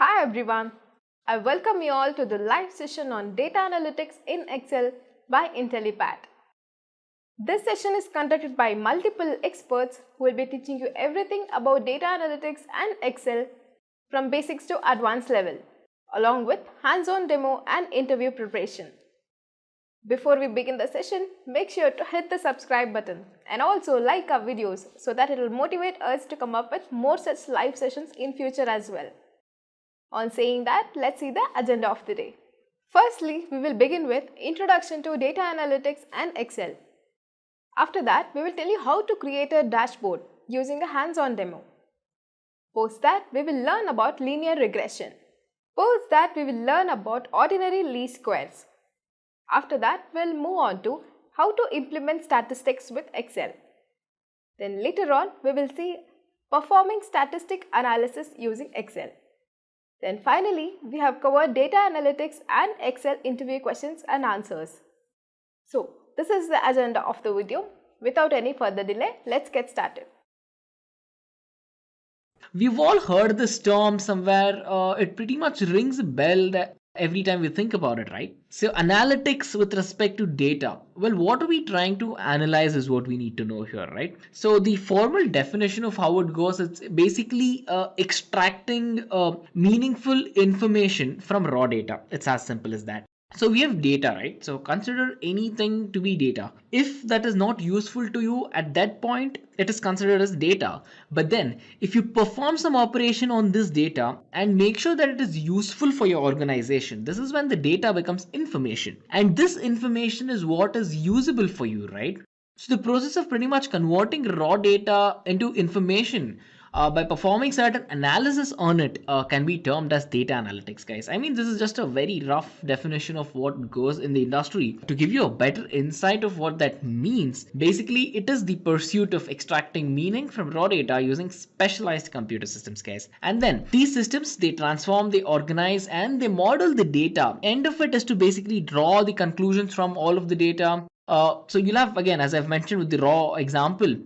Hi everyone, I welcome you all to the live session on Data Analytics in Excel by Intellipaat. This session is conducted by multiple experts who will be teaching you everything about data analytics and Excel from basics to advanced level, along with hands-on demo and interview preparation. Before we begin the session, make sure to hit the subscribe button and also like our videos so that it will motivate us to come up with more such live sessions in future as well. On saying that, let's see the agenda of the day. Firstly, we will begin with Introduction to Data Analytics and Excel. After that, we will tell you how to create a dashboard using a hands-on demo. Post that, we will learn about linear regression. Post that, we will learn about ordinary least squares. After that, we'll move on to how to implement statistics with Excel. Then later on, we will see performing statistic analysis using Excel. Then finally, we have covered data analytics and Excel interview questions and answers. So, this is the agenda of the video. Without any further delay, let's get started. We've all heard this term somewhere. It pretty much rings a bell that every time we think about it, right? So analytics with respect to data. Well, what are we trying to analyze is what we need to know here, right? So the formal definition of how it goes, it's basically extracting meaningful information from raw data. It's as simple as that. So we have data, right? So consider anything to be data. If that is not useful to you at that point, it is considered as data. But then if you perform some operation on this data and make sure that it is useful for your organization, this is when the data becomes information. And this information is what is usable for you, right? So the process of pretty much converting raw data into information by performing certain analysis on it can be termed as data analytics, guys. I mean, this is just a very rough definition of what goes in the industry. To give you a better insight of what that means, basically it is the pursuit of extracting meaning from raw data using specialized computer systems, guys. And then these systems, they transform, they organize, and they model the data. End of it is to basically draw the conclusions from all of the data. So you'll have, again, as I've mentioned with the raw example,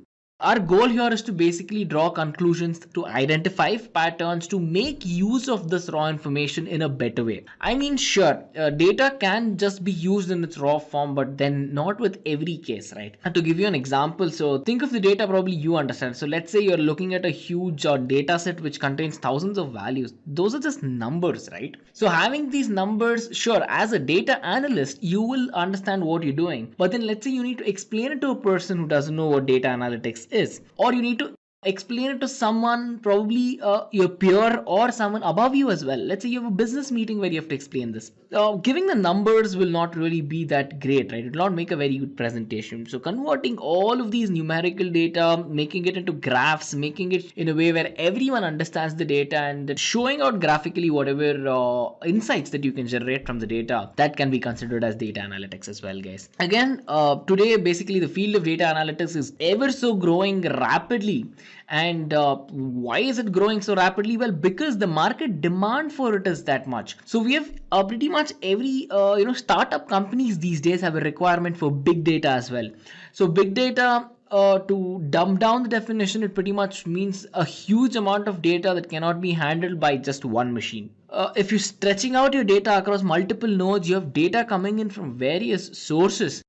our goal here is to basically draw conclusions, to identify patterns, to make use of this raw information in a better way. I mean, sure, data can just be used in its raw form, but then not with every case, right? And to give you an example, so think of the data probably you understand. So let's say you're looking at a huge data set which contains thousands of values. Those are just numbers, right? So having these numbers, sure, as a data analyst, you will understand what you're doing. But then let's say you need to explain it to a person who doesn't know what data analytics is, or you need to explain it to someone, probably your peer or someone above you as well. Let's say you have a business meeting where you have to explain this. Giving the numbers will not really be that great, right? It will not make a very good presentation. So converting all of these numerical data, making it into graphs, making it in a way where everyone understands the data, and showing out graphically whatever insights that you can generate from the data, that can be considered as data analytics as well, guys. Again, today basically the field of data analytics is ever so growing rapidly. And why is it growing so rapidly? Well, because the market demand for it is that much. So we have pretty much every startup companies these days have a requirement for big data as well. So big data, to dumb down the definition, it pretty much means a huge amount of data that cannot be handled by just one machine. If you're stretching out your data across multiple nodes, you have data coming in from various sources.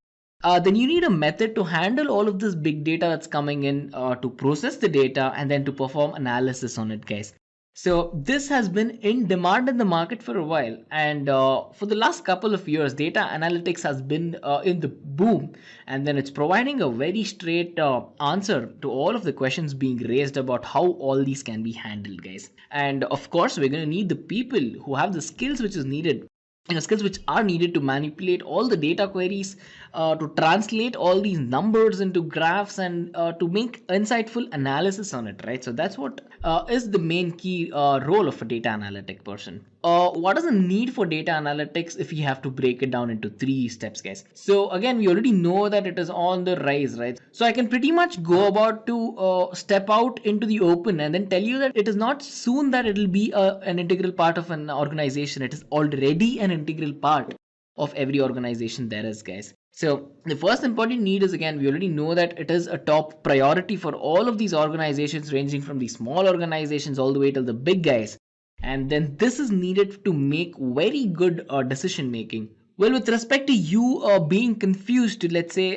Then you need a method to handle all of this big data that's coming in, to process the data and then to perform analysis on it, guys. So this has been in demand in the market for a while, and for the last couple of years, data analytics has been in the boom, and then it's providing a very straight answer to all of the questions being raised about how all these can be handled, guys. And of course, we're going to need the people who have the skills which is needed, skills which are needed to manipulate all the data queries, to translate all these numbers into graphs, and to make insightful analysis on it, right? So that's what is the main key role of a data analytic person. What is the need for data analytics if you have to break it down into 3 steps, guys? So again, we already know that it is on the rise, right? So I can pretty much go about to step out into the open and then tell you that it is not soon that it will be an integral part of an organization. It is already an integral part of every organization there is, guys. So the first important need is, again, we already know that it is a top priority for all of these organizations, ranging from the small organizations all the way to the big guys. And then this is needed to make very good decision making. Well, with respect to you being confused to, let's say,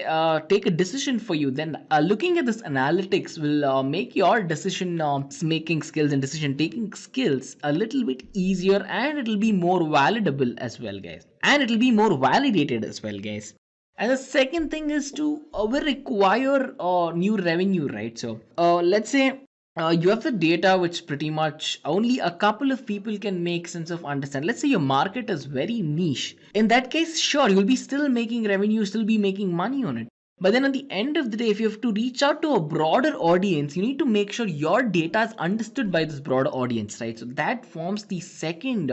take a decision for you, then looking at this analytics will make your decision making skills and decision taking skills a little bit easier, and it'll be more validable as well, guys. And it'll be more validated as well, guys. And the second thing is to we require new revenue, right? So let's say you have the data which pretty much only a couple of people can make sense of understand. Let's say your market is very niche. In that case, sure, you'll be still making revenue, still be making money on it. But then at the end of the day, if you have to reach out to a broader audience, you need to make sure your data is understood by this broader audience, right? So that forms the second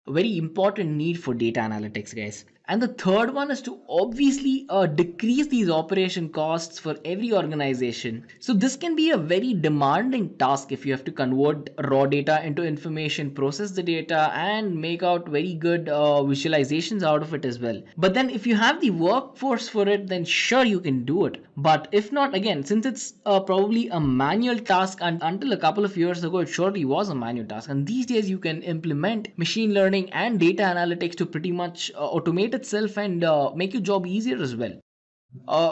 very important need for data analytics, guys. And the third one is to obviously decrease these operation costs for every organization. So this can be a very demanding task if you have to convert raw data into information, process the data, and make out very good visualizations out of it as well. But then if you have the workforce for it, then sure, you can do it. But if not, again, since it's probably a manual task, and until a couple of years ago, it surely was a manual task. And these days you can implement machine learning and data analytics to pretty much automate itself and make your job easier as well.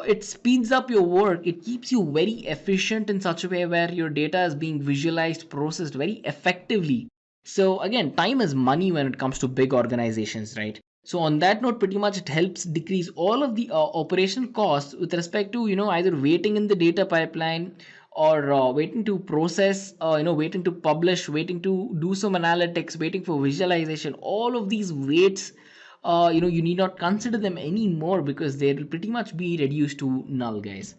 It speeds up your work. It keeps you very efficient in such a way where your data is being visualized, processed very effectively. So again, time is money when it comes to big organizations, right? So on that note, pretty much it helps decrease all of the operational costs with respect to, either waiting in the data pipeline, or waiting to process, waiting to publish, waiting to do some analytics, waiting for visualization. All of these waits, you need not consider them anymore because they will pretty much be reduced to null, guys.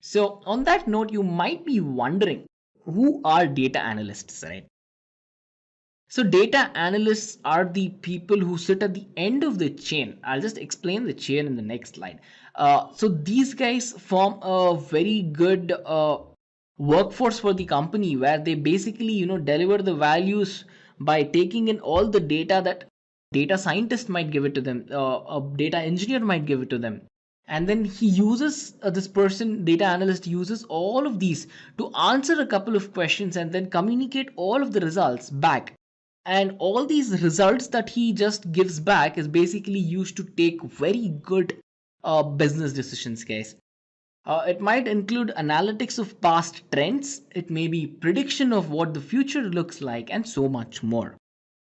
So on that note, you might be wondering, who are data analysts, right? So data analysts are the people who sit at the end of the chain. I'll just explain the chain in the next slide. So these guys form a very good workforce for the company, where they basically deliver the values by taking in all the data that data scientist might give it to them, a data engineer might give it to them, and then he uses this person, data analyst, uses all of these to answer a couple of questions and then communicate all of the results back. And all these results that he just gives back is basically used to take very good business decisions, guys. It might include analytics of past trends, it may be prediction of what the future looks like, and so much more.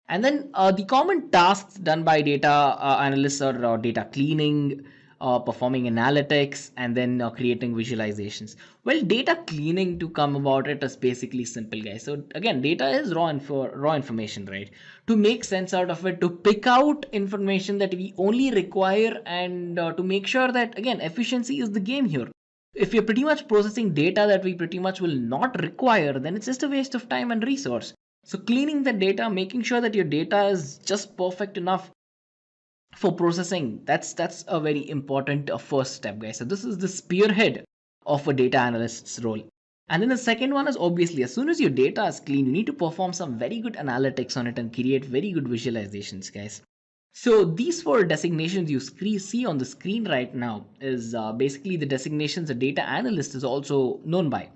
And then the common tasks done by data analysts are data cleaning, performing analytics, and then creating visualizations. Well, data cleaning, to come about it, is basically simple, guys. So again, data is raw information, right? To make sense out of it, to pick out information that we only require, and to make sure that, again, efficiency is the game here. If you're pretty much processing data that we pretty much will not require, then it's just a waste of time and resource. So cleaning the data, making sure that your data is just perfect enough for processing, that's a very important first step, guys. So this is the spearhead of a data analyst's role. And then the second one is, obviously, as soon as your data is clean, you need to perform some very good analytics on it and create very good visualizations, guys. So these four designations you see on the screen right now is basically the designations a data analyst is also known by.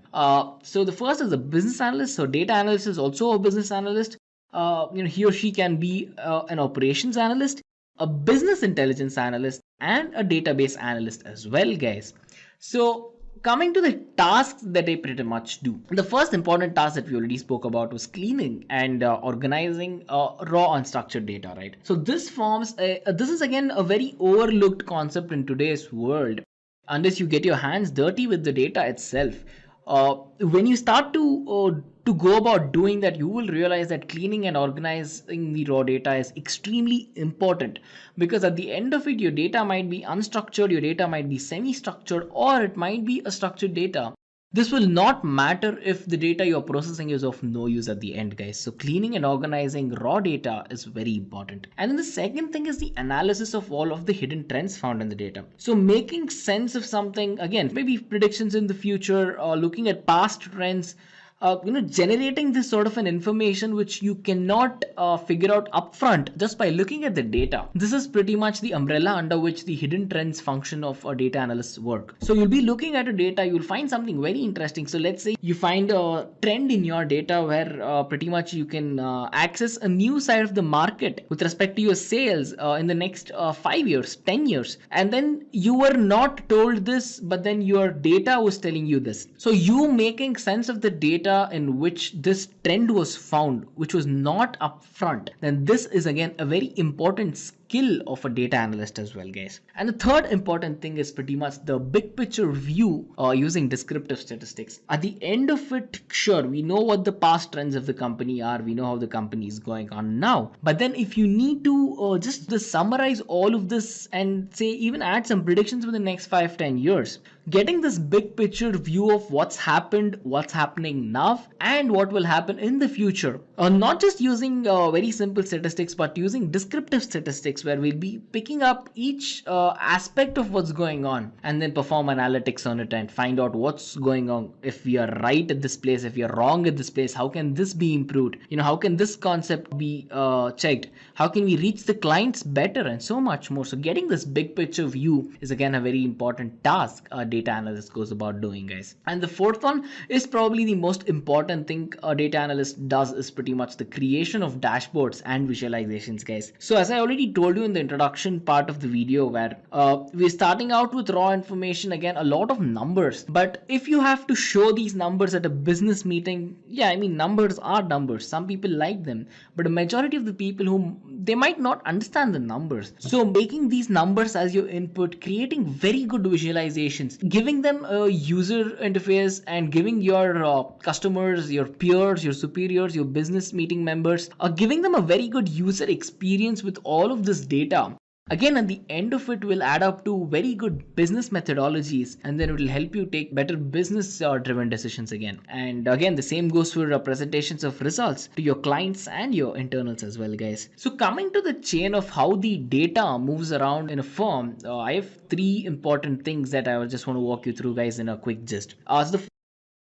So the first is a business analyst. So data analyst is also a business analyst. He or she can be an operations analyst, a business intelligence analyst, and a database analyst as well, guys. So coming to the tasks that they pretty much do, the first important task that we already spoke about was cleaning and organizing raw unstructured data, right? So this is again a very overlooked concept in today's world, unless you get your hands dirty with the data itself. When you start to go about doing that, you will realize that cleaning and organizing the raw data is extremely important, because at the end of it, your data might be unstructured, your data might be semi-structured, or it might be a structured data. This will not matter if the data you're processing is of no use at the end, guys. So cleaning and organizing raw data is very important. And then the second thing is the analysis of all of the hidden trends found in the data. So making sense of something, again, maybe predictions in the future, looking at past trends, generating this sort of an information which you cannot figure out upfront just by looking at the data. This is pretty much the umbrella under which the hidden trends function of a data analyst's work. So you'll be looking at a data, you'll find something very interesting. So let's say you find a trend in your data where pretty much you can access a new side of the market with respect to your sales in the next 5 years, 10 years. And then you were not told this, but then your data was telling you this. So you making sense of the data in which this trend was found, which was not upfront, then this is again a very important skill of a data analyst as well, guys. And the third important thing is pretty much the big picture view using descriptive statistics. At the end of it, sure, we know what the past trends of the company are, we know how the company is going on now, but then if you need to just summarize all of this and say even add some predictions for the next 5-10 years, getting this big picture view of what's happened, what's happening now, and what will happen in the future, not just using very simple statistics, but using descriptive statistics where we'll be picking up each aspect of what's going on and then perform analytics on it and find out what's going on. If we are right at this place, if we are wrong at this place, how can this be improved? How can this concept be checked? How can we reach the clients better, and so much more. So getting this big picture view is again a very important task a data analyst goes about doing, guys. And the fourth one is probably the most important thing a data analyst does, is pretty much the creation of dashboards and visualizations, guys. So as I already told you in the introduction part of the video, where we're starting out with raw information, again a lot of numbers, but if you have to show these numbers at a business meeting, yeah, I mean numbers are numbers, some people like them, but a majority of the people who they might not understand the numbers. So making these numbers as your input, creating very good visualizations, giving them a user interface, and giving your customers, your peers, your superiors, your business meeting members, giving them a very good user experience with all of this data. Again, at the end of it will add up to very good business methodologies, and then it will help you take better business driven decisions again. And again, the same goes for presentations of results to your clients and your internals as well, guys. So coming to the chain of how the data moves around in a firm, I have three important things that I just want to walk you through, guys, in a quick gist. So the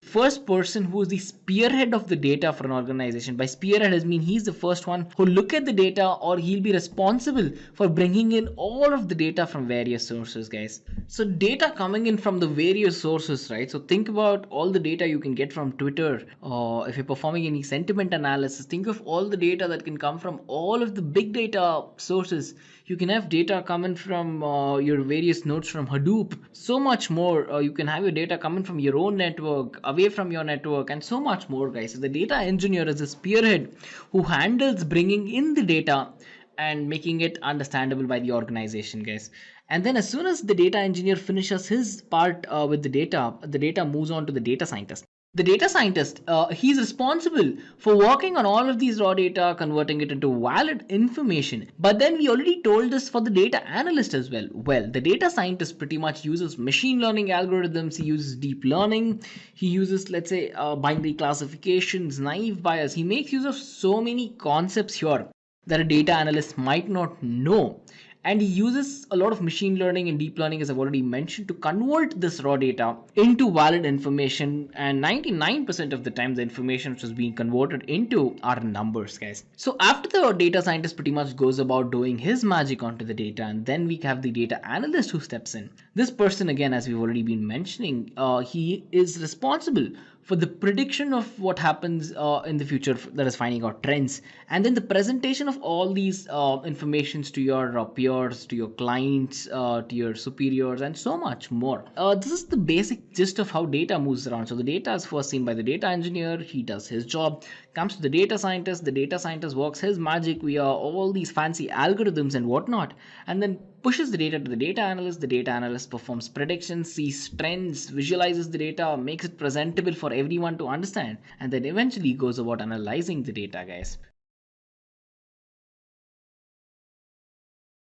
first person who is the spearhead of the data for an organization. By spearhead, I mean he's the first one who look at the data, or he'll be responsible for bringing in all of the data from various sources, guys. So data coming in from the various sources, right? So think about all the data you can get from Twitter, or if you're performing any sentiment analysis, think of all the data that can come from all of the big data sources. You can have data coming from your various nodes from Hadoop, so much more. You can have your data coming from your own network, away from your network, and so much more, guys. So the data engineer is a spearhead who handles bringing in the data and making it understandable by the organization, guys. And then as soon as the data engineer finishes his part with the data moves on to the data scientist. The data scientist, he's responsible for working on all of these raw data, converting it into valid information. But then we already told this for the data analyst as well. Well, the data scientist pretty much uses machine learning algorithms. He uses deep learning. He uses, let's say, binary classifications, naive bias. He makes use of so many concepts here that a data analyst might not know. And he uses a lot of machine learning and deep learning, as I've already mentioned, to convert this raw data into valid information. And 99% of the time, the information which is being converted into are numbers, guys. So after the data scientist pretty much goes about doing his magic onto the data, and then we have the data analyst who steps in. This person, again, as we've already been mentioning, he is responsible for the prediction of what happens in the future, that is finding out trends, and then the presentation of all these informations to your peers, to your clients, to your superiors, and so much more. This is the basic gist of how data moves around. So the data is first seen by the data engineer, he does his job, comes to the data scientist works his magic via all these fancy algorithms and whatnot, and then pushes the data to the data analyst performs predictions, sees trends, visualizes the data, makes it presentable for everyone to understand, and then eventually goes about analyzing the data, guys.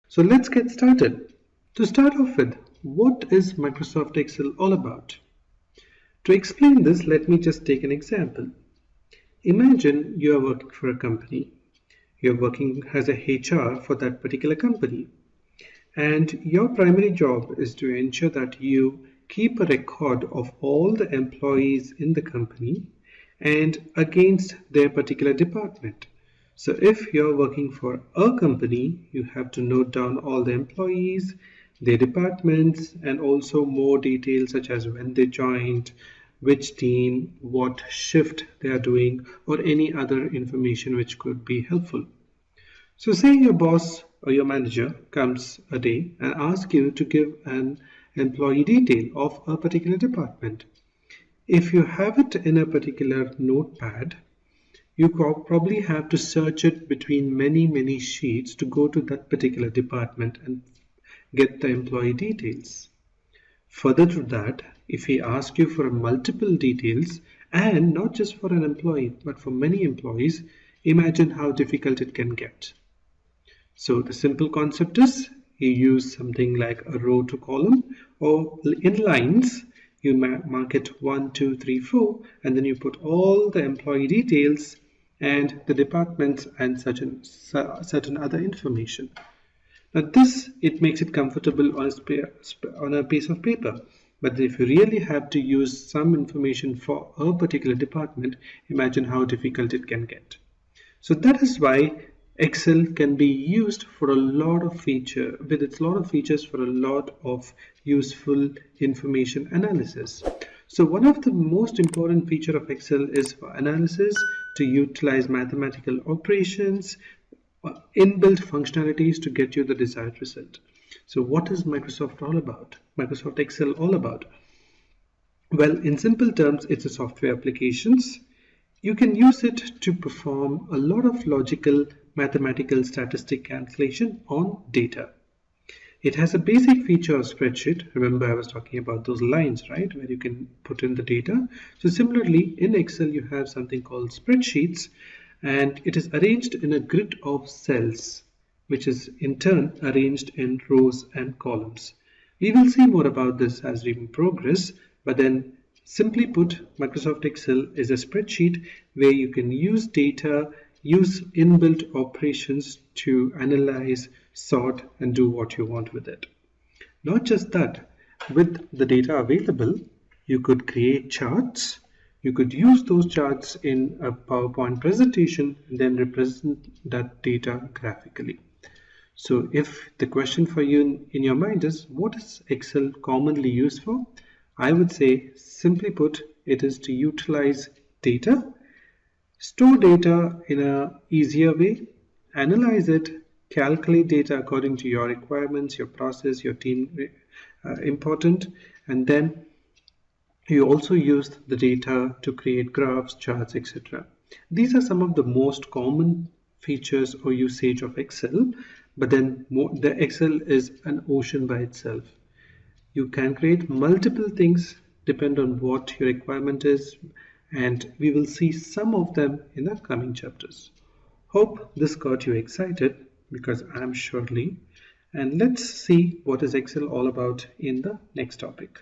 So let's get started. To start off with, what is Microsoft Excel all about? To explain this, let me just take an example. Imagine you are working for a company. You're working as a HR for that particular company. And your primary job is to ensure that you keep a record of all the employees in the company and against their particular department. So if you're working for a company, you have to note down all the employees, their departments, and also more details such as when they joined, which team, what shift they are doing, or any other information which could be helpful. So say your boss or your manager comes a day and asks you to give an employee detail of a particular department. If you have it in a particular notepad, you probably have to search it between many sheets to go to that particular department and get the employee details. Further to that, if he asks you for multiple details and not just for an employee but for many employees, imagine how difficult it can get. So the simple concept is you use something like a row to column, or in lines you mark it 1, 2, 3, 4, and then you put all the employee details and the departments and certain other information. Now it makes it comfortable on a piece of paper. But if you really have to use some information for a particular department, imagine how difficult it can get. So that is why Excel can be used for a lot of features for a lot of useful information analysis. So one of the most important feature of Excel is for analysis to utilize mathematical operations, inbuilt functionalities to get you the desired result. So what is Microsoft all about? Microsoft Excel all about? Well, in simple terms, it's a software applications. You can use it to perform a lot of logical, mathematical, statistic cancellation on data. It has a basic feature of spreadsheet. Remember, I was talking about those lines, right, where you can put in the data. So similarly, in Excel, you have something called spreadsheets, and it is arranged in a grid of cells, which is in turn arranged in rows and columns. We will see more about this as we progress, but then simply put, Microsoft Excel is a spreadsheet where you can use data, use inbuilt operations to analyze, sort, and do what you want with it. Not just that, with the data available, you could create charts. You could use those charts in a PowerPoint presentation and then represent that data graphically. So if the question for you in your mind is, what is Excel commonly used for? I would say, simply put, it is to utilize data, store data in an easier way, analyze it, calculate data according to your requirements, your process, your team important, and then you also use the data to create graphs, charts, etc. These are some of the most common features or usage of Excel, but then the Excel is an ocean by itself. You can create multiple things depend on what your requirement is, and we will see some of them in the coming chapters. Hope this got you excited, because I'm surely. And let's see what is Excel all about in the next topic.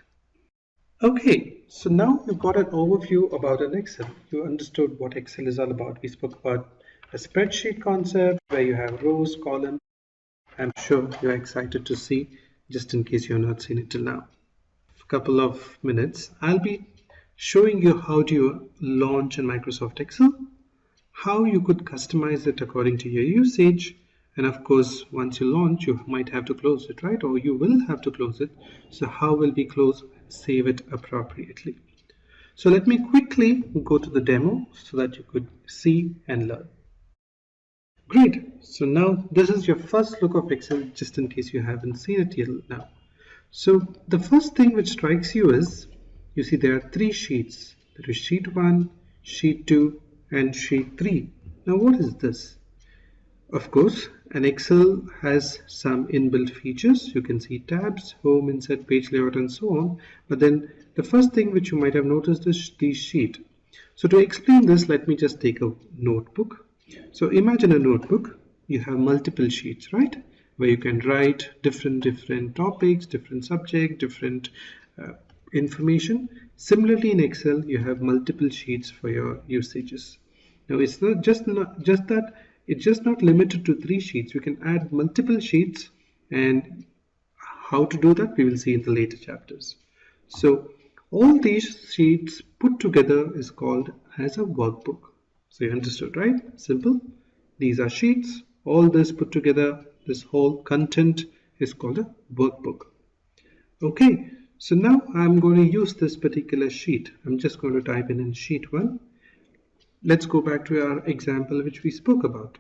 Okay, so now you've got an overview about an Excel. You understood what Excel is all about. We spoke about a spreadsheet concept where you have rows, columns. I'm sure you're excited to see, just in case you've not seen it till now. For a couple of minutes, I'll be showing you how do you launch in Microsoft Excel, how you could customize it according to your usage, and of course, once you launch, you might have to close it, right? Or you will have to close it. So how will we close, save it appropriately? So let me quickly go to the demo so that you could see and learn. Great. So now this is your first look of Excel, just in case you haven't seen it yet now. So the first thing which strikes you is, you see there are 3 sheets. There is sheet 1, sheet 2, and sheet 3. Now what is this? Of course, an Excel has some inbuilt features. You can see tabs, home, insert, page layout, and so on. But then the first thing which you might have noticed is the sheet. So to explain this, let me just take a notebook. So imagine a notebook. You have multiple sheets, right? Where you can write different topics, different subject, different information. Similarly, in Excel, you have multiple sheets for your usages. Now, it's not just that. It's just not limited to 3 sheets. You can add multiple sheets, and how to do that we will see in the later chapters. So all these sheets put together is called as a workbook. So you understood, right? Simple. These are sheets. All this put together, this whole content is called a workbook. Okay, so now I'm going to use this particular sheet. I'm just going to type in sheet 1. Let's go back to our example which we spoke about.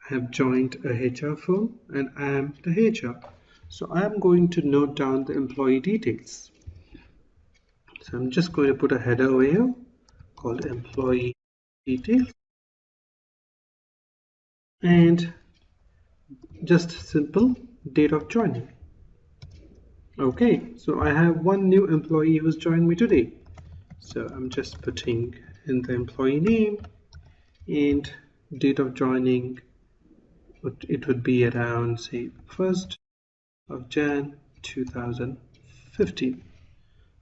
I have joined a HR firm and I am the HR. So I'm going to note down the employee details. So I'm just going to put a header over here called employee details and just simple date of joining. Okay, so I have one new employee who's joined me today. So I'm just putting in the employee name and date of joining. It would be around, say, 1st of Jan 2015.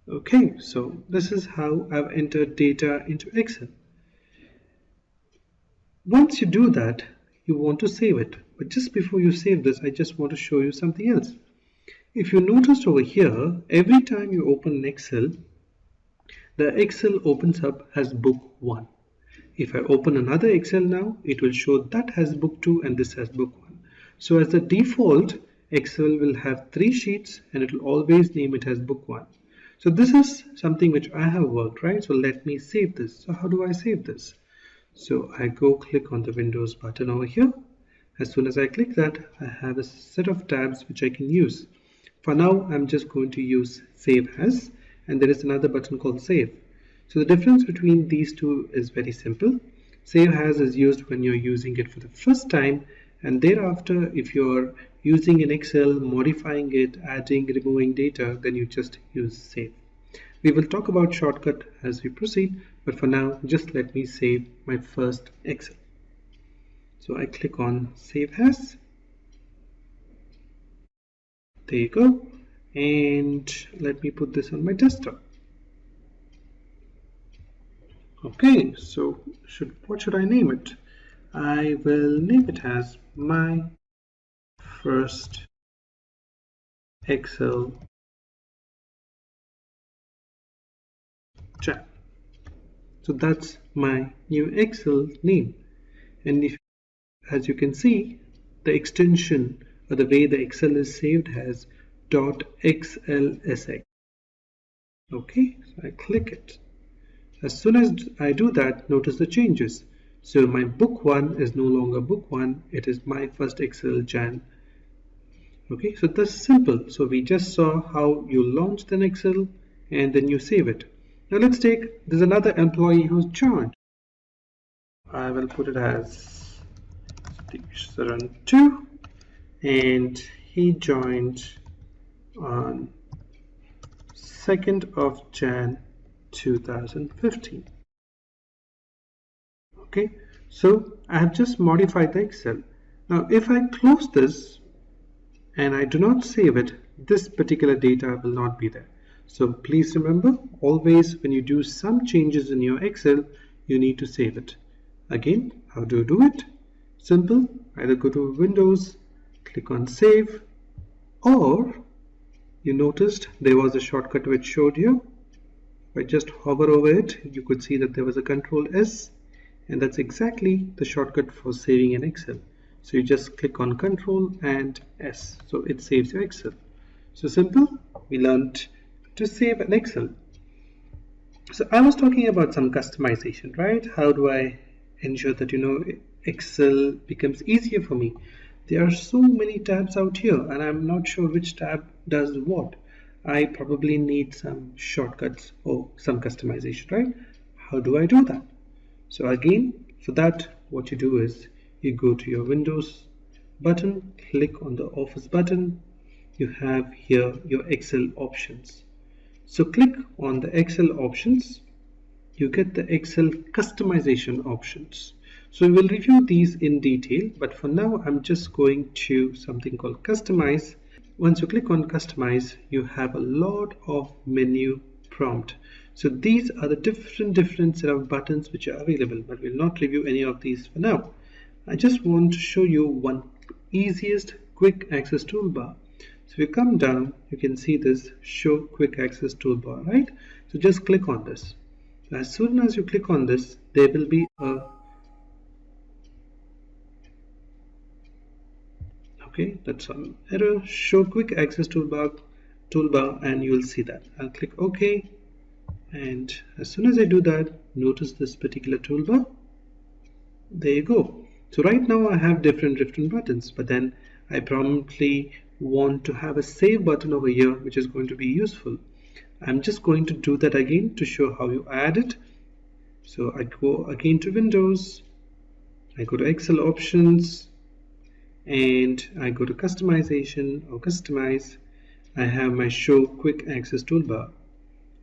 Okay, so this is how I've entered data into Excel. Once you do that, you want to save it. But just before you save this, I just want to show you something else. If you noticed over here, every time you open Excel, the Excel opens up as book 1. If I open another Excel now, it will show that has book 2 and this has book 1. So as the default, Excel will have 3 sheets and it will always name it as book 1. So this is something which I have worked, right? So let me save this. So how do I save this? So I go click on the Windows button over here. As soon as I click that, I have a set of tabs which I can use. For now, I'm just going to use Save As, and there is another button called Save. So the difference between these two is very simple. Save As is used when you're using it for the first time, and thereafter, if you're using in Excel, modifying it, adding, removing data, then you just use Save. We will talk about shortcut as we proceed, but for now, just let me save my first Excel. So I click on Save As. There you go. And let me put this on my desktop. Okay, so what should I name it? I will name it as my first Excel chat. So that's my new Excel name. And as you can see, the extension or the way the Excel is saved as .xlsx. Okay, so I click it. As soon as I do that, notice the changes. So my book 1 is no longer book 1, it is my first Excel Jan. Okay, so that's simple. So we just saw how you launch an Excel and then you save it. Now there's another employee who's joined. I will put it as Saran 2 and he joined on 2nd of Jan 2015. Okay, so I have just modified the Excel. Now if I close this and I do not save it, this particular data will not be there. So please remember, always when you do some changes in your Excel, you need to save it. Again, how do you do it? Simple, either go to Windows, click on Save, or you noticed there was a shortcut which showed you. If I just hover over it, you could see that there was a Control S, and that's exactly the shortcut for saving an Excel. So you just click on Control and S, so it saves your Excel. So simple, we learned to save an Excel. So I was talking about some customization, right? How do I ensure that Excel becomes easier for me? There are so many tabs out here and I'm not sure which tab does what. I probably need some shortcuts or some customization, right? How do I do that? So again, for that, what you do is you go to your Windows button, click on the Office button. You have here your Excel options. So click on the Excel options. You get the Excel customization options. So we will review these in detail, but for now I'm just going to something called customize. Once you click on customize, you have a lot of menu prompt. So these are the different set of buttons which are available, but we'll not review any of these for now. I just want to show you one easiest quick access toolbar. So if you come down, you can see this show quick access toolbar, right? So just click on this. As soon as you click on this, there will be a okay, that's an error. Show quick access toolbar, and you will see that. I'll click OK, and as soon as I do that, notice this particular toolbar. There you go. So right now I have different buttons, but then I promptly want to have a save button over here, which is going to be useful. I'm just going to do that again to show how you add it. So I go again to Windows, I go to Excel options, and I go to customization or customize. I have my show quick access toolbar.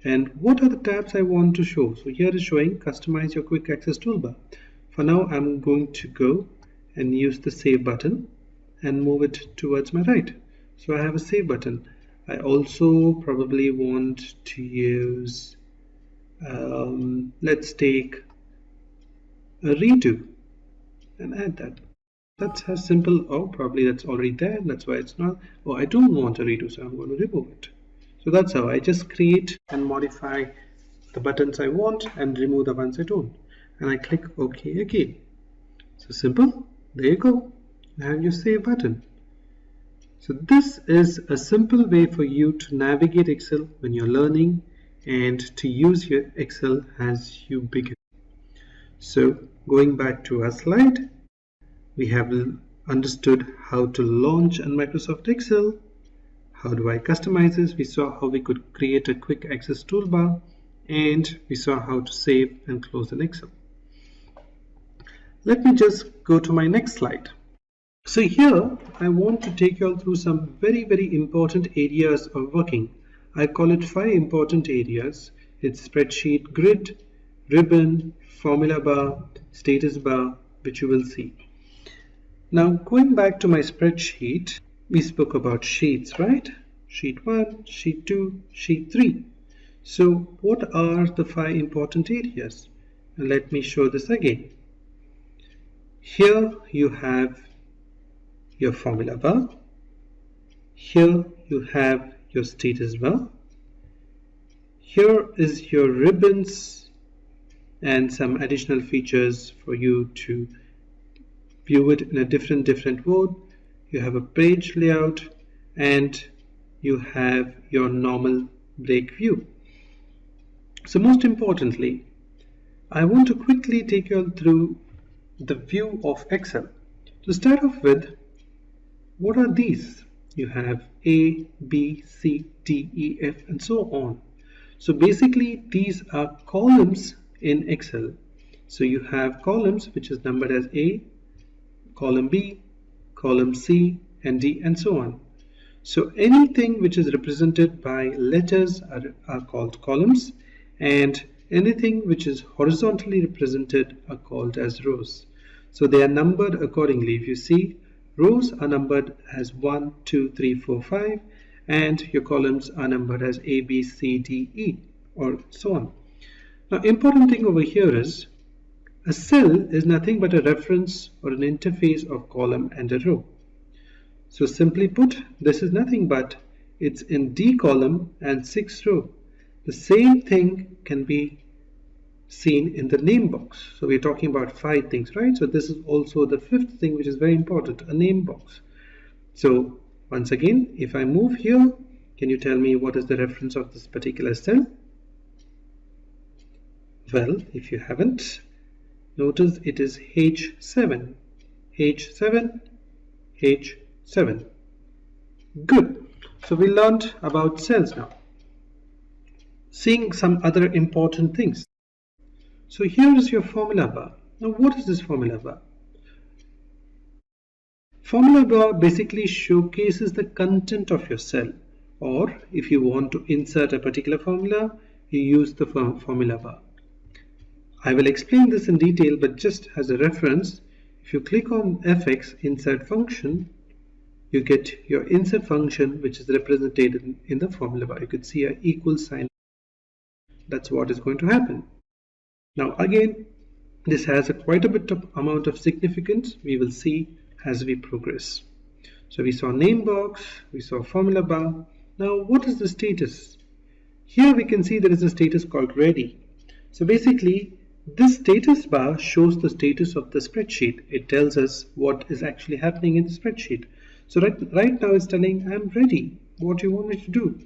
And what are the tabs I want to show? So here is showing customize your quick access toolbar. For now, I'm going to go and use the save button and move it towards my right. So I have a save button. I also probably want to use, let's take a redo and add that. That's as simple. Oh, probably that's already there. That's why it's not. Oh, I don't want a redo, so I'm going to remove it. So that's how I just create and modify the buttons I want and remove the ones I don't. And I click OK again. So simple. There you go. You have your save button. So this is a simple way for you to navigate Excel when you're learning and to use your Excel as you begin. So going back to our slide, we have understood how to launch on Microsoft Excel. How do I customize this? We saw how we could create a quick access toolbar, and we saw how to save and close an Excel. Let me just go to my next slide. So here I want to take you all through some very important areas of working. I call it 5 important areas. It's spreadsheet, grid, ribbon, formula bar, status bar, which you will see. Now going back to my spreadsheet, we spoke about sheets, right? Sheet 1, sheet 2, sheet 3. So what are the 5 important areas? And let me show this again. Here you have your formula bar. Here you have your status bar. Here is your ribbons and some additional features for you to view it in a different mode. You have a page layout and you have your normal break view. So most importantly, I want to quickly take you all through the view of Excel. To start off with, what are these? You have A, B, C, D, E, F, and so on. So basically these are columns in Excel. So you have columns which is numbered as A, column B, column C, and D, and so on. So anything which is represented by letters are called columns, and anything which is horizontally represented are called as rows. So they are numbered accordingly. If you see, rows are numbered as 1, 2, 3, 4, 5, and your columns are numbered as A, B, C, D, E, or so on. Now, important thing over here is a cell is nothing but a reference or an interface of column and a row. So simply put, this is nothing but it's in D column and 6th row. The same thing can be seen in the name box. So we're talking about 5 things, right? So this is also the 5th thing which is very important, a name box. So once again, if I move here, can you tell me what is the reference of this particular cell? Well, if you haven't, notice it is H7, H7, H7. Good. So we learned about cells now. Seeing some other important things. So here is your formula bar. Now what is this formula bar? Formula bar basically showcases the content of your cell, or if you want to insert a particular formula, you use the formula bar. I will explain this in detail, but just as a reference, if you click on FX insert function, you get your insert function which is represented in the formula bar. You could see an equal sign. That's what is going to happen. Now again, this has quite a bit of amount of significance. We will see as we progress. So we saw name box, we saw formula bar. Now what is the status? Here we can see there is a status called ready. So basically This status bar shows the status of the spreadsheet. It tells us what is actually happening in the spreadsheet. So right now it's telling I'm ready. What do you want me to do?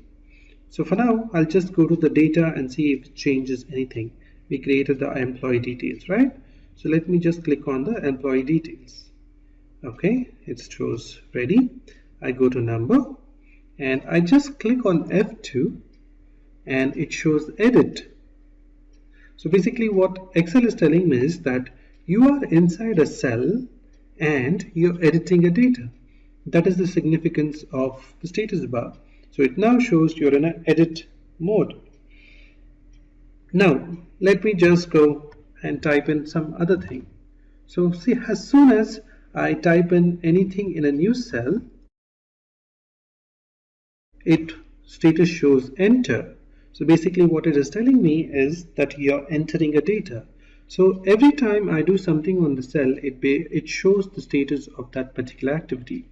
So for now, I'll just go to the data and see if it changes anything. We created the employee details, right? So let me just click on the employee details. Okay, it shows ready. I go to number and I just click on F2 and it shows edit. So basically what Excel is telling me is that you are inside a cell and you're editing a data. That is the significance of the status bar. So it now shows you're in an edit mode. Now let me just go and type in some other thing. So see, as soon as I type in anything in a new cell, it status shows enter. So basically what it is telling me is that you're entering a data. So every time I do something on the cell, it shows the status of that particular activity.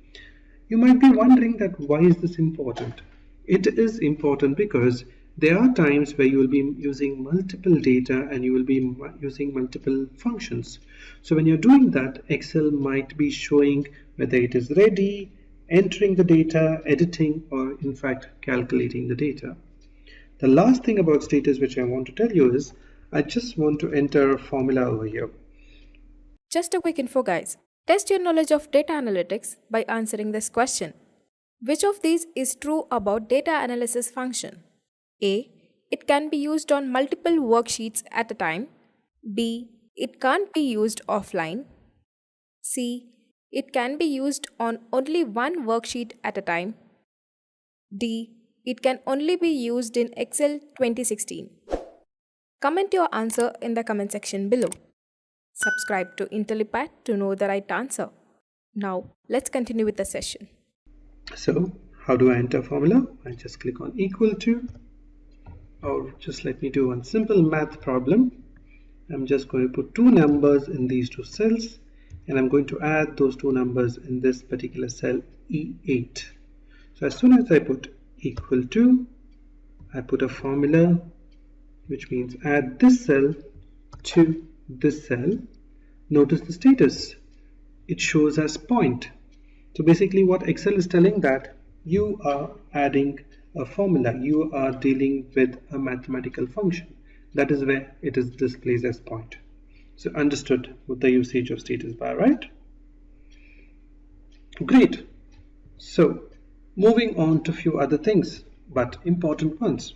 You might be wondering that why is this important? It is important because there are times where you will be using multiple data and you will be using multiple functions. So when you're doing that, Excel might be showing whether it is ready, entering the data, editing, or in fact calculating the data. The last thing about status which I want to tell you is I just want to enter a formula over here. Just a quick info, guys. Test your knowledge of data analytics by answering this question. Which of these is true about data analysis function? A. It can be used on multiple worksheets at a time. B. It can't be used offline. C. It can be used on only one worksheet at a time. D. It can only be used in Excel 2016. Comment your answer in the comment section below. Subscribe to Intellipaat to know the right answer. Now, let's continue with the session. So, how do I enter formula? I just click on equal to, or just let me do one simple math problem. I'm just going to put two numbers in these two cells and I'm going to add those two numbers in this particular cell E8. So as soon as I put equal to, I put a formula which means add this cell to this cell. Notice the status. It shows as point. So basically what Excel is telling that you are adding a formula, you are dealing with a mathematical function. That is where it is displayed as point. So understood with the usage of status bar, right? Great. So moving on to a few other things, but important ones.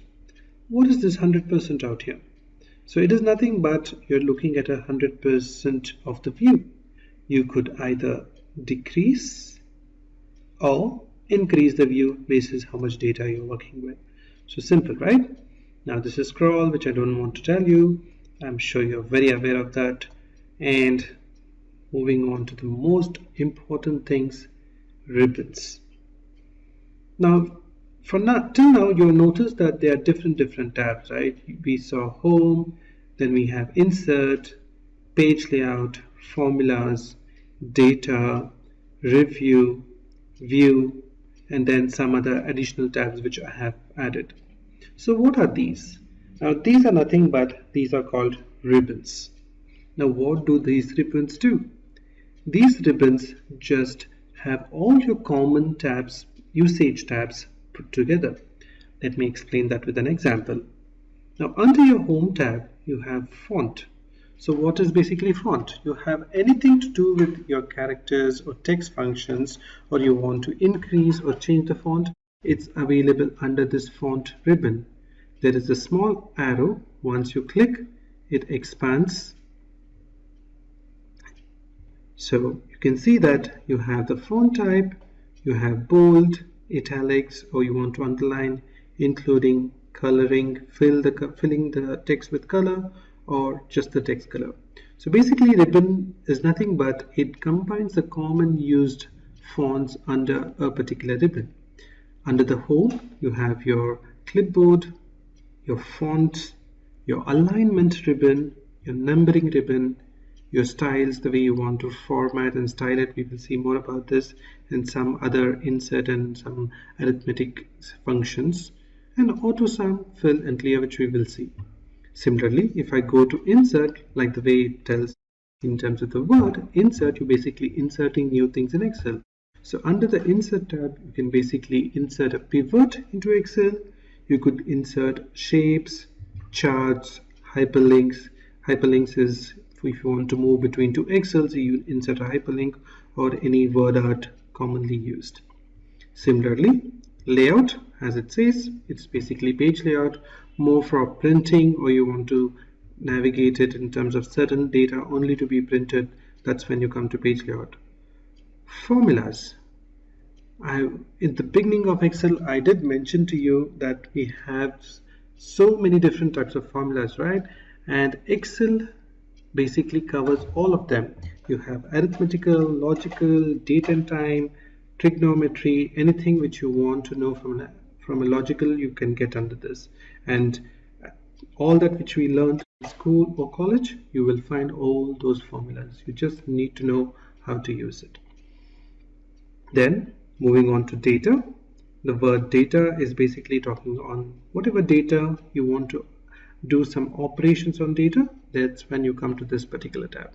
What is this 100% out here? So it is nothing but you're looking at 100% of the view. You could either decrease or increase the view basis how much data you're working with. So simple, right? Now this is scroll, which I don't want to tell you. I'm sure you're very aware of that. And moving on to the most important things, ribbons. Now, till now, you'll notice that there are different tabs, right? We saw home, then we have insert, page layout, formulas, data, review, view, and then some other additional tabs which I have added. So what are these? Now these are nothing but these are called ribbons. Now what do these ribbons do? These ribbons just have all your common tabs, usage tabs put together. Let me explain that with an example. Now under your home tab you have font. So what is basically font? You have anything to do with your characters or text functions, or you want to increase or change the font, it's available under this font ribbon. There is a small arrow. Once you click, it expands. So you can see that you have the font type, you have bold, italics, or you want to underline, including coloring, filling the text with color, or just the text color. So basically ribbon is nothing but it combines the common used fonts under a particular ribbon. Under the home you have your clipboard, your fonts, your alignment ribbon, your numbering ribbon, your styles, the way you want to format and style it. We will see more about this, and some other insert and some arithmetic functions, and auto sum, fill and clear, which we will see. Similarly, if I go to insert, like the way it tells in terms of the word insert, you're basically inserting new things in Excel. So under the insert tab, you can basically insert a pivot into Excel. You could insert shapes, charts, hyperlinks. Hyperlinks is if you want to move between two Excels, you insert a hyperlink or any word art commonly used. Similarly, layout, as it says, it's basically page layout, more for printing, or you want to navigate it in terms of certain data only to be printed. That's when you come to page layout. Formulas. In the beginning of Excel, I did mention to you that we have so many different types of formulas, right? And Excel basically covers all of them. You have arithmetical, logical, date and time, trigonometry, anything which you want to know from a logical, you can get under this. And all that which we learned in school or college, you will find all those formulas. You just need to know how to use it. Then moving on to data. The word data is basically talking on whatever data you want to do some operations on data. That's when you come to this particular tab.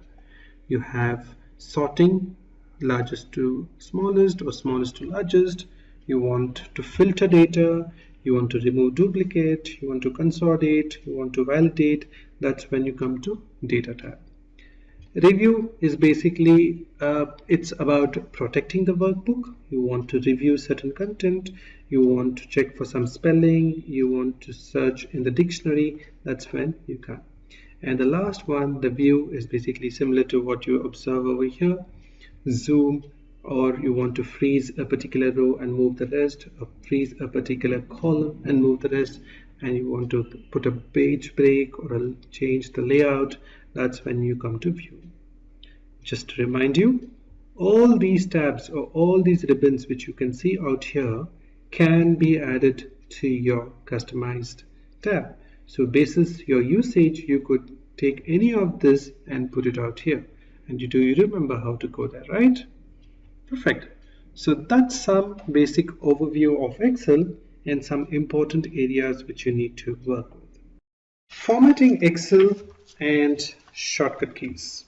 You have sorting, largest to smallest or smallest to largest. You want to filter data, you want to remove duplicate, you want to consolidate, you want to validate. That's when you come to data tab. Review is basically it's about protecting the workbook. You want to review certain content, you want to check for some spelling, you want to search in the dictionary. That's when you can. And the last one, the view, is basically similar to what you observe over here. Zoom, or you want to freeze a particular row and move the rest, or freeze a particular column and move the rest, and you want to put a page break or change the layout. That's when you come to view. Just to remind you, all these tabs or all these ribbons which you can see out here can be added to your customized tab. So basis your usage, you could take any of this and put it out here. And you remember how to go there, right? Perfect. So that's some basic overview of Excel and some important areas which you need to work with. Formatting Excel and shortcut keys.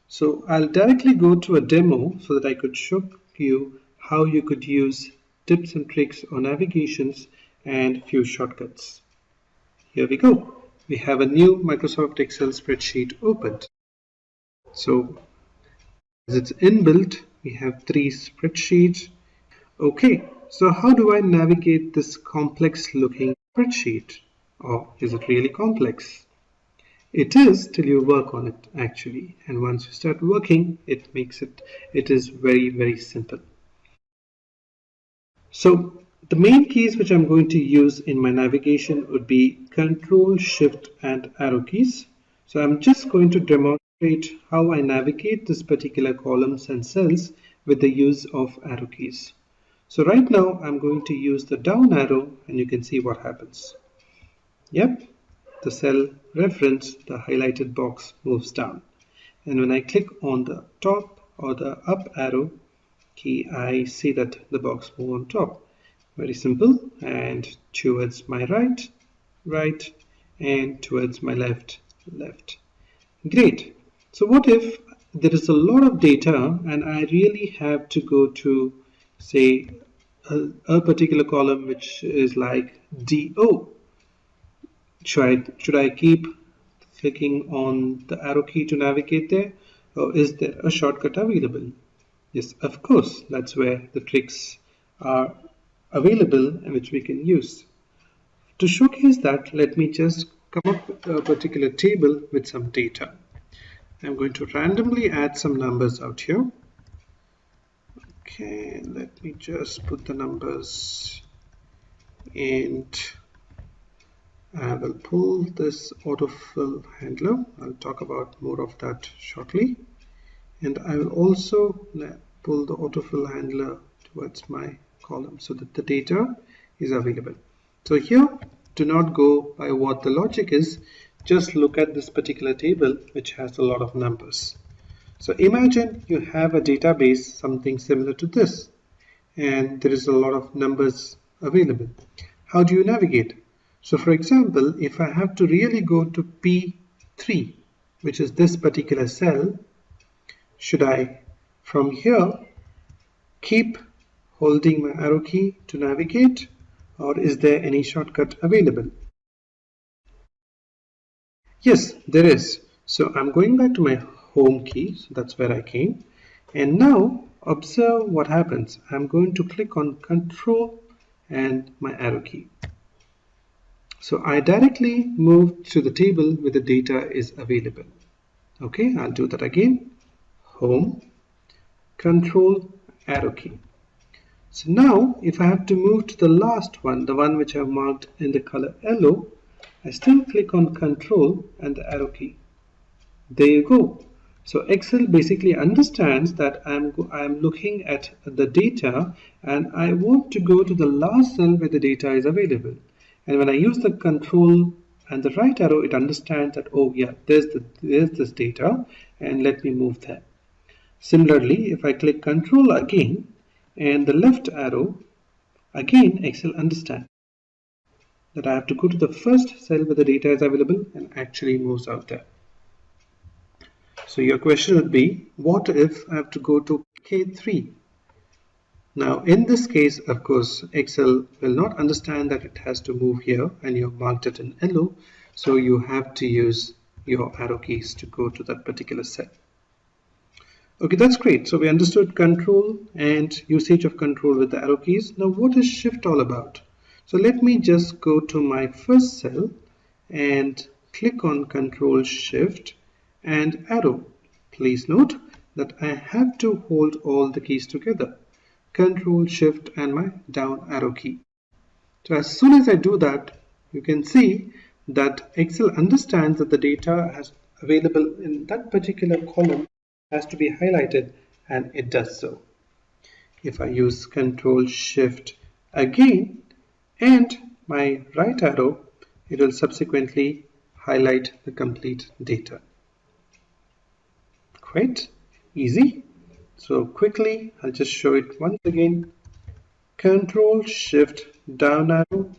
So I'll directly go to a demo so that I could show you how you could use tips and tricks or navigations and few shortcuts. Here we go. We have a new Microsoft Excel spreadsheet opened. So as it's inbuilt, we have 3 spreadsheets. Okay, so how do I navigate this complex looking spreadsheet? Or is it really complex? It is till you work on it actually, and once you start working, it is very, very simple. So the main keys which I'm going to use in my navigation would be Control, Shift and arrow keys. So I'm just going to demonstrate how I navigate this particular columns and cells with the use of arrow keys. So right now I'm going to use the down arrow and you can see what happens. Yep, the cell reference, the highlighted box moves down. And when I click on the top or the up arrow key, I see that the box moves on top. Very simple. And towards my right, right, and towards my left, left. Great. So what if there is a lot of data and I really have to go to, say, a particular column which is like DO? Should I keep clicking on the arrow key to navigate there, or is there a shortcut available? Yes, of course, that's where the tricks are available and which we can use. To showcase that, let me just come up with a particular table with some data. I'm going to randomly add some numbers out here. Okay, let me just put the numbers and I will pull this autofill handler. I'll talk about more of that shortly. And I will also pull the autofill handler towards my column so that the data is available. So here, do not go by what the logic is. Just look at this particular table which has a lot of numbers. So imagine you have a database, something similar to this, and there is a lot of numbers available. How do you navigate? So for example, if I have to really go to P3, which is this particular cell, should I from here keep holding my arrow key to navigate, or is there any shortcut available? Yes, there is. So I'm going back to my home key, so that's where I came. And now observe what happens. I'm going to click on Control and my arrow key. So I directly move to the table where the data is available. Okay, I'll do that again. Home, Control, arrow key. So now if I have to move to the last one, the one which I've marked in the color yellow, I still click on Control and the arrow key. There you go. So Excel basically understands that I'm looking at the data and I want to go to the last cell where the data is available. And when I use the Control and the right arrow, it understands that, oh yeah, there's this data and let me move there. Similarly, if I click Control again and the left arrow, again Excel understands that I have to go to the first cell where the data is available and actually moves out there. So your question would be, what if I have to go to K3? Now in this case, of course, Excel will not understand that it has to move here and you have marked it in yellow. So you have to use your arrow keys to go to that particular cell. Okay, that's great. So we understood control and usage of control with the arrow keys. Now what is shift all about? So let me just go to my first cell and click on Control Shift and arrow. Please note that I have to hold all the keys together. Control Shift and my down arrow key. So as soon as I do that, you can see that Excel understands that the data has available in that particular column has to be highlighted, and it does so. If I use Control Shift again and my right arrow, it will subsequently highlight the complete data. Great, easy. So quickly, I'll just show it once again. Control Shift down arrow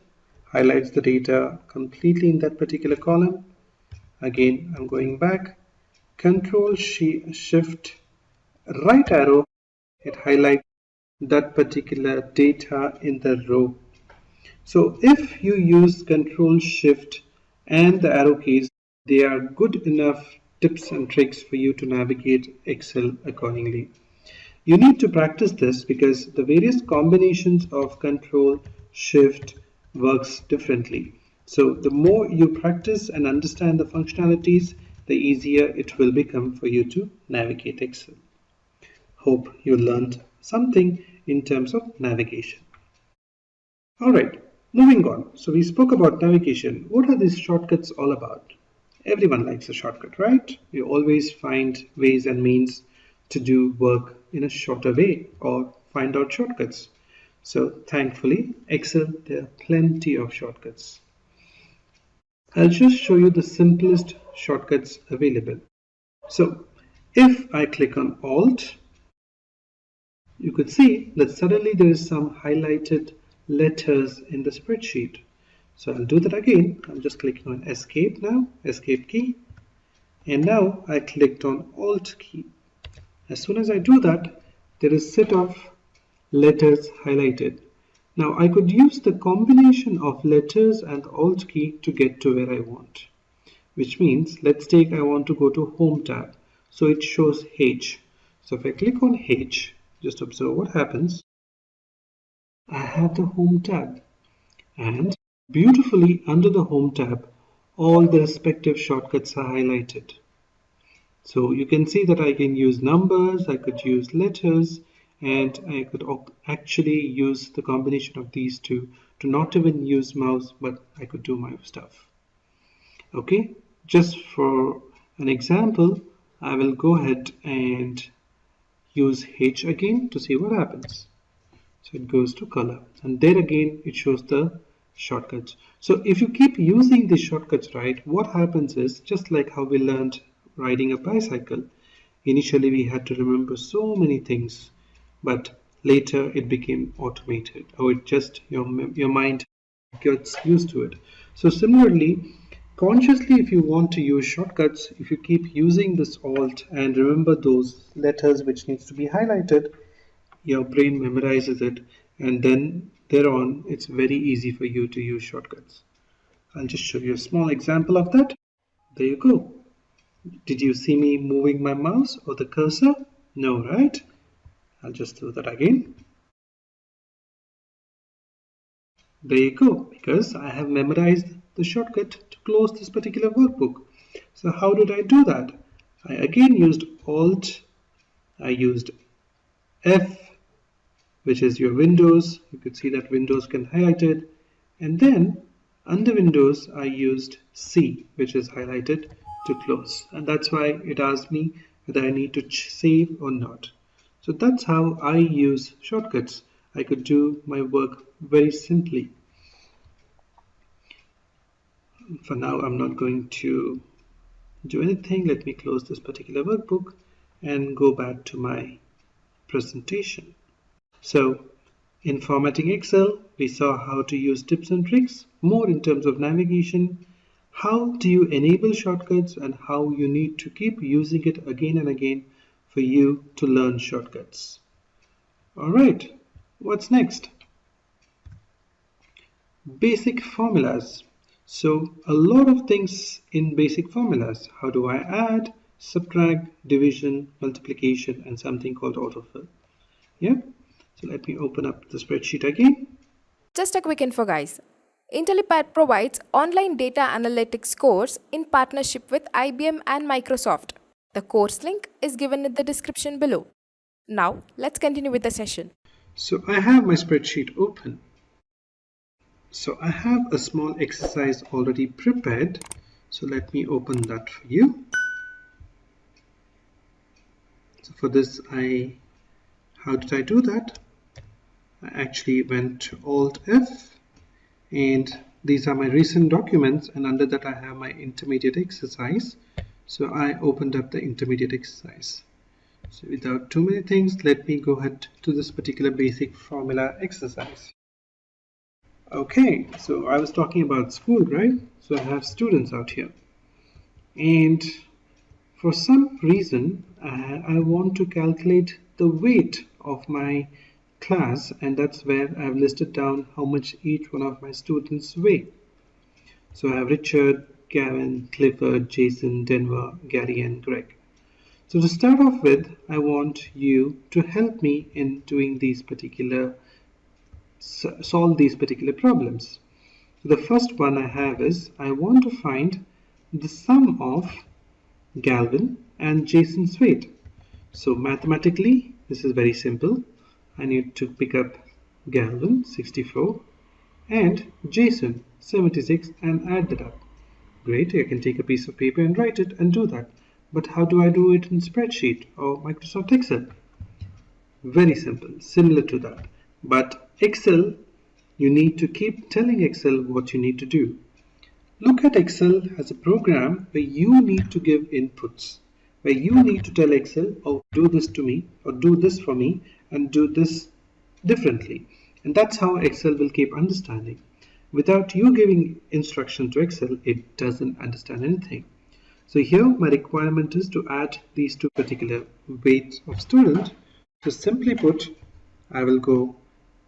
highlights the data completely in that particular column. Again, I'm going back. Control Shift right arrow, it highlights that particular data in the row. So if you use Control Shift and the arrow keys, they are good enough tips and tricks for you to navigate Excel accordingly. You need to practice this because the various combinations of Control Shift works differently. So the more you practice and understand the functionalities, the easier it will become for you to navigate Excel. Hope you learned something in terms of navigation. Alright, moving on. So we spoke about navigation. What are these shortcuts all about? Everyone likes a shortcut, right? We always find ways and means to do work in a shorter way or find out shortcuts. So thankfully, Excel, there are plenty of shortcuts. I'll just show you the simplest shortcuts available. So if I click on Alt, you could see that suddenly there is some highlighted letters in the spreadsheet. So I'll do that again. I'm just clicking on Escape now, Escape key. And now I clicked on Alt key. As soon as I do that, there is a set of letters highlighted. Now I could use the combination of letters and Alt key to get to where I want. Which means, let's take I want to go to Home tab. So it shows H. So if I click on H, just observe what happens. I have the Home tab. And beautifully under the Home tab, all the respective shortcuts are highlighted. So you can see that I can use numbers, I could use letters, and I could actually use the combination of these two to not even use mouse, but I could do my stuff. Okay, just for an example, I will go ahead and use H again to see what happens. So it goes to color, and there again it shows the shortcuts. So if you keep using these shortcuts, right, what happens is just like how we learned riding a bicycle. Initially we had to remember so many things, but later it became automated, or it just your mind gets used to it. So similarly, consciously, if you want to use shortcuts, if you keep using this Alt and remember those letters which needs to be highlighted, your brain memorizes it, and then thereon it's very easy for you to use shortcuts. I'll just show you a small example of that. There you go. Did you see me moving my mouse or the cursor? No, right? I'll just do that again. There you go, because I have memorized the shortcut to close this particular workbook. So how did I do that? I again used Alt, I used F, which is your Windows. You could see that Windows can highlight it. And then under Windows, I used C, which is highlighted to close. And that's why it asked me whether I need to save or not. So that's how I use shortcuts. I could do my work very simply. For now, I'm not going to do anything. Let me close this particular workbook and go back to my presentation. So in formatting Excel, we saw how to use tips and tricks, more in terms of navigation, how do you enable shortcuts, and how you need to keep using it again and again for you to learn shortcuts. All right, what's next? Basic formulas. So a lot of things in basic formulas. How do I add, subtract, division, multiplication, and something called autofill. Yeah. So let me open up the spreadsheet again. Just a quick info, guys. Intellipaat provides online data analytics course in partnership with IBM and Microsoft. The course link is given in the description below. Now, let's continue with the session. So I have my spreadsheet open. So I have a small exercise already prepared. So let me open that for you. So for this, how did I do that? I actually went to Alt F, and these are my recent documents, and under that I have my intermediate exercise. So I opened up the intermediate exercise. So without too many things, let me go ahead to this particular basic formula exercise. Okay, so I was talking about school, right? So I have students out here, and for some reason I want to calculate the weight of my class, and that's where I've listed down how much each one of my students weigh. So I have Richard, Gavin, Clifford, Jason, Denver, Gary, and Greg. So to start off with, I want you to help me in doing these particular solve these particular problems. So the first one I have is I want to find the sum of Galvin and Jason's weight. So mathematically, this is very simple. I need to pick up Galvin 64 and Jason 76 and add that up. Great, I can take a piece of paper and write it and do that. But how do I do it in spreadsheet or Microsoft Excel? Very simple, similar to that. But Excel, you need to keep telling Excel what you need to do. Look at Excel as a program where you need to give inputs, where you need to tell Excel, oh, do this to me, or do this for me, and do this differently. And that's how Excel will keep understanding. Without you giving instruction to Excel, it doesn't understand anything. So here my requirement is to add these two particular weights of student. So simply put, I will go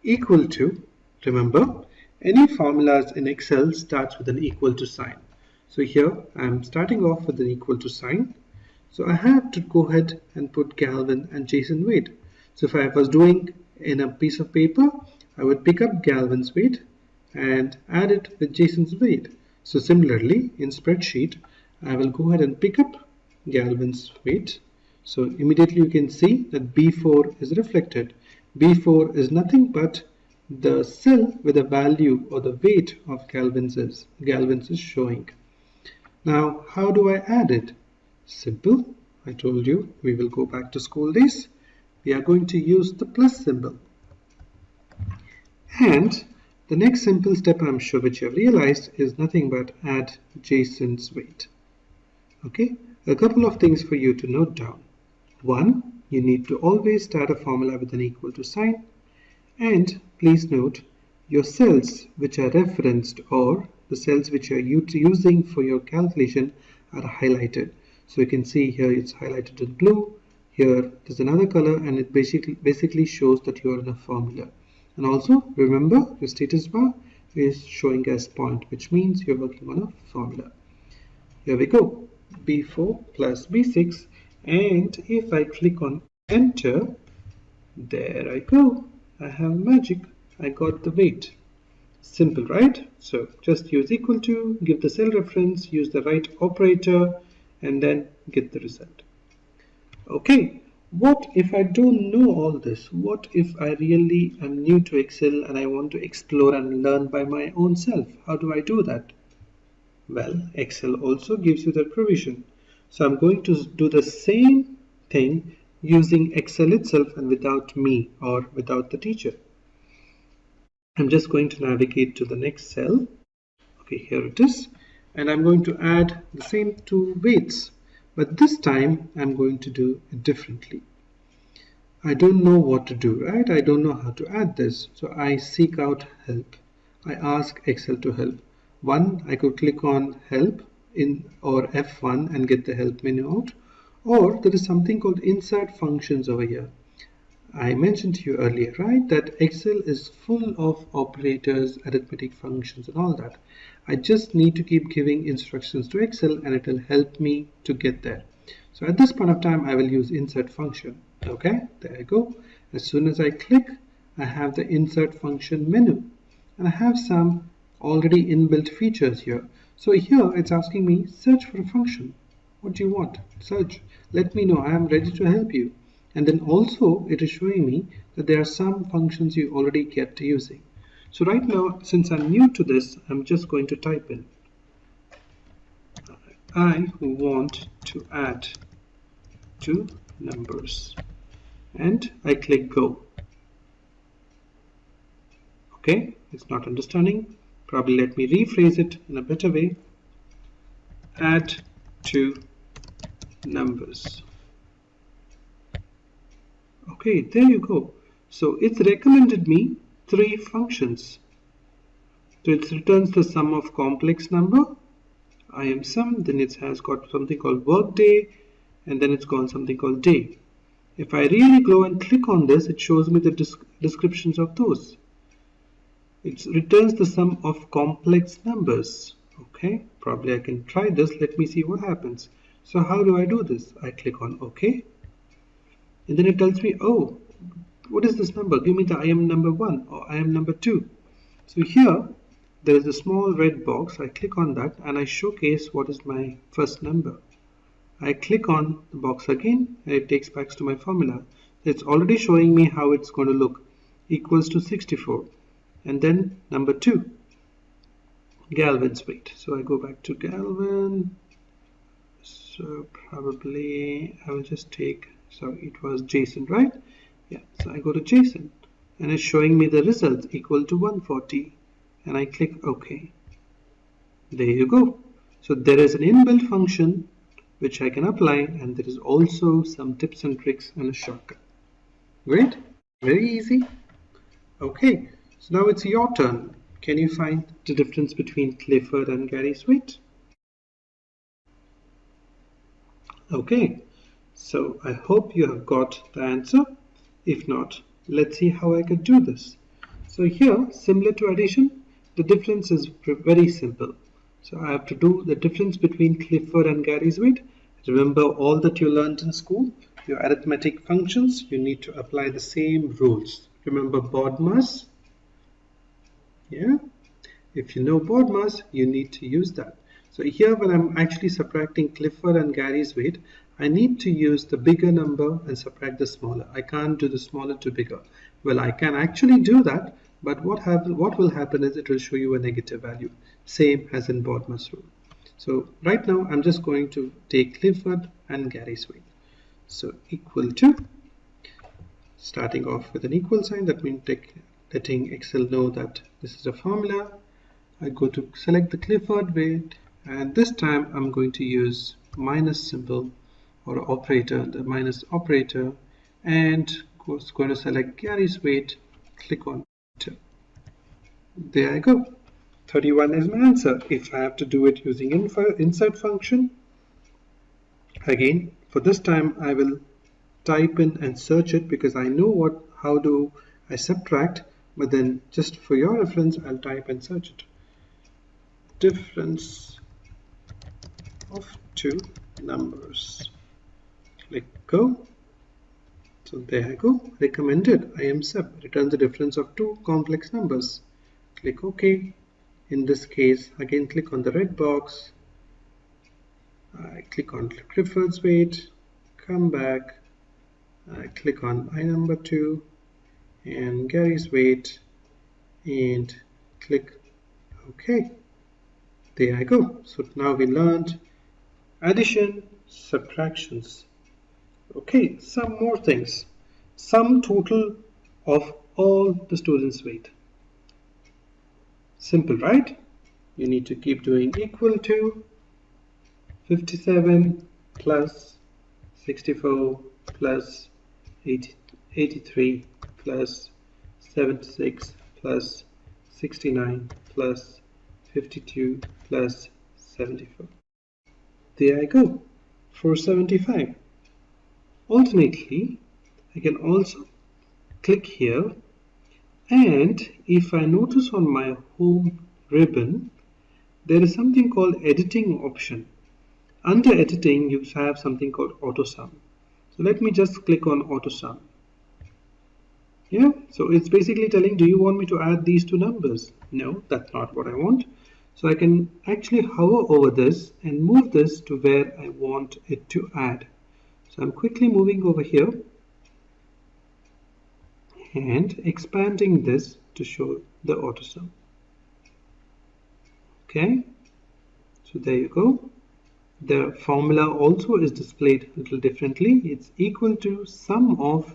equal to, remember, any formulas in Excel starts with an equal to sign. So here I'm starting off with an equal to sign. So I have to go ahead and put Galvin and Jason weight. So if I was doing in a piece of paper, I would pick up Galvin's weight and add it with Jason's weight. So similarly in spreadsheet, I will go ahead and pick up Galvin's weight. So immediately you can see that B4 is reflected. B4 is nothing but the cell with the value or the weight of Galvin's is showing. Now, how do I add it? Simple. I told you we will go back to school days. We are going to use the plus symbol. And the next simple step, I'm sure which you have realized, is nothing but add Jason's weight. Okay, a couple of things for you to note down. One, you need to always start a formula with an equal to sign. And please note, your cells which are referenced or the cells which you are using for your calculation are highlighted. So you can see here it's highlighted in blue. Here there's another color, and it basically shows that you are in a formula. And also remember, your status bar is showing as point, which means you're working on a formula. Here we go, B4 plus B6, and if I click on enter, there I go. I have magic. I got the weight. Simple, right? So just use equal to, give the cell reference, use the right operator, and then get the result. Okay, what if I don't know all this? What if I really am new to Excel and I want to explore and learn by my own self? How do I do that? Well, Excel also gives you that provision. So I'm going to do the same thing using Excel itself and without me or without the teacher. I'm just going to navigate to the next cell. Okay, here it is. And I'm going to add the same two weights, but this time I'm going to do it differently. I don't know what to do, right? I don't know how to add this. So I seek out help. I ask Excel to help. One, I could click on help in or F1 and get the help menu out. Or there is something called insert functions over here. I mentioned to you earlier, right, that Excel is full of operators, arithmetic functions and all that. I just need to keep giving instructions to Excel and it will help me to get there. So at this point of time, I will use insert function. Okay, there I go. As soon as I click, I have the insert function menu and I have some already inbuilt features here. So here it's asking me search for a function. What do you want? Search. Let me know. I am ready to help you. And then also it is showing me that there are some functions you already kept using. So right now, since I'm new to this, I'm just going to type in I want to add two numbers and I click go. Okay, it's not understanding. Probably let me rephrase it in a better way. Add two numbers. Okay, there you go. So it's recommended me three functions. So it returns the sum of complex number, IMSum, then it has got something called workday, and then it's got something called day. If I really go and click on this, it shows me the descriptions of those. It returns the sum of complex numbers. Okay, probably I can try this. Let me see what happens. So how do I do this? I click on OK. And then it tells me, oh, what is this number? Give me the IM number 1 or IM number 2. So here there is a small red box. I click on that and I showcase what is my first number. I click on the box again and it takes back to my formula. It's already showing me how it's going to look. Equals to 64. And then number 2, Galvin's weight. So I go back to Galvin. So probably I will just take, so it was Jason, right? Yeah, so I go to Jason and it's showing me the result equal to 140 and I click OK. There you go. So there is an inbuilt function which I can apply, and there is also some tips and tricks and a shortcut. Great, very easy. Okay, so now it's your turn. Can you find the difference between Clifford and Gary's weight? Okay, so I hope you have got the answer. If not, let's see how I could do this. So here, similar to addition, the difference is very simple. So I have to do the difference between Clifford and Gary's weight. Remember all that you learned in school, your arithmetic functions, you need to apply the same rules. Remember BODMAS? Yeah, if you know BODMAS, you need to use that. So here when I'm actually subtracting Clifford and Gary's weight, I need to use the bigger number and subtract the smaller. I can't do the smaller to bigger. Well, I can actually do that, but what will happen is it will show you a negative value, same as in BODMAS rule. So right now I'm just going to take Clifford and Gary's weight. So equal to, starting off with an equal sign, that means letting Excel know that this is a formula. I go to select the Clifford weight, and this time I'm going to use minus symbol or operator, the minus operator, and going to select Gary's weight, click on enter. There I go. 31 is my answer. If I have to do it using insert function, again, for this time I will type in and search it because I know how do I subtract, but then just for your reference, I'll type and search it. Difference of two numbers. Click go. So there I go. Recommended IM sub returns the difference of two complex numbers. Click OK. In this case, again click on the red box. I click on Clifford's weight. Come back. I click on I number 2 and Gary's weight and click OK. There I go. So now we learned addition, subtractions. Okay, some more things. Sum total of all the students' weight. Simple, right? You need to keep doing equal to 57 plus 64 plus 83 plus 76 plus 69 plus 52 plus 74. There I go, 475. Alternately, I can also click here, and if I notice on my home ribbon, there is something called editing option. Under editing, you have something called auto sum. So let me just click on auto sum. Yeah, so it's basically telling, do you want me to add these two numbers? No, that's not what I want. So I can actually hover over this and move this to where I want it to add. So I'm quickly moving over here and expanding this to show the auto sum. Okay, so there you go. The formula also is displayed a little differently. It's equal to sum of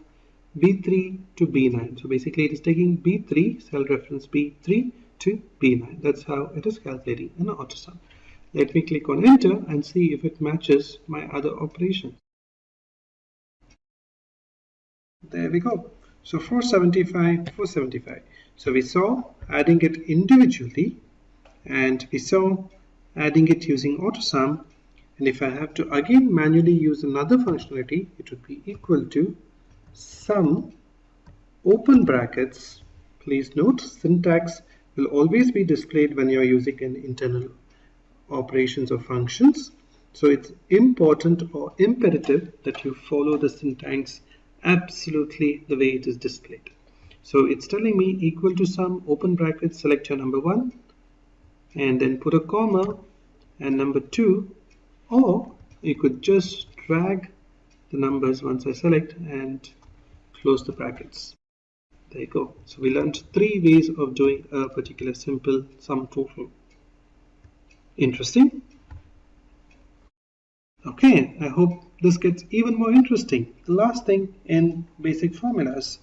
B3 to B9. So basically it is taking B3, cell reference B3 to B9. That's how it is calculating an auto sum. Let me click on enter and see if it matches my other operation. There we go. So 475, 475. So we saw adding it individually, and we saw adding it using AutoSum. And if I have to again manually use another functionality, it would be equal to sum open brackets. Please note, syntax will always be displayed when you are using an internal operations or functions. So it's important or imperative that you follow the syntax absolutely the way it is displayed. So it's telling me equal to sum open brackets, select your number 1 and then put a comma and number 2, or you could just drag the numbers once I select and close the brackets. There you go. So we learned 3 ways of doing a particular simple sum total. Interesting? Okay, I hope this gets even more interesting. The last thing in basic formulas,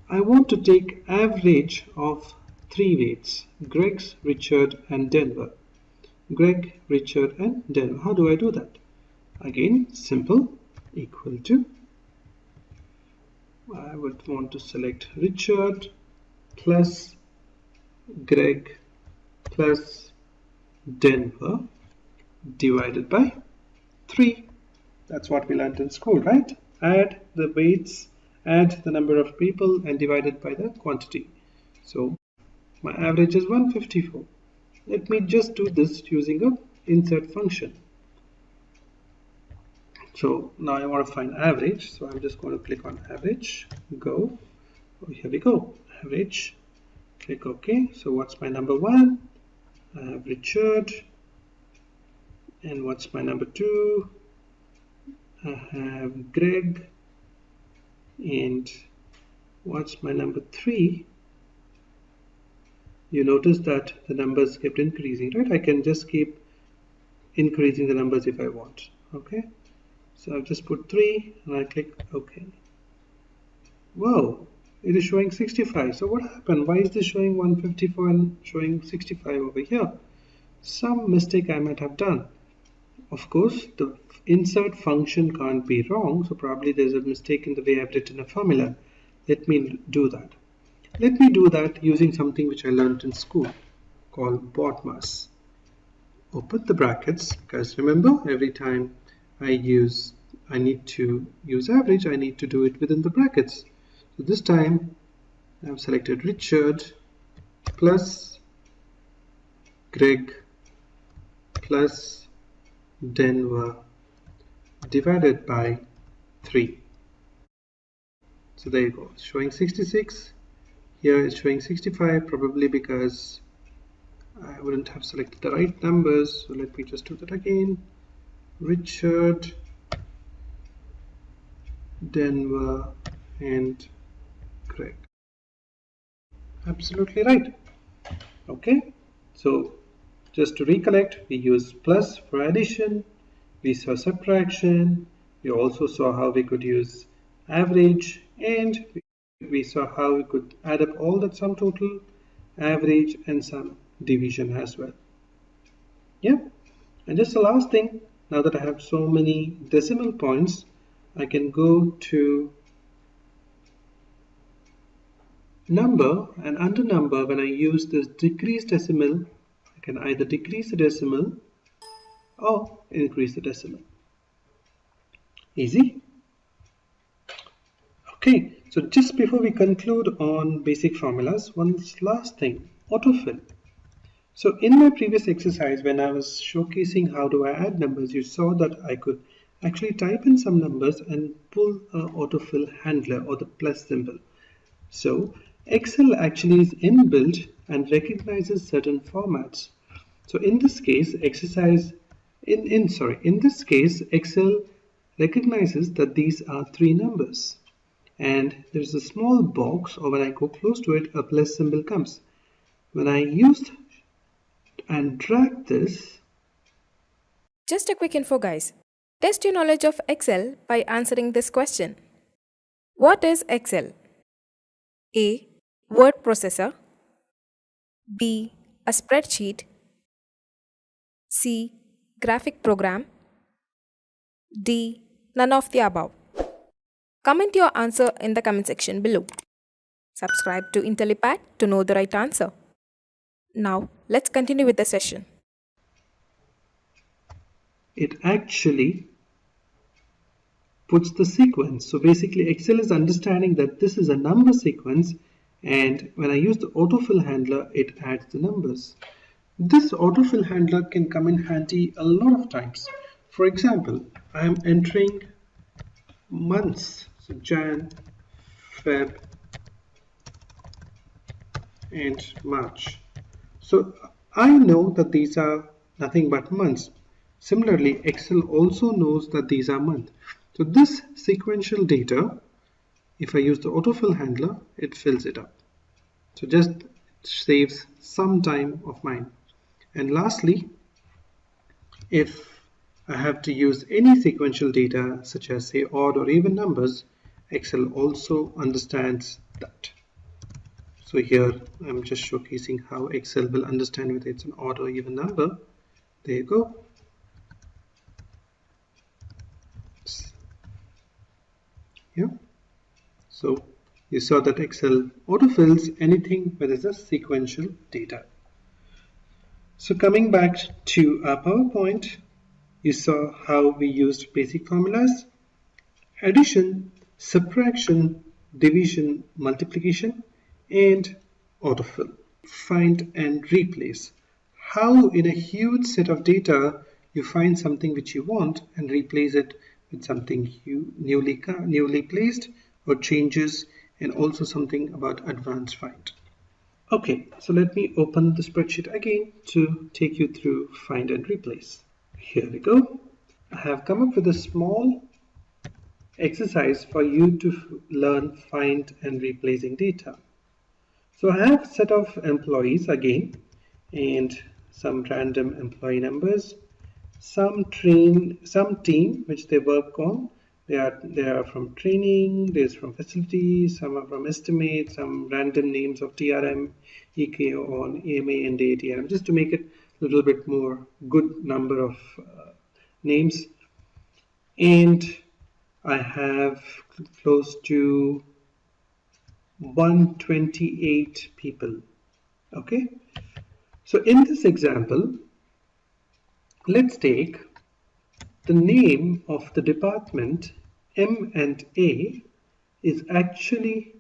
I want to take average of 3 weights: Greg's, Richard and Denver. Greg, Richard and Denver. How do I do that? Again, simple, equal to, I would want to select Richard plus Greg plus Denver divided by 3. That's what we learned in school, right? Add the weights, add the number of people and divide it by the quantity. So my average is 154. Let me just do this using a insert function. So now I want to find average, so I'm just going to click on average, go. Oh, here we go, average, click OK. So what's my number 1? I have Richard. And what's my number 2? I have Greg. And what's my number 3? You notice that the numbers kept increasing, right? I can just keep increasing the numbers if I want. Okay, so I've just put 3 and I click OK. Wow, it is showing 65. So what happened? Why is this showing 154 and showing 65 over here? Some mistake I might have done. Of course, the insert function can't be wrong, so probably there's a mistake in the way I've written a formula. Let me do that. Let me do that using something which I learned in school called BODMAS. Open the brackets, because remember, every time I need to use average, I need to do it within the brackets. So this time I've selected Richard plus Greg plus Denver divided by 3. So there you go, it's showing 66. Here it's showing 65, probably because I wouldn't have selected the right numbers. So let me just do that again. Richard, Denver, and Greg. Absolutely right. Okay, so just to recollect, we used plus for addition, we saw subtraction, we also saw how we could use average, and we saw how we could add up all that sum total, average, and some division as well. Yeah, and just the last thing, now that I have so many decimal points, I can go to number, and under number, when I use this decrease decimal, I can either decrease the decimal or increase the decimal. Easy. Okay, so just before we conclude on basic formulas, one last thing, autofill. So in my previous exercise, when I was showcasing how do I add numbers, you saw that I could actually type in some numbers and pull an autofill handler or the plus symbol. So Excel actually is inbuilt and recognizes certain formats. So in this case, in this case, Excel recognizes that these are 3 numbers. And there is a small box, or when I go close to it, a plus symbol comes. When I used and drag this, Just a quick info, guys. Test your knowledge of Excel by answering this question. What is Excel? A. Word processor. B. A spreadsheet. C. Graphic program. D. None of the above. Comment your answer in the comment section below. Subscribe to Intellipaat to know the right answer. Now, let's continue with the session. it actually puts the sequence. So basically Excel is understanding that this is a number sequence, and when I use the autofill handler, it adds the numbers. This autofill handler can come in handy a lot of times. For example, I am entering months, so Jan, Feb, and March. So I know that these are nothing but months. Similarly, Excel also knows that these are months. So this sequential data, if I use the autofill handler, it fills it up. So just saves some time of mine. And lastly, if I have to use any sequential data such as say odd or even numbers, Excel also understands that. So here I'm just showcasing how Excel will understand whether it's an odd or even number. There you go. Yeah. So you saw that Excel autofills anything where there's a sequential data. So coming back to our PowerPoint, you saw how we used basic formulas, addition, subtraction, division, multiplication, and autofill. Find and replace. How in a huge set of data you find something which you want and replace it with something newly placed or changes, and also something about advanced find. Okay, so let me open the spreadsheet again to take you through find and replace. Here we go. I have come up with a small exercise for you to learn find and replacing data. So I have a set of employees again and some random employee numbers, some team which they work on. They are from training, there's from facilities, some are from estimate, some random names of TRM, EKO on AMA and ATRM, just to make it a little bit more good number of names. And I have close to 128 people. Okay, so in this example, let's take the name of the department M and A is actually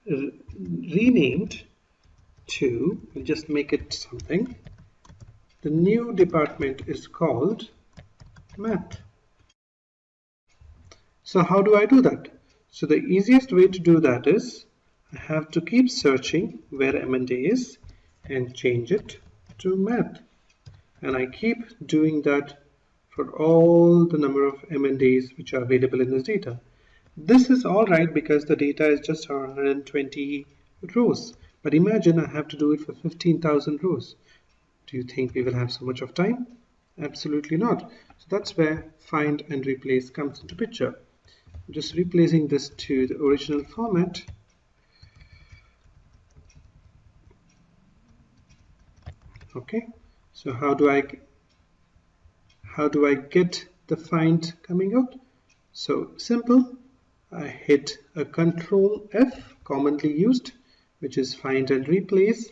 renamed to, we'll just make it something. The new department is called Math. So how do I do that? So the easiest way to do that is I have to keep searching where M&A is and change it to Math. And I keep doing that for all the number of M&As which are available in this data. This is alright because the data is just 120 rows. But imagine I have to do it for 15,000 rows. Do you think we will have so much of time? Absolutely not. So that's where find and replace comes into picture. I'm just replacing this to the original format. Okay, so how do I get the find coming out? So simple, I hit a Control F, commonly used, which is find and replace.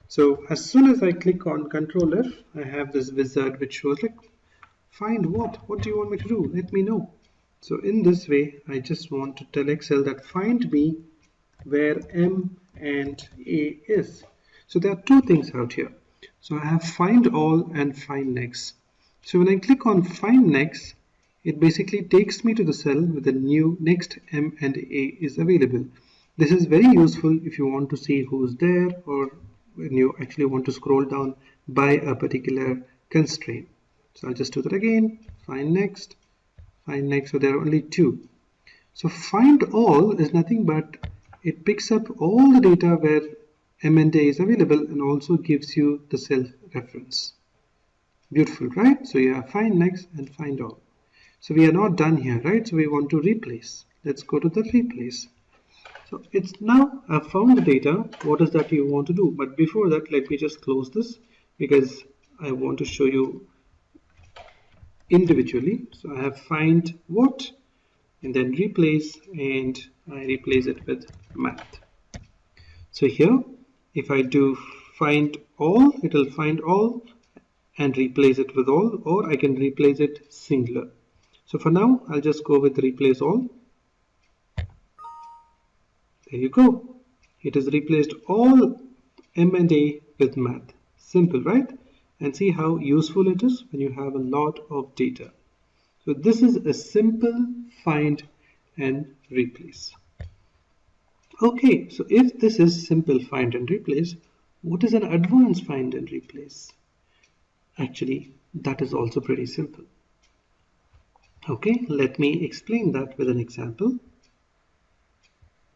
So as soon as I click on Control F, I have this wizard which shows like, find what? What do you want me to do? Let me know. So in this way, I just want to tell Excel that find me where M and A is. So there are two things out here. So I have find all and find next. So when I click on find next, it basically takes me to the cell with the new next M and A is available. This is very useful if you want to see who's there or when you actually want to scroll down by a particular constraint. So I'll just do that again, find next, so there are only two. So find all is nothing but it picks up all the data where M and A is available and also gives you the cell reference. Beautiful, right? So you have find next and find all. So we are not done here, right? So we want to replace. Let's go to the replace. So it's now I've found the data. What is that you want to do? But before that, let me just close this because I want to show you individually. So I have find what and then replace, and I replace it with math. So here, if I do find all, it will find all and replace it with all, or I can replace it singular. So for now, I'll just go with replace all. There you go. It has replaced all M and A with math. Simple, right? And see how useful it is when you have a lot of data. So this is a simple find and replace. Okay, so if this is simple find and replace, what is an advanced find and replace? Actually, that is also pretty simple. Okay, let me explain that with an example.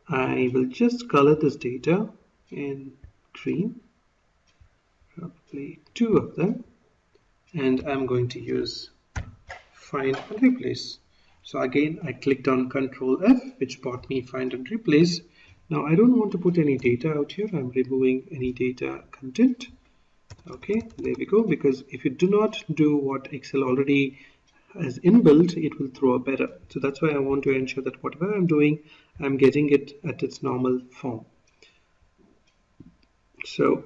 I will just color this data in green, probably two of them, and I'm going to use find and replace. So again, I clicked on Control F, which brought me find and replace. Now I don't want to put any data out here. I'm removing any data content. Okay, there we go. Because if you do not do what Excel already has inbuilt, it will throw up error. So that's why I want to ensure that whatever I'm doing, I'm getting it at its normal form. So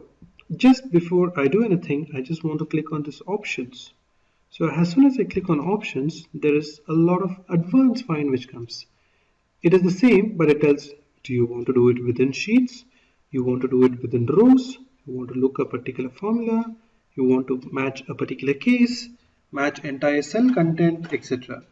just before I do anything, I just want to click on this options. So as soon as I click on options, there is a lot of advanced find which comes. It is the same, but it tells, do you want to do it within sheets? You want to do it within rows? You want to look a particular formula? You want to match a particular case, match entire cell content, etc.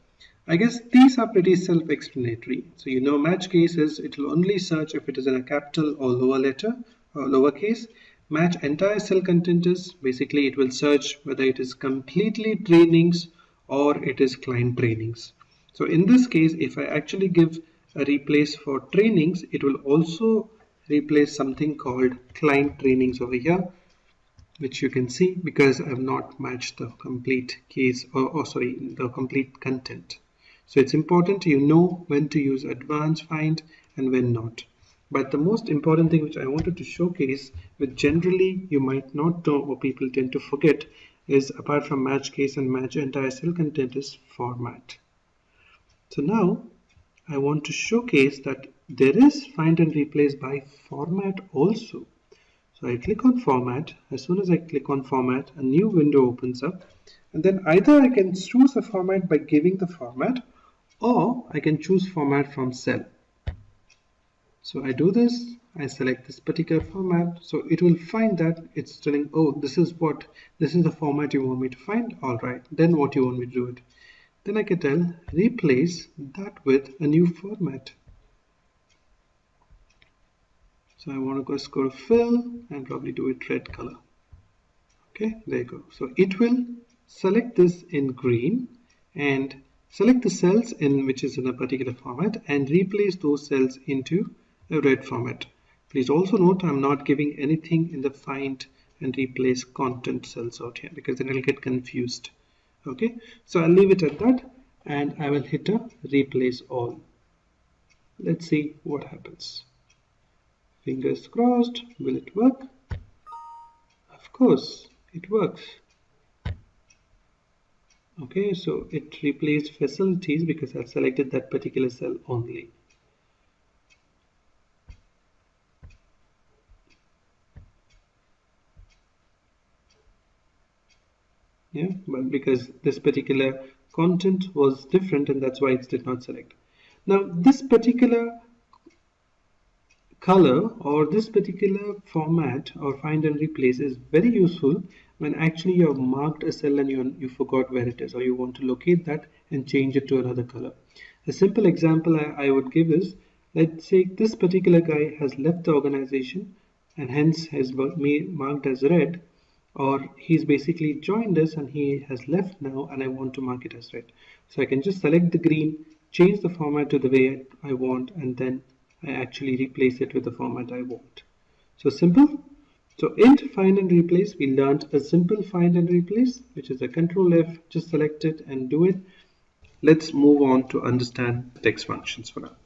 I guess these are pretty self-explanatory. So you know match cases, it will only search if it is in a capital or lower letter or lowercase. Match entire cell content is basically it will search whether it is completely trainings or it is client trainings. So in this case, if I actually give a replace for trainings, it will also replace something called client trainings over here, which you can see because I have not matched the complete case or the complete content. So it's important you know when to use advanced find and when not. But the most important thing which I wanted to showcase, which generally you might not know or people tend to forget, is apart from match case and match entire cell content is format. So now I want to showcase that There is find and replace by format also. So I click on format. As soon as I click on format, a new window opens up, and then either I can choose a format by giving the format, or I can choose format from cell. So I do this, I select this particular format, so it will find that it's telling, oh, this is the format you want me to find. All right, then what you want me to do it. Then I can tell replace that with a new format. So I want to just go to fill and probably do it red color. Okay, there you go. So it will select this in green and select the cells in which is in a particular format and replace those cells into a red format. Please also note I'm not giving anything in the find and replace content cells out here because then it'll get confused. Okay, so I'll leave it at that and I will hit a replace all. Let's see what happens. Fingers crossed. Will it work? Of course, it works. Okay, so it replaced facilities because I've selected that particular cell only. Yeah, but because this particular content was different and that's why it did not select. Now, this particular color or this particular format or find and replace is very useful when actually you have marked a cell and you forgot where it is or you want to locate that and change it to another color. A simple example I would give is, let's say this particular guy has left the organization and hence has marked as red, or he's basically joined us and he has left now and I want to mark it as red. So I can just select the green, change the format to the way I want, and then I actually replace it with the format I want. So simple. So int find and replace, we learned a simple find and replace, which is a control F, just select it and do it. Let's move on to understand text functions for now.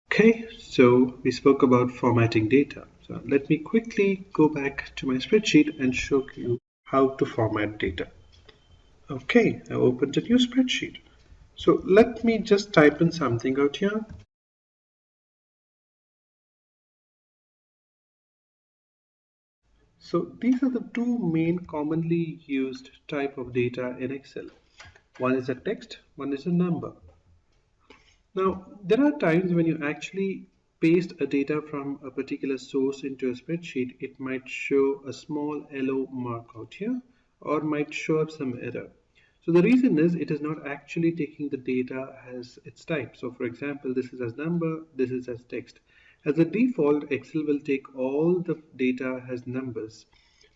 Okay, so we spoke about formatting data. So let me quickly go back to my spreadsheet and show you how to format data. Okay, I opened a new spreadsheet. So let me just type in something out here. So these are the two main commonly used type of data in Excel. One is a text, one is a number. Now, there are times when you actually paste a data from a particular source into a spreadsheet, it might show a small yellow mark out here or might show up some error. So the reason is it is not actually taking the data as its type. So for example, this is as number, this is as text. As a default, Excel will take all the data as numbers.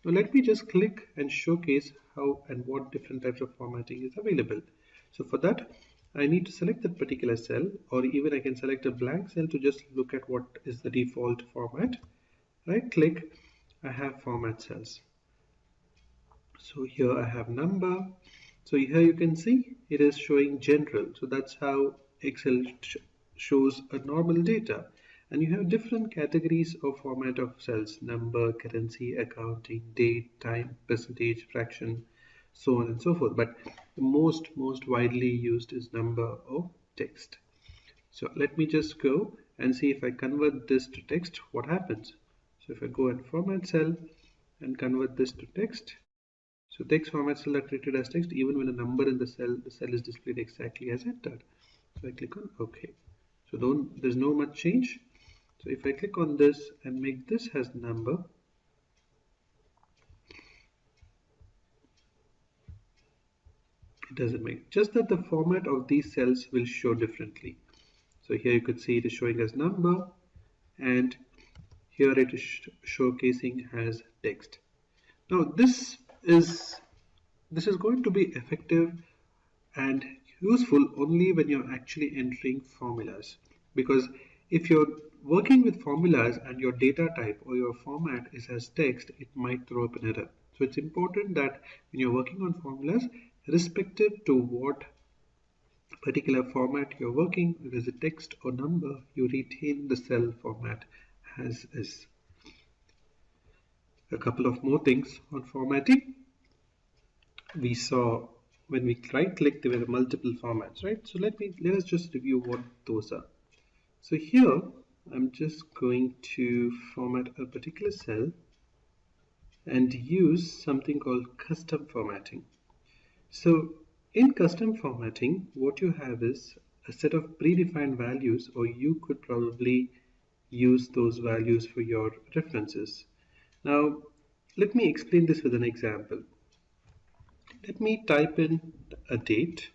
Now let me just click and showcase how and what different types of formatting is available. So for that, I need to select that particular cell, or even I can select a blank cell to just look at what is the default format. Right click, I have format cells. So here I have number. So here you can see it is showing general. So that's how Excel shows a normal data. And you have different categories of format of cells: number, currency, accounting, date, time, percentage, fraction, so on and so forth. But the most widely used is number or text. So let me just go and see if I convert this to text, what happens. So if I go and format cell and convert this to text, so text format cell are treated as text even when a number in the cell is displayed exactly as entered. So I click on OK. So there's no much change. So if I click on this and make this as number, it doesn't make, just that the format of these cells will show differently. So here you could see it is showing as number and here it is showcasing as text. Now this is going to be effective and useful only when you're actually entering formulas, because if you're working with formulas and your data type or your format is as text, it might throw up an error. So it's important that when you're working on formulas, irrespective to what particular format you're working, whether it's a text or number, you retain the cell format as is. A couple of more things on formatting. We saw when we right click there were multiple formats, right? So let us just review what those are. So here I'm just going to format a particular cell and use something called custom formatting. So in custom formatting, what you have is a set of predefined values, or you could probably use those values for your references. Now, let me explain this with an example. Let me type in a date.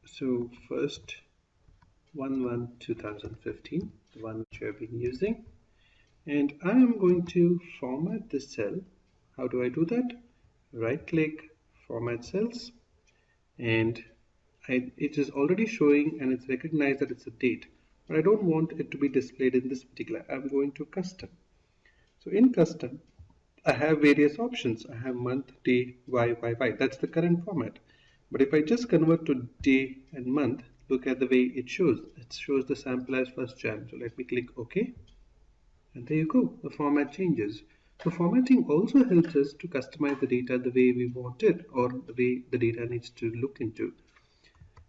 So first 1/1/2015, the one which we have been using. And I am going to format this cell. How do I do that? Right click, format cells, and it is already showing and it's recognized that it's a date, but I don't want it to be displayed in this particular. I'm going to custom. So in custom, I have various options. I have month, day, Y. That's the current format. But if I just convert to day and month, look at the way it shows. It shows the sample as 1st Jan. So let me click OK. And there you go. The format changes. So formatting also helps us to customize the data the way we want it, or the way the data needs to look into.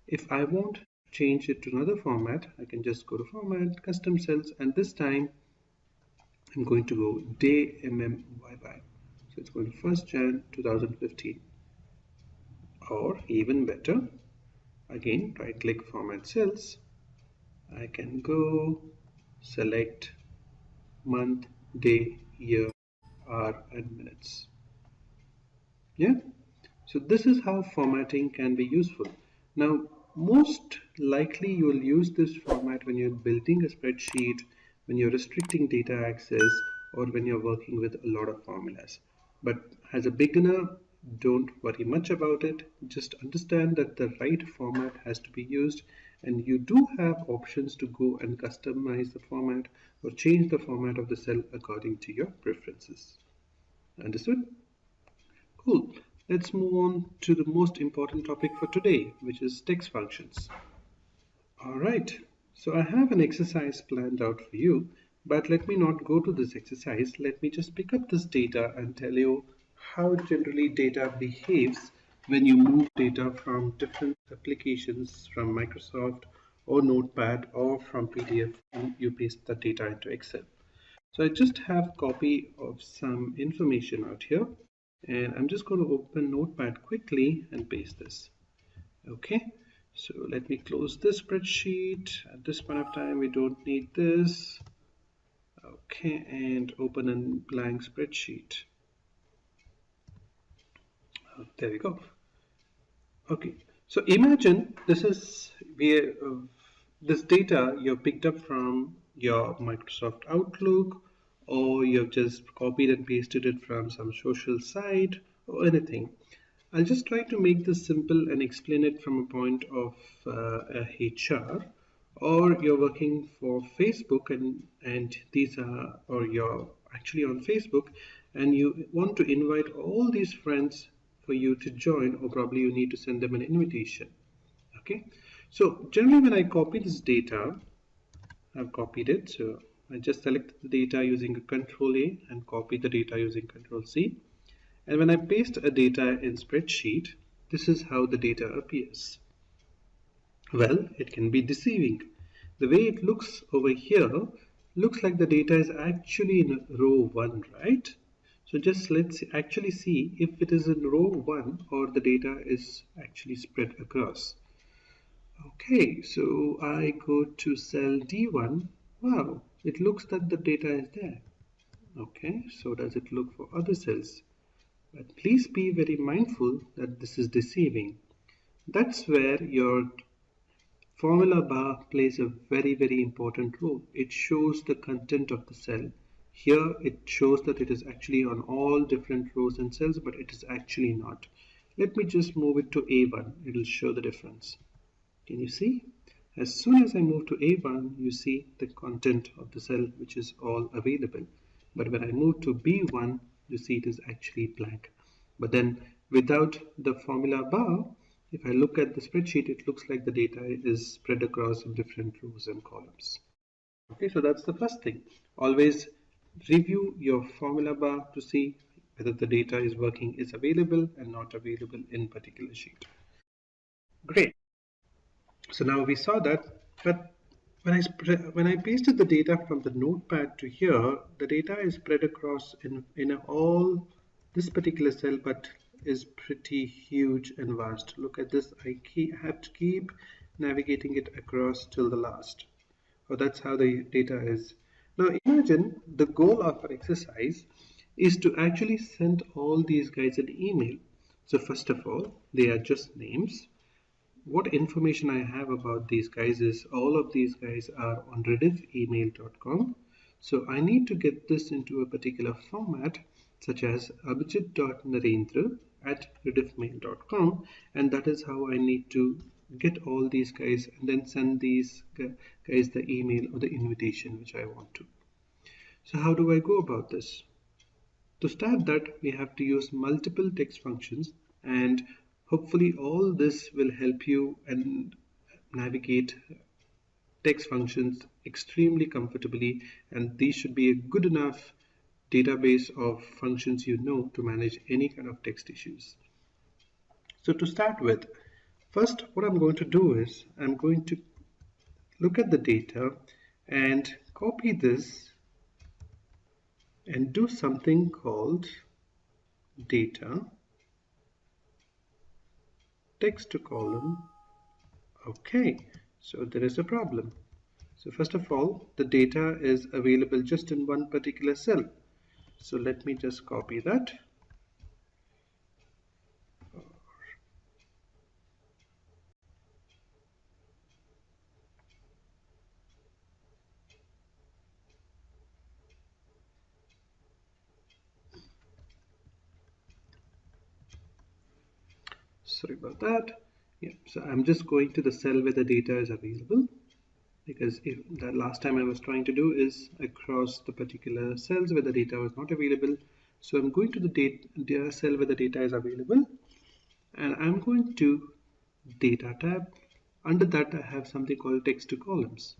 If I want to change it to another format, I can just go to Format, Custom Cells, and this time I'm going to go day MMYY. So it's going to 1st Jan 2015. Or even better, again, right click Format Cells. I can go select month, day, year, hour, and minutes. Yeah. So this is how formatting can be useful. Now, most likely you will use this format when you're building a spreadsheet, when you're restricting data access, or when you're working with a lot of formulas. But as a beginner, don't worry much about it. Just understand that the right format has to be used, and you do have options to go and customize the format or change the format of the cell according to your preferences. Understood? Cool. Let's move on to the most important topic for today, which is text functions. All right. So I have an exercise planned out for you, but let me not go to this exercise. Let me just pick up this data and tell you how generally data behaves when you move data from different applications from Microsoft or Notepad or from PDF and you paste the data into Excel. So I just have a copy of some information out here, and I'm just going to open Notepad quickly and paste this. Okay, so let me close this spreadsheet. At this point of time, we don't need this. Okay, and open a blank spreadsheet. There we go. Okay, so imagine this is where this data you picked up from your Microsoft Outlook, or you've just copied and pasted it from some social site or anything. I'll just try to make this simple and explain it from a point of a HR, or you're working for Facebook and these are, or you're actually on Facebook and you want to invite all these friends for you to join, or probably you need to send them an invitation. Okay, so generally when I copy this data, I've copied it, so I just select the data using a Control A and copy the data using Control C. And when I paste a data in spreadsheet, this is how the data appears. Well, it can be deceiving. The way it looks over here looks like the data is actually in row 1, right? So just let's actually see if it is in row 1 or the data is actually spread across. Okay, so I go to cell D1. Wow, it looks that the data is there. Okay, so does it look for other cells? But please be very mindful that this is deceiving. That's where your formula bar plays a very important role. It shows the content of the cell. Here it shows that it is actually on all different rows and cells, but it is actually not. Let me just move it to A1. It will show the difference. Can you see? As soon as I move to A1, you see the content of the cell which is all available. But when I move to B1, you see it is actually blank. But then without the formula bar, if I look at the spreadsheet, it looks like the data is spread across in different rows and columns. Okay, so that's the first thing. Always review your formula bar to see whether the data is working, is available and not available in particular sheet. Great. So now we saw that, but When I pasted the data from the notepad to here, the data is spread across in all this particular cell, but is pretty huge and vast. Look at this. I have to keep navigating it across till the last. Oh, that's how the data is. Now imagine the goal of our exercise is to actually send all these guys an email. So first of all, they are just names. What information I have about these guys is all of these guys are on rediffemail.com. So I need to get this into a particular format such as abhijit.narendra at rediffmail.com, and that is how I need to get all these guys and then send these guys the email or the invitation which I want to. So how do I go about this? To start that, we have to use multiple text functions, and hopefully all this will help you and navigate text functions extremely comfortably, and these should be a good enough database of functions you know to manage any kind of text issues. So to start with, first what I'm going to do is I'm going to look at the data and copy this and do something called data text to column. Okay, so there is a problem. So first of all, the data is available just in one particular cell. So let me just copy that. Sorry about that. Yeah, so I'm just going to the cell where the data is available, because if the last time I was trying to do is across the particular cells where the data was not available. So I'm going to the data cell where the data is available, and I'm going to data tab. Under that I have something called text to columns.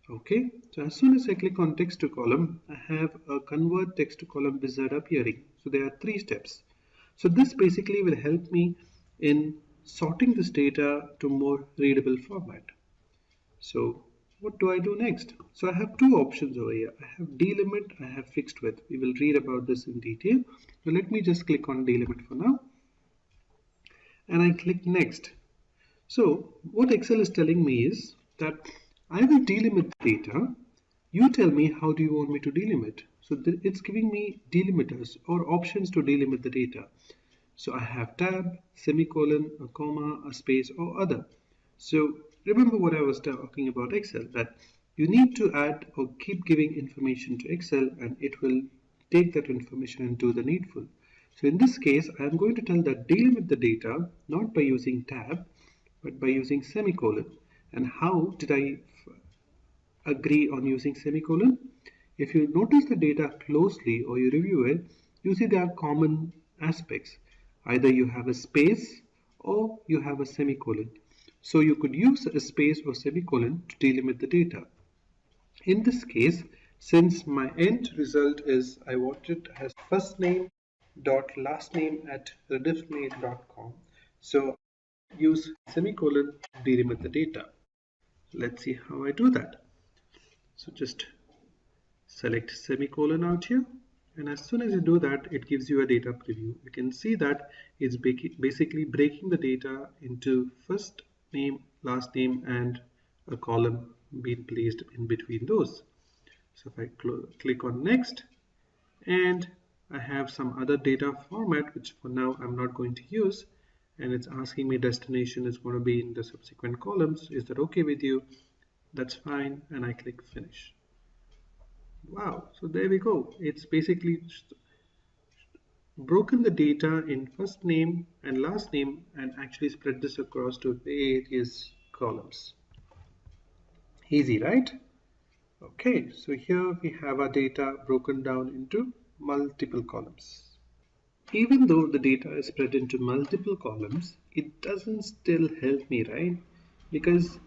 Okay, so as soon as I click on text to column, I have a convert text to column wizard appearing. So there are 3 steps. So this basically will help me in sorting this data to more readable format. So what do I do next? So I have 2 options over here. I have delimit, I have fixed width. We will read about this in detail. So let me just click on delimit for now. And I click next. So what Excel is telling me is that I will delimit the data. You tell me how do you want me to delimit. So it's giving me delimiters or options to delimit the data. So I have tab, semicolon, a comma, a space, or other. So remember what I was talking about Excel, that you need to add or keep giving information to Excel, and it will take that information and do the needful. So in this case, I am going to tell that delimit the data not by using tab, but by using semicolon. And how did I agree on using semicolon? If you notice the data closely or you review it, you see there are common aspects. Either you have a space or you have a semicolon. So you could use a space or semicolon to delimit the data. In this case, since my end result is I want it as first name dot last name at rediffmail.com, so use semicolon to delimit the data. Let's see how I do that. So just select semicolon out here, and as soon as you do that, it gives you a data preview. You can see that it's basically breaking the data into first name, last name, and a column being placed in between those. So if I click on next, and I have some other data format which for now I'm not going to use, and it's asking me destination is going to be in the subsequent columns. Is that okay with you? That's fine, and I click finish. Wow, so there we go. It's basically broken the data in first name and last name and actually spread this across to various columns. Easy, right? Okay, so here we have our data broken down into multiple columns. Even though the data is spread into multiple columns, it doesn't still help me, right? Because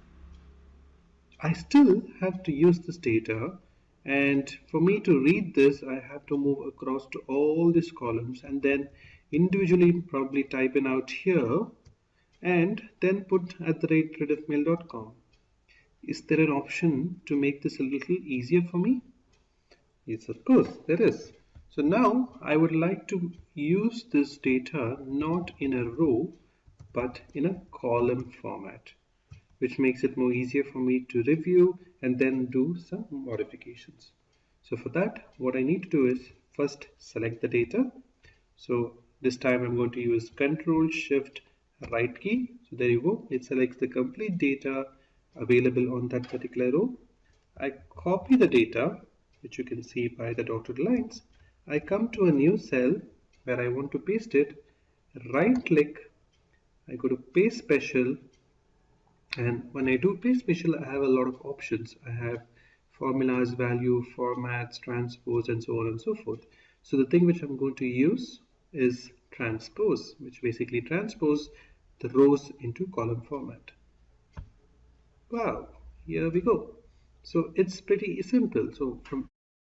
I still have to use this data, and for me to read this I have to move across to all these columns and then individually probably type in out here and then put @rediffmail.com. Is there an option to make this a little easier for me? Yes, of course, there is. So now I would like to use this data not in a row, but in a column format, which makes it more easier for me to review and then do some modifications. So for that, what I need to do is first select the data. So this time I'm going to use Control Shift right key. So there you go. It selects the complete data available on that particular row. I copy the data, which you can see by the dotted lines. I come to a new cell where I want to paste it. Right click. I go to paste special, and when I do paste special, I have a lot of options. I have formulas, value, formats, transpose, and so on and so forth. So the thing which I'm going to use is transpose, which basically transpose the rows into column format. Wow, here we go. So it's pretty simple. So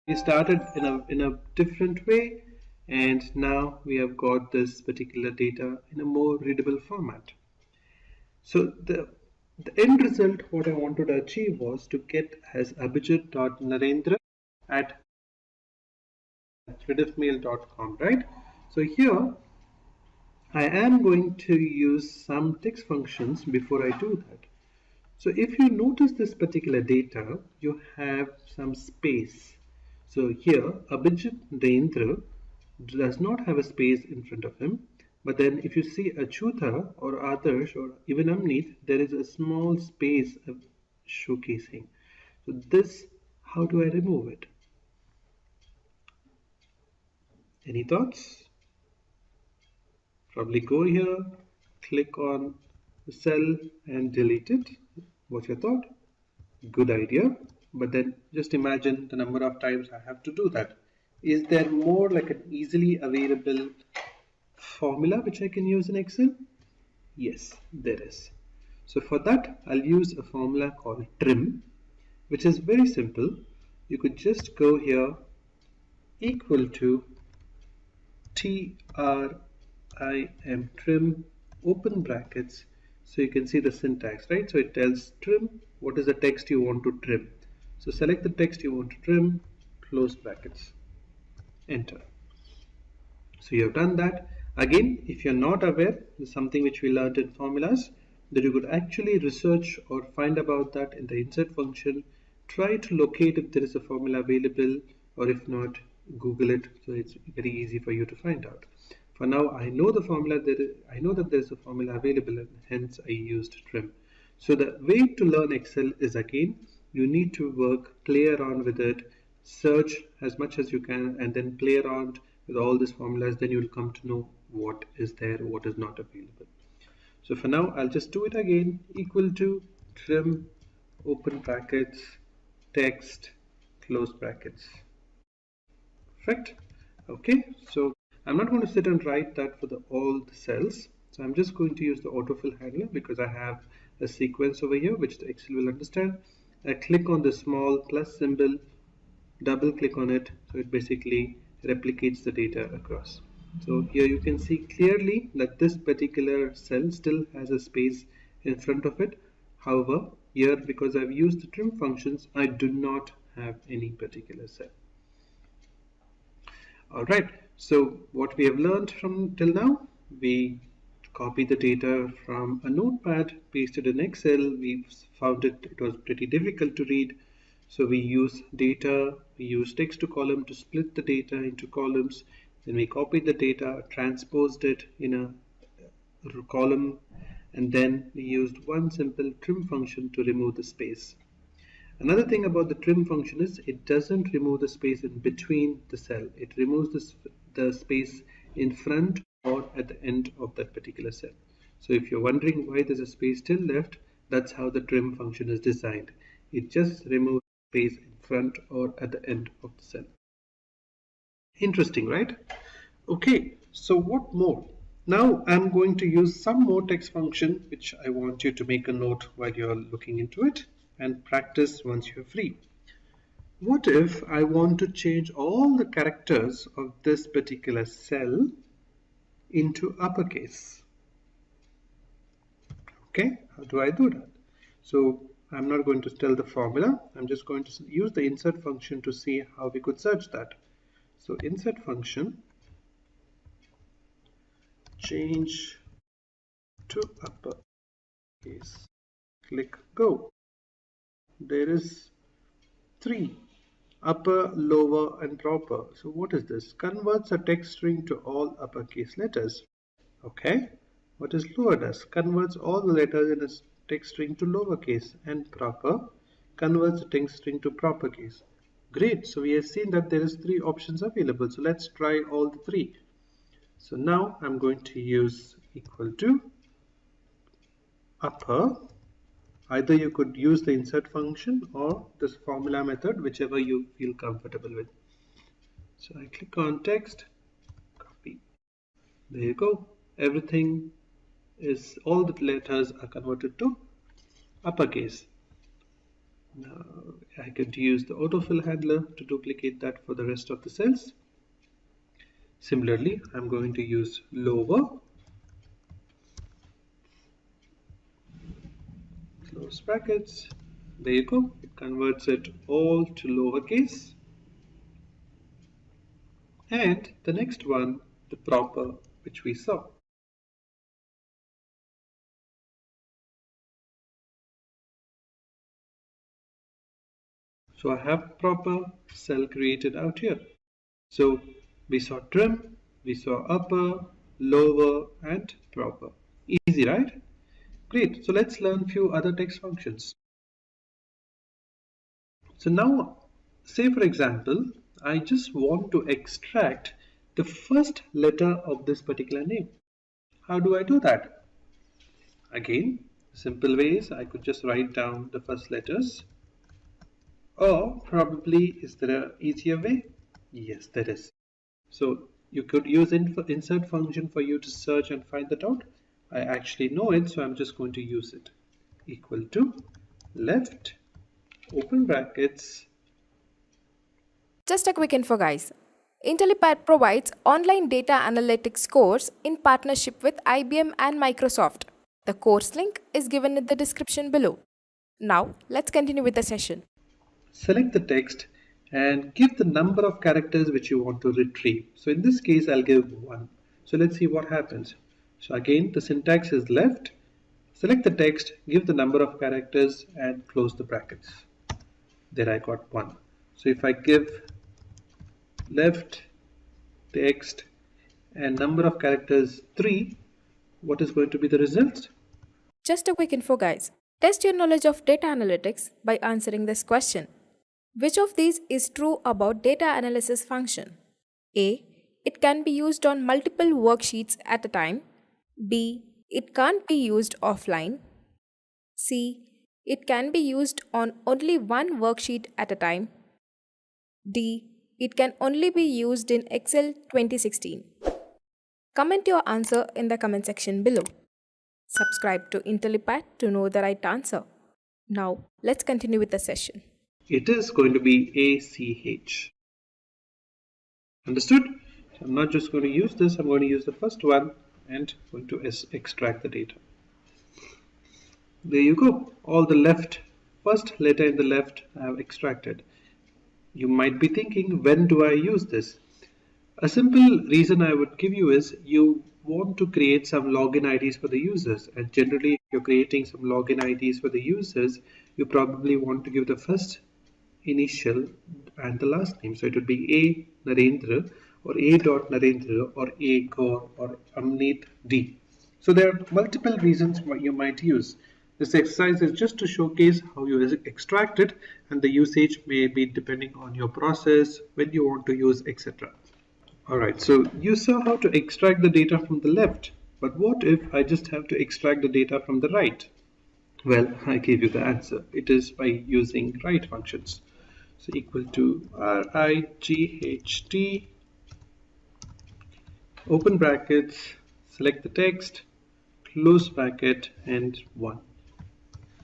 we started in a different way, and now we have got this particular data in a more readable format. So the end result, what I wanted to achieve was to get as abhijit.narendra at rediffmail.com, right? So here I am going to use some text functions before I do that. So if you notice this particular data, you have some space. So here Abhijit Narendra does not have a space in front of him. But then if you see Achyuta or Adarsh or even Amnit, there is a small space of showcasing. So this, how do I remove it? Any thoughts? Probably go here, click on the cell and delete it. What's your thought? Good idea. But then just imagine the number of times I have to do that. Is there more like an easily available formula which I can use in Excel? Yes, there is. So for that, I'll use a formula called trim, which is very simple. You could just go here equal to trim trim open brackets. So you can see the syntax, right? So it tells trim what is the text you want to trim. So select the text you want to trim, close brackets, enter. So you have done that. Again, if you're not aware, there's something which we learned in formulas that you could actually research or find about that in the insert function. Try to locate if there is a formula available, or if not, Google it. So it's very easy for you to find out. For now, I know the formula. I know that there is a formula available, and hence I used trim. So the way to learn Excel is, again, you need to work, play around with it, search as much as you can, and then play around with all these formulas. Then you'll come to know what is there, what is not available. So for now, I'll just do it again. Equal to trim open brackets text close brackets. Perfect. Okay, so I'm not going to sit and write that for all the cells. So I'm just going to use the autofill handler because I have a sequence over here which the Excel will understand. I click on the small plus symbol, double click on it, so it basically replicates the data across. So here you can see clearly that this particular cell still has a space in front of it. However, here, because I've used the trim functions, I do not have any particular cell. Alright, so what we have learned from till now, we copy the data from a notepad, pasted in Excel. We found it was pretty difficult to read. So we use data, we use text to column to split the data into columns. Then we copied the data, transposed it in a column, and then we used one simple trim function to remove the space. Another thing about the trim function is it doesn't remove the space in between the cell. It removes the space in front or at the end of that particular cell. So if you're wondering why there's a space still left, that's how the trim function is designed. It just removes space in front or at the end of the cell. Interesting, right? Okay, so what more? Now I'm going to use some more text function which I want you to make a note while you're looking into it and practice once you're free. What if I want to change all the characters of this particular cell into uppercase? Okay, how do I do that? So I'm not going to tell the formula. I'm just going to use the insert function to see how we could search that. So insert function, change to uppercase, click go. There is 3, upper, lower and proper. So what is this? Converts a text string to all uppercase letters. Okay. What is lower does? Converts all the letters in a text string to lowercase, and proper converts the text string to proper case. Great. So we have seen that there is 3 options available. So let's try all the 3. So now I'm going to use equal to upper. Either you could use the insert function or this formula method, whichever you feel comfortable with. So I click on text, copy. There you go. Everything is, all the letters are converted to uppercase. Now I could use the autofill handler to duplicate that for the rest of the cells. Similarly, I'm going to use lower, close brackets. There you go. It converts it all to lowercase. And the next one, the proper, which we saw. So I have proper cell created out here. So we saw trim, we saw upper, lower and proper. Easy, right? Great. So let's learn a few other text functions. So now, say for example, I just want to extract the first letter of this particular name. How do I do that? Again, simple ways. I could just write down the first letters. Or probably, is there an easier way? Yes, there is. So you could use insert function for you to search and find that out. I actually know it, so I'm just going to use it. Equal to left, open brackets. Just a quick info, guys. Intellipaat provides online data analytics course in partnership with IBM and Microsoft. The course link is given in the description below. Now, let's continue with the session. Select the text and give the number of characters which you want to retrieve. So in this case, I'll give 1. So let's see what happens. So again, the syntax is left. Select the text, give the number of characters and close the brackets. There I got 1. So if I give left text and number of characters 3, what is going to be the result? Just a quick info, guys. Test your knowledge of data analytics by answering this question. Which of these is true about data analysis function? A. It can be used on multiple worksheets at a time. B. It can't be used offline. C. It can be used on only one worksheet at a time. D. It can only be used in Excel 2016. Comment your answer in the comment section below. Subscribe to Intellipaat to know the right answer. Now, let's continue with the session. It is going to be ACH. Understood? So I'm not just going to use this, I'm going to use the first one and going to extract the data. There you go. All the first letter in the left I have extracted. You might be thinking, when do I use this? A simple reason I would give you is you want to create some login IDs for the users, and generally if you're creating some login IDs for the users, you probably want to give the first initial and the last name. So it would be A Narendra or A. Narendra or A Gaur or Amneet D. So there are multiple reasons why you might use. This exercise is just to showcase how you extract it, and the usage may be depending on your process, when you want to use, etc. Alright, so you saw how to extract the data from the left, but what if I just have to extract the data from the right? Well, I gave you the answer. It is by using right functions. So equal to RIGHT, open brackets, select the text, close bracket and 1.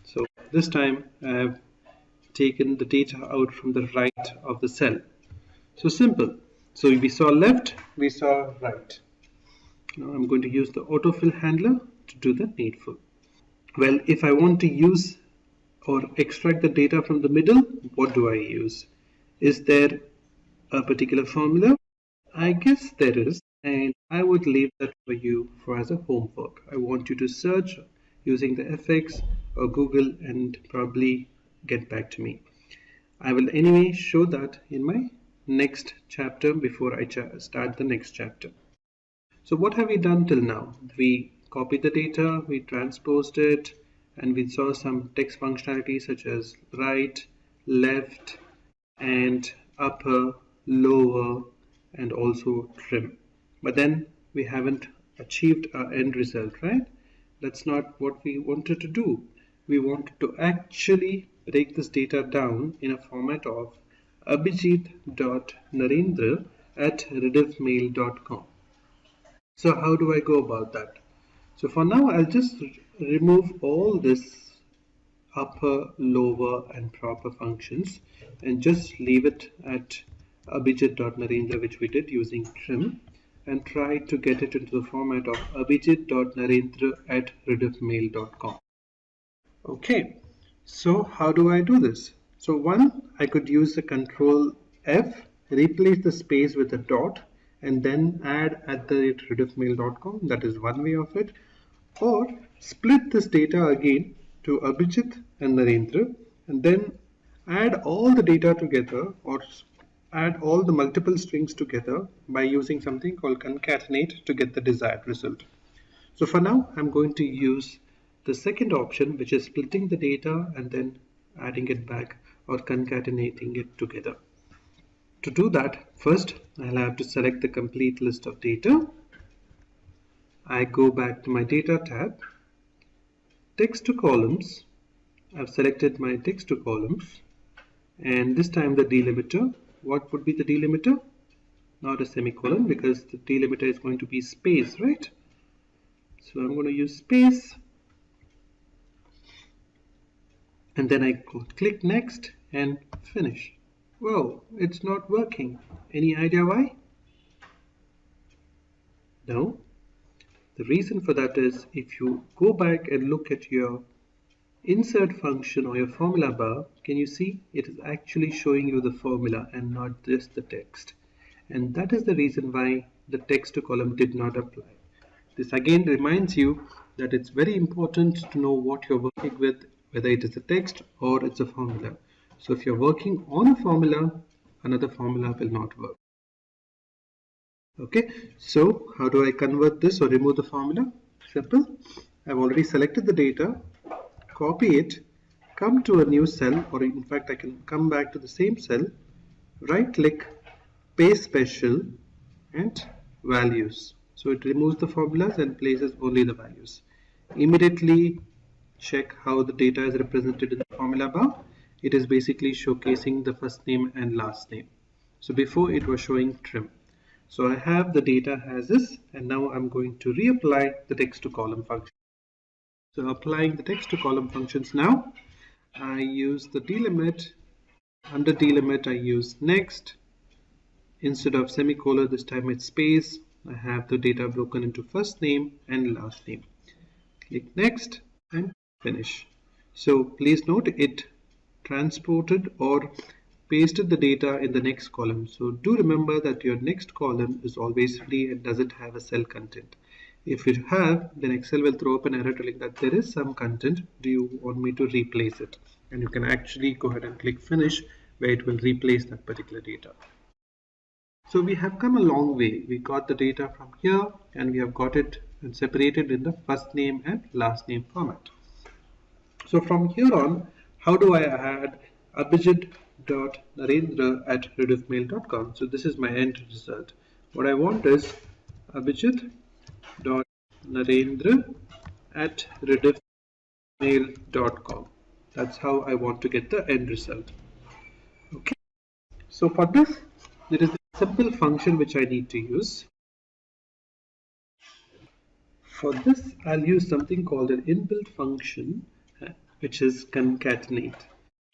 So this time I have taken the data out from the right of the cell. So simple. So we saw left, we saw right. Now I'm going to use the autofill handler to do the needful. Well, if I want to use or extract the data from the middle, what do I use? Is there a particular formula? I guess there is, and I would leave that for you for as a homework. I want you to search using the FX or Google and probably get back to me. I will anyway show that in my next chapter before I start the next chapter. So what have we done till now? We copied the data, we transposed it, and we saw some text functionality such as right, left, and upper, lower, and also trim. But then we haven't achieved our end result, right? That's not what we wanted to do. We wanted to actually break this data down in a format of abhijit.narendra@rediffmail.com. So how do I go about that? So for now, I'll just remove all this upper, lower, and proper functions and just leave it at abhijit.narendra, which we did using trim, and try to get it into the format of abhijit.narendra@rediffmail.com. Okay, so how do I do this? So one, I could use the control F, replace the space with a dot, and then add @rediffmail.com. That is one way of it. Or split this data again to Abhijit and Narendra, and then add all the data together, or add all the multiple strings together by using something called concatenate to get the desired result. So for now, I'm going to use the second option, which is splitting the data and then adding it back or concatenating it together. To do that, first I'll have to select the complete list of data. I go back to my data tab, text to columns. I've selected my text to columns, and this time the delimiter. What would be the delimiter? Not a semicolon, because the delimiter is going to be space, right? So I'm going to use space, and then I click next and finish. Whoa, it's not working. Any idea why? No. The reason for that is if you go back and look at your insert function or your formula bar, can you see it is actually showing you the formula and not just the text? And that is the reason why the text to column did not apply. This again reminds you that it's very important to know what you're working with, whether it is a text or it's a formula. So if you're working on a formula, another formula will not work. Okay, so how do I convert this or remove the formula? Simple. I've already selected the data, copy it, come to a new cell, or in fact I can come back to the same cell, right click, paste special, and values. So it removes the formulas and places only the values. Immediately check how the data is represented in the formula bar. It is basically showcasing the first name and last name. So before it was showing trim. So I have the data as this, and now I'm going to reapply the text to column function. So applying the text to column functions now, I use the delimit. Under delimit I use next. Instead of semicolon, this time it's space. I have the data broken into first name and last name. Click next and finish. So please note it transported or pasted the data in the next column. So do remember that your next column is always free and doesn't have a cell content. If you have, then Excel will throw up an error telling that there is some content. Do you want me to replace it? And you can actually go ahead and click finish, where it will replace that particular data. So we have come a long way. We got the data from here and we have got it and separated in the first name and last name format. So from here on, how do I add abhijit.narendra@rediffmail.com? So this is my end result. What I want is abhijit.narendra@rediffmail.com. That's how I want to get the end result. Okay. So for this, there is a simple function which I need to use. For this, I'll use something called an inbuilt function, which is concatenate.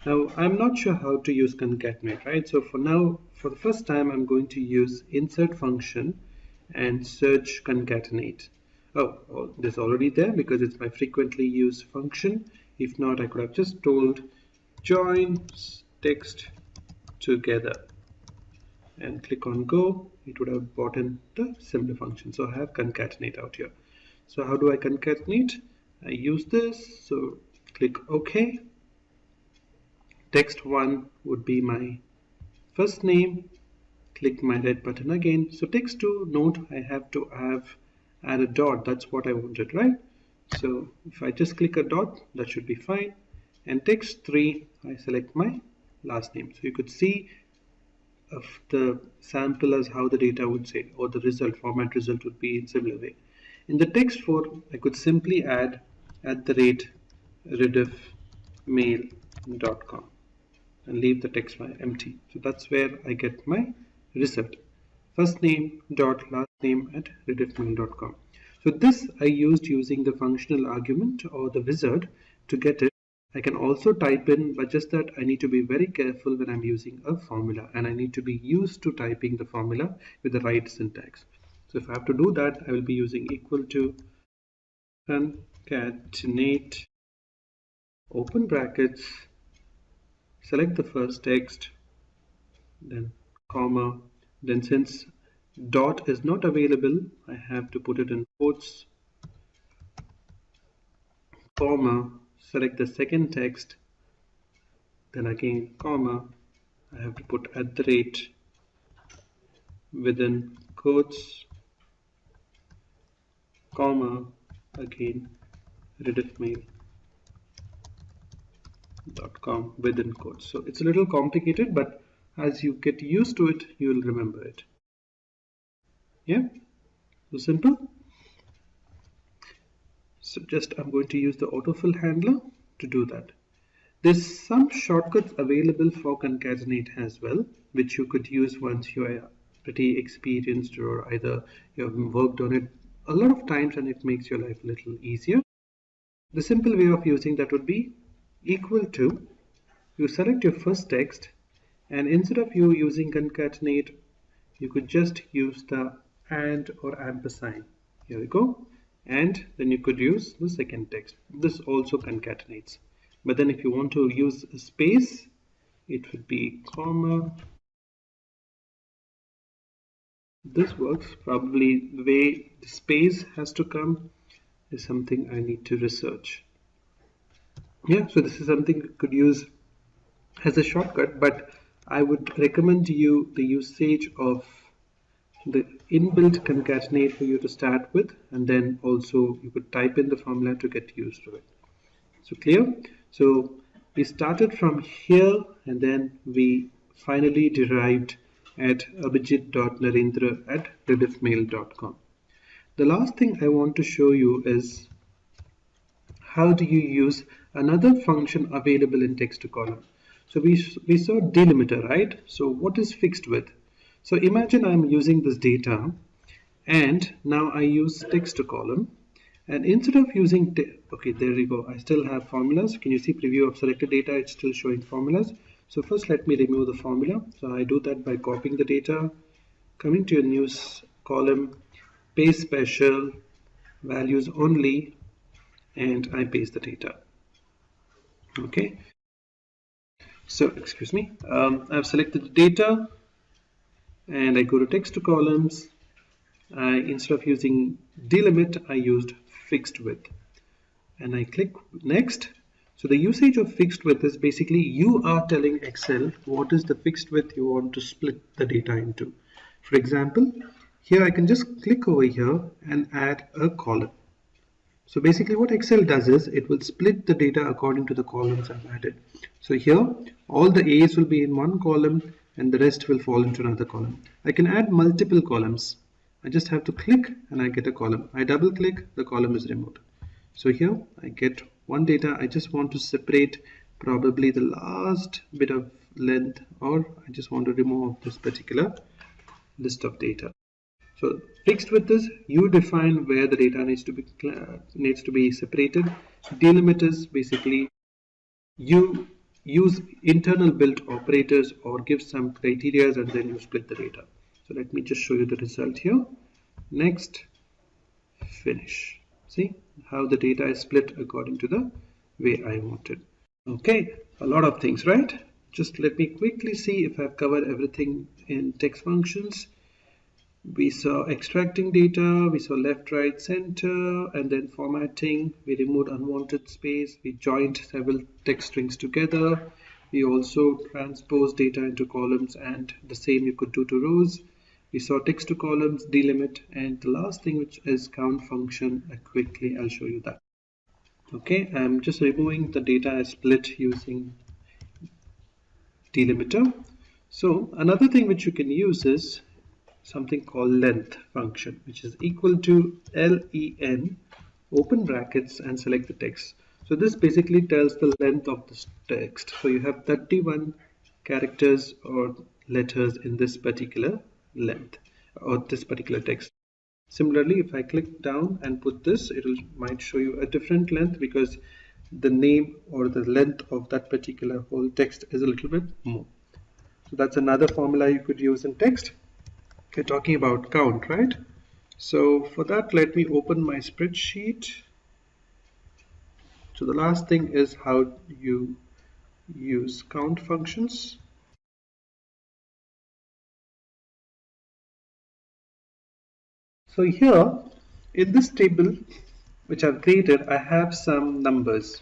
Now, I'm not sure how to use concatenate, right? So for now, for the first time, I'm going to use insert function and search concatenate. Oh, this is already there because it's my frequently used function. If not, I could have just told join text together and click on go. It would have brought in the similar function. So I have concatenate out here. So how do I concatenate? I use this. So click OK. Text 1 would be my first name. Click my red button again. So text 2, note I have to add a dot. That's what I wanted, right? So if I just click a dot, that should be fine. And text 3, I select my last name. So you could see of the sample as how the data would say, or the result, format result would be in similar way. In the text 4, I could simply add @rediffmail.com and leave the text file empty. So that's where I get my result. First name dot last name @rediffmail.com. So this I used using the functional argument or the wizard to get it. I can also type in, but just that I need to be very careful when I'm using a formula, and I need to be used to typing the formula with the right syntax. So if I have to do that, I will be using equal to concatenate open brackets, select the first text, then comma, then since dot is not available, I have to put it in quotes, comma, select the second text, then again comma, I have to put @ within quotes, comma, again rediffmail.com within quotes. So it's a little complicated, but as you get used to it, you will remember it. Yeah, so simple. So just I'm going to use the autofill handler to do that. There's some shortcuts available for concatenate as well, which you could use once you are pretty experienced or either you have worked on it a lot of times and it makes your life a little easier. The simple way of using that would be equal to, you select your first text, and instead of you using concatenate, you could just use the and or ampersand. Here we go. And then you could use the second text. This also concatenates. But then if you want to use a space, it would be comma. This works. Probably the way the space has to come is something I need to research. Yeah, so this is something you could use as a shortcut, but I would recommend to you the usage of the inbuilt concatenate for you to start with, and then also you could type in the formula to get used to it. So clear? So we started from here and then we finally derived at abhijit.narendra@rediffmail.com. The last thing I want to show you is how do you use another function available in text to column. So we saw delimiter, right? So what is fixed width? So imagine I'm using this data and now I use text to column, and instead of using okay, there we go, I still have formulas. Can you see preview of selected data? It's still showing formulas. So first let me remove the formula. So I do that by copying the data, coming to a new column, paste special, values only, and I paste the data. Okay, so excuse me, I've selected the data and I go to text to columns. Instead of using delimit, I used fixed width, and I click next. So the usage of fixed width is basically you are telling Excel what is the fixed width you want to split the data into. For example, here I can just click over here and add a column. So basically what Excel does is it will split the data according to the columns I've added. So here all the A's will be in one column and the rest will fall into another column. I can add multiple columns. I just have to click and I get a column. I double click, the column is removed. So here I get one data. I just want to separate probably the last bit of length, or I just want to remove this particular list of data. So fixed width is you define where the data needs to be separated. Delimit is basically you use internal built operators or give some criteria and then you split the data. So let me just show you the result here. Next, finish. See how the data is split according to the way I wanted. Okay, a lot of things, right? Just let me quickly see if I've covered everything in text functions. We saw extracting data, we saw left, right, center, and then formatting. We removed unwanted space. We joined several text strings together. We also transposed data into columns, and the same you could do to rows. We saw text to columns, delimit, and the last thing, which is count function. Quickly, I'll show you that. Okay, I'm just removing the data I split using delimiter. So another thing which you can use is something called length function, which is equal to len, open brackets, and select the text. So this basically tells the length of this text. So you have 31 characters or letters in this particular length or this particular text. Similarly, if I click down and put this, it might show you a different length because the name or the length of that particular whole text is a little bit more. So that's another formula you could use in text. We're talking about count, right? So for that, let me open my spreadsheet. So the last thing is how you use count functions. So here in this table which I've created, I have some numbers,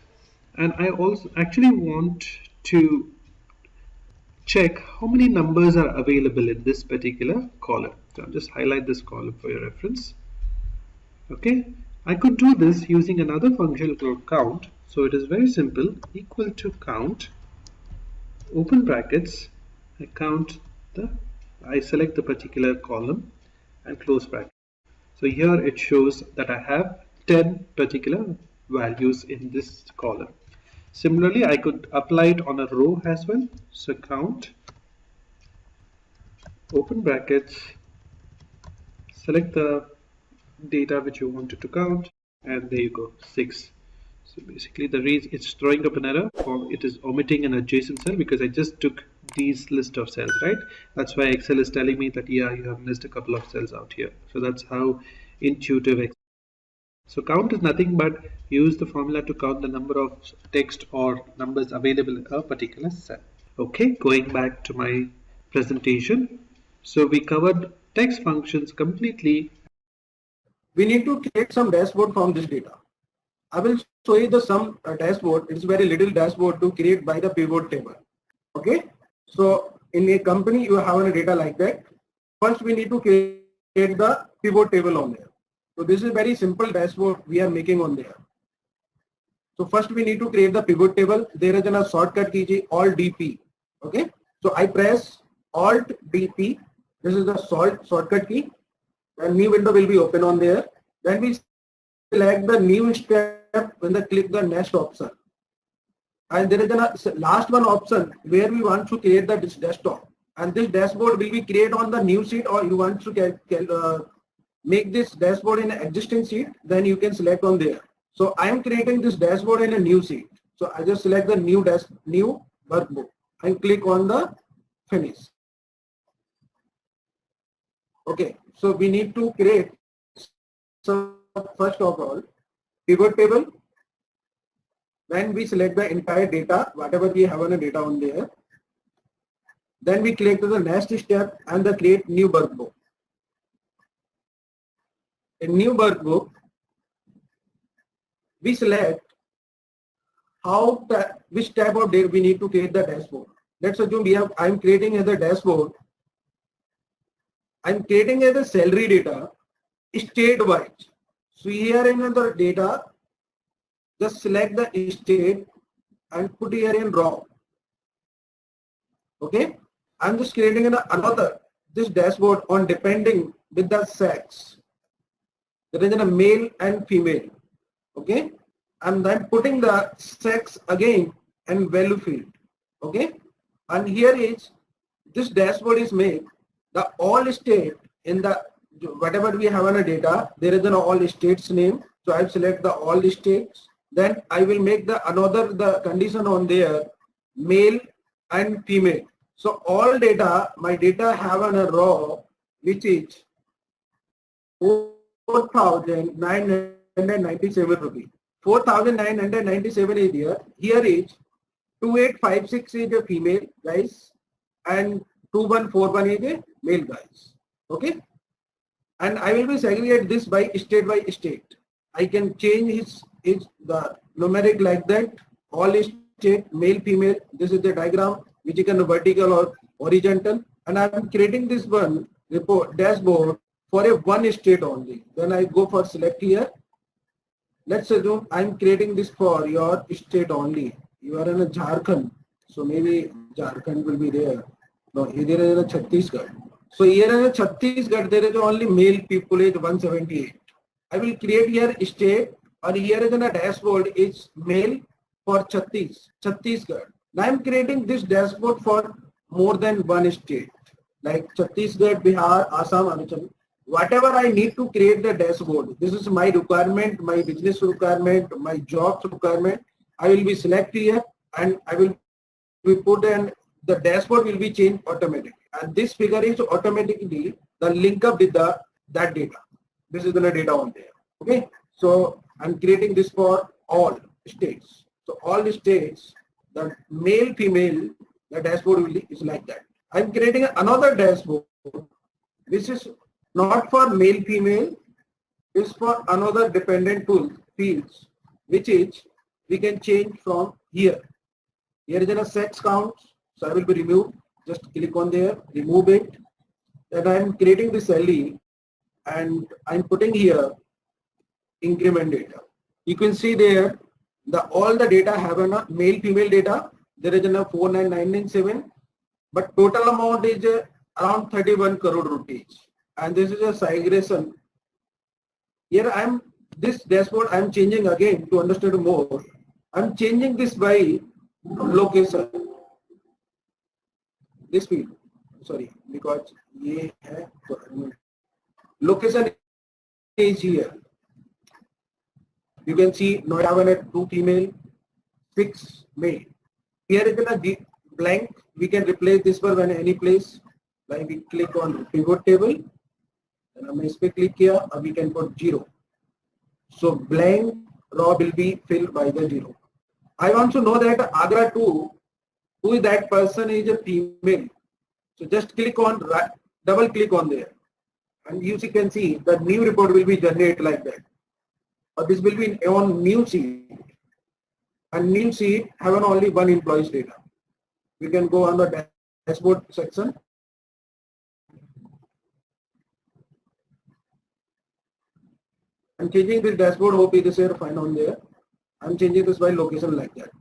and I also actually want to check how many numbers are available in this particular column. So I'll just highlight this column for your reference. Okay, I could do this using another function called count. So it is very simple, equal to count, open brackets, I select the particular column and close bracket. So here it shows that I have 10 particular values in this column. Similarly, I could apply it on a row as well. So count, open brackets, select the data which you wanted to count, and there you go, 6. So basically the reason it's throwing up an error, or it is omitting an adjacent cell because I just took these list of cells, right? That's why Excel is telling me that yeah, you have missed a couple of cells out here. So that's how intuitive Excel. So count is nothing but use the formula to count the number of text or numbers available in a particular cell. Okay, going back to my presentation. So we covered text functions completely. We need to create some dashboard from this data. I will show you the some dashboard. It's very little dashboard to create by the pivot table. Okay, so in a company you have a data like that. First we need to create the pivot table on there. So this is very simple dashboard we are making on there. So first we need to create the pivot table. There is a shortcut key Alt DP. Okay, so I press Alt DP. This is the shortcut key. A new window will be open on there. Then we select the new step when they click the next option. And there is a last one option where we want to create the desktop. And this dashboard will be created on the new sheet, or you want to make this dashboard in an existing sheet, then you can select on there. So I am creating this dashboard in a new sheet. So I just select the new workbook and click on the finish. Okay, so we need to create some first of all pivot table. When we select the entire data, whatever we have on the data on there, then we click to the next step and the create new workbook. In new workbook, we select which type of data we need to create the dashboard. Let's assume I'm creating as a dashboard. I'm creating as a salary data state-wise. So here in the data, just select the state and put here in raw. Okay, I'm just creating this dashboard on depending with the sex. There is a male and female. Okay, and then putting the sex again and value field. Okay, and here is this dashboard is made the all state in the whatever we have on a data. There is an all states name. So I select the all states. Then I will make the condition on there male and female. So all data, my data have on a row which is 4,997 rupees. 4,997 is here. Here is 2856 is a female guys and 2141 is a male guys. Okay. And I will be segregate this by state. I can change the numeric like that. All state, male, female. This is the diagram which you can vertical or horizontal. And I am creating this one report dashboard for a one state only. Then I go for select here. Let's assume I am creating this for your state only. You are in a Jharkhand, so maybe Jharkhand will be there. No, here is a Chhattisgarh. So here in a Chhattisgarh, there is only male people is 178. I will create here state, or here is in a dashboard is male for Chhattisgarh. Now I am creating this dashboard for more than one state, like Chhattisgarh, Bihar, Assam, Arunachal. Whatever I need to create the dashboard, this is my requirement, my business requirement, my jobs requirement. I will be select here and I will be put in the dashboard will be changed automatically. And this figure is automatically the link up with that data. This is the data on there. Okay. So I'm creating this for all states. So all the states, the male, female, the dashboard will is like that. I'm creating another dashboard. This is not for male, female, is for another dependent tool fields, which is we can change from here. Here is a sex count, so I will be removed. Just click on there, remove it. Then I am creating this LE and I am putting here increment data. You can see there all the data have a male female data. There is a 49997, but total amount is around 31 crore rupees. And this is a regression. Here this dashboard I am changing again to understand more. I am changing this by location. This field, sorry, because ye hai, location is here. You can see Noida 1 at 2 female, 6 male. Here is a blank. We can replace this one any place. Like we click on pivot table. Then हम इस पे click किया, अब we can put 0. So blank row will be filled by the 0. I want to know that Agra 2, who is that person is a female. So just click on double click on there, and you can see the new report will be generated like that. Or this will be on new sheet, and new sheet have only one employee's data. We can go on the dashboard section. I'm changing this dashboard. Hope it is here fine on there. I'm changing this by location like that.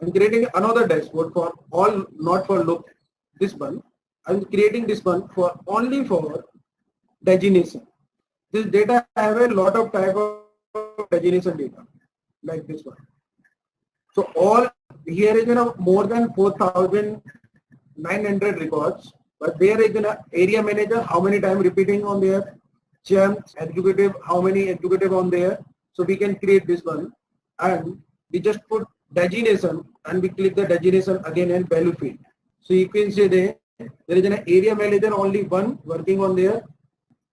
I'm creating another dashboard for all, not for look this one. I'm creating this one for only for designation. This data have a lot of type of designation data like this one. So all here is more than 4,900 records, but there is an area manager, how many times repeating on there, chance executive, how many executive on there. So we can create this one, and we just put designation and we click the designation again and value field. So you can see there is an area manager only one working on there,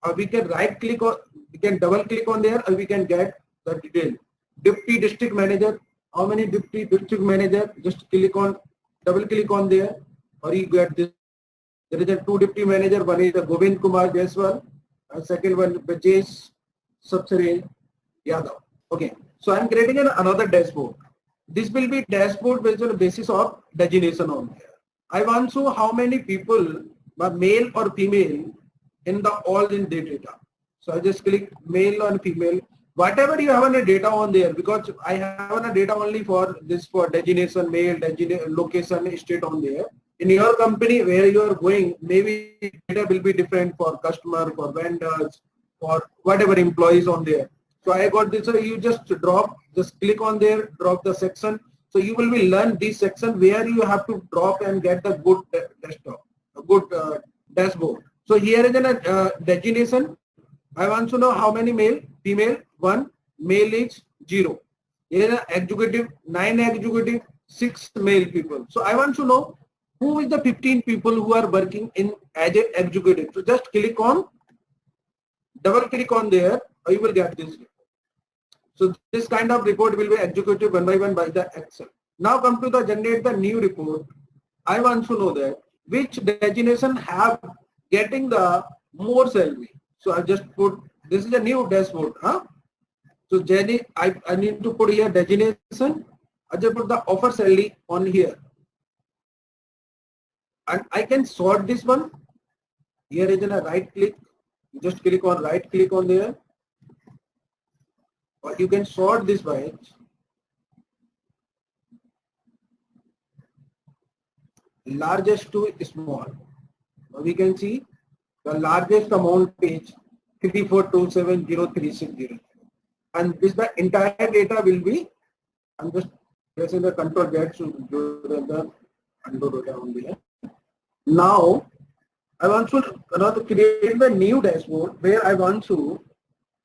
or we can right click or we can double click on there, or we can get the detail. Deputy district manager, how many deputy district manager, just click on double click on there, or you get this. There is a 2 deputy manager, one is the Govind Kumar Jaiswal, and second one Brajesh Sapsare Yadav. Okay, so I am creating another dashboard. This will be dashboard based on the basis of designation on there. I want to know how many people, male or female, in the all in the data. So I just click male or female. Whatever you have a data on there, because I have a data only for this for designation, male, location, state on there. In your company where you are going, maybe data will be different for customer, for vendors, for whatever employees on there. So I got this. So you just click on there, drop the section. So you will be learn this section where you have to drop and get the good desktop, a good dashboard. So here is a designation. I want to know how many male, female, 1, male is 0. Here is executive, 9 executive, 6 male people. So I want to know who is the 15 people who are working in as an executive. So just click on, double click on there, or you will get this. So this kind of report will be executed one by one by the Excel. Now come to the generate the new report. I want to know that which designation have getting the more salary. So I just put, this is a new dashboard. So Jenny, I need to put here designation. I just put the offer salary on here. And I can sort this one. Here is a right click. You just click on right click on there. Or you can sort this by largest to small. We can see the largest amount is 34270,360. And this the entire data will be, I'm just pressing the control Z to do the undo data on there. Now I want to create the new dashboard where I want to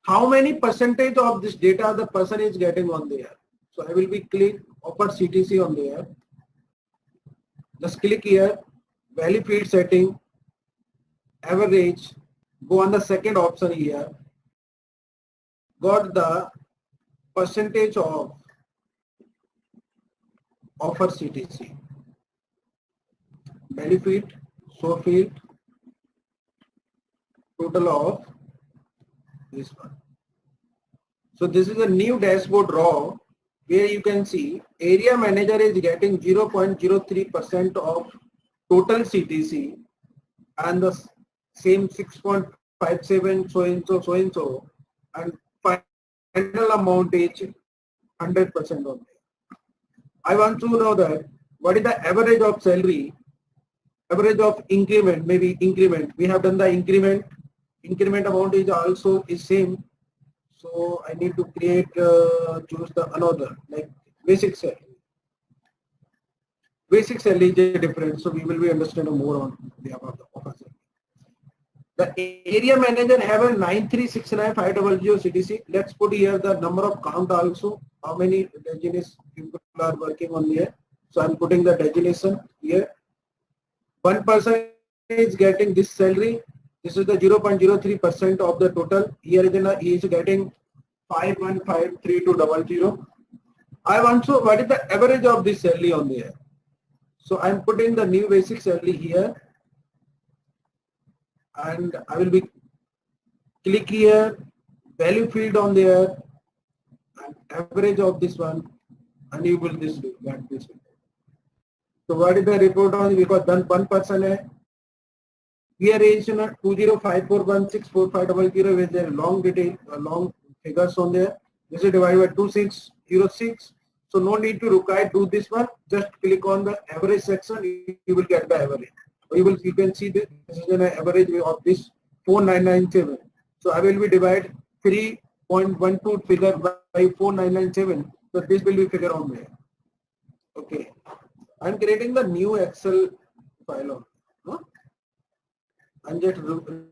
how many percentage of this data the person is getting on there. So I will be click offer CTC on there. Just click here, value field setting, average, go on the second option here, got the percentage of offer CTC, value field, show field, total of this one. So this is a new dashboard raw where you can see area manager is getting 0.03% of total CTC and the same 6.57 so and so and final amount is 100% on there. I want to know that what is the average of salary, average of increment, maybe increment. We have done the increment amount is also is same. So I need to create, choose the another like basic salary. Basic salary is different, so we will be understanding more on the about the offer salary. The area manager have a 9369500 CTC. Let's put here the number of count also. How many designation people are working on here? So I'm putting the designation here. One person is getting this salary. This is the 0.03% of the total. Here he is getting 5153,200. I want to what is the average of this salary on there. So I'm putting the new basic salary here, and I will be click here, value field on there, and average of this one, and you will this get this. So what is the report on? Because done one person hai. Here is 2054164500 with their long detail, long figures on there. This is divided by 2606. So no need to do this one. Just click on the average section. You will get the average. You can see this is an average of this 4997. So I will be divide 3.12 figure by 4997. So this will be figure on there. Okay. I'm creating the new Excel file on. I'm just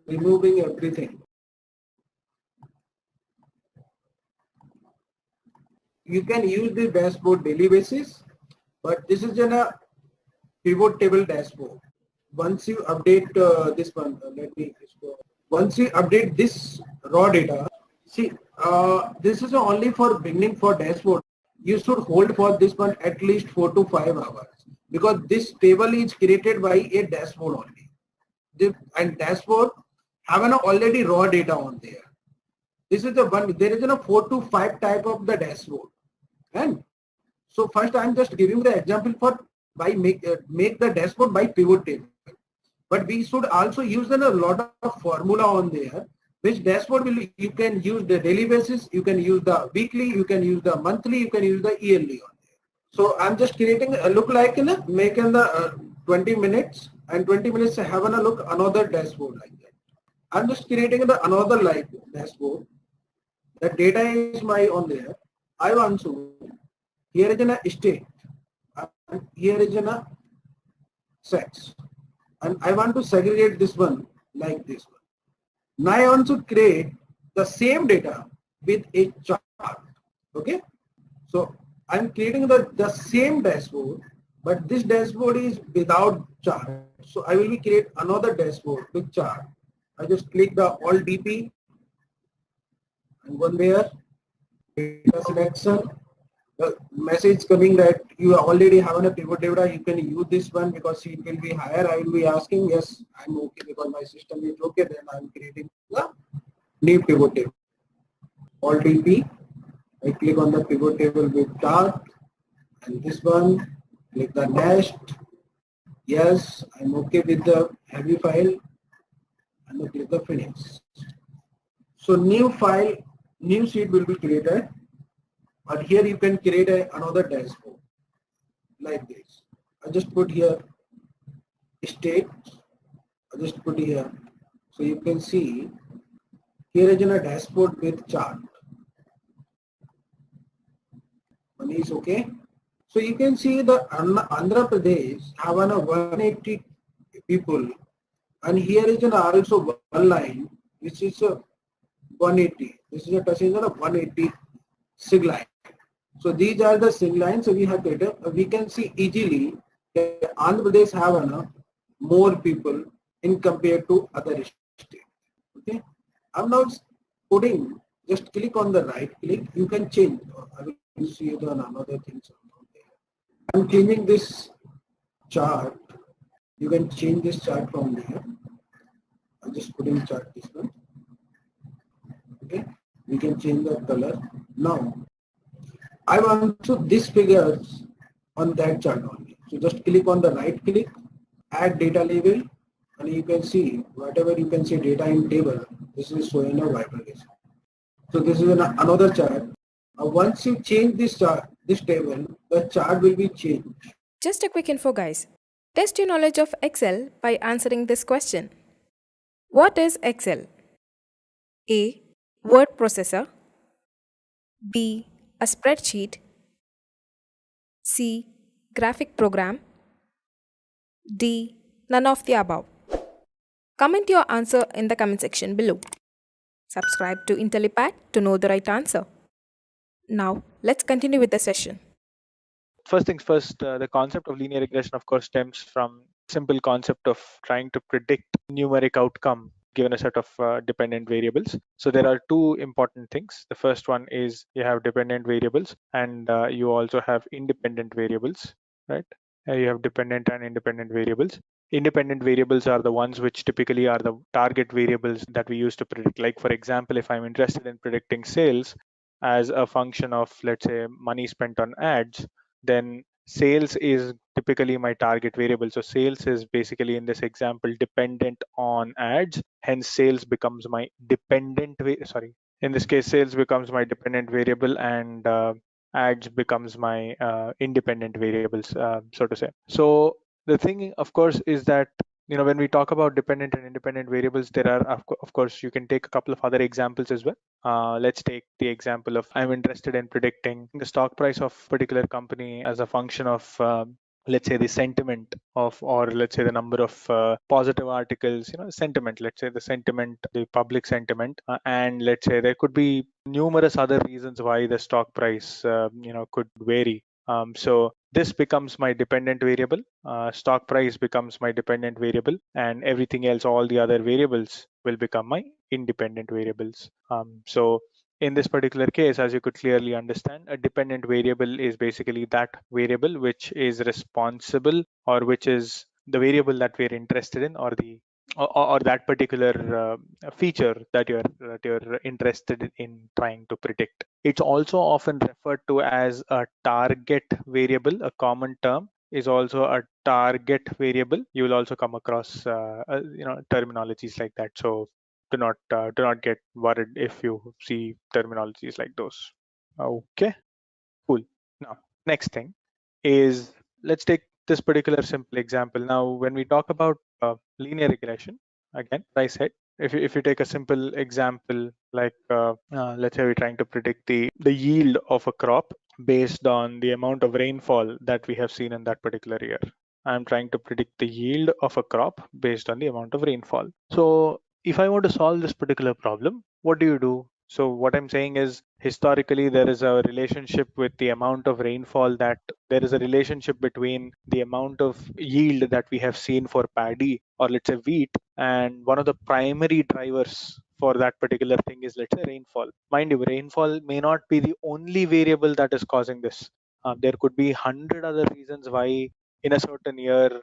removing everything. You can use the dashboard daily basis, but this is a pivot table dashboard. Once you update this one, let me just go. Once you update this raw data, see, this is only for beginning for dashboard. You should hold for this one at least 4 to 5 hours because this table is created by a dashboard only. And dashboard have an already raw data on there. This is the one. There is a 4 to 5 type of the dashboard, and so first I am just giving the example for by make the dashboard by pivot table. But we should also use a lot of formula on there. Which dashboard will you can use the daily basis, you can use the weekly, you can use the monthly, you can use the yearly on there. So I'm just creating a look like making the 20 minutes. And 20 minutes having a look another dashboard like that. I'm just creating another like dashboard. The data is my on there. I want to here is a state and here is a sex, and I want to segregate this one like this one. Now I want to create the same data with a chart. Okay, so I'm creating the same dashboard, but this dashboard is without chart. So I will create another dashboard with chart. I just click the Alt DP and go there. data selection, the message coming that you already have a pivot data, you can use this one because it will be higher. I will be asking, yes, I'm okay because my system is okay, then I'm creating the new pivot table. Alt P, I click on the pivot table with chart, and this one, click the next. Yes, I'm okay with the heavy file, and I click the finish. So new file, new sheet will be created, but here you can create another dashboard like this. I just put here state, I just put here, so you can see here is a dashboard with chart. One is okay. So you can see the Andhra Pradesh have an 180 people, and here is an also one line which is a 180. This is a touching on a 180 sig line. So these are the sig lines. So we have data. We can see easily that Andhra Pradesh have more people in compared to other states. Okay. I'm now putting. Just click on the right click. You can change. I will see the another things. I'm changing this chart. You can change this chart from there. I'm just putting chart this one. Okay, we can change the color. Now, I want to this figures on that chart only. So just click on the right click, add data label, and you can see whatever you can see data in table. This is showing a vibration. So this is another chart. Once you change this chart, this table, the chart will be changed. Just a quick info, guys. Test your knowledge of Excel by answering this question. What is Excel? A. Word processor. B. A spreadsheet. C. Graphic program. D. None of the above. Comment your answer in the comment section below. Subscribe to Intellipaat to know the right answer. Now, let's continue with the session. First things first, the concept of linear regression, of course, stems from simple concept of trying to predict numeric outcome given a set of dependent variables. So there are two important things. The first one is you have dependent variables, and you also have independent variables, right? You have dependent and independent variables. Independent variables are the ones which typically are the target variables that we use to predict. Like, for example, if I'm interested in predicting sales as a function of, let's say, money spent on ads, then sales is typically my target variable. So sales is basically in this example dependent on ads, hence sales becomes my dependent in this case sales becomes my dependent variable, and ads becomes my independent variables, so to say. So the thing, of course, is that when we talk about dependent and independent variables, there are of course you can take a couple of other examples as well. Let's take the example of I'm interested in predicting the stock price of a particular company as a function of let's say the sentiment of, or let's say the number of positive articles, sentiment, let's say the sentiment, the public sentiment, and let's say there could be numerous other reasons why the stock price could vary. So this becomes my dependent variable. Stock price becomes my dependent variable, and everything else, all the other variables, will become my independent variables. So in this particular case, as you could clearly understand, a dependent variable is basically that variable which is responsible, or which is the variable that we're interested in, or the or that particular feature that you're interested in trying to predict. It's also often referred to as a target variable. A common term is also a target variable. You will also come across terminologies like that. So do not get worried if you see terminologies like those. Okay, cool. Now, next thing is, let's take this particular simple example. Now, when we talk about linear regression, again, as I said, if you take a simple example like let's say we're trying to predict the yield of a crop based on the amount of rainfall that we have seen in that particular year. I'm trying to predict the yield of a crop based on the amount of rainfall. So if I want to solve this particular problem, what do? So what I'm saying is, historically, there is a relationship with the amount of rainfall, that there is a relationship between the amount of yield that we have seen for paddy, or let's say wheat, and one of the primary drivers for that particular thing is, let's say, rainfall. Mind you, rainfall may not be the only variable that is causing this. There could be 100 other reasons why in a certain year,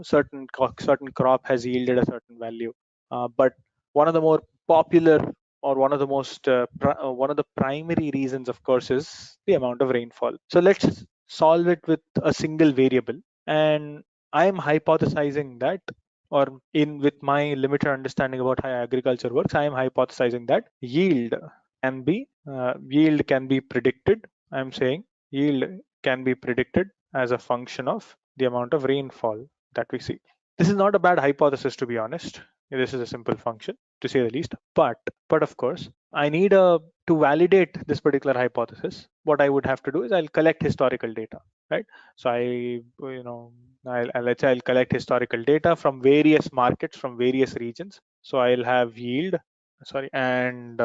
certain crop has yielded a certain value. But one of the more popular, or one of the most one of the primary reasons, of course, is the amount of rainfall. So let's solve it with a single variable, and I'm hypothesizing that, or with my limited understanding about how agriculture works, I am hypothesizing that yield can be predicted. I'm saying yield can be predicted as a function of the amount of rainfall that we see. This is not a bad hypothesis, to be honest. This is a simple function, to say the least. But of course, I need to validate this particular hypothesis. What I would have to do is I'll collect historical data, right? So let's say I'll collect historical data from various markets, from various regions. So I'll have yield, and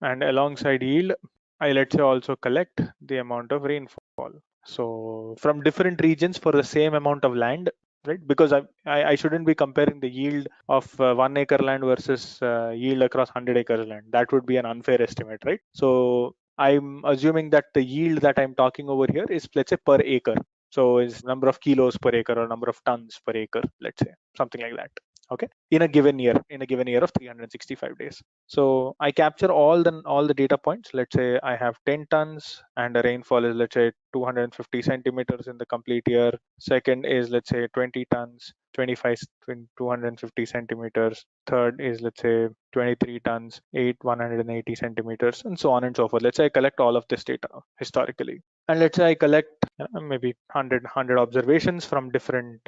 alongside yield, I, let's say, also collect the amount of rainfall. So from different regions for the same amount of land, right? Because I shouldn't be comparing the yield of 1 acre land versus yield across 100 acres land. That would be an unfair estimate, right? So I'm assuming that the yield that I'm talking over here is, let's say, per acre. So is number of kilos per acre or number of tons per acre, let's say, something like that. Okay, in a given year of 365 days. So I capture all the data points. Let's say I have 10 tons and the rainfall is, let's say, 250 centimeters in the complete year. Second is, let's say, 20 tons, 250 centimeters. Third is, let's say, 23 tons, 180 centimeters, and so on and so forth. Let's say I collect all of this data historically, and let's say I collect maybe 100 observations from different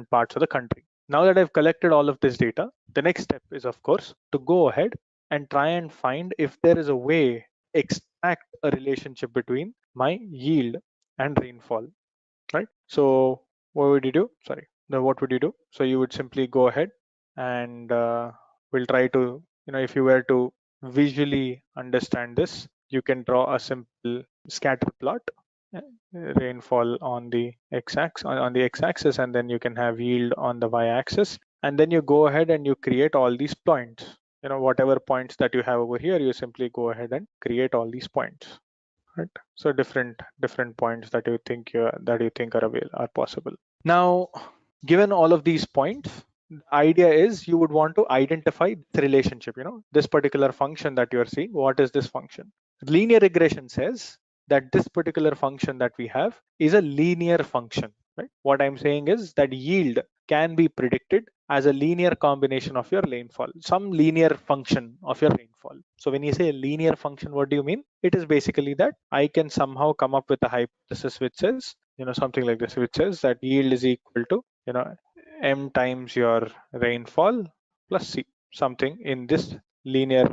parts of the country. Now that I've collected all of this data, the next step is, of course, to go ahead and try and find if there is a way to extract a relationship between my yield and rainfall, right? So what would you do? What would you do? So you would simply go ahead and we'll try to, if you were to visually understand this, you can draw a simple scatter plot. Rainfall on the x-axis, and then you can have yield on the y-axis, and then you go ahead and you create all these points. Whatever points that you have over here, you simply go ahead and create all these points, right? So different points that you think are possible. Now, given all of these points, the idea is you would want to identify this relationship. This particular function that you're seeing, what is this function? Linear regression says that this particular function that we have is a linear function, right? What I'm saying is that yield can be predicted as a linear combination of your rainfall, some linear function of your rainfall. So when you say a linear function, what do you mean? It is basically that I can somehow come up with a hypothesis which says, something like this, which says that yield is equal to, m times your rainfall plus c, something in this linear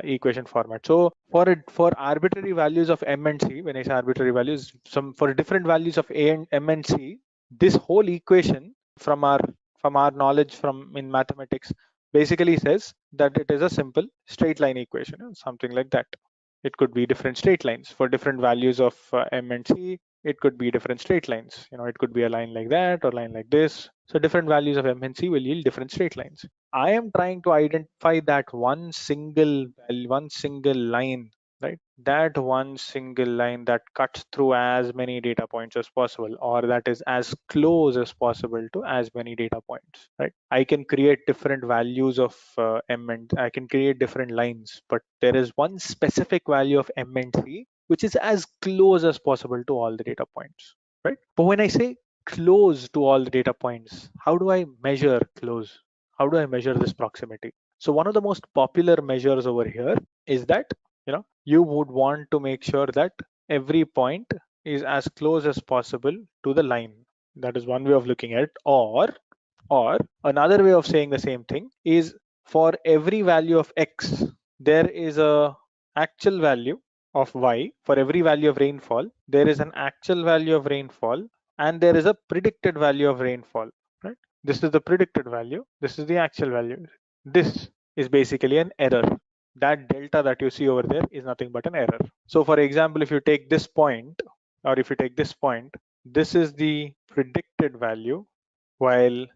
equation format. So for arbitrary values of m and c, when I say arbitrary values, for different values of a and m and c, this whole equation from our knowledge in mathematics basically says that it is a simple straight line equation, something like that. It could be different straight lines for different values of m and c. It could be different straight lines. It could be a line like that or line like this. So different values of m and c will yield different straight lines. I am trying to identify that one single line, right? That one single line that cuts through as many data points as possible, or that is as close as possible to as many data points, right? I can create different values of m, and I can create different lines, but there is one specific value of m and c which is as close as possible to all the data points, right? But when I say close to all the data points, how do I measure close? How do I measure this proximity? So one of the most popular measures over here is that you would want to make sure that every point is as close as possible to the line. That is one way of looking at it. Or another way of saying the same thing is, for every value of x, there is a actual value of y. For every value of rainfall, there is an actual value of rainfall, and there is a predicted value of rainfall, right? This is the predicted value, this is the actual value. This is basically an error. That delta that you see over there is nothing but an error. So for example, if you take this point, this is the predicted value, while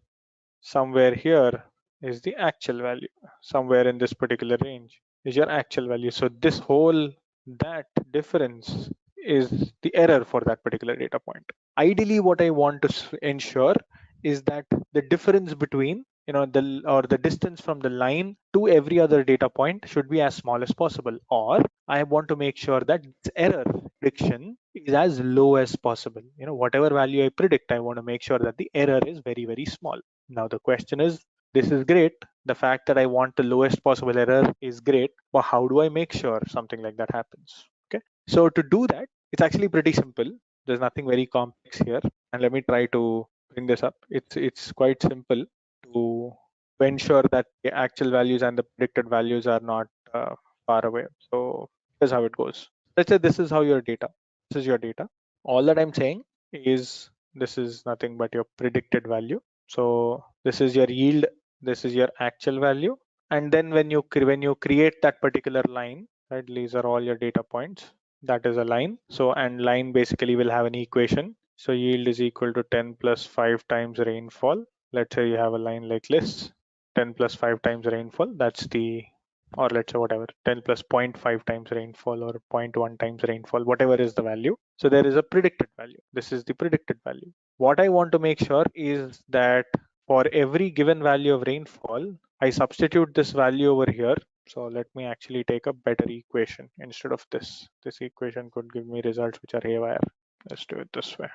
somewhere here is the actual value. Somewhere in this particular range is your actual value. So this whole, that difference is the error for that particular data point. Ideally, what I want to ensure is that the difference between the distance from the line to every other data point should be as small as possible, or I want to make sure that this error prediction is as low as possible. Whatever value I predict, I want to make sure that the error is very, very small. Now the question is, this is great. The fact that I want the lowest possible error is great, but how do I make sure something like that happens? Okay, so to do that, it's actually pretty simple. There's nothing very complex here, and let me try to bring this up. It's quite simple to ensure that the actual values and the predicted values are not far away. So here's how it goes. Let's say this is how your data. This is your data. All that I'm saying is this is nothing but your predicted value. So this is your yield. This is your actual value. And then when you create that particular line, right? These are all your data points. That is a line. So and line basically will have an equation. So yield is equal to 10 plus 5 times rainfall. Let's say you have a line like this, 10 plus 5 times rainfall. That's the, or let's say whatever, 10 plus 0.5 times rainfall or 0.1 times rainfall, whatever is the value. So there is a predicted value. This is the predicted value. What I want to make sure is that for every given value of rainfall, I substitute this value over here. So let me actually take a better equation instead of this. This equation could give me results which are haywire. Let's do it this way.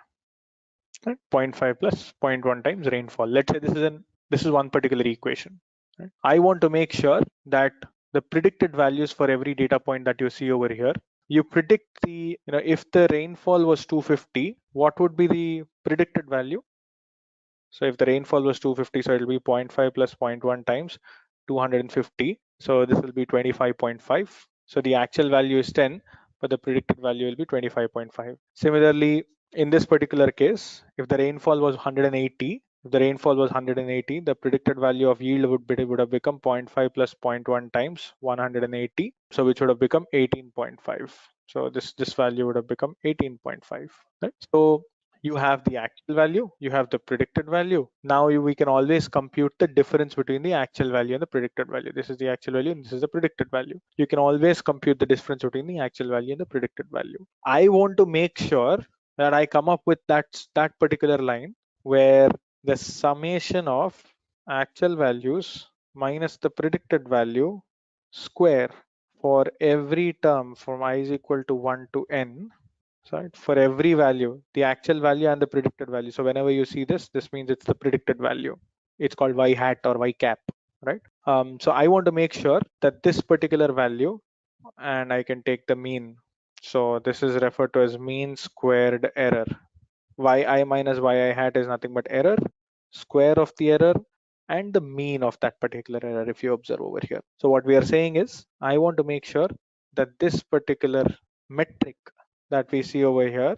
Right? 0.5 plus 0.1 times rainfall. Let's say this is one particular equation. Right? I want to make sure that the predicted values for every data point that you see over here, you predict the, if the rainfall was 250, what would be the predicted value? So if the rainfall was 250, so it will be 0.5 plus 0.1 times 250. So this will be 25.5. So the actual value is 10, but the predicted value will be 25.5. Similarly, in this particular case, if the rainfall was 180, the predicted value of yield would have become 0.5 plus 0.1 times 180. So which would have become 18.5. So this value would have become 18.5. Right? So you have the actual value, you have the predicted value. Now we can always compute the difference between the actual value and the predicted value. This is the actual value and this is the predicted value. You can always compute the difference between the actual value and the predicted value. I want to make sure that I come up with that particular line where the summation of actual values minus the predicted value square for every term from I is equal to 1 to n. So for every value, the actual value and the predicted value. So whenever you see this means it's the predicted value. It's called y hat or y cap, right? So I want to make sure that this particular value, and I can take the mean. So this is referred to as mean squared error. Yi minus yi hat is nothing but error, square of the error, and the mean of that particular error if you observe over here. So what we are saying is, I want to make sure that this particular metric that we see over here,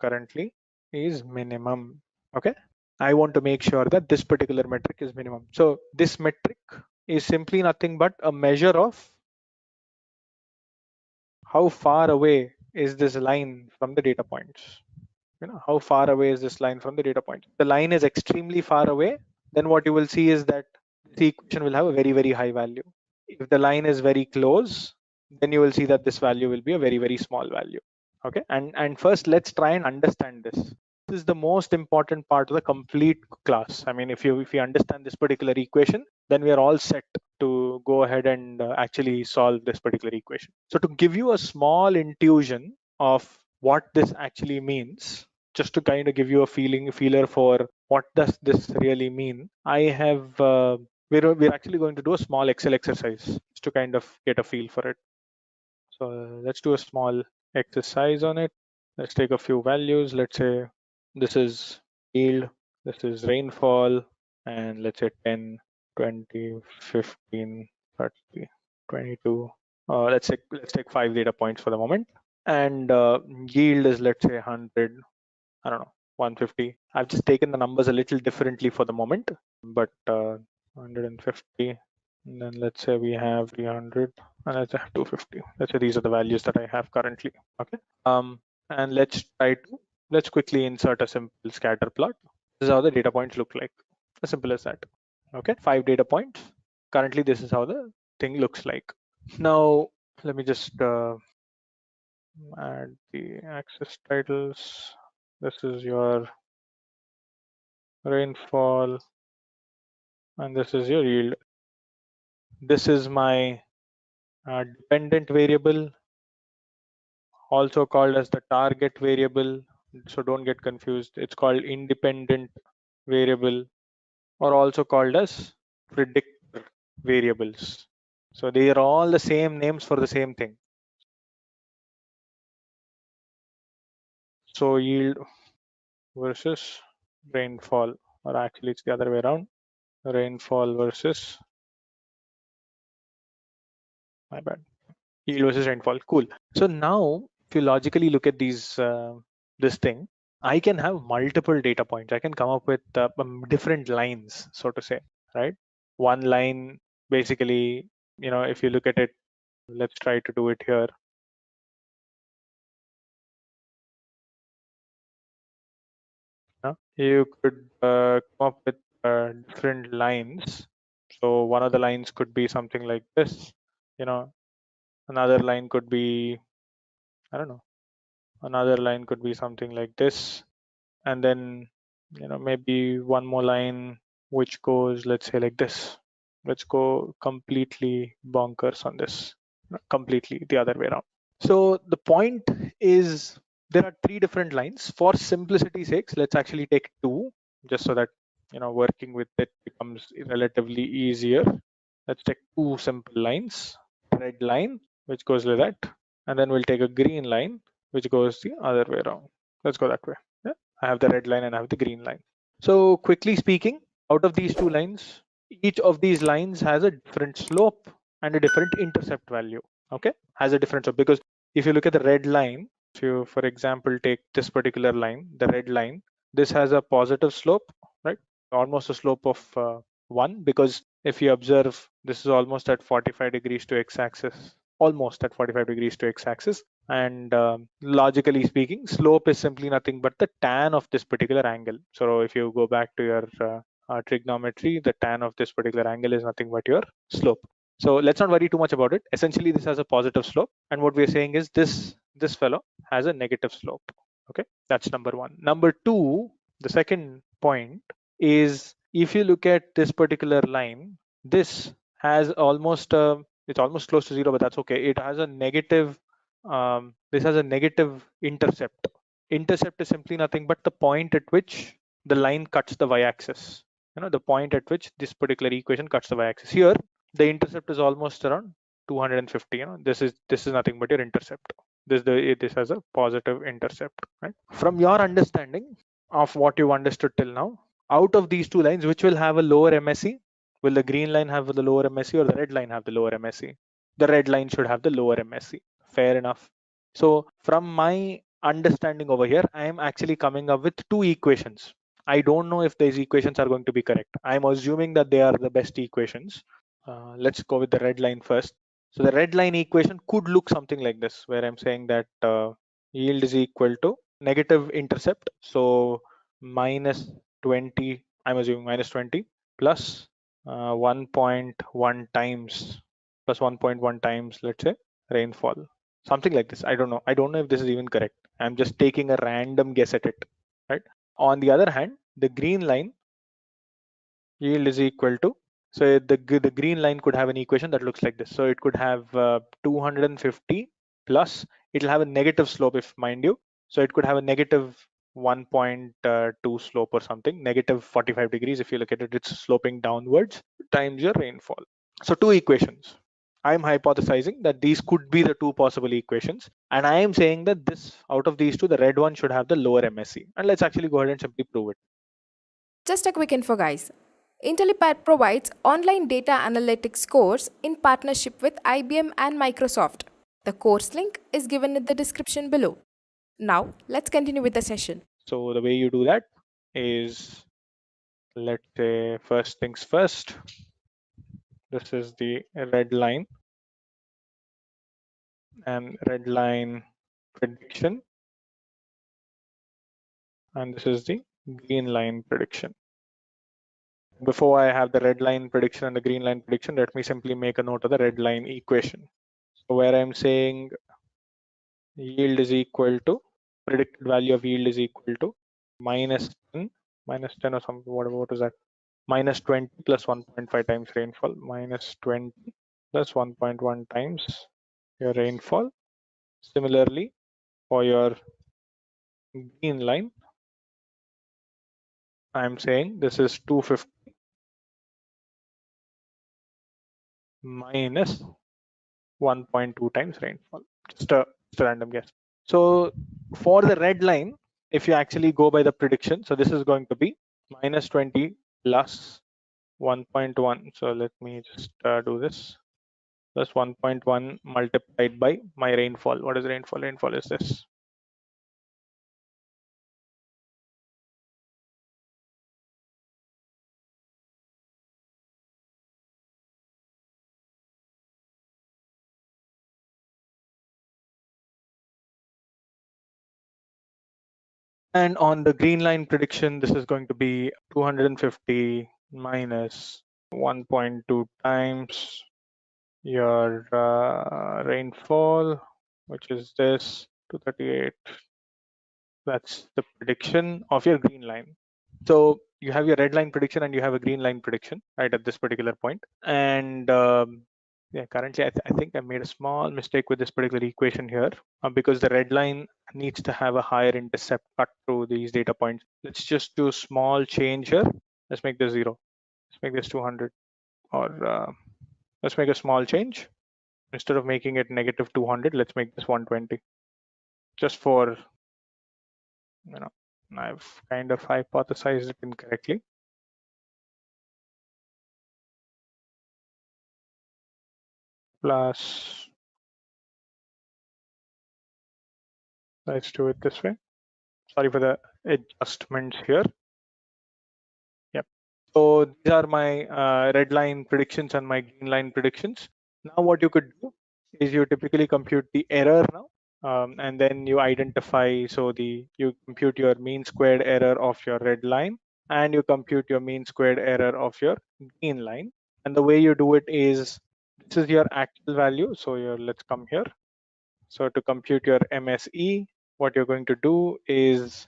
currently is minimum. Okay, I want to make sure that this particular metric is minimum. So this metric is simply nothing but a measure of how far away is this line from the data points. How far away is this line from the data point? The line is extremely far away, then what you will see is that the equation will have a very, very high value. If the line is very close, then you will see that this value will be a very, very small value. Okay, and first let's try and understand this. This is the most important part of the complete class. I mean, if you understand this particular equation, then we are all set to go ahead and actually solve this particular equation. So to give you a small intuition of what this actually means, just to kind of give you a feeler for what does this really mean, I have we're actually going to do a small Excel exercise just to kind of get a feel for it. So let's do a small exercise on it. Let's take a few values. Let's say this is yield, this is rainfall, and let's say 10, 20, 15, 30, 22. Let's take 5 data points for the moment. And yield is, let's say, 100, I don't know, 150. I've just taken the numbers a little differently for the moment, but 150. And then let's say we have 300, and let's have 250. Let's say these are the values that I have currently. Okay. And let's quickly insert a simple scatter plot. This is how the data points look like. As simple as that. Okay, 5 data points. Currently, this is how the thing looks like. Now, let me just add the axis titles. This is your rainfall, and this is your yield. This is my dependent variable, also called as the target variable. So don't get confused. It's called independent variable, or also called as predictor variables. So they are all the same names for the same thing. So yield versus rainfall, or actually it's the other way around. Rainfall versus, my bad, yield versus rainfall. Cool. So now if you logically look at these this thing, I can have multiple data points. I can come up with different lines, so to say, right? One line basically, if you look at it, let's try to do it here. You could come up with different lines. So one of the lines could be something like this, another line could be, I don't know, another line could be something like this, and then maybe one more line which goes, let's say, like this. Let's go completely bonkers on this, completely the other way around. So the point is, there are 3 different lines. For simplicity's sakes, let's actually take 2, just so that working with it becomes relatively easier. Let's take 2 simple lines. Red line, which goes like that, and then we'll take a green line which goes the other way around. Let's go that way. Yeah? I have the red line and I have the green line. So quickly speaking, out of these 2 lines, each of these lines has a different slope and a different intercept value. Okay, has a different slope, because if you look at the red line, if you, for example, take this particular line, the red line, this has a positive slope, right? Almost a slope of 1, because if you observe, this is almost at 45 degrees to x-axis, almost at 45 degrees to x-axis. And logically speaking, slope is simply nothing but the tan of this particular angle. So if you go back to your trigonometry, the tan of this particular angle is nothing but your slope. So let's not worry too much about it. Essentially, this has a positive slope, and what we're saying is this fellow has a negative slope. Okay, that's number 1. Number 2, the second point is, if you look at this particular line, this has almost it's almost close to 0, but that's okay. It has a negative. This has a negative intercept. Intercept is simply nothing but the point at which the line cuts the y-axis. The point at which this particular equation cuts the y-axis. Here, the intercept is almost around 250. This is nothing but your intercept. This has a positive intercept, right? From your understanding of what you've understood till now, out of these 2 lines, which will have a lower MSE? Will the green line have the lower MSE, or the red line have the lower MSE? The red line should have the lower MSE. Fair enough. So from my understanding over here, I am actually coming up with 2 equations. I don't know if these equations are going to be correct. I'm assuming that they are the best equations. Let's go with the red line first. So the red line equation could look something like this, where I'm saying that yield is equal to negative intercept. So minus 20, I'm assuming minus 20 plus 1.1 times, plus 1.1 times, let's say, rainfall. Something like this. I don't know if this is even correct. I'm just taking a random guess at it, right? On the other hand, the green line, yield is equal to, so the green line could have an equation that looks like this. So it could have 250 plus, it'll have a negative slope, if mind you. So it could have a negative 1.2 slope or something, negative 45 degrees. If you look at it, it's sloping downwards, times your rainfall. So 2 equations. I'm hypothesizing that these could be the 2 possible equations. And I am saying that this, out of these 2, the red one should have the lower MSE. And let's actually go ahead and simply prove it. Just a quick info, guys. Intellipaat provides online data analytics course in partnership with IBM and Microsoft. The course link is given in the description below. Now, let's continue with the session. So the way you do that is, let's say, first things first. This is the red line, and red line prediction. And this is the green line prediction. Before I have the red line prediction and the green line prediction, let me simply make a note of the red line equation. So where I'm saying yield is equal to, predicted value of yield is equal to minus 10 or something, what is that? Minus 20 plus 1.5 times rainfall, minus 20 plus 1.1 times your rainfall. Similarly, for your green line, I'm saying this is 250 minus 1.2 times rainfall. Just a random guess. So for the red line, if you actually go by the prediction, so this is going to be minus 20 plus 1.1. So let me just do this. Plus 1.1 multiplied by my rainfall. What is rainfall? Rainfall is this. And on the green line prediction, this is going to be 250 minus 1.2 times your rainfall, which is this 238. That's the prediction of your green line. So you have your red line prediction and you have a green line prediction right at this particular point. And yeah, currently I think I made a small mistake with this particular equation here because the red line needs to have a higher intercept cut through these data points. Let's just do a small change here. Let's make this 0. Let's make this 200, or let's make a small change. Instead of making it negative 200, let's make this 120. Just for, you know, I've kind of hypothesized it incorrectly. Plus, let's do it this way. Sorry for the adjustments here. Yep. So these are my red line predictions and my green line predictions. Now what you could do is you typically compute the error now, and then you identify, so you compute your mean squared error of your red line, and you compute your mean squared error of your green line. And the way you do it is, this is your actual value. So let's come here. So to compute your MSE, what you're going to do is,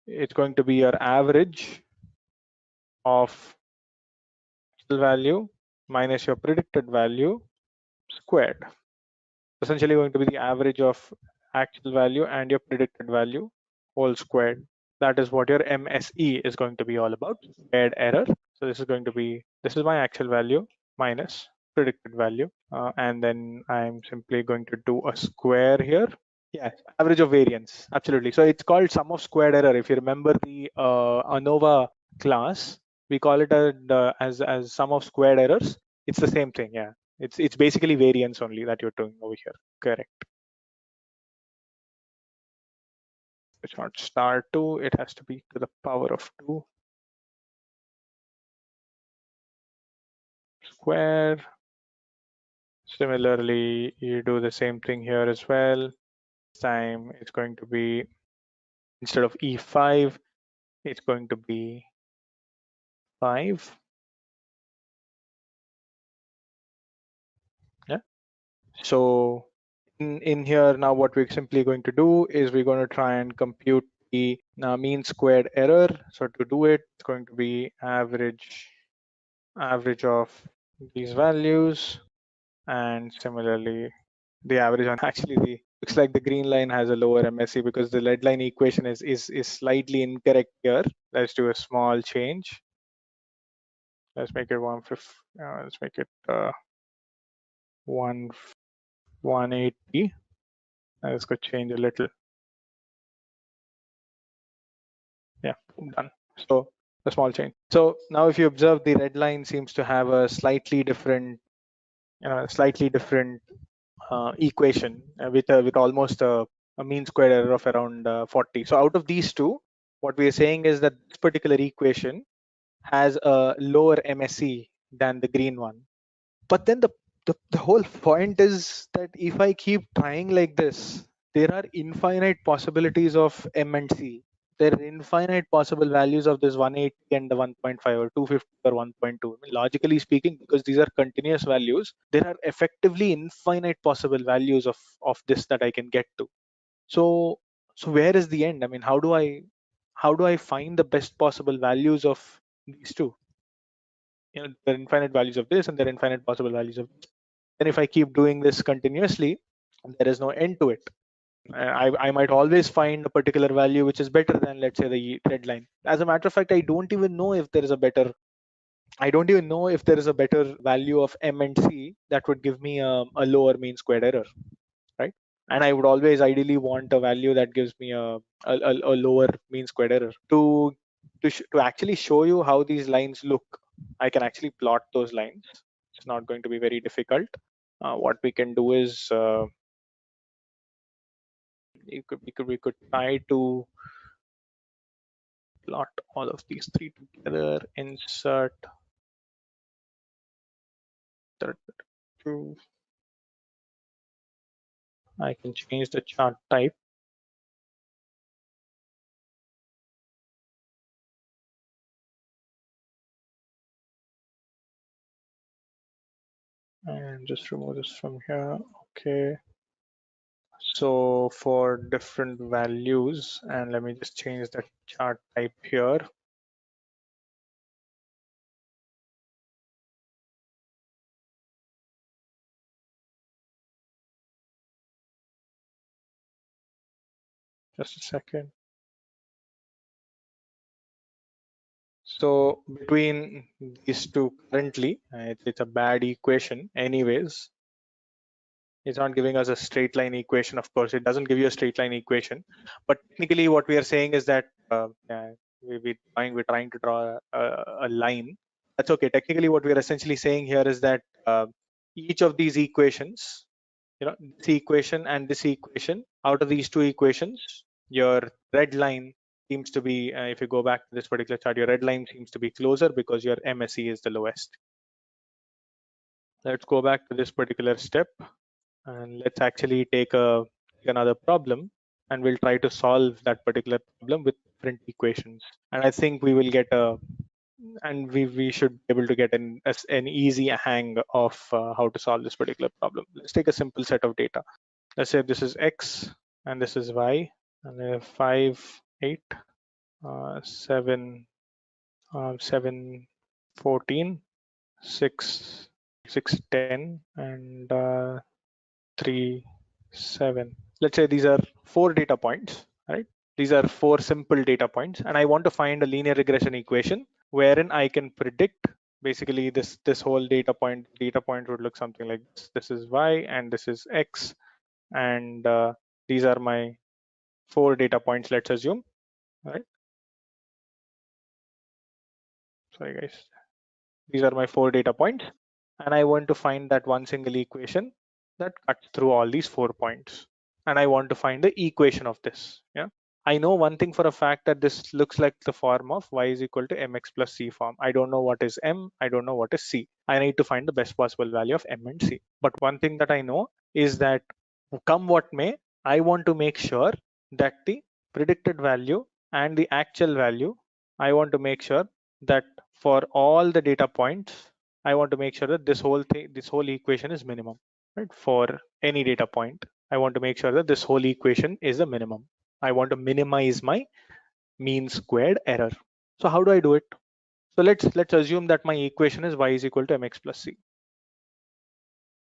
it's going to be your average of actual value minus your predicted value squared. Essentially going to be the average of actual value and your predicted value whole squared. That is what your MSE is going to be all about, squared error. So this is my actual value minus predicted value, and then I'm simply going to do a square here. Yeah, average of variance, absolutely. So it's called sum of squared error. If you remember the ANOVA class, we call it as sum of squared errors. It's the same thing. Yeah, it's basically variance only that you're doing over here. Correct. It's not star 2. It has to be to the power of 2 square. Similarly, you do the same thing here as well. This time it's going to be, instead of E5, it's going to be 5. Yeah. So in here now, what we're simply going to do is we're going to try and compute the mean squared error. So to do it, it's going to be average of these values, and similarly the average on, actually the looks like the green line has a lower MSE because the red line equation is slightly incorrect here. Let's do a small change. Let's make it 150. Let's make it 180. Let's go change a little. Yeah, done. So a small change. So now if you observe, the red line seems to have a slightly different equation with almost a mean square error of around 40. So out of these two, what we are saying is that this particular equation has a lower MSE than the green one. But then the whole point is that if I keep trying like this, there are infinite possibilities of M and C. there are infinite possible values of this 180 and the 1.5 or 250 or 1.2. I mean, logically speaking, because these are continuous values, there are effectively infinite possible values of this that I can get to. So where is the end? I mean, how do I find the best possible values of these two? You know, there are infinite values of this and there are infinite possible values of this. And if I keep doing this continuously, there is no end to it. I might always find a particular value which is better than, let's say, the red line. As a matter of fact, I don't even know if there is a better value of M and C that would give me a lower mean squared error, right? And I would always ideally want a value that gives me a lower mean squared error. To actually show you how these lines look, I can actually plot those lines. It's not going to be very difficult. What we can do is we could try to plot all of these three together. Insert two. I can change the chart type. And just remove this from here. Okay. So for different values, and let me just change the chart type here. Just a second. So between these two currently, it's a bad equation anyways. It's not giving us a straight line equation. Of course, it doesn't give you a straight line equation. But technically what we are saying is that we're trying to draw a line. That's okay. Technically what we are essentially saying here is that each of these equations, this equation and this equation, out of these two equations, your red line seems to be, if you go back to this particular chart, your red line seems to be closer because your MSE is the lowest. Let's go back to this particular step and let's actually take another problem, and we'll try to solve that particular problem with different equations. And I think we will get we should be able to get an easy hang of how to solve this particular problem. Let's take a simple set of data. Let's say this is X and this is Y, and then 5, 8, 7, 7, 14, 6, 6, 10, and 3, 7. Let's say these are 4 data points, right? These are 4 simple data points, and I want to find a linear regression equation wherein I can predict basically this whole data point. Data point would look something like this. This is Y and this is X, and these are my 4 data points, let's assume, right? Sorry guys, these are my 4 data points, and I want to find that one single equation that cuts through all these 4 points, and I want to find the equation of this. I know one thing for a fact, that this looks like the form of y is equal to mx plus c form. I don't know what is m, I don't know what is c. I need to find the best possible value of m and c. But one thing that I know is that come what may, I want to make sure that the predicted value and the actual value, I want to make sure that for all the data points, I want to make sure that this whole equation is minimum, right? For any data point, I want to make sure that this whole equation is a minimum. I want to minimize my mean squared error. So how do I do it? So let's assume that my equation is y is equal to mx plus c,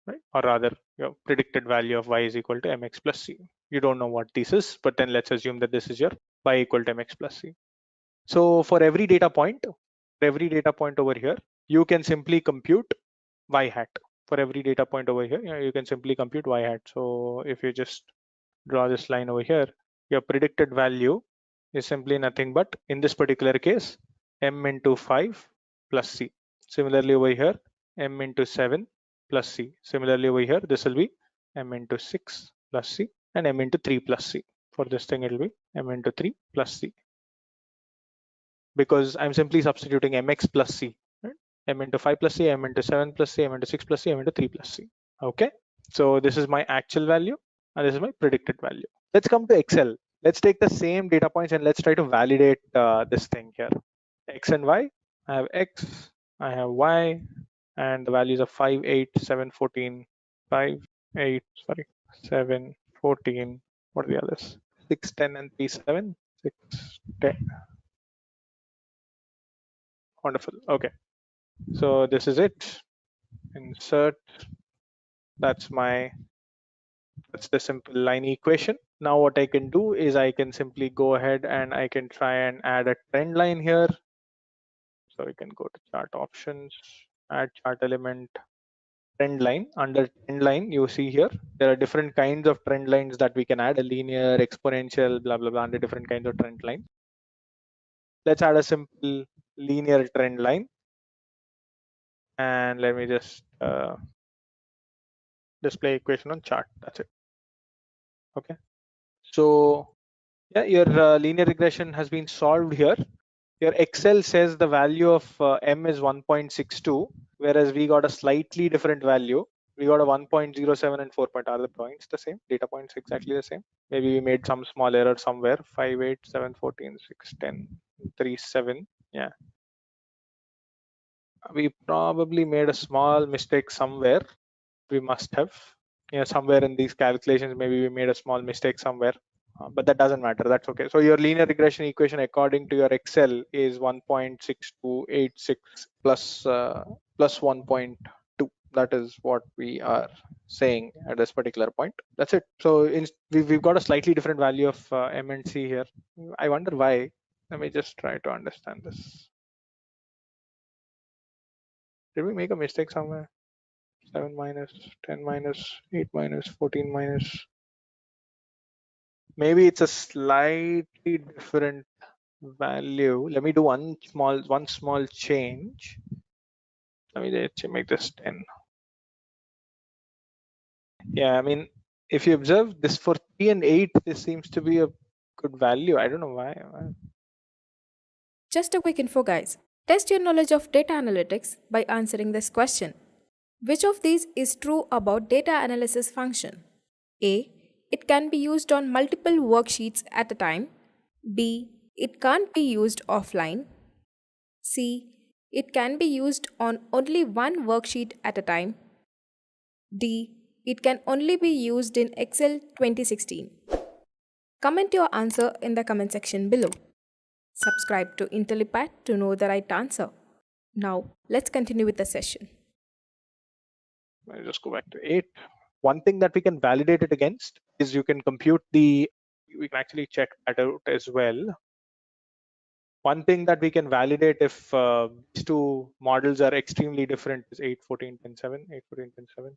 right? Or rather, your predicted value of y is equal to mx plus c. You don't know what this is, but then let's assume that this is your y equal to mx plus c. So for every data point over here, you can simply compute y hat. For every data point over here, you can simply compute y hat. So if you just draw this line over here, your predicted value is simply nothing but, in this particular case, m into 5 plus c. Similarly over here, m into 7 plus c. Similarly over here, this will be m into 6 plus c and m into 3 plus c. For this thing, it will be m into 3 plus c, because I'm simply substituting mx plus c, right? M into 5 plus c, m into 7 plus c, m into 6 plus c, m into 3 plus c. Okay, so this is my actual value and this is my predicted value. Let's come to Excel. Let's take the same data points and let's try to validate this thing here. X and Y. I have X, I have Y, and the values of 5, 8, 7, 14, 5, 8, sorry, 7, 14. What are the others? 6, 10, and 3, 7, 6, 10. Wonderful. Okay. So this is it. Insert. That's the simple line equation. Now what I can do is I can simply go ahead and I can try and add a trend line here. So we can go to chart options, add chart element, trend line. Under trend line, you see here, there are different kinds of trend lines that we can add, a linear, exponential, blah, blah, blah, under different kinds of trend lines. Let's add a simple linear trend line. And let me just display equation on chart. That's it. Okay. So yeah, your linear regression has been solved here. Your Excel says the value of M is 1.62, whereas we got a slightly different value. We got a 1.07 and 4. Are the points the same? Data points exactly the same? Maybe we made some small error somewhere. 5, 8, 7, 14, 6, 10, 3, 7. Yeah. We probably made a small mistake somewhere. We must have. Yeah, somewhere in these calculations, maybe we made a small mistake somewhere. But that doesn't matter. That's okay. So your linear regression equation according to your Excel is 1.6286 plus 1.2. That is what we are saying at this particular point. That's it. So we've got a slightly different value of M and C here. I wonder why. Let me just try to understand this. Did we make a mistake somewhere? 7 minus, 10 minus, 8 minus, 14 minus. Maybe it's a slightly different value. Let me do one small change. Let me make this 10. Yeah, I mean, if you observe this for 3 and 8, this seems to be a good value. I don't know why. Just a quick info, guys. Test your knowledge of data analytics by answering this question. Which of these is true about data analysis function? A. It can be used on multiple worksheets at a time. B. It can't be used offline. C. It can be used on only one worksheet at a time. D. It can only be used in Excel 2016. Comment your answer in the comment section below. Subscribe to Intellipaat to know the right answer. Now, let's continue with the session. Let me just go back to 8. One thing that we can validate it against is you can compute we can actually check that out as well. One thing that we can validate if these two models are extremely different is 8, 14, 10, 7, 8, 14, 10, 7,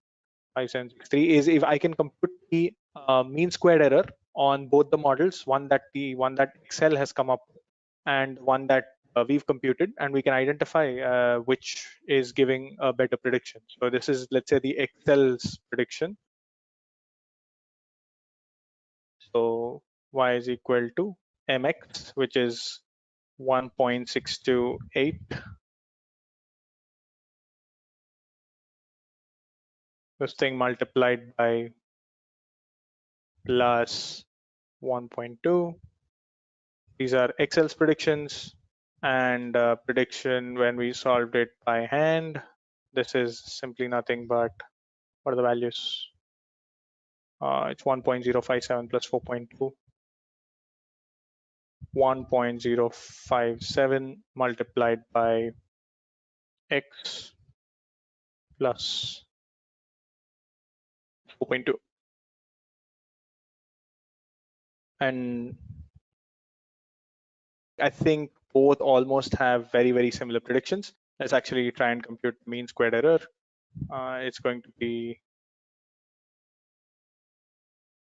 5, 7, 6, 3 is if I can compute the mean squared error on both the models, one that Excel has come up with and one that we've computed, and we can identify which is giving a better prediction. So this is, let's say, the Excel's prediction. So y is equal to mx, which is 1.628. This thing multiplied by plus 1.2. These are Excel's predictions, and prediction when we solved it by hand. This is simply nothing but, what are the values? It's 1.057 plus 4.2. 1.057 multiplied by x plus 4.2. And I think both almost have very, very similar predictions. Let's actually try and compute mean squared error. It's going to be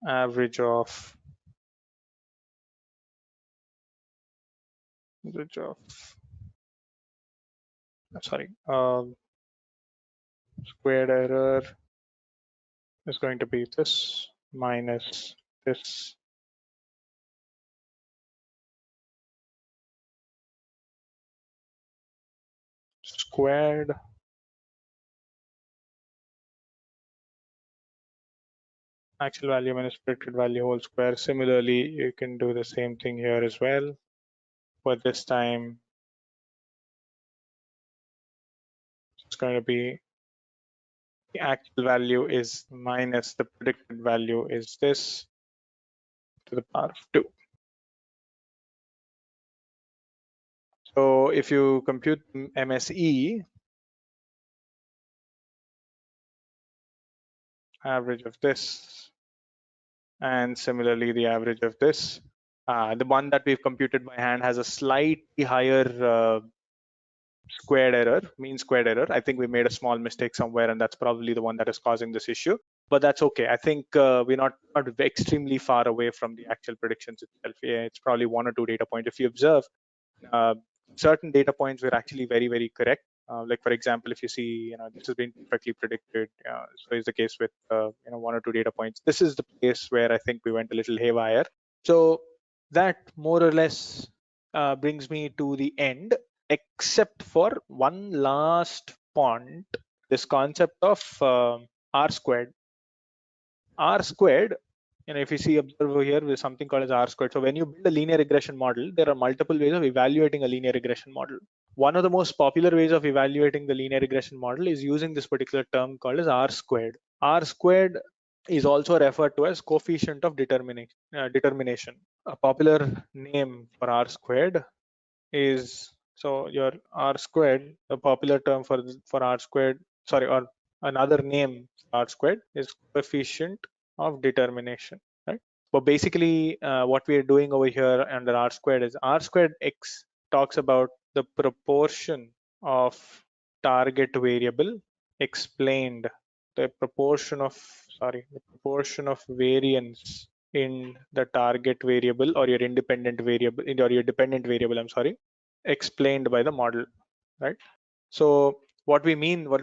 average of squared error is going to be this minus this squared . actual value minus predicted value whole square. Similarly, you can do the same thing here as well, but this time it's going to be the actual value is minus the predicted value is this to the power of 2. So if you compute MSE, average of this, and similarly the average of this, the one that we've computed by hand has a slightly higher squared error, mean squared error. I think we made a small mistake somewhere, and that's probably the one that is causing this issue. But that's okay. I think we're not extremely far away from the actual predictions itself. Yeah, it's probably 1 or 2 data points. If you observe, certain data points were actually very, very correct. Like for example, if you see, this has been perfectly predicted. So is the case with 1 or 2 data points. This is the place where I think we went a little haywire. So that more or less brings me to the end, except for one last point, this concept of R squared. R squared, if you see observe over here, there's something called as R squared. So when you build a linear regression model, there are multiple ways of evaluating a linear regression model. One of the most popular ways of evaluating the linear regression model is using this particular term called as R squared. R squared is also referred to as coefficient of determination. A popular name for R squared is, so your R squared, a popular term for R squared, or another name for R squared is coefficient of determination, right? But basically what we are doing over here under R squared is R squared X talks about the proportion of target variable explained, the proportion of variance in the target variable or your independent variable or your dependent variable, explained by the model, right? So what we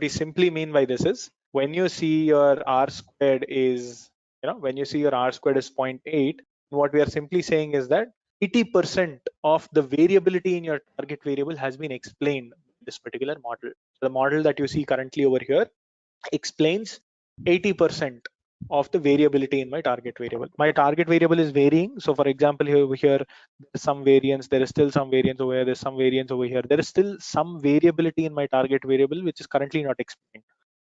simply mean by this is, when you see your R squared is, when you see your R squared is 0.8, what we are simply saying is that 80% of the variability in your target variable has been explained by this particular model. So the model that you see currently over here explains 80% of the variability in my target variable. My target variable is varying. So for example, here there's some variance, there is still some variance over here, there's some variance over here. There is still some variability in my target variable, which is currently not explained.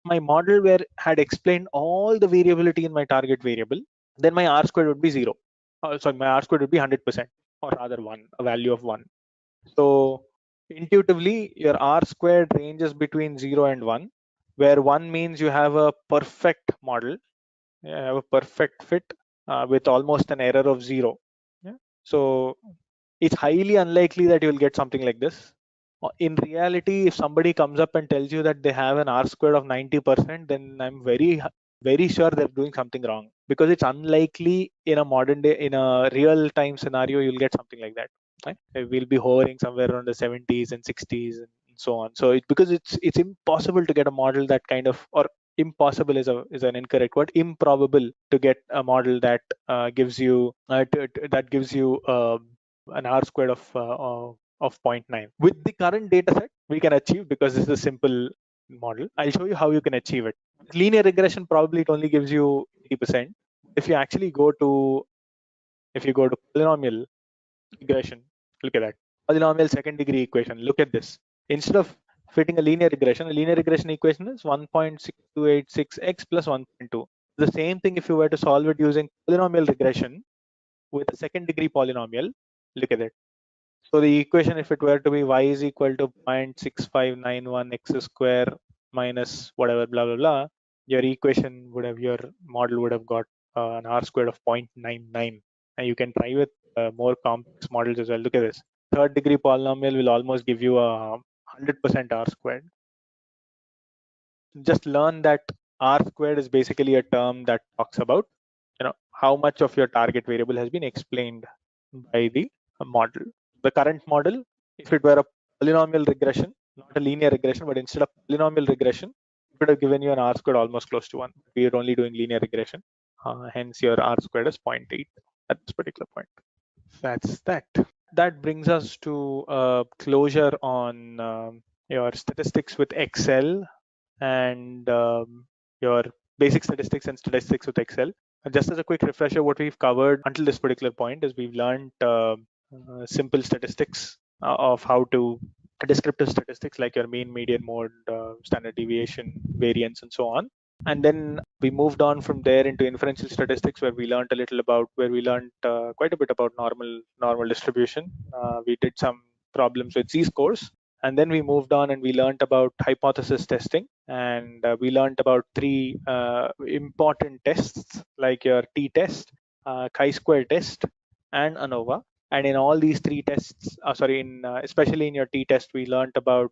My model had explained all the variability in my target variable, then my R squared would be 0. My R squared would be 100%, or rather 1, a value of 1. So intuitively, your R squared ranges between 0 and 1, where 1 means you have a perfect model, you have a perfect fit with almost an error of 0. Yeah? So it's highly unlikely that you'll get something like this. In reality, if somebody comes up and tells you that they have an R squared of 90%, then I'm very, very sure they're doing something wrong, because it's unlikely in a modern day, in a real time scenario, you'll get something like that. Right? We'll be hovering somewhere around the 70s and 60s and so on. So because it's impossible to get a model that kind of, or impossible is an incorrect word, improbable to get a model that gives you an R squared of 0.9. With the current data set, we can achieve, because this is a simple model. I'll show you how you can achieve it. Linear regression, probably it only gives you 80%. If you actually go to polynomial regression, look at that. Polynomial second degree equation. Look at this. Instead of fitting a linear regression equation is 1.6286x plus 1.2. The same thing if you were to solve it using polynomial regression with a second degree polynomial. Look at it. So the equation, if it were to be y is equal to 0.6591 x square minus whatever, blah, blah, blah, your model would have got an R squared of 0.99. And you can try with more complex models as well. Look at this. Third degree polynomial will almost give you a 100% R squared. Just learn that R squared is basically a term that talks about, how much of your target variable has been explained by the model. The current model, if it were a polynomial regression, not a linear regression, but instead of polynomial regression, it would have given you an R squared almost close to 1. We are only doing linear regression. Hence your R squared is 0.8 at this particular point. That's that. That brings us to closure on your statistics with Excel and your basic statistics and statistics with Excel. just as a quick refresher, what we've covered until this particular point is we've learned simple statistics of how to descriptive statistics like your mean, median, mode, standard deviation, variance, and so on. And then we moved on from there into inferential statistics, where we learned quite a bit about normal distribution. We did some problems with z-scores, and then we moved on and we learned about hypothesis testing, and we learned about three important tests like your t-test, chi-square test, and ANOVA. And in all these three tests, especially in your t-test, we learned about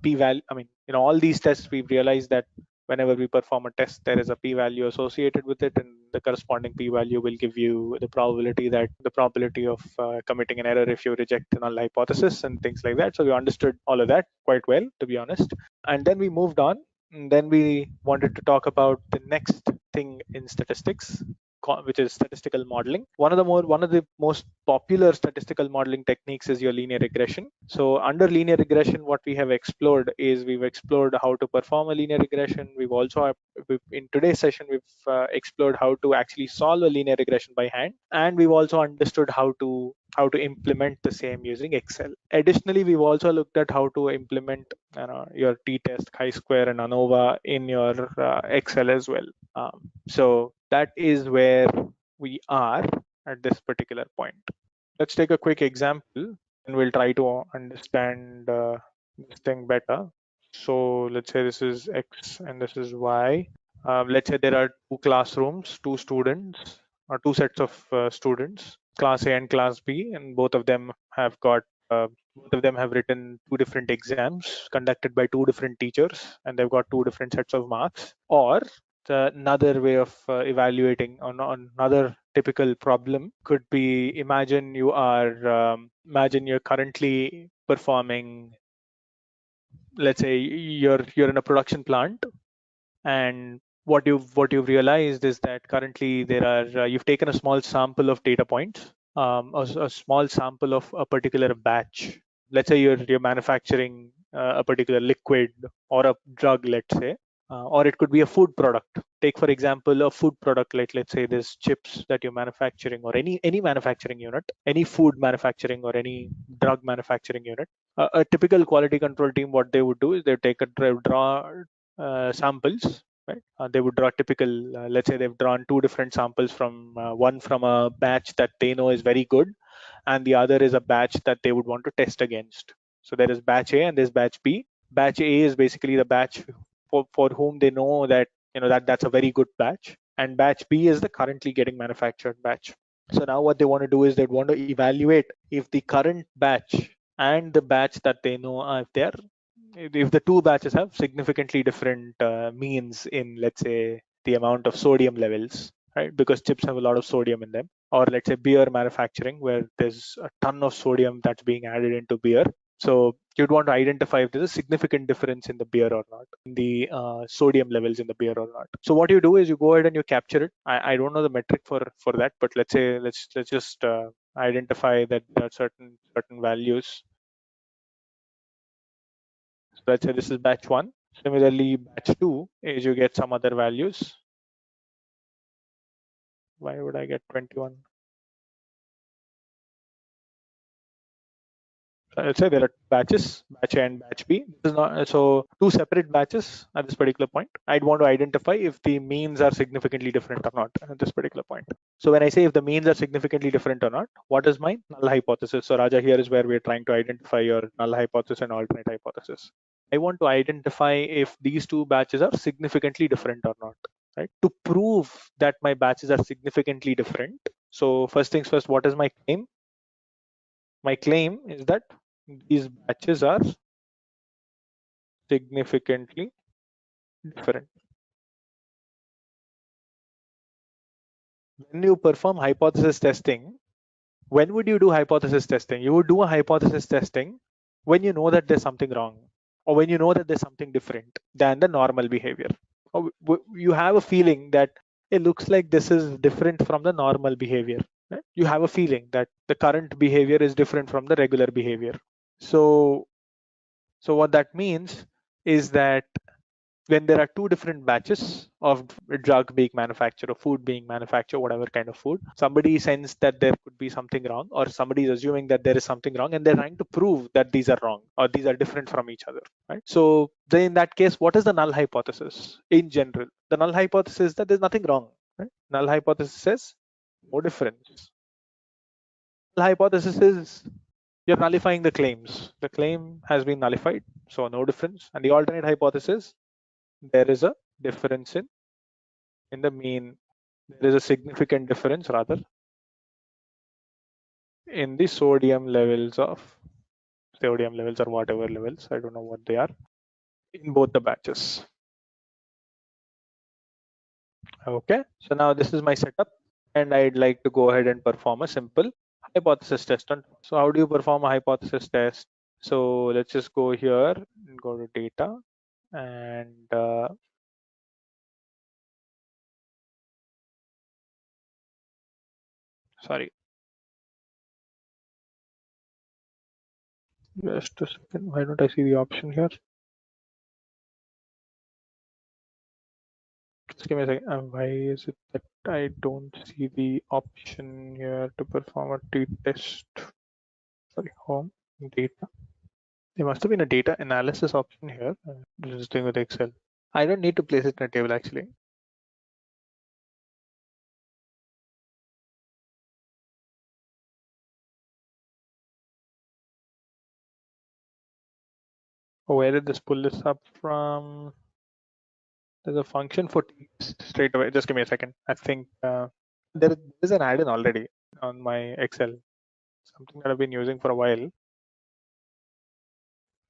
p-value. I mean, in all these tests, we've realized that whenever we perform a test, there is a p-value associated with it, and the corresponding p-value will give you the probability of committing an error if you reject a null hypothesis and things like that. So we understood all of that quite well, to be honest. And then we moved on, and then we wanted to talk about the next thing in statistics, which is statistical modeling. One of the most popular statistical modeling techniques is your linear regression. So under linear regression, what we have explored is we've explored how to perform a linear regression. In today's session, we've explored how to actually solve a linear regression by hand, and we've also understood how to implement the same using Excel. Additionally, we've also looked at how to implement your t-test, chi-square, and ANOVA in your Excel as well. So that is where we are at this particular point. Let's take a quick example and we'll try to understand this thing better. So let's say this is X and this is Y. Let's say there are two classrooms, two students, or two sets of students, class A and class B, and both of them have written two different exams conducted by two different teachers, and they've got two different sets of marks. Or another way of evaluating on another typical problem could be, imagine you're currently performing, let's say you're in a production plant, and what you've realized is that currently you've taken a small sample of data points, a small sample of a particular batch. Let's say you're manufacturing a particular liquid or a drug, let's say, or it could be a food product. Take for example a food product, like let's say there's chips that you're manufacturing, or any manufacturing unit, any food manufacturing or any drug manufacturing unit. A typical quality control team, what they would do is they draw samples, right? They would draw typical, let's say they've drawn two different samples from one from a batch that they know is very good, and the other is a batch that they would want to test against. So there is batch A and there's batch B. Batch A is basically the batch for whom they know that that's a very good batch, and batch B is the currently getting manufactured batch. So now what they want to do is they want to evaluate if the current batch and the batch that they know, if the two batches have significantly different means in, let's say, the amount of sodium levels, right? Because chips have a lot of sodium in them. Or let's say beer manufacturing, where there's a ton of sodium that's being added into beer. So you'd want to identify if there's a significant difference in the beer or not, in the sodium levels in the beer or not. So what you do is you go ahead and you capture it. I don't know the metric for that, but let's just identify that there are certain values. So let's say this is batch 1. Similarly, batch 2 is you get some other values. Why would I get 21? Let's say there are batches, batch A and batch B. This is not, so two separate batches at this particular point. I'd want to identify if the means are significantly different or not at this particular point. So when I say if the means are significantly different or not, what is my null hypothesis? So Raja, here is where we're trying to identify your null hypothesis and alternate hypothesis. I want to identify if these two batches are significantly different or not, right? To prove that my batches are significantly different. So first things first, what is my claim? My claim is that these batches are significantly different. When you perform hypothesis testing, when would you do hypothesis testing? You would do a hypothesis testing when you know that there's something wrong, or when you know that there's something different than the normal behavior. Or you have a feeling that it looks like this is different from the normal behavior. Right? You have a feeling that the current behavior is different from the regular behavior. So what that means is that when there are two different batches of a drug being manufactured or food being manufactured, whatever kind of food, somebody sensed that there could be something wrong, or somebody is assuming that there is something wrong, and they're trying to prove that these are wrong or these are different from each other, right? So then in that case, what is the null hypothesis in general? The null hypothesis is that there's nothing wrong, right? Null hypothesis says no difference. Null hypothesis is you're nullifying the claims. The claim has been nullified, so no difference. And the alternate hypothesis, there is a difference in the mean. There is a significant difference rather in the sodium levels or whatever levels, I don't know what they are, in both the batches. Okay, so now this is my setup, and I'd like to go ahead and perform a simple hypothesis test. So how do you perform a hypothesis test? So let's just go here and go to data, and sorry, just a second. Why don't I see the option here? Just give me a second. Why is it that I don't see the option here to perform a t-test? Sorry, home, data. There must have been a data analysis option here. This is doing with Excel. I don't need to place it in a table actually. Oh, where did this pull this up from? There's a function for t-test straight away. Just give me a second. I think there is an add-in already on my Excel. Something that I've been using for a while.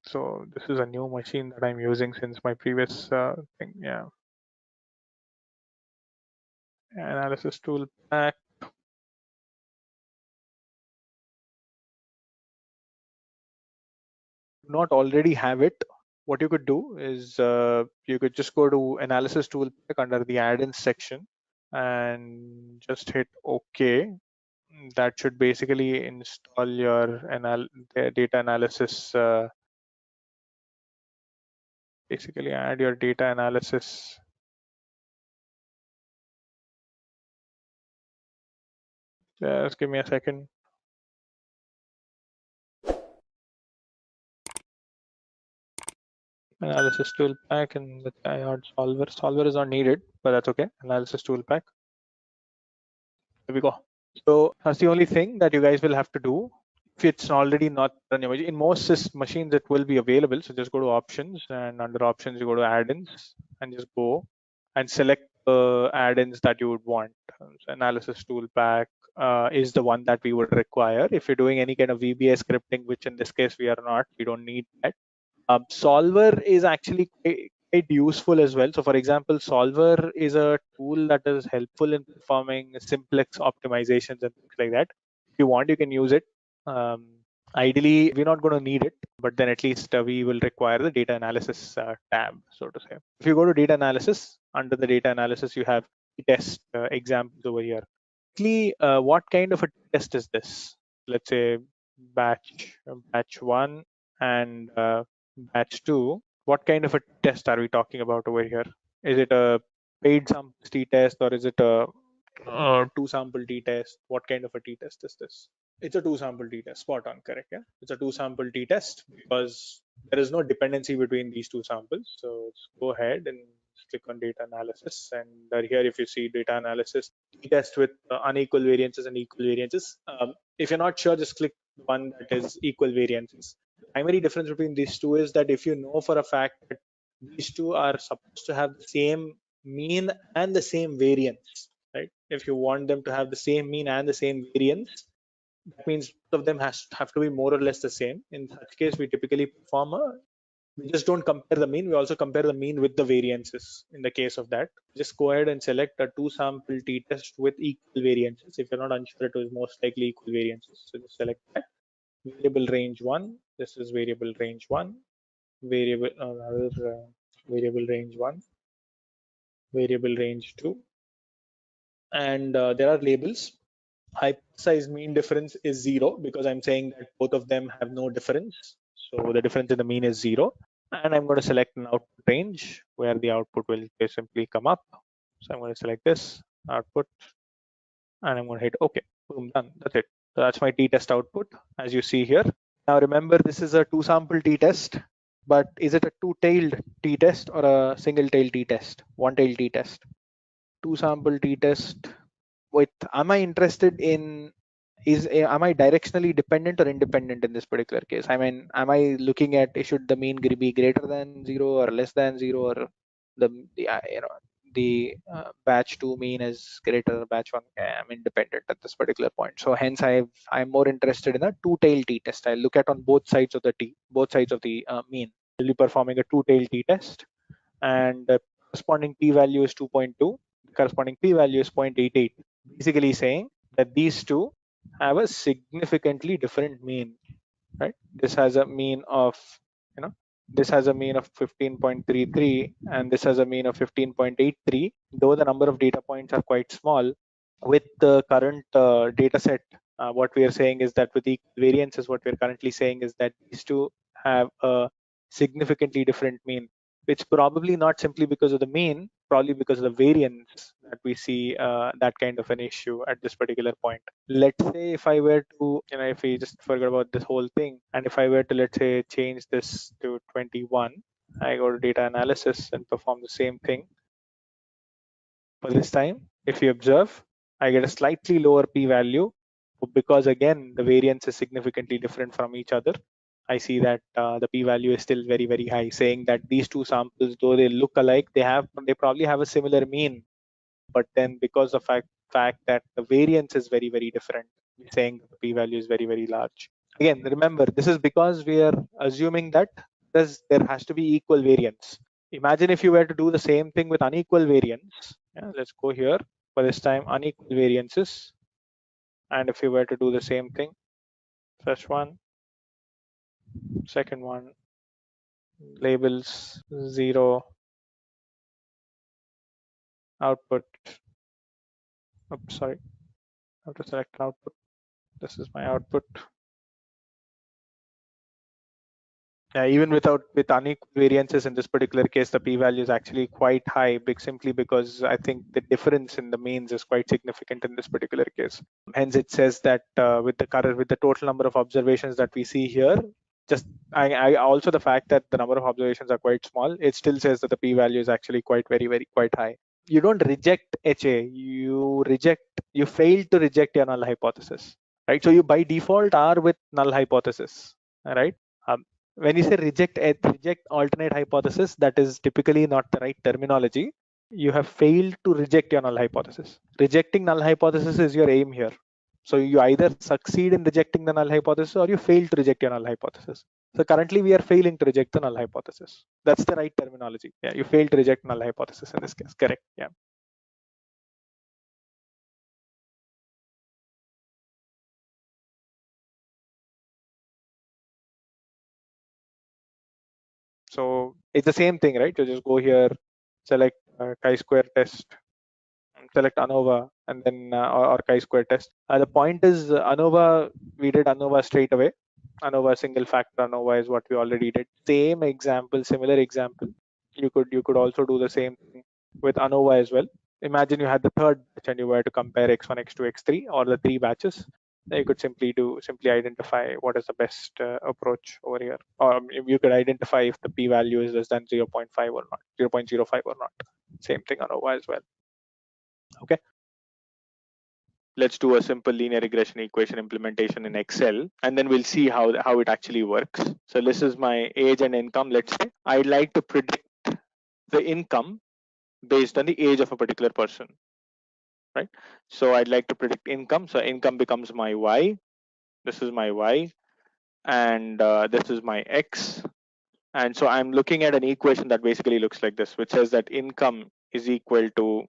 So this is a new machine that I'm using since my previous thing. Yeah. Analysis tool pack. Not already have it, what you could do is you could just go to analysis tool pack under the add-ins section and just hit OK. That should basically install your data analysis. Basically add your data analysis. Just give me a second. Analysis tool pack, and I add solver. Solver is not needed, but that's okay. Analysis tool pack. There we go. So that's the only thing that you guys will have to do. If it's already not done, in most machines it will be available. So just go to options, and under options you go to add-ins and just go and select the add-ins that you would want. So analysis tool pack is the one that we would require. If you're doing any kind of VBA scripting, which in this case we are not, we don't need that. Solver is actually quite useful as well. So for example, Solver is a tool that is helpful in performing simplex optimizations and things like that. If you want, you can use it. Ideally, we're not going to need it, but then at least we will require the data analysis tab, so to say. If you go to data analysis, under the data analysis, you have test examples over here. What kind of a test is this? Let's say batch 1 and batch 2. What kind of a test are we talking about over here? Is it a paid sample t-test, or is it a two sample t-test? What kind of a t-test is this? It's a two sample t-test. Spot on, correct? Yeah, it's a two sample t-test because there is no dependency between these two samples. So let's go ahead and click on data analysis, and here if you see data analysis t-test with unequal variances and equal variances. If you're not sure, just click the one that is equal variances. The primary difference between these two is that if you know for a fact that these two are supposed to have the same mean and the same variance, right? If you want them to have the same mean and the same variance, that means both of them have to be more or less the same. In such case, we typically we just don't compare the mean, we also compare the mean with the variances. In the case of that, just go ahead and select a two sample t-test with equal variances. If you're not unsure, it is most likely equal variances. So just select that. Variable range 1, this is variable range 1, variable variable range 1, variable range 2, and there are labels. Hypothesized mean difference is 0 because I'm saying that both of them have no difference. So the difference in the mean is 0. And I'm going to select an output range where the output will simply come up. So I'm going to select this output and I'm going to hit OK. Boom, done. That's it. So that's my t-test output as you see here. Now remember, this is a two sample t-test, but is it a two-tailed t-test or a single-tailed t-test? One-tailed t-test. Two sample t-test with, am I interested in, am I directionally dependent or independent in this particular case? I mean, am I looking at should the mean be greater than 0 or less than 0, or the batch 2 mean is greater than batch 1? I'm independent at this particular point. So hence I'm more interested in a two-tailed t-test. I look at on both sides of the both sides of the mean. I'll be performing a two-tailed t-test, and the corresponding p-value is 2.2. The corresponding p-value is 0.88. Basically saying that these two have a significantly different mean, right? This has a mean of, this has a mean of 15.33 and this has a mean of 15.83. Though the number of data points are quite small, with the current data set, what we are saying is that with the variances, what we're currently saying is that these two have a significantly different mean. It's probably not simply because of the mean, probably because of the variance that we see that kind of an issue at this particular point. Let's say if I were to, if we just forget about this whole thing, and if I were to, let's say, change this to 21, I go to data analysis and perform the same thing. For this time, if you observe, I get a slightly lower p-value because again, the variance is significantly different from each other. I see that the p-value is still very, very high, saying that these two samples, though they look alike, they probably have a similar mean, but then because of fact that the variance is very, very different, saying that the p-value is very, very large. Again, remember, this is because we are assuming that there has to be equal variance. Imagine if you were to do the same thing with unequal variance. Yeah, let's go here for this time, unequal variances. And if you were to do the same thing, first one, second one, labels 0, output. Oops, sorry, I have to select an output. This is my output. Yeah, even with unequal variances in this particular case, the p-value is actually quite high, simply because I think the difference in the means is quite significant in this particular case. Hence, it says that with the total number of observations that we see here, I also the fact that the number of observations are quite small, it still says that the p-value is actually quite high. You don't reject HA, you fail to reject your null hypothesis, right? So you by default are with null hypothesis, right? When you say reject alternate hypothesis, that is typically not the right terminology. You have failed to reject your null hypothesis. Rejecting null hypothesis is your aim here. So you either succeed in rejecting the null hypothesis or you fail to reject your null hypothesis. So currently we are failing to reject the null hypothesis. That's the right terminology. Yeah, you fail to reject null hypothesis in this case. Correct. Yeah. So it's the same thing, right? You just go here, select chi-square test, select ANOVA, and then or chi-square test. The point is ANOVA, we did ANOVA straight away. ANOVA single factor ANOVA is what we already did. Same example, similar example. You could also do the same thing with ANOVA as well. Imagine you had the third batch and you were to compare x1, x2, x3, or the three batches. Then you could simply identify what is the best approach over here, or you could identify if the p-value is less than 0.5 or not, 0.05 or not. Same thing ANOVA as well. Okay. Let's do a simple linear regression equation implementation in Excel, and then we'll see how it actually works. So this is my age and income. Let's say I'd like to predict the income based on the age of a particular person, right? So I'd like to predict income. So income becomes my Y. This is my Y, and this is my X. And so I'm looking at an equation that basically looks like this, which says that income is equal to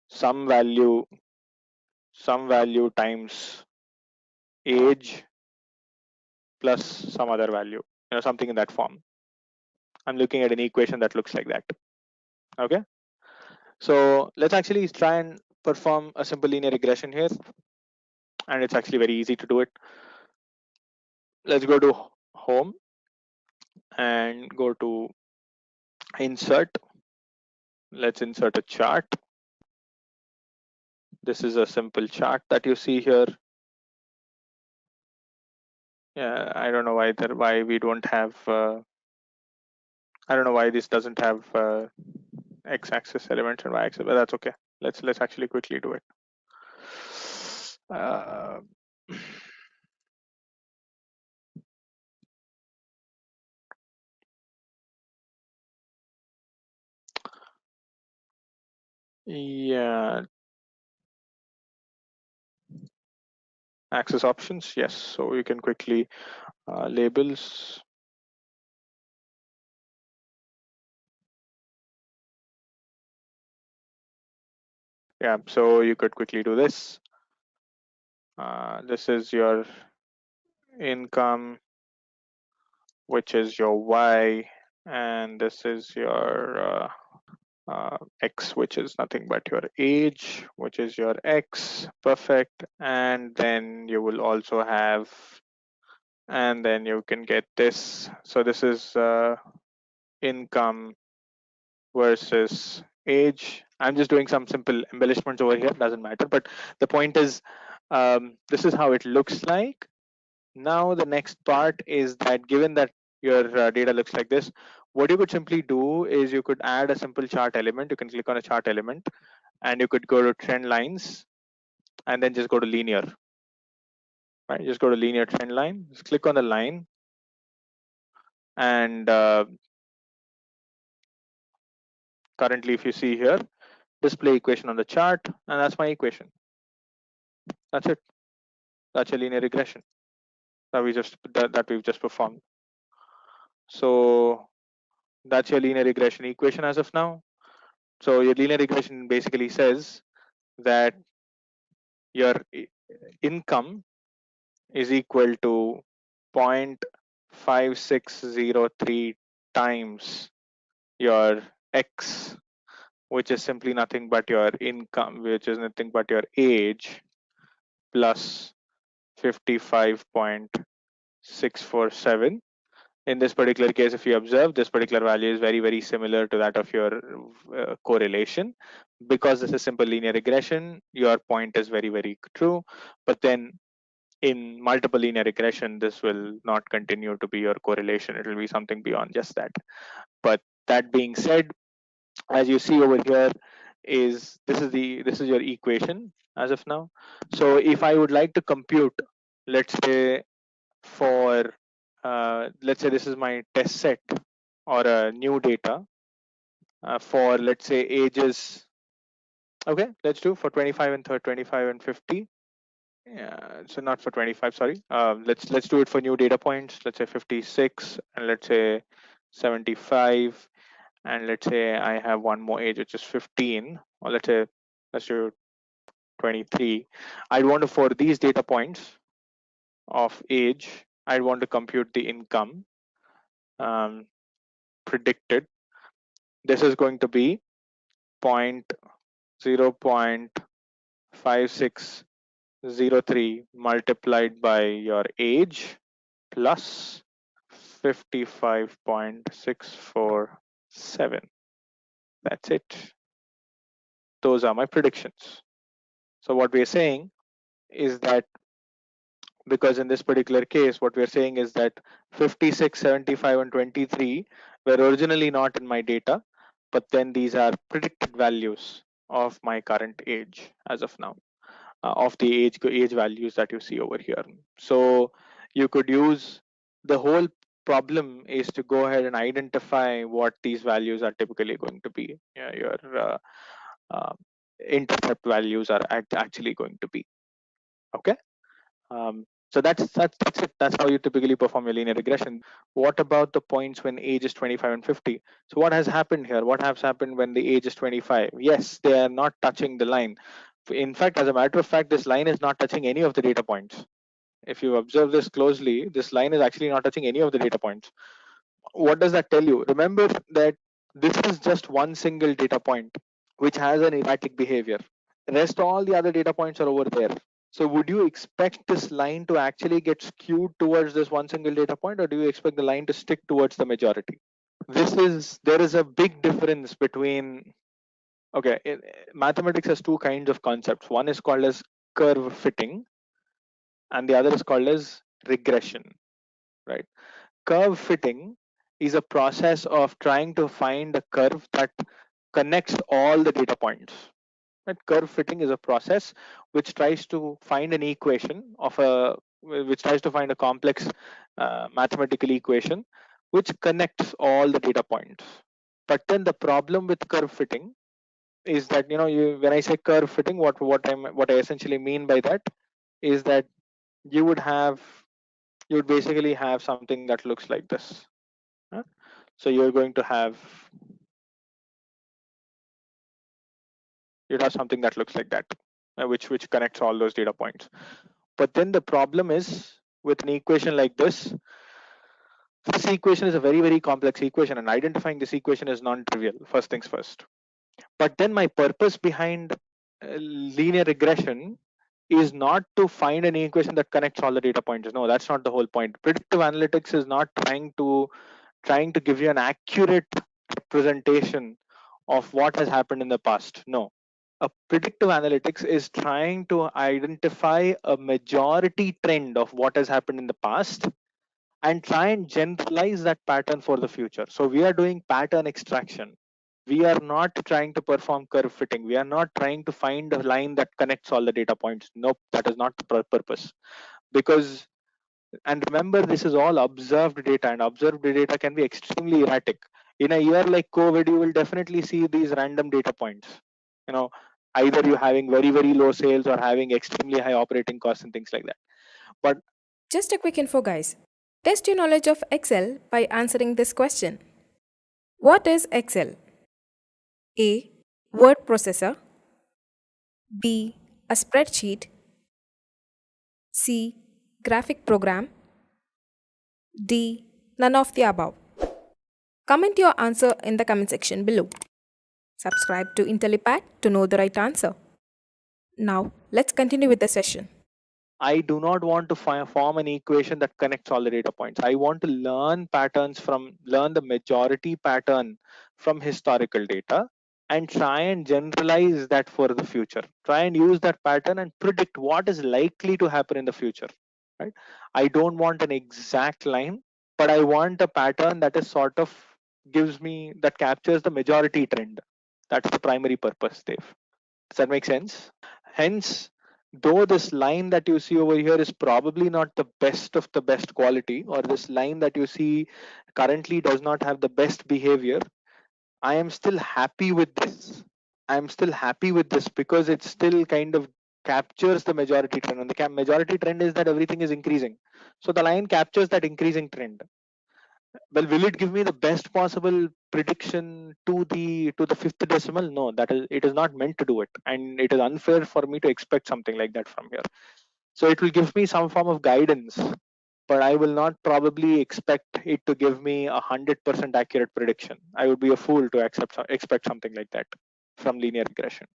some value times age plus some other value, something in that form. I'm looking at an equation that looks like that. Okay. So let's actually try and perform a simple linear regression here. And it's actually very easy to do it. Let's go to home. and go to insert. Let's insert a chart. This is a simple chart that you see here. Yeah, I don't know why we don't have. I don't know why this doesn't have x-axis elements and y-axis, but that's okay. Let's actually quickly do it. Uh, yeah, access options, yes. So you can quickly labels. Yeah, so you could quickly do this. This is your income, which is your y, and this is your x, which is nothing but your age, which is your x. Perfect. And then you will also have, and then you can get this. So this is income versus age. I'm just doing some simple embellishments over here, doesn't matter, but the point is, this is how it looks like. Now the next part is that given that your data looks like this, what you could simply do is you could add a simple chart element. You can click on a chart element and you could go to trend lines and then just go to linear, right? Just go to linear trend line, just click on the line, and currently if you see here, display equation on the chart, and that's my equation. That's it. That's a linear regression that we've just performed. So that's your linear regression equation as of now. So your linear regression basically says that your income is equal to 0.5603 times your x, which is simply nothing but your income, which is nothing but your age, plus 55.647. In this particular case, if you observe, this particular value is very, very similar to that of your correlation. Because this is simple linear regression, your point is very, very true. But then in multiple linear regression, this will not continue to be your correlation. It will be something beyond just that. But that being said, as you see over here, this is your equation as of now. So if I would like to compute, let's say for let's say this is my test set or a new data for, let's say, ages. Okay, let's do for 25 and 25 and 50. Yeah, so not for 25, sorry. Let's do it for new data points. Let's say 56 and let's say 75, and let's say I have one more age which is 15, or let's do 23. I'd want to, for these data points of age, I'd want to compute the income predicted. This is going to be 0.5603 multiplied by your age plus 55.647. That's it. Those are my predictions. So what we're saying is that, because in this particular case, what we're saying is that 56, 75, and 23 were originally not in my data, but then these are predicted values of my current age as of now, of the age values that you see over here. So you could use, the whole problem is to go ahead and identify what these values are typically going to be. Yeah, your uh, intercept values are actually going to be. Okay. So that's it. That's how you typically perform your linear regression. What about the points when age is 25 and 50? So what has happened here? What has happened when the age is 25? Yes, they are not touching the line. In fact, as a matter of fact, this line is not touching any of the data points. If you observe this closely, this line is actually not touching any of the data points. What does that tell you? Remember that this is just one single data point which has an erratic behavior. Rest all the other data points are over there. So would you expect this line to actually get skewed towards this one single data point, or do you expect the line to stick towards the majority? There is a big difference between, okay, mathematics has two kinds of concepts. One is called as curve fitting, and the other is called as regression, right? Curve fitting is a process of trying to find a curve that connects all the data points. Right? Curve fitting is a process which tries to find an equation of a which tries to find a complex mathematical equation which connects all the data points. But then the problem with curve fitting is that, when I say curve fitting, what I essentially mean by that is that you would have you would basically have something that looks like this. huh? So you'd have something that looks like that, which connects all those data points. But then the problem is with an equation like this equation is a very, very complex equation, and identifying this equation is non-trivial, first things first. But then my purpose behind linear regression is not to find an equation that connects all the data points. No, that's not the whole point. Predictive analytics is not trying to give you an accurate representation of what has happened in the past. No, a predictive analytics is trying to identify a majority trend of what has happened in the past and try and generalize that pattern for the future. So we are doing pattern extraction. We are not trying to perform curve fitting. We are not trying to find a line that connects all the data points. Nope, that is not the purpose. Because, and remember, this is all observed data, and observed data can be extremely erratic. In a year like COVID, you will definitely see these random data points. Either you having very, very low sales or having extremely high operating costs and things like that. But Just a quick info, guys. Test your knowledge of Excel by answering this question. What is Excel? A. Word processor. B. A spreadsheet. C. Graphic program. D. None of the above. Comment your answer in the comment section below. Subscribe to Intellipaat to know the right answer. Now, let's continue with the session. I do not want to form an equation that connects all the data points. I want to learn the majority pattern from historical data and try and generalize that for the future. Try and use that pattern and predict what is likely to happen in the future. Right? I don't want an exact line, but I want a pattern that is sort of that captures the majority trend. That's the primary purpose, Dave. Does that make sense? Hence, though this line that you see over here is probably not the best of the best quality, or this line that you see currently does not have the best behavior, I am still happy with this. I'm still happy with this because it still kind of captures the majority trend. And the majority trend is that everything is increasing. So the line captures that increasing trend. Well, will it give me the best possible prediction to the fifth decimal? No, it is not meant to do it, and it is unfair for me to expect something like that from here. So it will give me some form of guidance, but I will not probably expect it to give me 100% accurate prediction. I would be a fool to expect something like that from linear regression,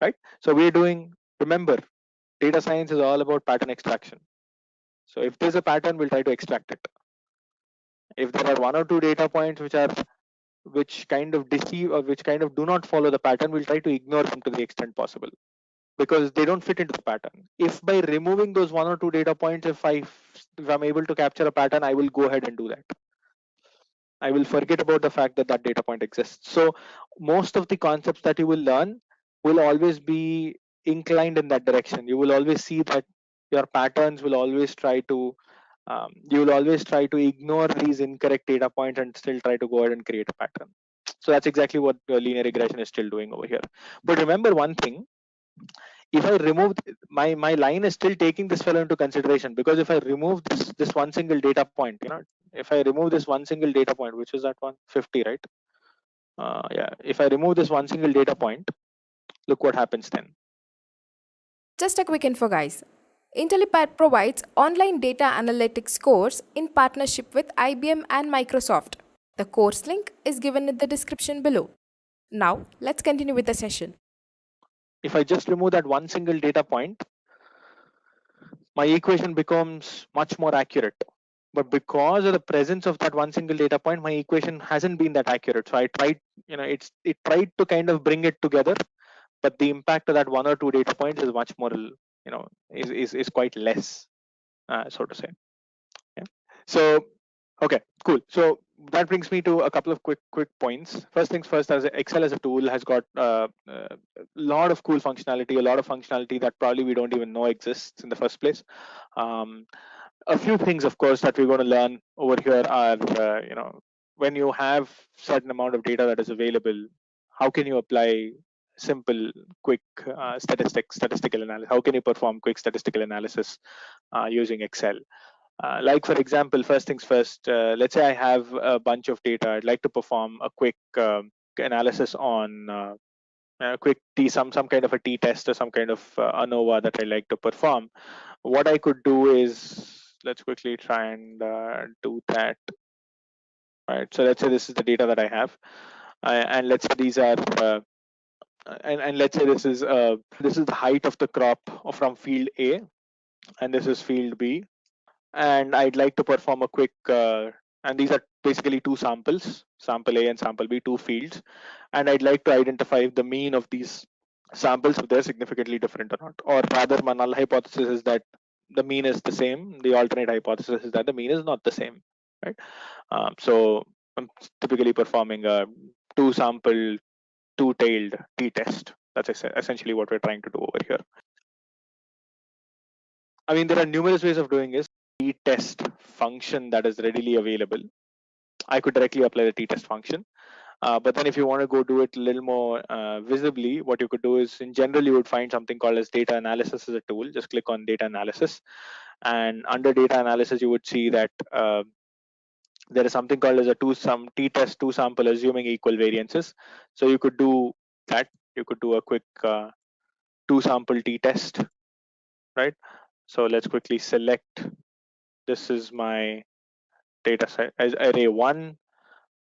right? So remember, data science is all about pattern extraction. So if there's a pattern, we'll try to extract it. If there are one or two data points which kind of deceive or which kind of do not follow the pattern, we'll try to ignore them to the extent possible because they don't fit into the pattern. If by removing those one or two data points, if I'm able to capture a pattern, I will go ahead and do that. I will forget about the fact that that data point exists. So most of the concepts that you will learn will always be inclined in that direction. You will always see that your patterns will always try to you will always try to ignore these incorrect data points and still try to go ahead and create a pattern. So that's exactly what linear regression is still doing over here. But remember one thing, if I remove my line is still taking this fellow into consideration, because if I remove this one single data point, if I remove this one single data point, which is that 150, right? Yeah, if I remove this one single data point, look what happens then. Just a quick info, guys. Intellipaat provides online data analytics course in partnership with IBM and Microsoft. The course link is given in the description below. Now, let's continue with the session. If I just remove that one single data point, my equation becomes much more accurate. But because of the presence of that one single data point, my equation hasn't been that accurate. So I tried, it tried to kind of bring it together, but the impact of that one or two data points is much more, is quite less, so to say. Yeah. So, okay, cool. So that brings me to a couple of quick points. First things first, as Excel as a tool has got a lot of cool functionality, a lot of functionality that probably we don't even know exists in the first place. A few things, of course, that we're going to learn over here are, when you have certain amount of data that is available, how can you apply simple, quick statistical analysis? How can you perform quick statistical analysis using Excel? Like for example, first things first, let's say I have a bunch of data. I'd like to perform a quick analysis on quick some kind of a t-test or some kind of ANOVA that I like to perform. What I could do is, let's quickly try and do that. All right, so let's say this is the data that I have, and let's say these are and let's say this is the height of the crop from field A, and this is field B, and I'd like to perform a quick and these are basically two samples, sample A and sample B, two fields, and I'd like to identify if the mean of these samples, if they're significantly different or not. Or rather, my null hypothesis is that the mean is the same. The alternate hypothesis is that the mean is not the same, right? So I'm typically performing a two sample, two tailed t-test. That's essentially what we're trying to do over here. I mean, there are numerous ways of doing this. T-test function that is readily available. I could directly apply the t-test function. But then if you want to go do it a little more visibly, what you could do is, in general, you would find something called as data analysis as a tool. Just click on data analysis. And under data analysis, you would see that there is something called as a t-test two sample assuming equal variances. So you could do that. You could do a quick two sample t-test, right? So let's quickly select, this is my data set as array 1,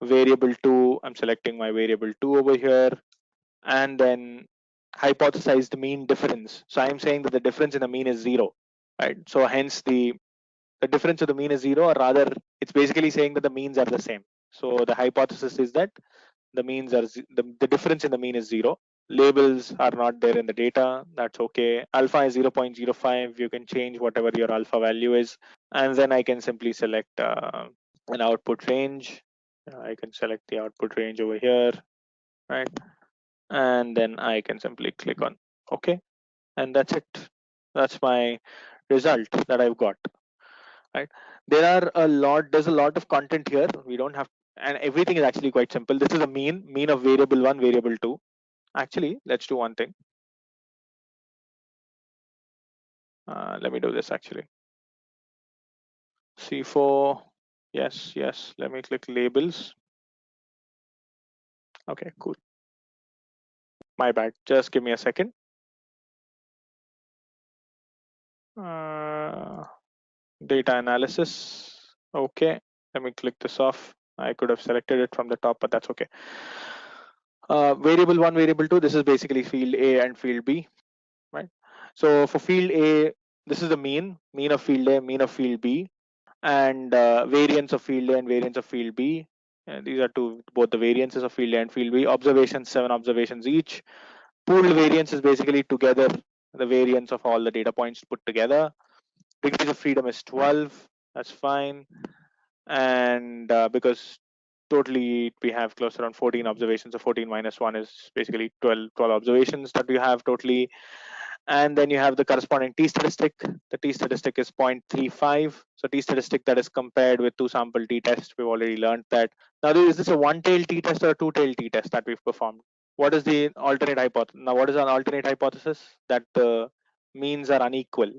variable 2, I'm selecting my variable 2 over here, and then hypothesized mean difference. So I'm saying that the difference in the mean is 0, right? So hence the difference of the mean is 0, or rather it's basically saying that the means are the same. So the hypothesis is that the means are the difference in the mean is 0. Labels are not there in the data, that's okay. Alpha is 0.05, you can change whatever your alpha value is, and then I can simply select an output range. I can select the output range over here, right? And then I can simply click on OK, and that's it. That's my result that I've got, right? There's a lot of content here. We don't have, and everything is actually quite simple. This is a mean of variable 1, variable 2. Actually, let's do one thing. Let me do this actually. C4, yes, let me click labels. Okay, cool. My bad, just give me a second. Data analysis, okay. Let me click this off. I could have selected it from the top, but that's okay. Variable 1, variable 2, this is basically field A and field B, right? So for field A, this is the mean of field A, mean of field B, and variance of field A and variance of field B. And these are both the variances of field A and field B. Observations, 7 observations each. Pooled variance is basically together the variance of all the data points put together. Degrees of freedom is 12, that's fine. And because totally we have close around 14 observations, so 14 minus 1 is basically 12 observations that we have totally. And then you have the corresponding t-statistic. The t-statistic is 0.35. So t-statistic that is compared with two sample t-test. We've already learned that. Now, is this a one-tailed t-test or a two-tailed t-test that we've performed? What is the alternate hypothesis? Now, what is an alternate hypothesis? That the means are unequal,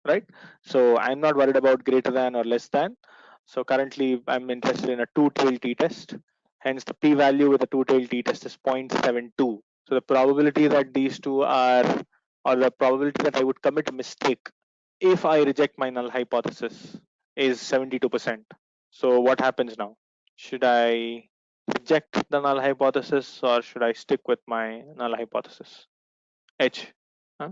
right? So I'm not worried about greater than or less than. So currently I'm interested in a two-tailed t-test. Hence the p-value with a two-tailed t-test is 0.72. So the probability that these two are, or the probability that I would commit a mistake if I reject my null hypothesis is 72%. So what happens now? Should I reject the null hypothesis or should I stick with my null hypothesis? H. Huh?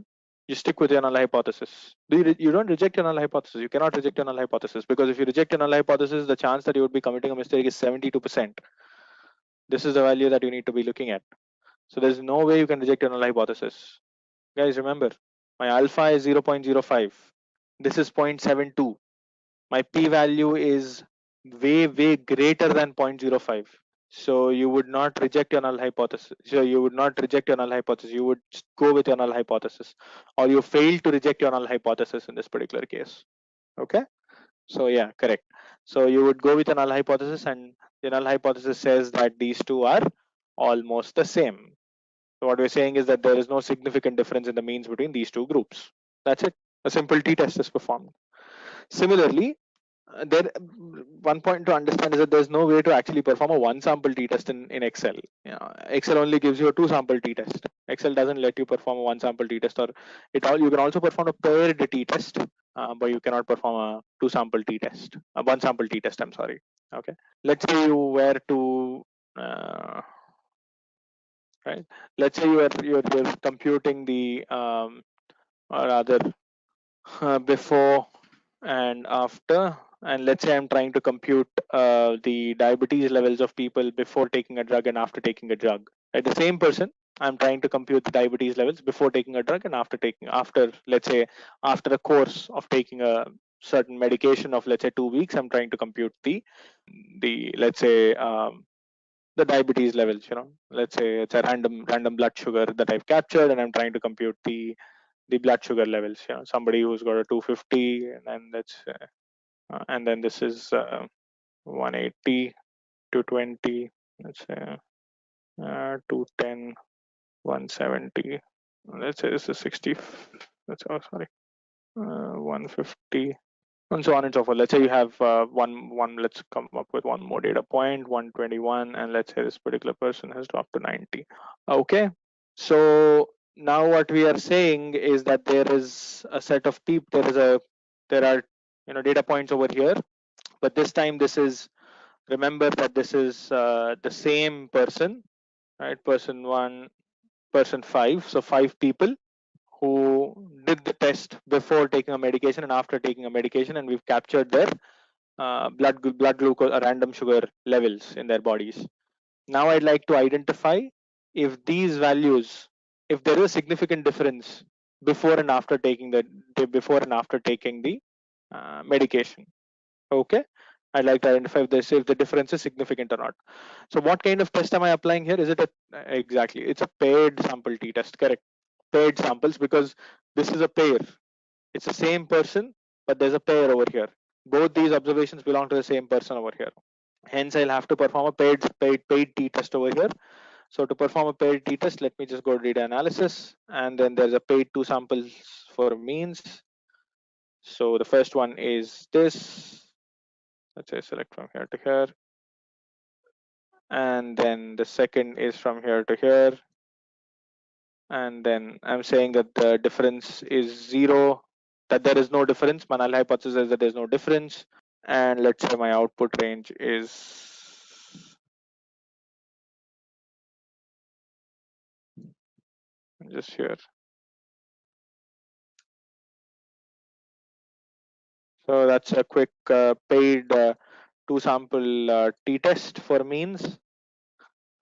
You stick with your null hypothesis. You don't reject your null hypothesis. You cannot reject your null hypothesis, because if you reject your null hypothesis, the chance that you would be committing a mistake is 72%. This is the value that you need to be looking at. So there's no way you can reject your null hypothesis. Guys, remember, my alpha is 0.05. This is 0.72. My p-value is way greater than 0.05. So you would not reject your null hypothesis. So you would not reject your null hypothesis. You would go with your null hypothesis, or you fail to reject your null hypothesis in this particular case. Okay. So yeah, correct. So you would go with a null hypothesis, and the null hypothesis says that these two are almost the same. So what we're saying is that there is no significant difference in the means between these two groups. That's it. A simple t-test is performed. Similarly, there one point to understand is that there's no way to actually perform a one sample t-test in Excel. Excel only gives you a two sample t-test. Excel doesn't let you perform a one sample t-test, or you can also perform a paired t-test, but you cannot perform a two sample t-test, a one sample t-test. I'm sorry. Okay. Let's say you were to right. Let's say you're computing the or rather before and after, and let's say I'm trying to compute the diabetes levels of people before taking a drug and after taking a drug. Right, the same person, I'm trying to compute the diabetes levels before taking a drug and after let's say after a course of taking a certain medication of let's say 2 weeks, I'm trying to compute the let's say the diabetes levels. Let's say it's a random blood sugar that I've captured, and I'm trying to compute the blood sugar levels. Somebody who's got a 250, and then and then this is 180, 220, let's say 210, 170. Let's say this is 60. That's 150, and so on and so forth. Let's say you have one. Let's come up with one more data point, 121, and let's say this particular person has dropped to 90. Okay, so now what we are saying is that there is a set of people. There are data points over here, but this time remember that this is the same person, right? Person 1, person 5. So 5 people who did the test before taking a medication and after taking a medication, and we've captured their blood glucose or random sugar levels in their bodies. Now I'd like to identify if these values, if there is a significant difference before and after taking the medication. Okay, I'd like to identify if the difference is significant or not. So what kind of test am I applying here? Is it exactly, it's a paired sample t-test, correct? Paired samples, because this is a pair. It's the same person, but there's a pair over here. Both these observations belong to the same person over here. Hence, I'll have to perform a paid t-test over here. So to perform a paired t-test, let me just go to data analysis, and then there's a paid 2 samples for means. So the first one is this. Let's say select from here to here. And then the second is from here to here. And then I'm saying that the difference is 0, that there is no difference. My null hypothesis is that there's no difference. And let's say my output range is just here. So that's a quick paid 2 sample t-test for means.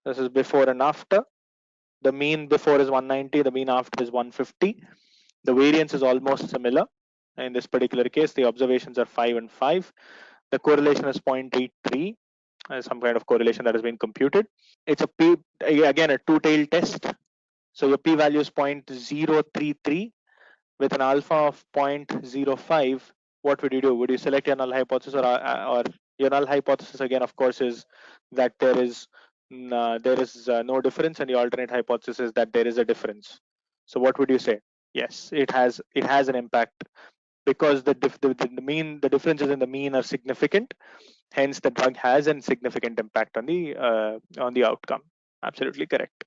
This is before and after. The mean before is 190, the mean after is 150. The variance is almost similar. In this particular case, the observations are 5 and 5. The correlation is 0.83, some kind of correlation that has been computed. It's again a two-tailed test. So your p-value is 0.033 with an alpha of 0.05. What would you do? Would you select your null hypothesis, or your null hypothesis again, of course, is that there is no difference, and the alternate hypothesis is that there is a difference. So what would you say? Yes, it has an impact, because the differences in the mean are significant. Hence, the drug has a significant impact on the outcome. Absolutely correct.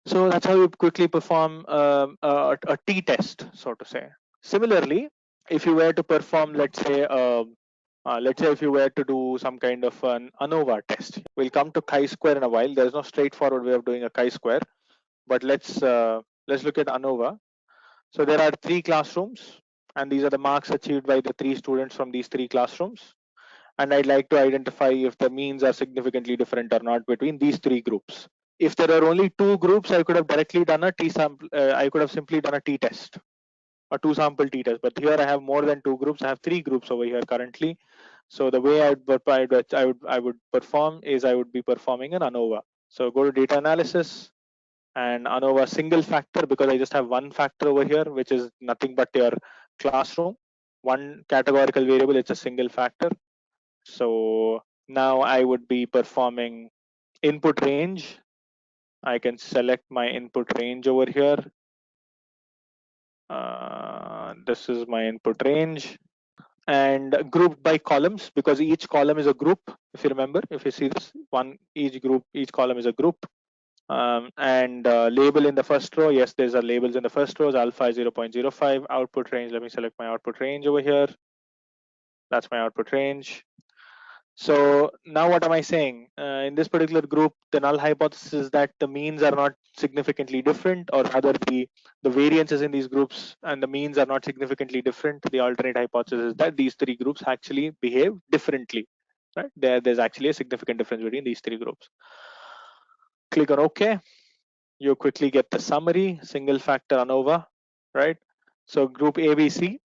So that's how you quickly perform a t-test, so to say. Similarly, if you were to perform, let's say if you were to do some kind of an ANOVA test, we'll come to chi-square in a while. There's no straightforward way of doing a chi-square, but let's look at ANOVA. So there are 3 classrooms, and these are the marks achieved by the 3 students from these 3 classrooms. And I'd like to identify if the means are significantly different or not between these 3 groups. If there are only 2 groups, I could have directly done a t-sample. I could have simply done a t-test, a 2-sample t-test. But here I have more than 2 groups. I have 3 groups over here currently. So the way I would perform is I would be performing an ANOVA. So go to data analysis and ANOVA single factor, because I just have one factor over here, which is nothing but your classroom. One categorical variable, it's a single factor. So now I would be performing input range. I can select my input range over here. This is my input range, and grouped by columns, because each column is a group. If you remember, if you see this one, each column is a group. And label in the first row. Yes, there's a labels in the first rows. Alpha is 0.05. Output range. Let me select my output range over here. That's my output range. So now what am I saying? In this particular group, the null hypothesis is that the means are not significantly different, or rather the variances in these groups and the means are not significantly different. The alternate hypothesis is that these 3 groups actually behave differently. Right? There's actually a significant difference between these 3 groups. Click on OK. You quickly get the summary, single factor ANOVA, right? So group ABC,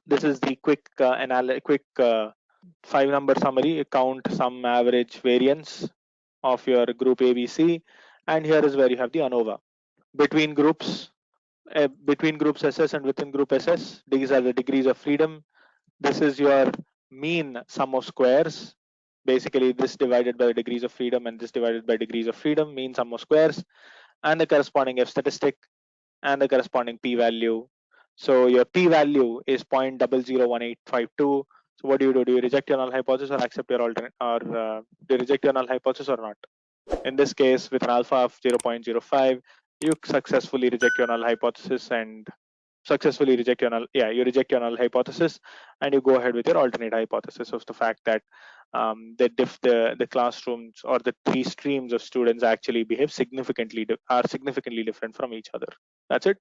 this is the quick 5-number summary, count, sum, average, variance of your group ABC. And here is where you have the ANOVA. Between groups SS and within group SS, these are the degrees of freedom. This is your mean sum of squares. Basically, this divided by the degrees of freedom and this divided by degrees of freedom, mean sum of squares, and the corresponding F statistic and the corresponding p-value. So your p-value is 0.001852. So what do? Do you reject your null hypothesis or accept your alternate, or do you reject your null hypothesis or not? In this case, with an alpha of 0.05, you successfully reject your null hypothesis and you reject your null hypothesis, and you go ahead with your alternate hypothesis of the fact that the classrooms or the 3 streams of students actually behave significantly different from each other. That's it.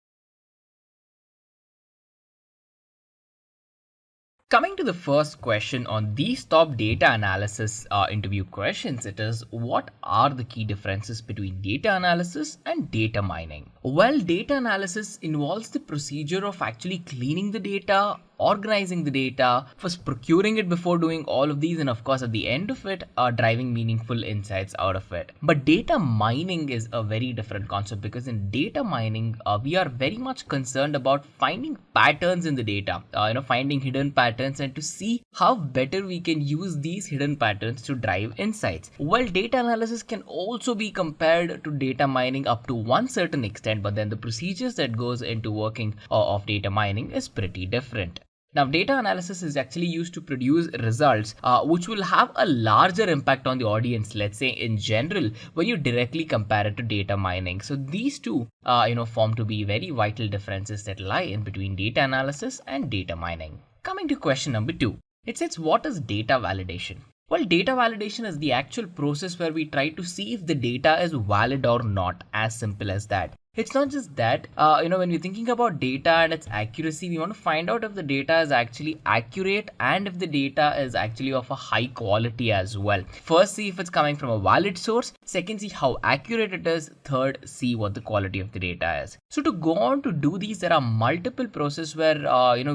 Coming to the first question on these top data analysis interview questions, it is, what are the key differences between data analysis and data mining? Well, data analysis involves the procedure of actually cleaning the data, organizing the data, first procuring it before doing all of these, and of course at the end of it driving meaningful insights out of it. But data mining is a very different concept, because in data mining we are very much concerned about finding patterns in the data, finding hidden patterns, and to see how better we can use these hidden patterns to drive insights. Well, data analysis can also be compared to data mining up to one certain extent, but then the procedures that goes into working of data mining is pretty different. Now, data analysis is actually used to produce results which will have a larger impact on the audience, let's say in general, when you directly compare it to data mining. So these two, form to be very vital differences that lie in between data analysis and data mining. Coming to question number 2, it says, what is data validation? Well, data validation is the actual process where we try to see if the data is valid or not, as simple as that. It's not just that, when we're thinking about data and its accuracy, we want to find out if the data is actually accurate and if the data is actually of a high quality as well. First, see if it's coming from a valid source. Second, see how accurate it is. Third, see what the quality of the data is. So to go on to do these, there are multiple processes where,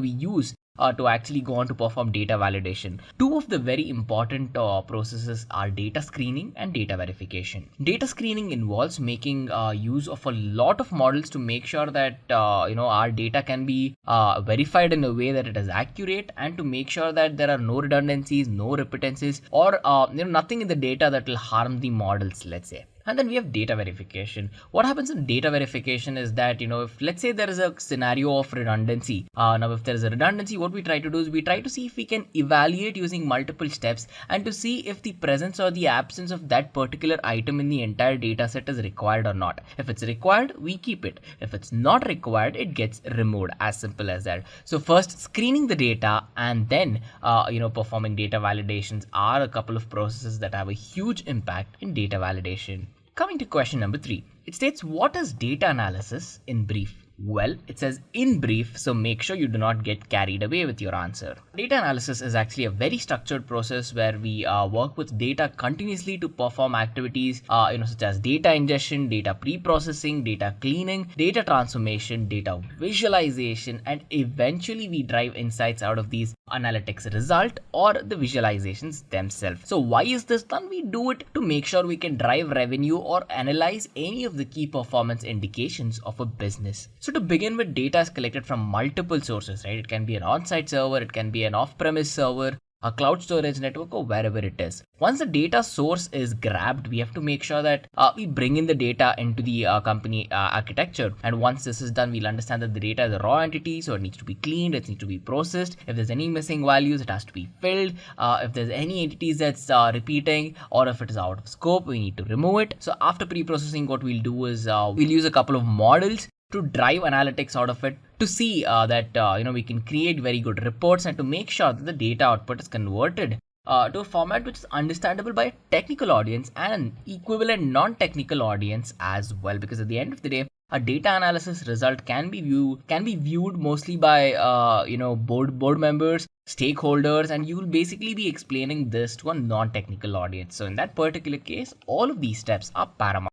we use to actually go on to perform data validation. Two of the very important processes are data screening and data verification. Data screening involves making use of a lot of models to make sure that our data can be verified in a way that it is accurate, and to make sure that there are no redundancies, no repeatances, or nothing in the data that will harm the models, let's say. And then we have data verification. What happens in data verification is that, if let's say there is a scenario of redundancy. Now, if there is a redundancy, what we try to do is we try to see if we can evaluate using multiple steps and to see if the presence or the absence of that particular item in the entire data set is required or not. If it's required, we keep it. If it's not required, it gets removed. As simple as that. So first, screening the data and then, performing data validations are a couple of processes that have a huge impact in data validation. Coming to question number 3, it states, what is data analysis in brief? Well, it says in brief, so make sure you do not get carried away with your answer. Data analysis is actually a very structured process where we work with data continuously to perform activities such as data ingestion, data pre-processing, data cleaning, data transformation, data visualization, and eventually we drive insights out of these analytics result or the visualizations themselves. So why is this done? We do it to make sure we can drive revenue or analyze any of the key performance indications of a business. So to begin with, data is collected from multiple sources, right? It can be an on-site server, it can be an off-premise server, a cloud storage network, or wherever it is. Once the data source is grabbed, we have to make sure that we bring in the data into the company architecture. And once this is done, we'll understand that the data is a raw entity, so it needs to be cleaned, it needs to be processed. If there's any missing values, it has to be filled. If there's any entities that's repeating, or if it is out of scope, we need to remove it. So after pre-processing, what we'll do is we'll use a couple of models to drive analytics out of it to see that we can create very good reports and to make sure that the data output is converted to a format which is understandable by a technical audience and an equivalent non-technical audience as well. Because at the end of the day, a data analysis result can be viewed mostly by board members, stakeholders, and you will basically be explaining this to a non-technical audience. So in that particular case, all of these steps are paramount.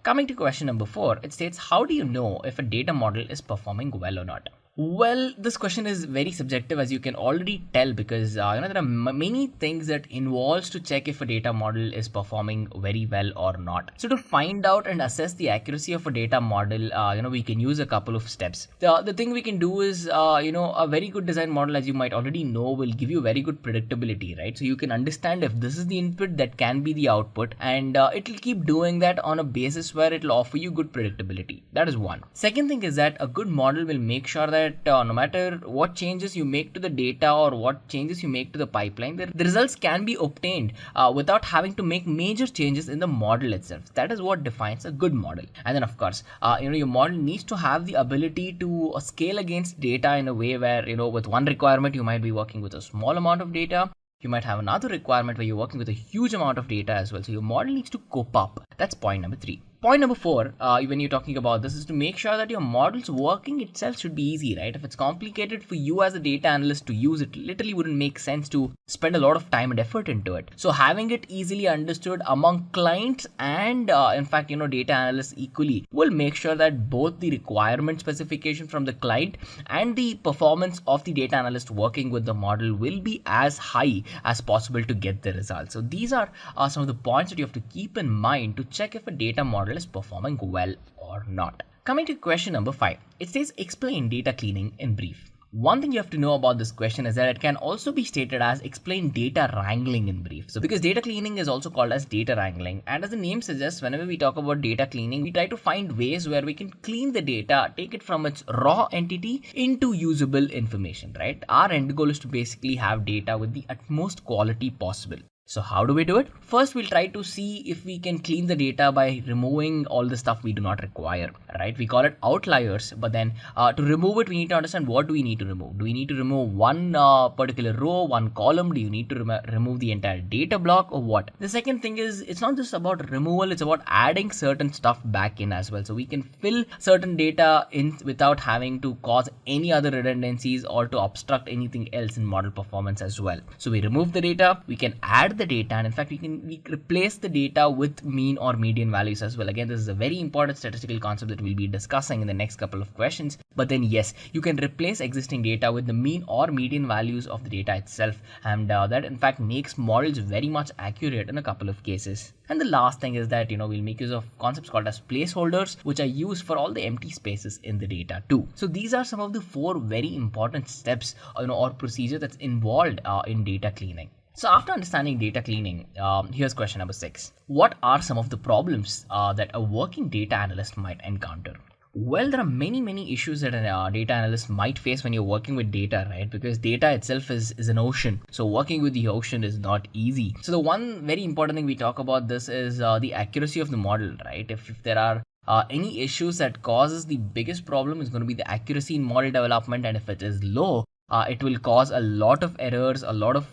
Coming to question number 4, it states, how do you know if a data model is performing well or not? Well, this question is very subjective, as you can already tell, because there are many things that involves to check if a data model is performing very well or not. So to find out and assess the accuracy of a data model, we can use a couple of steps. The thing we can do is, a very good design model, as you might already know, will give you very good predictability, right? So you can understand if this is the input, that can be the output, and it will keep doing that on a basis where it will offer you good predictability. That is one. Second thing is that a good model will make sure that no matter what changes you make to the data or what changes you make to the pipeline, the results can be obtained without having to make major changes in the model itself. That is what defines a good model. And then of course, your model needs to have the ability to scale against data in a way where, with one requirement, you might be working with a small amount of data. You might have another requirement where you're working with a huge amount of data as well. So your model needs to cope up. That's point number 3. Point number 4, when you're talking about this, is to make sure that your model's working itself should be easy, right? If it's complicated for you as a data analyst to use, it literally wouldn't make sense to spend a lot of time and effort into it. So having it easily understood among clients and in fact, data analysts equally will make sure that both the requirement specification from the client and the performance of the data analyst working with the model will be as high as possible to get the results. So these are some of the points that you have to keep in mind to check if a data model is performing well or not. Coming to question number 5, it says explain data cleaning in brief. One thing you have to know about this question is that it can also be stated as explain data wrangling in brief. So because data cleaning is also called as data wrangling, and as the name suggests, whenever we talk about data cleaning, we try to find ways where we can clean the data, take it from its raw entity into usable information, right? Our end goal is to basically have data with the utmost quality possible. So how do we do it? First, we'll try to see if we can clean the data by removing all the stuff we do not require, right? We call it outliers, but then to remove it, we need to understand what do we need to remove. Do we need to remove one particular row, one column? Do you need to remove the entire data block or what? The second thing is, it's not just about removal, it's about adding certain stuff back in as well. So we can fill certain data in without having to cause any other redundancies or to obstruct anything else in model performance as well. So we remove the data, we can add the data, and in fact we replace the data with mean or median values as well. Again, this is a very important statistical concept that we'll be discussing in the next couple of questions. But then yes, you can replace existing data with the mean or median values of the data itself, and that in fact makes models very much accurate in a couple of cases. And the last thing is that we'll make use of concepts called as placeholders, which are used for all the empty spaces in the data too. So these are some of the 4 very important steps or procedure that's involved in data cleaning. So after understanding data cleaning, here's question number 6. What are some of the problems that a working data analyst might encounter? Well, there are many issues that a data analyst might face when you're working with data, right? Because data itself is an ocean. So working with the ocean is not easy. So the one very important thing we talk about this is the accuracy of the model, right? If there are any issues that causes the biggest problem is going to be the accuracy in model development, and if it is low, It will cause a lot of errors, a lot of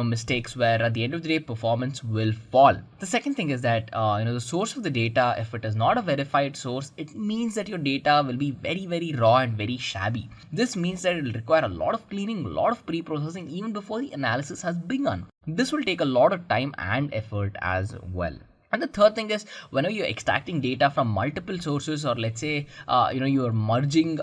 mistakes, where at the end of the day performance will fall. The second thing is that the source of the data, if it is not a verified source, it means that your data will be very, very raw and very shabby. This means that it will require a lot of cleaning, a lot of pre-processing even before the analysis has begun. This will take a lot of time and effort as well. And the third thing is, whenever you're extracting data from multiple sources, or let's say, you're merging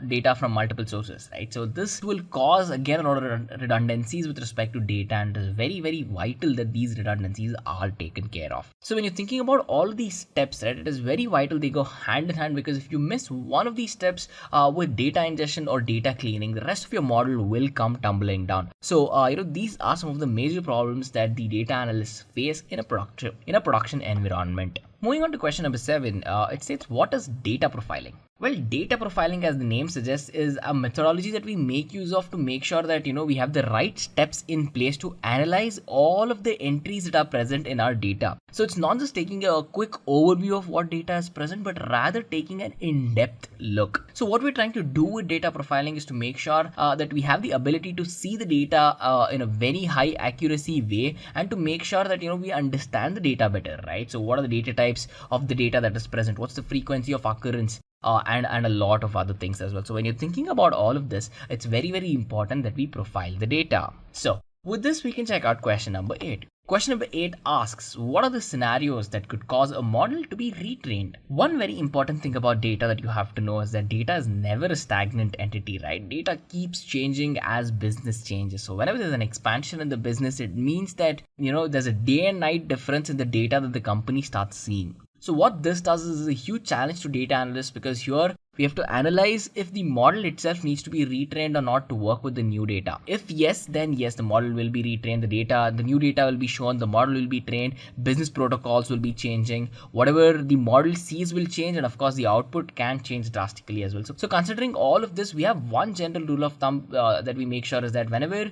data from multiple sources, right? So this will cause again a lot of redundancies with respect to data, and it is very, very vital that these redundancies are taken care of. So when you're thinking about all these steps, right, it is very vital they go hand in hand, because if you miss one of these steps with data ingestion or data cleaning, the rest of your model will come tumbling down. So these are some of the major problems that the data analysts face in a production environment. Moving on to question number 7, it states, what is data profiling? Well, data profiling, as the name suggests, is a methodology that we make use of to make sure that we have the right steps in place to analyze all of the entries that are present in our data. So it's not just taking a quick overview of what data is present, but rather taking an in-depth look. So what we're trying to do with data profiling is to make sure that we have the ability to see the data in a very high accuracy way, and to make sure that we understand the data better, right? So what are the data types of the data that is present? What's the frequency of occurrence? And a lot of other things as well. So when you're thinking about all of this, it's very, very important that we profile the data. So with this, we can check out question number 8. Question number 8 asks, what are the scenarios that could cause a model to be retrained? One very important thing about data that you have to know is that data is never a stagnant entity, right? Data keeps changing as business changes. So whenever there's an expansion in the business, it means that, there's a day and night difference in the data that the company starts seeing. So what this does is a huge challenge to data analysts, because here we have to analyze if the model itself needs to be retrained or not to work with the new data. If yes, then yes, the model will be retrained, the new data will be shown, the model will be trained, business protocols will be changing, whatever the model sees will change, and of course the output can change drastically as well. So considering all of this, we have one general rule of thumb that we make sure is that whenever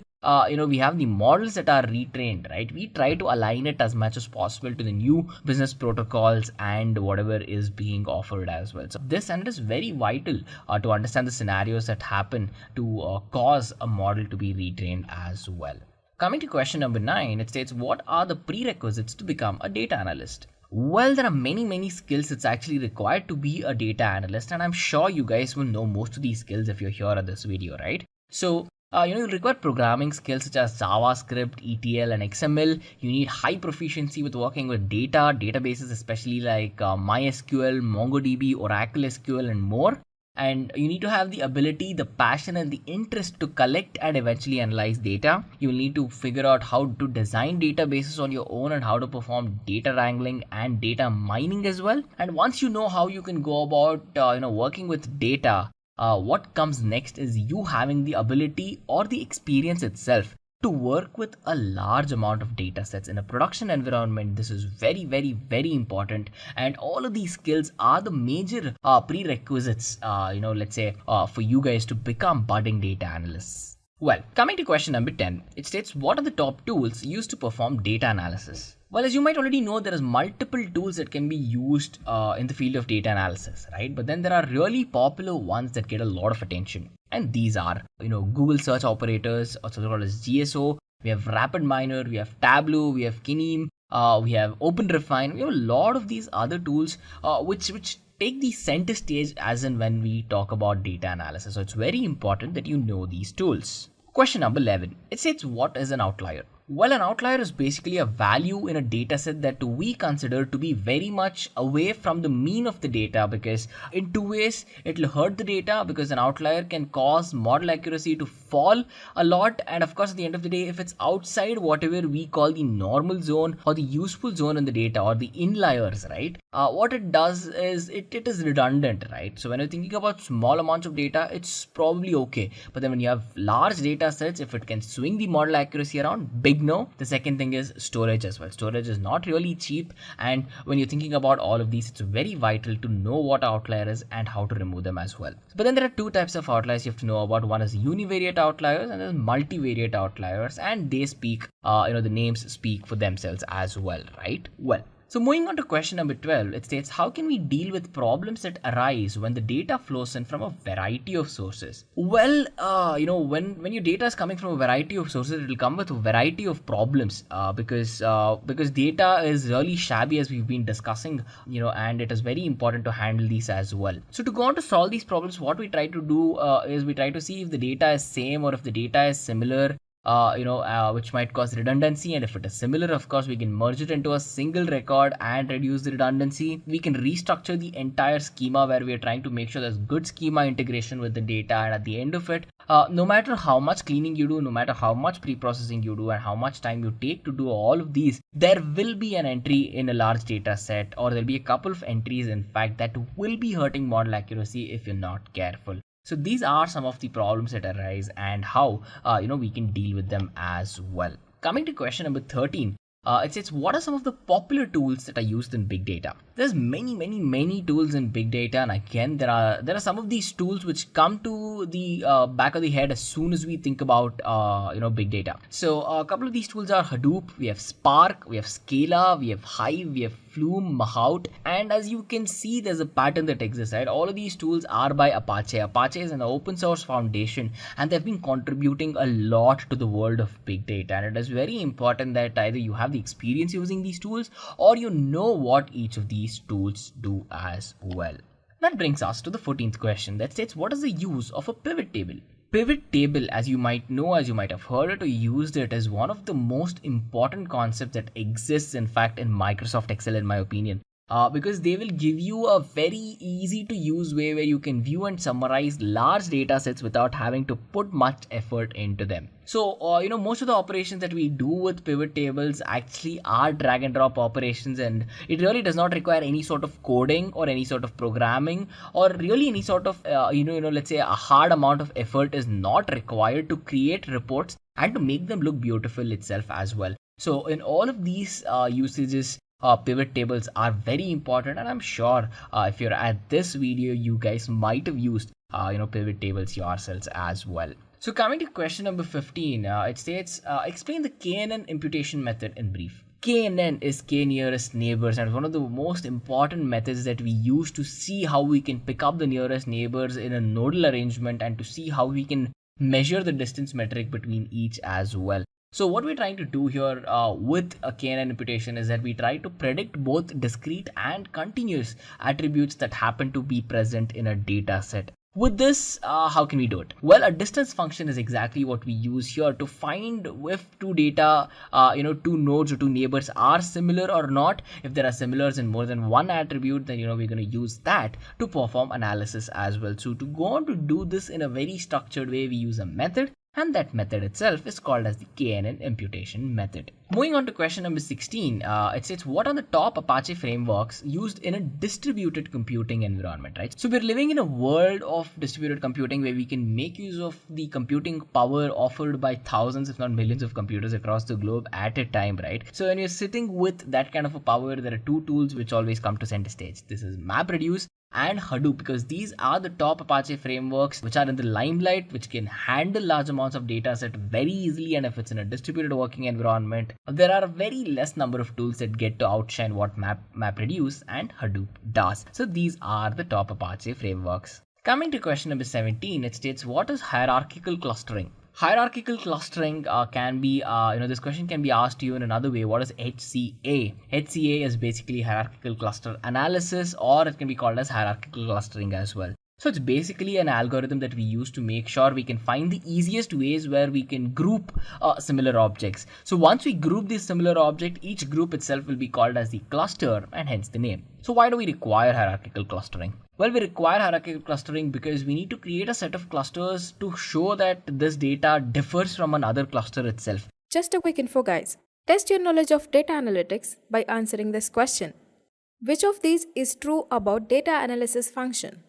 we have the models that are retrained, right, we try to align it as much as possible to the new business protocols and whatever is being offered as well. So this, and it is very vital to understand the scenarios that happen to cause a model to be retrained as well. Coming to question number 9, it states, what are the prerequisites to become a data analyst? Well, there are many skills that's actually required to be a data analyst, and I'm sure you guys will know most of these skills if you're here at this video, right? So you'll require programming skills such as JavaScript, ETL, and XML. You need high proficiency with working with databases, especially like MySQL, MongoDB, Oracle SQL, and more. And you need to have the ability, the passion, and the interest to collect and eventually analyze data. You'll need to figure out how to design databases on your own, and how to perform data wrangling and data mining as well. And once you know how you can go about working with data, what comes next is you having the ability or the experience itself to work with a large amount of data sets in a production environment. This is very, very important, and all of these skills are the major prerequisites, let's say, for you guys to become budding data analysts. Well, coming to question number 10, it states, what are the top tools used to perform data analysis? Well, as you might already know, there is multiple tools that can be used in the field of data analysis, right? But then there are really popular ones that get a lot of attention. And these are, Google search operators, also called as GSO. We have RapidMiner, we have Tableau, we have Kineem, we have OpenRefine. We have a lot of these other tools which take the center stage as and when we talk about data analysis. So it's very important that you know these tools. Question number 11. It says, what is an outlier? Well, an outlier is basically a value in a data set that we consider to be very much away from the mean of the data, because in two ways it will hurt the data, because an outlier can cause model accuracy to fall a lot, and of course at the end of the day, if it's outside whatever we call the normal zone or the useful zone in the data, or the inliers, right, what it does is it is redundant, right? So when you're thinking about small amounts of data, it's probably okay, but then when you have large data sets, if it can swing the model accuracy around, big no. The second thing is storage as well. Storage is not really cheap, and when you're thinking about all of these, it's very vital to know what outlier is and how to remove them as well. But then there are two types of outliers you have to know about. One is univariate outliers and then multivariate outliers, and they speak, the names speak for themselves as well, right? Well, So moving on to question number 12, it states, how can we deal with problems that arise when the data flows in from a variety of sources? Well, when your data is coming from a variety of sources, it will come with a variety of problems because data is really shabby, as we've been discussing, and it is very important to handle these as well. So to go on to solve these problems, what we try to do is we try to see if the data is same or if the data is similar. Which might cause redundancy, and if it is similar, of course, we can merge it into a single record and reduce the redundancy. We can restructure the entire schema where we are trying to make sure there's good schema integration with the data, and at the end of it, no matter how much cleaning you do, no matter how much pre-processing you do, and how much time you take to do all of these, there will be an entry in a large data set, or there'll be a couple of entries, in fact, that will be hurting model accuracy if you're not careful. So these are some of the problems that arise and how we can deal with them as well. Coming to question number 13, it says, what are some of the popular tools that are used in big data? There's many tools in big data, and again there are some of these tools which come to the back of the head as soon as we think about big data. So a couple of these tools are Hadoop, we have Spark, we have Scala, we have Hive, we have Flume, Mahout, and as you can see, there's a pattern that exists, right? All of these tools are by Apache. Apache is an open source foundation, and they've been contributing a lot to the world of big data, and it is very important that either you have the experience using these tools or you know what each of these tools do as well. That brings us to the 14th question that states, what is the use of a pivot table? Pivot table, as you might know, as you might have heard it or used it, is one of the most important concepts that exists, in fact, in Microsoft Excel, in my opinion. Because they will give you a very easy to use way where you can view and summarize large data sets without having to put much effort into them. So, most of the operations that we do with pivot tables actually are drag and drop operations, and it really does not require any sort of coding or any sort of programming, or really any sort of, let's say a hard amount of effort is not required to create reports and to make them look beautiful itself as well. So in all of these usages, pivot tables are very important, and I'm sure if you're at this video, you guys might have used pivot tables yourselves as well. So coming to question number 15, it states, explain the KNN imputation method in brief. KNN is K nearest neighbors, and one of the most important methods that we use to see how we can pick up the nearest neighbors in a nodal arrangement and to see how we can measure the distance metric between each as well. So what we're trying to do here with a KNN imputation is that we try to predict both discrete and continuous attributes that happen to be present in a data set. With this, how can we do it? Well, a distance function is exactly what we use here to find if two data, two nodes or two neighbors are similar or not. If there are similars in more than one attribute, then we're going to use that to perform analysis as well. So to go on to do this in a very structured way, we use a method, and that method itself is called as the KNN imputation method. Moving on to question number 16, it says, what are the top Apache frameworks used in a distributed computing environment, right? So we're living in a world of distributed computing where we can make use of the computing power offered by thousands, if not millions of computers across the globe at a time, right? So when you're sitting with that kind of a power, there are two tools which always come to center stage. This is MapReduce and Hadoop, because these are the top Apache frameworks which are in the limelight, which can handle large amounts of data set very easily. And if it's in a distributed working environment, there are a very less number of tools that get to outshine what MapReduce and Hadoop does. So these are the top Apache frameworks. Coming to question number 17, it states, what is hierarchical clustering? Hierarchical clustering can be, this question can be asked to you in another way. What is HCA? HCA is basically hierarchical cluster analysis, or it can be called as hierarchical clustering as well. So it's basically an algorithm that we use to make sure we can find the easiest ways where we can group similar objects. So once we group this similar object, each group itself will be called as the cluster, and hence the name. So why do we require hierarchical clustering? Well, we require hierarchical clustering because we need to create a set of clusters to show that this data differs from another cluster itself. Just a quick info, guys. Test your knowledge of data analytics by answering this question. Which of these is true about data analysis function?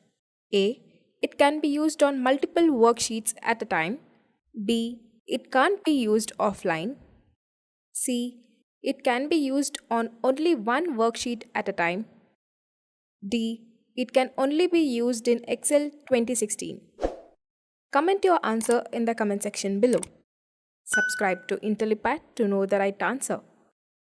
A. It can be used on multiple worksheets at a time. B. It can't be used offline. C. It can be used on only one worksheet at a time. D. It can only be used in Excel 2016. Comment your answer in the comment section below. Subscribe to Intellipaat to know the right answer.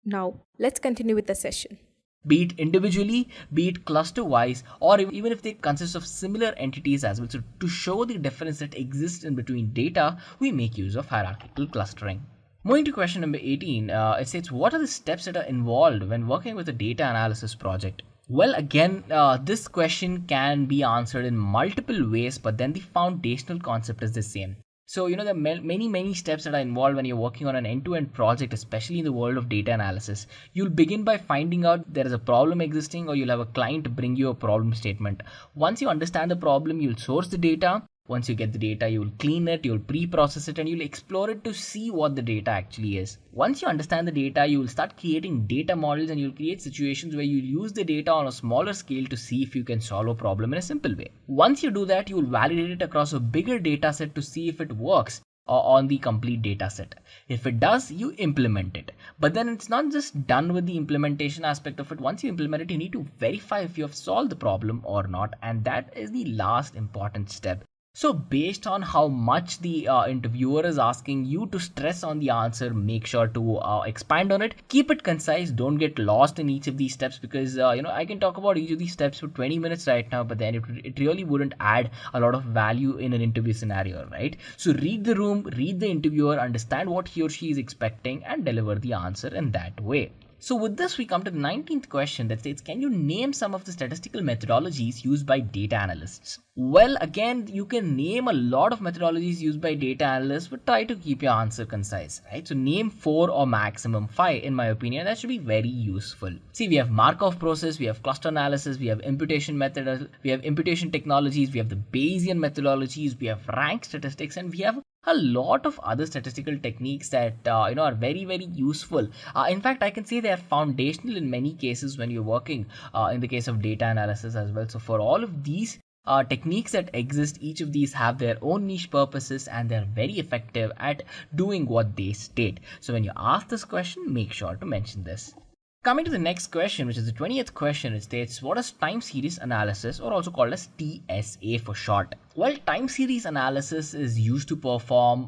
Now, let's continue with the session. be it individually, be it cluster wise, or even if they consist of similar entities as well. So to show the difference that exists in between data, we make use of hierarchical clustering. Moving to question number 18, it states, what are the steps that are involved when working with a data analysis project? Well, again, this question can be answered in multiple ways, but then the foundational concept is the same. So, there are many steps that are involved when you're working on an end-to-end project, especially in the world of data analysis. You'll begin by finding out there is a problem existing, or you'll have a client bring you a problem statement. Once you understand the problem, you'll source the data. Once you get the data, you'll clean it, you'll pre-process it, and you'll explore it to see what the data actually is. Once you understand the data, you will start creating data models, and you'll create situations where you'll use the data on a smaller scale to see if you can solve a problem in a simple way. Once you do that, you will validate it across a bigger data set to see if it works on the complete data set. If it does, you implement it. But then it's not just done with the implementation aspect of it. Once you implement it, you need to verify if you have solved the problem or not, and that is the last important step. So based on how much the interviewer is asking you to stress on the answer, make sure to expand on it. Keep it concise. Don't get lost in each of these steps, because I can talk about each of these steps for 20 minutes right now, but then it really wouldn't add a lot of value in an interview scenario, right? So read the room, read the interviewer, understand what he or she is expecting, and deliver the answer in that way. So with this, we come to the 19th question that states, can you name some of the statistical methodologies used by data analysts? Well, again, you can name a lot of methodologies used by data analysts, but try to keep your answer concise, right? So name 4 or maximum 5, in my opinion. That should be very useful. See, we have Markov process, we have cluster analysis, we have imputation method, we have imputation technologies, we have the Bayesian methodologies, we have rank statistics, and we have a lot of other statistical techniques that are very useful. In fact, I can say they are foundational in many cases when you're working in the case of data analysis as well. So for all of these techniques that exist, each of these have their own niche purposes, and they're very effective at doing what they state. So when you ask this question, make sure to mention this. Coming to the next question, which is the 20th question, it states, what is time series analysis, or also called as TSA for short? Well, time series analysis is used to perform,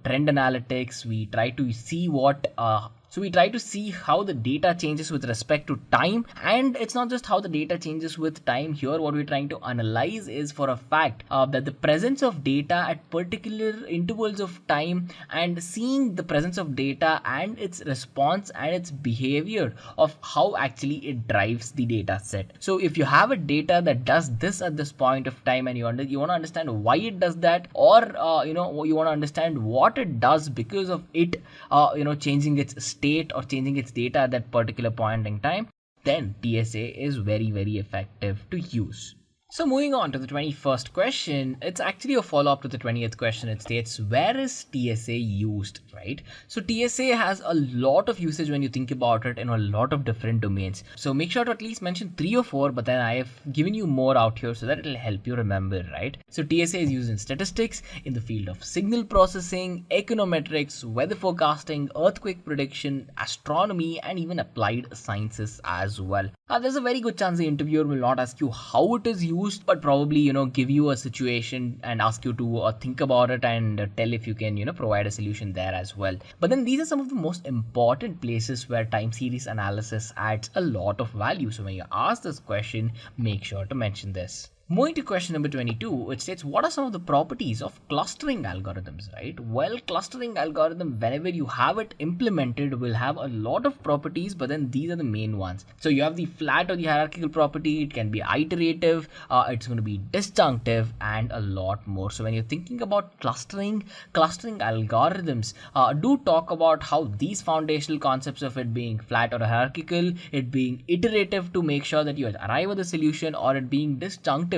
trend analytics. We try to see how the data changes with respect to time. And it's not just how the data changes with time. Here, what we're trying to analyze is for a fact that the presence of data at particular intervals of time, and seeing the presence of data and its response and its behavior of how actually it drives the data set. So if you have a data that does this at this point of time, and you want to understand why it does that, or you want to understand what it does because of it changing its state or changing its data at that particular point in time, then TSA is very effective to use. So moving on to the 21st question, it's actually a follow-up to the 20th question. It states, where is TSA used, right? So TSA has a lot of usage when you think about it in a lot of different domains. So make sure to at least mention 3 or 4, but then I have given you more out here so that it'll help you remember, right? So TSA is used in statistics, in the field of signal processing, econometrics, weather forecasting, earthquake prediction, astronomy, and even applied sciences as well. There's a very good chance the interviewer will not ask you how it is used, but probably give you a situation and ask you to think about it and tell if you can provide a solution there as well. But then these are some of the most important places where time series analysis adds a lot of value. So when you ask this question, make sure to mention this. Moving to question number 22, it states, what are some of the properties of clustering algorithms, right? Well, clustering algorithm, whenever you have it implemented, will have a lot of properties, but then these are the main ones. So you have the flat or the hierarchical property, it can be iterative, it's going to be disjunctive, and a lot more. So when you're thinking about clustering algorithms, do talk about how these foundational concepts of it being flat or hierarchical, it being iterative to make sure that you arrive at the solution, or it being disjunctive,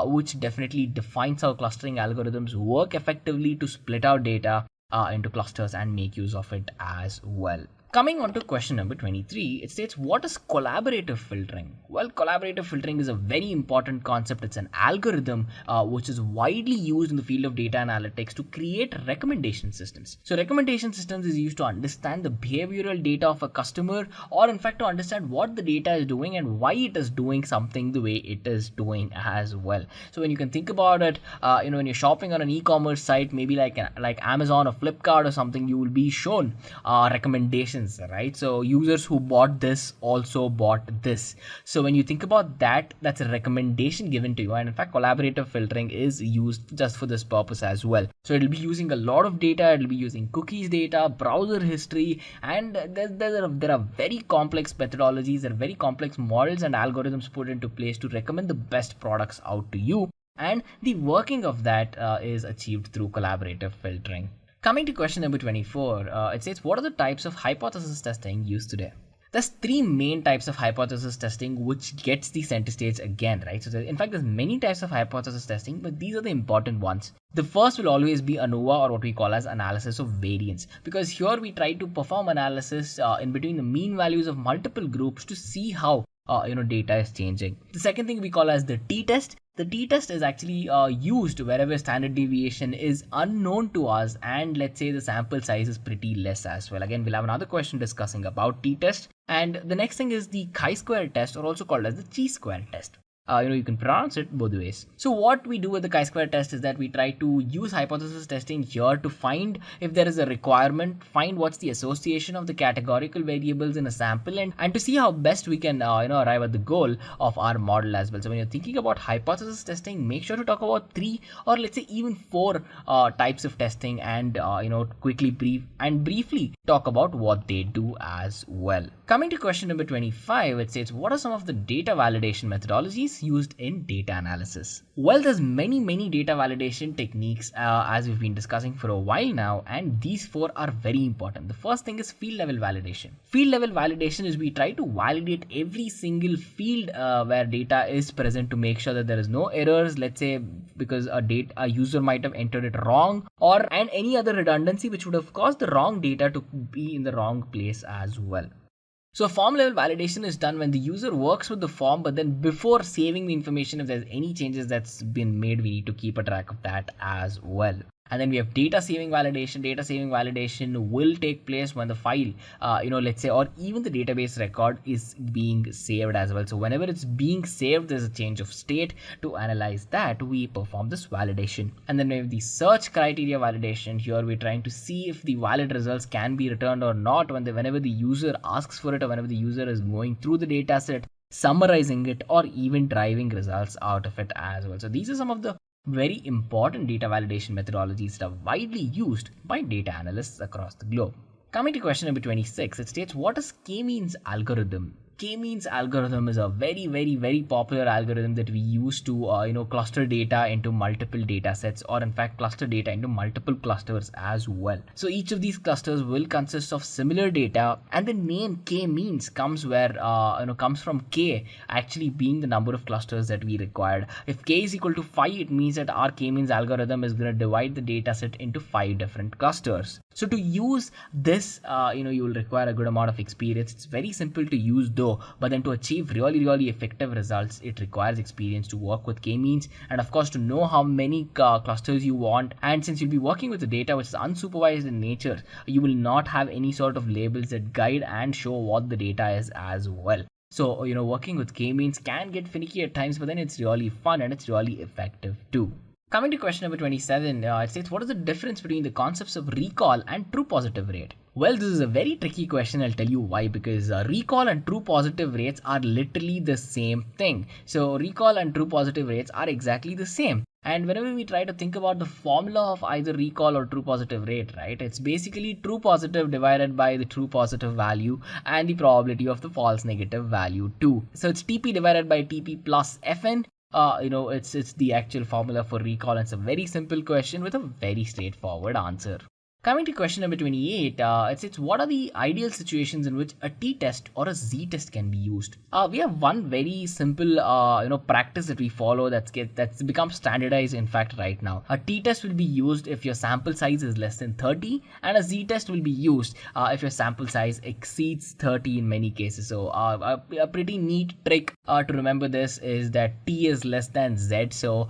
which definitely defines how clustering algorithms work effectively to split out data into clusters and make use of it as well. Coming on to question number 23, it states, what is collaborative filtering? Well, collaborative filtering is a very important concept. It's an algorithm which is widely used in the field of data analytics to create recommendation systems. So recommendation systems is used to understand the behavioral data of a customer, or in fact to understand what the data is doing and why it is doing something the way it is doing as well. So when you can think about it, when you're shopping on an e-commerce site, maybe like Amazon or Flipkart or something, you will be shown recommendations recommendations, right? So users who bought this also bought this. So when you think about that, that's a recommendation given to you. And in fact, collaborative filtering is used just for this purpose as well. So it'll be using a lot of data, it'll be using cookies data, browser history, and there are very complex methodologies, there are very complex models and algorithms put into place to recommend the best products out to you. And the working of that is achieved through collaborative filtering. Coming to question number 24, it says, what are the types of hypothesis testing used today? There's three main types of hypothesis testing which gets the center stage again, right? So in fact, there's many types of hypothesis testing, but these are the important ones. The first will always be ANOVA, or what we call as analysis of variance, because here we try to perform analysis in between the mean values of multiple groups to see how data is changing. The second thing we call as the t-test. The t-test is actually used wherever standard deviation is unknown to us, and let's say the sample size is pretty less as well. Again, we'll have another question discussing about t-test. And the next thing is the chi-square test, or also called as the chi-square test. You can pronounce it both ways. So what we do with the chi-square test is that we try to use hypothesis testing here to find if there is a requirement, find what's the association of the categorical variables in a sample, and to see how best we can arrive at the goal of our model as well. So when you're thinking about hypothesis testing, make sure to talk about 3 or let's say even 4 types of testing, and quickly briefly talk about what they do as well. Coming to question number 25, it says, what are some of the data validation methodologies used in data analysis? Well, there's many data validation techniques as we've been discussing for a while now, and these 4 are very important. The first thing is field level validation. Field level validation is we try to validate every single field where data is present to make sure that there is no errors, let's say because a user might have entered it wrong, and any other redundancy which would have caused the wrong data to be in the wrong place as well. So form level validation is done when the user works with the form, but then before saving the information, if there's any changes that's been made, we need to keep a track of that as well. And then we have data saving validation. Data saving validation will take place when the file, let's say, or even the database record is being saved as well. So whenever it's being saved, there's a change of state. To analyze that, we perform this validation. And then we have the search criteria validation. Here we're trying to see if the valid results can be returned or not whenever the user asks for it, or whenever the user is going through the data set, summarizing it, or even driving results out of it as well. So these are some of the very important data validation methodologies that are widely used by data analysts across the globe. Coming to question number 26, it states, what is k-means algorithm? K-means algorithm is a very popular algorithm that we use to cluster data into multiple data sets, or in fact cluster data into multiple clusters as well. So each of these clusters will consist of similar data, and the name k-means comes from k actually being the number of clusters that we required. If k is equal to 5, it means that our k-means algorithm is going to divide the data set into 5 different clusters. So to use this, you will require a good amount of experience. It's very simple to use though, but then to achieve really effective results, it requires experience to work with k-means, and of course to know how many clusters you want. And since you'll be working with the data which is unsupervised in nature, you will not have any sort of labels that guide and show what the data is as well. So working with k-means can get finicky at times, but then it's really fun and it's really effective too. Coming to question number 27, it states, what is the difference between the concepts of recall and true positive rate? Well, this is a very tricky question. I'll tell you why. Because recall and true positive rates are literally the same thing. So recall and true positive rates are exactly the same. And whenever we try to think about the formula of either recall or true positive rate, right, it's basically true positive divided by the true positive value and the probability of the false negative value too. So it's TP divided by TP plus FN. It's the actual formula for recall, and it's a very simple question with a very straightforward answer. Coming to question number 28, it says, what are the ideal situations in which a t-test or a z-test can be used? We have one very simple practice that we follow that's become standardized in fact right now. A t-test will be used if your sample size is less than 30, and a z-test will be used if your sample size exceeds 30 in many cases. So a pretty neat trick to remember this is that t is less than z, so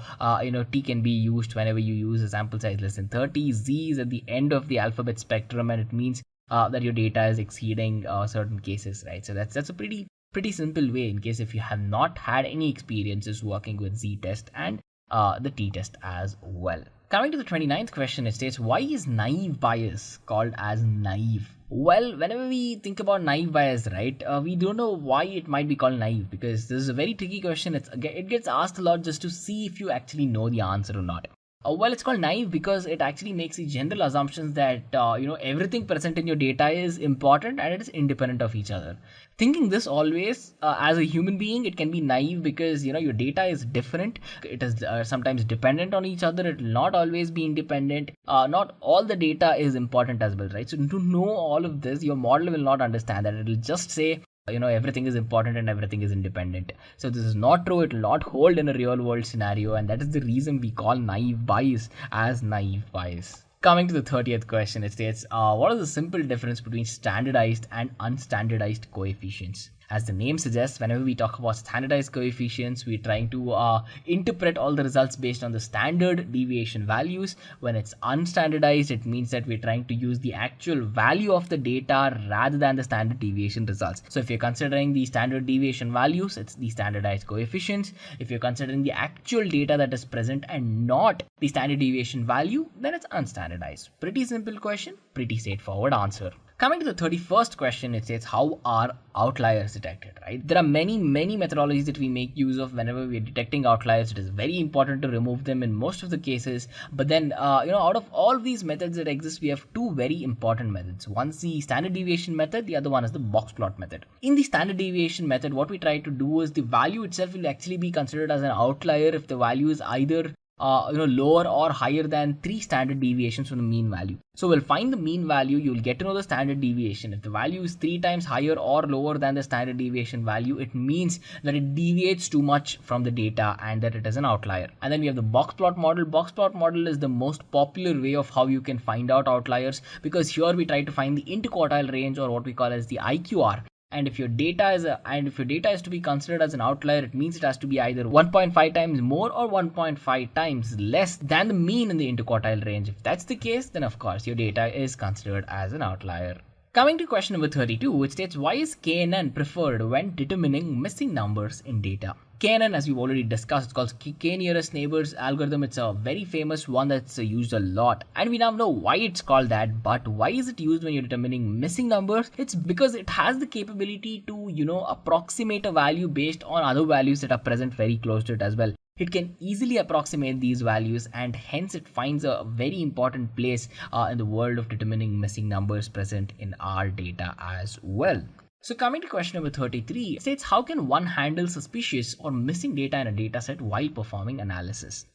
t can be used whenever you use a sample size less than 30. Z is at the end of the alphabet spectrum, and it means that your data is exceeding certain cases, right? So that's a pretty simple way in case if you have not had any experiences working with z-test. And the t-test as well. Coming to the 29th question, it states, why is naive bias called as naive? Well, whenever we think about naive bias, right, we don't know why it might be called naive, because this is a very tricky question. It gets asked a lot just to see if you actually know the answer or not. Well, it's called naive because it actually makes the general assumptions that everything present in your data is important and it is independent of each other. Thinking this always as a human being, it can be naive because your data is different. It is sometimes dependent on each other. It will not always be independent. Not all the data is important as well, right? So to know all of this, your model will not understand that. It will just say everything is important and everything is independent. So this is not true. It will not hold in a real world scenario, and that is the reason we call naive bias as naive bias. Coming to the 30th question, it states, what is the simple difference between standardized and unstandardized coefficients? As the name suggests, whenever we talk about standardized coefficients, we're trying to interpret all the results based on the standard deviation values. When it's unstandardized, it means that we're trying to use the actual value of the data rather than the standard deviation results. So if you're considering the standard deviation values, it's the standardized coefficients. If you're considering the actual data that is present and not the standard deviation value, then it's unstandardized. Pretty simple question, pretty straightforward answer. Coming to the 31st question, it says, how are outliers detected, right? There are many methodologies that we make use of whenever we're detecting outliers. It is very important to remove them in most of the cases. But then, out of all these methods that exist, we have two very important methods. One's the standard deviation method. The other one is the box plot method. In the standard deviation method, what we try to do is the value itself will actually be considered as an outlier if the value is either lower or higher than 3 standard deviations from the mean value. So we'll find the mean value, you'll get to know the standard deviation. If the value is 3 times higher or lower than the standard deviation value, it means that it deviates too much from the data and that it is an outlier. And then we have the box plot model. Box plot model is the most popular way of how you can find out outliers, because here we try to find the interquartile range, or what we call as the IQR. And if your data is to be considered as an outlier, it means it has to be either 1.5 times more or 1.5 times less than the mean in the interquartile range. If that's the case, then of course your data is considered as an outlier. Coming to question number 32, which states, why is KNN preferred when determining missing numbers in data? KNN, as we've already discussed, it's called K nearest neighbors algorithm. It's a very famous one that's used a lot, and we now know why it's called that. But why is it used when you're determining missing numbers? It's because it has the capability to approximate a value based on other values that are present very close to it as well. It can easily approximate these values, and hence it finds a very important place in the world of determining missing numbers present in our data as well. So coming to question number 33, it states, how can one handle suspicious or missing data in a data set while performing analysis?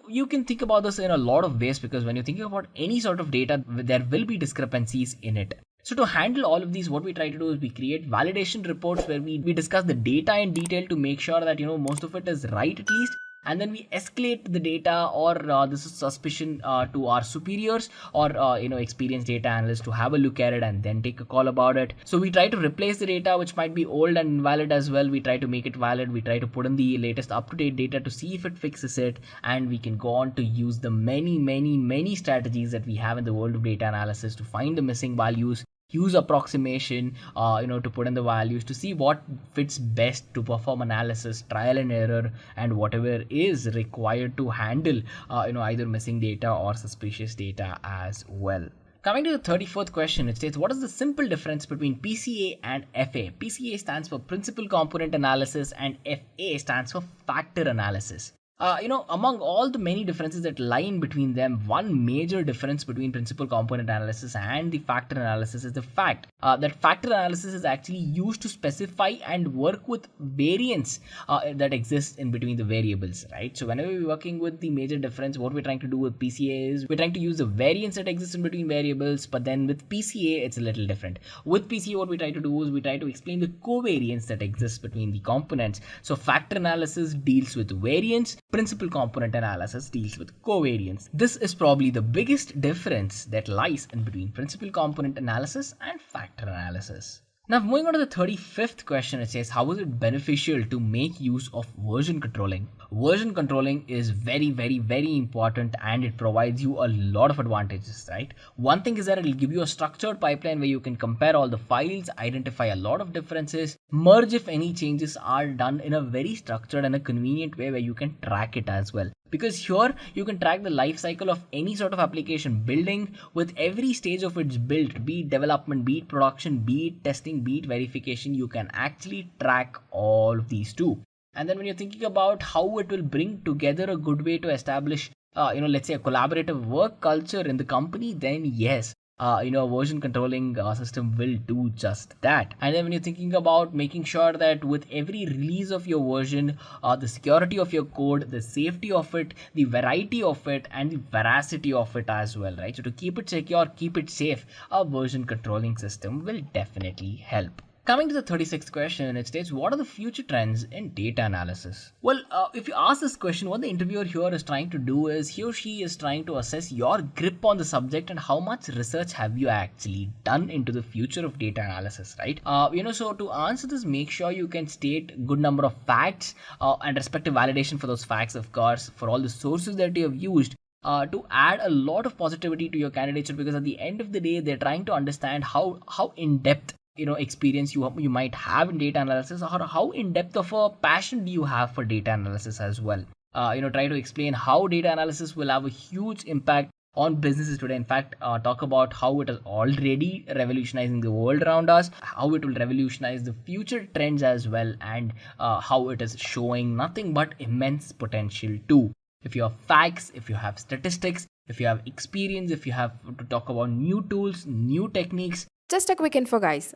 You can think about this in a lot of ways, because when you're thinking about any sort of data, there will be discrepancies in it. So to handle all of these, what we try to do is we create validation reports where we discuss the data in detail to make sure that most of it is right at least. And then we escalate the data or this is suspicion to our superiors or experienced data analysts to have a look at it and then take a call about it. So we try to replace the data which might be old and invalid as well. We try to make it valid. We try to put in the latest up-to-date data to see if it fixes it, and we can go on to use the many strategies that we have in the world of data analysis to find the missing values, use approximation, to put in the values to see what fits best to perform analysis, trial and error, and whatever is required to handle, either missing data or suspicious data as well. Coming to the 34th question, it states, what is the simple difference between PCA and FA? PCA stands for Principal Component Analysis and FA stands for Factor Analysis. Among all the many differences that lie in between them, one major difference between principal component analysis and the factor analysis is the fact that factor analysis is actually used to specify and work with variance that exists in between the variables, right? So whenever we're working with the major difference, what we're trying to do with PCA is we're trying to use the variance that exists in between variables, but then with PCA, it's a little different. With PCA, what we try to do is we try to explain the covariance that exists between the components. So factor analysis deals with variance, principal component analysis deals with covariance. This is probably the biggest difference that lies in between principal component analysis and factor analysis. Now, moving on to the 35th question, it says, how is it beneficial to make use of version controlling? Version controlling is very, very, very important, and it provides you a lot of advantages, right? One thing is that it'll give you a structured pipeline where you can compare all the files, identify a lot of differences, merge if any changes are done in a very structured and a convenient way where you can track it as well. Because here you can track the life cycle of any sort of application building with every stage of its build, be it development, be it production, be it testing, be it verification. You can actually track all of these too. And then when you're thinking about how it will bring together a good way to establish, let's say a collaborative work culture in the company, then yes, a version controlling system will do just that. And then when you're thinking about making sure that with every release of your version, the security of your code, the safety of it, the variety of it, and the veracity of it as well, right? So to keep it secure, keep it safe, a version controlling system will definitely help. Coming to the 36th question, it states, what are the future trends in data analysis? Well, if you ask this question, what the interviewer here is trying to do is he or she is trying to assess your grip on the subject and how much research have you actually done into the future of data analysis, right? So to answer this, make sure you can state good number of facts and respective validation for those facts, of course, for all the sources that you have used. To add a lot of positivity to your candidature, because at the end of the day, they're trying to understand how in-depth experience you might have in data analysis, or how in depth of a passion do you have for data analysis as well. Try to explain how data analysis will have a huge impact on businesses today. In fact, talk about how it is already revolutionizing the world around us, how it will revolutionize the future trends as well, and how it is showing nothing but immense potential too. If you have facts, if you have statistics, if you have experience, if you have to talk about new tools, new techniques. Just a quick info, guys.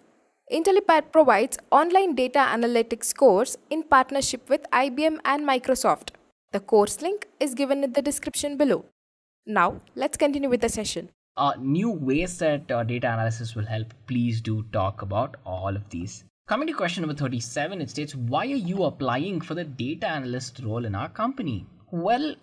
Intellipaat provides online data analytics course in partnership with IBM and Microsoft. The course link is given in the description below. Now, let's continue with the session. New ways that data analysis will help. Please do talk about all of these. Coming to question number 37, it states, why are you applying for the data analyst role in our company? Well,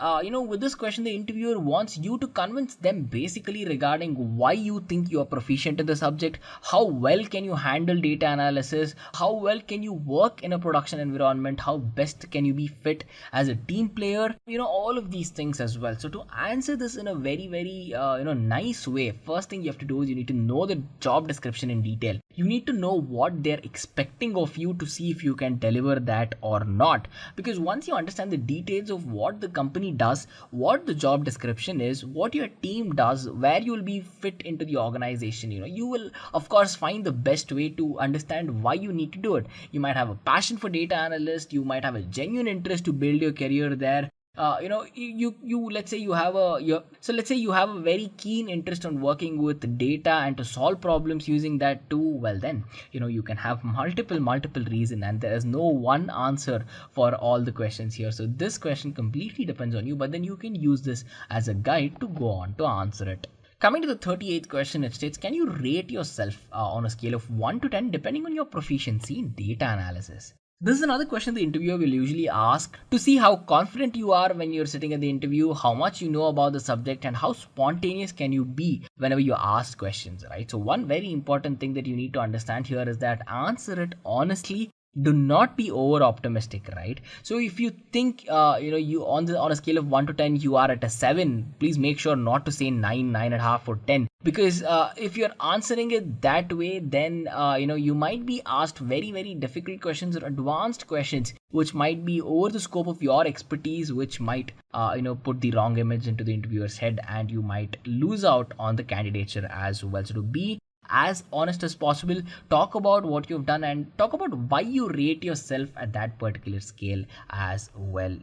with this question, the interviewer wants you to convince them basically regarding why you think you are proficient in the subject, how well can you handle data analysis, how well can you work in a production environment, how best can you be fit as a team player, all of these things as well. So to answer this in a very, very, nice way, first thing you have to do is you need to know the job description in detail. You need to know what they're expecting of you to see if you can deliver that or not. Because once you understand the details of what the company does, what the job description is, what your team does, where you will be fit into the organization, you will of course find the best way to understand why you need to do it. You might have a passion for data analyst, you might have a genuine interest to build your career there. Let's say you have a very keen interest on working with data and to solve problems using that too. Well then, you can have multiple reasons, and there is no one answer for all the questions here. So this question completely depends on you, but then you can use this as a guide to go on to answer it. Coming to the 38th question, it states, can you rate yourself on a scale of 1 to 10 depending on your proficiency in data analysis? This is another question the interviewer will usually ask to see how confident you are when you're sitting at the interview, how much you know about the subject, and how spontaneous can you be whenever you ask questions, right? So one very important thing that you need to understand here is that answer it honestly. Do not be over optimistic, right? So if you think you on a scale of 1 to 10 you are at a 7, please make sure not to say 9, 9.5 or 10, because if you're answering it that way, then you might be asked very, very difficult questions or advanced questions which might be over the scope of your expertise, which might put the wrong image into the interviewer's head, and you might lose out on the candidature as well. So to be as honest as possible, talk about what you've done and talk about why you rate yourself at that particular scale as well.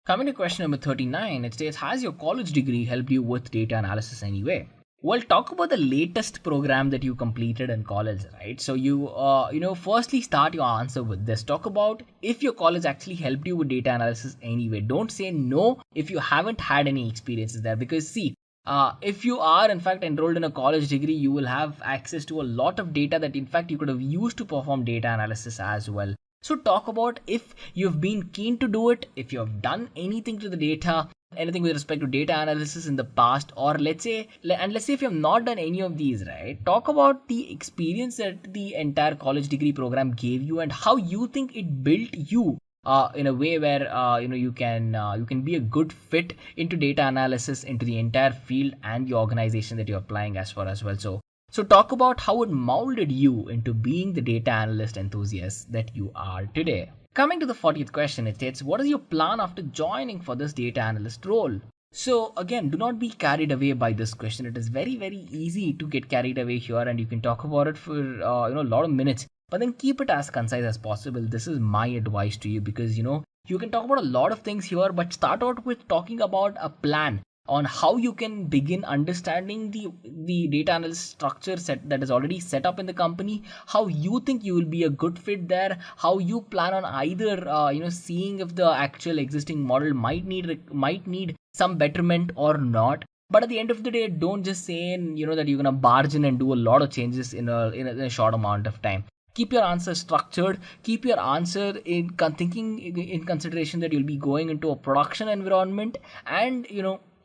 Coming to question number 39, it states, has your college degree helped you with data analysis anyway? Well, talk about the latest program that you completed in college, right? So you firstly start your answer with this. Talk about if your college actually helped you with data analysis anyway. Don't say no if you haven't had any experiences there, because see, if you are in fact enrolled in a college degree, you will have access to a lot of data that in fact you could have used to perform data analysis as well. So talk about if you've been keen to do it, if you have done anything to the data, anything with respect to data analysis in the past, or let's say if you have not done any of these, right, talk about the experience that the entire college degree program gave you and how you think it built you in a way where you can be a good fit into data analysis, into the entire field and the organization that you're applying as far as well. So talk about how it molded you into being the data analyst enthusiast that you are today. Coming to the 40th question, it states, what is your plan after joining for this data analyst role? So again, do not be carried away by this question. It is very, very easy to get carried away here, and you can talk about it for a lot of minutes, but then keep it as concise as possible. This is my advice to you, because you can talk about a lot of things here, but start out with talking about a plan on how you can begin understanding the data analysis structure set that is already set up in the company, how you think you will be a good fit there, how you plan on either seeing if the actual existing model might need some betterment or not. But at the end of the day, don't just say that you're gonna barge in and do a lot of changes in a short amount of time. Keep your answer structured. Keep your answer thinking in consideration that you'll be going into a production environment, and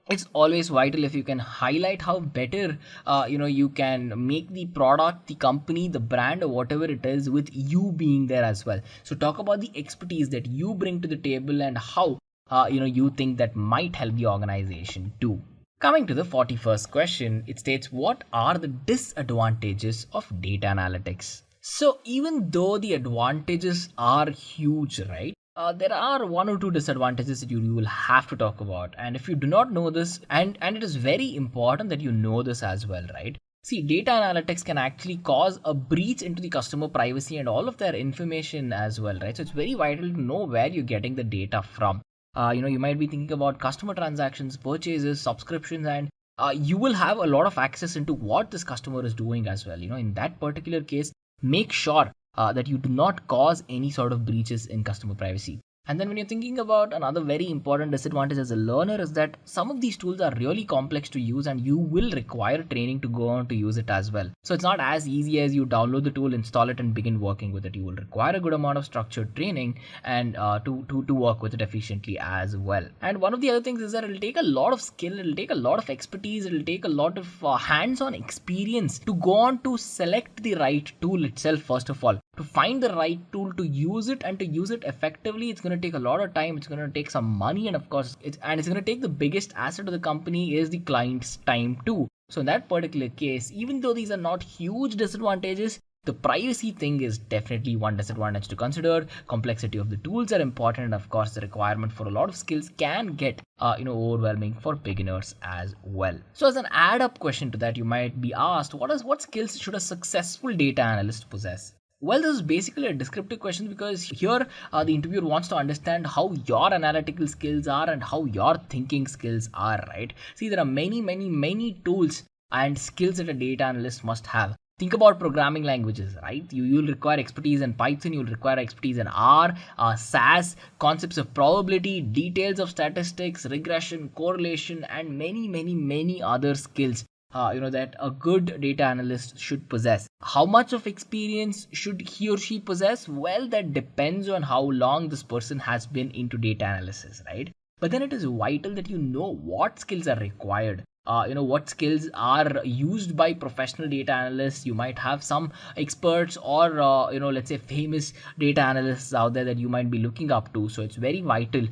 it's always vital if you can highlight how better you can make the product, the company, the brand, or whatever it is, with you being there as well. So talk about the expertise that you bring to the table and how you think that might help the organization too. Coming to the 41st question, it states, what are the disadvantages of data analytics? So even though the advantages are huge, right, there are one or two disadvantages that you will have to talk about. And if you do not know this, and it is very important that you know this as well, right? See, data analytics can actually cause a breach into the customer privacy and all of their information as well, right? So it's very vital to know where you're getting the data from. You might be thinking about customer transactions, purchases, subscriptions, and you will have a lot of access into what this customer is doing as well. In that particular case, make sure that you do not cause any sort of breaches in customer privacy. And then when you're thinking about another very important disadvantage as a learner, is that some of these tools are really complex to use and you will require training to go on to use it as well. So it's not as easy as you download the tool, install it, and begin working with it. You will require a good amount of structured training and to work with it efficiently as well. And one of the other things is that it'll take a lot of skill, it'll take a lot of expertise, it'll take a lot of hands-on experience to go on to select the right tool itself. First of all, to find the right tool to use it and to use it effectively, it's going to take a lot of time, it's going to take some money, and of course it's going to take the biggest asset of the company is the client's time too. So in that particular case, even though these are not huge disadvantages, the privacy thing is definitely one disadvantage to consider. Complexity of the tools are important, and of course the requirement for a lot of skills can get overwhelming for beginners as well. So as an add-up question to that, you might be asked, what skills should a successful data analyst possess? Well, this is basically a descriptive question, because here the interviewer wants to understand how your analytical skills are and how your thinking skills are, right? See, there are many tools and skills that a data analyst must have. Think about programming languages, right? You'll require expertise in Python, you'll require expertise in R, SAS, concepts of probability, details of statistics, regression, correlation, and many other skills that a good data analyst should possess. How much of experience should he or she possess? Well, that depends on how long this person has been into data analysis, right? But then it is vital that you know what skills are required. What skills are used by professional data analysts. You might have some experts or let's say famous data analysts out there that you might be looking up to. So it's very vital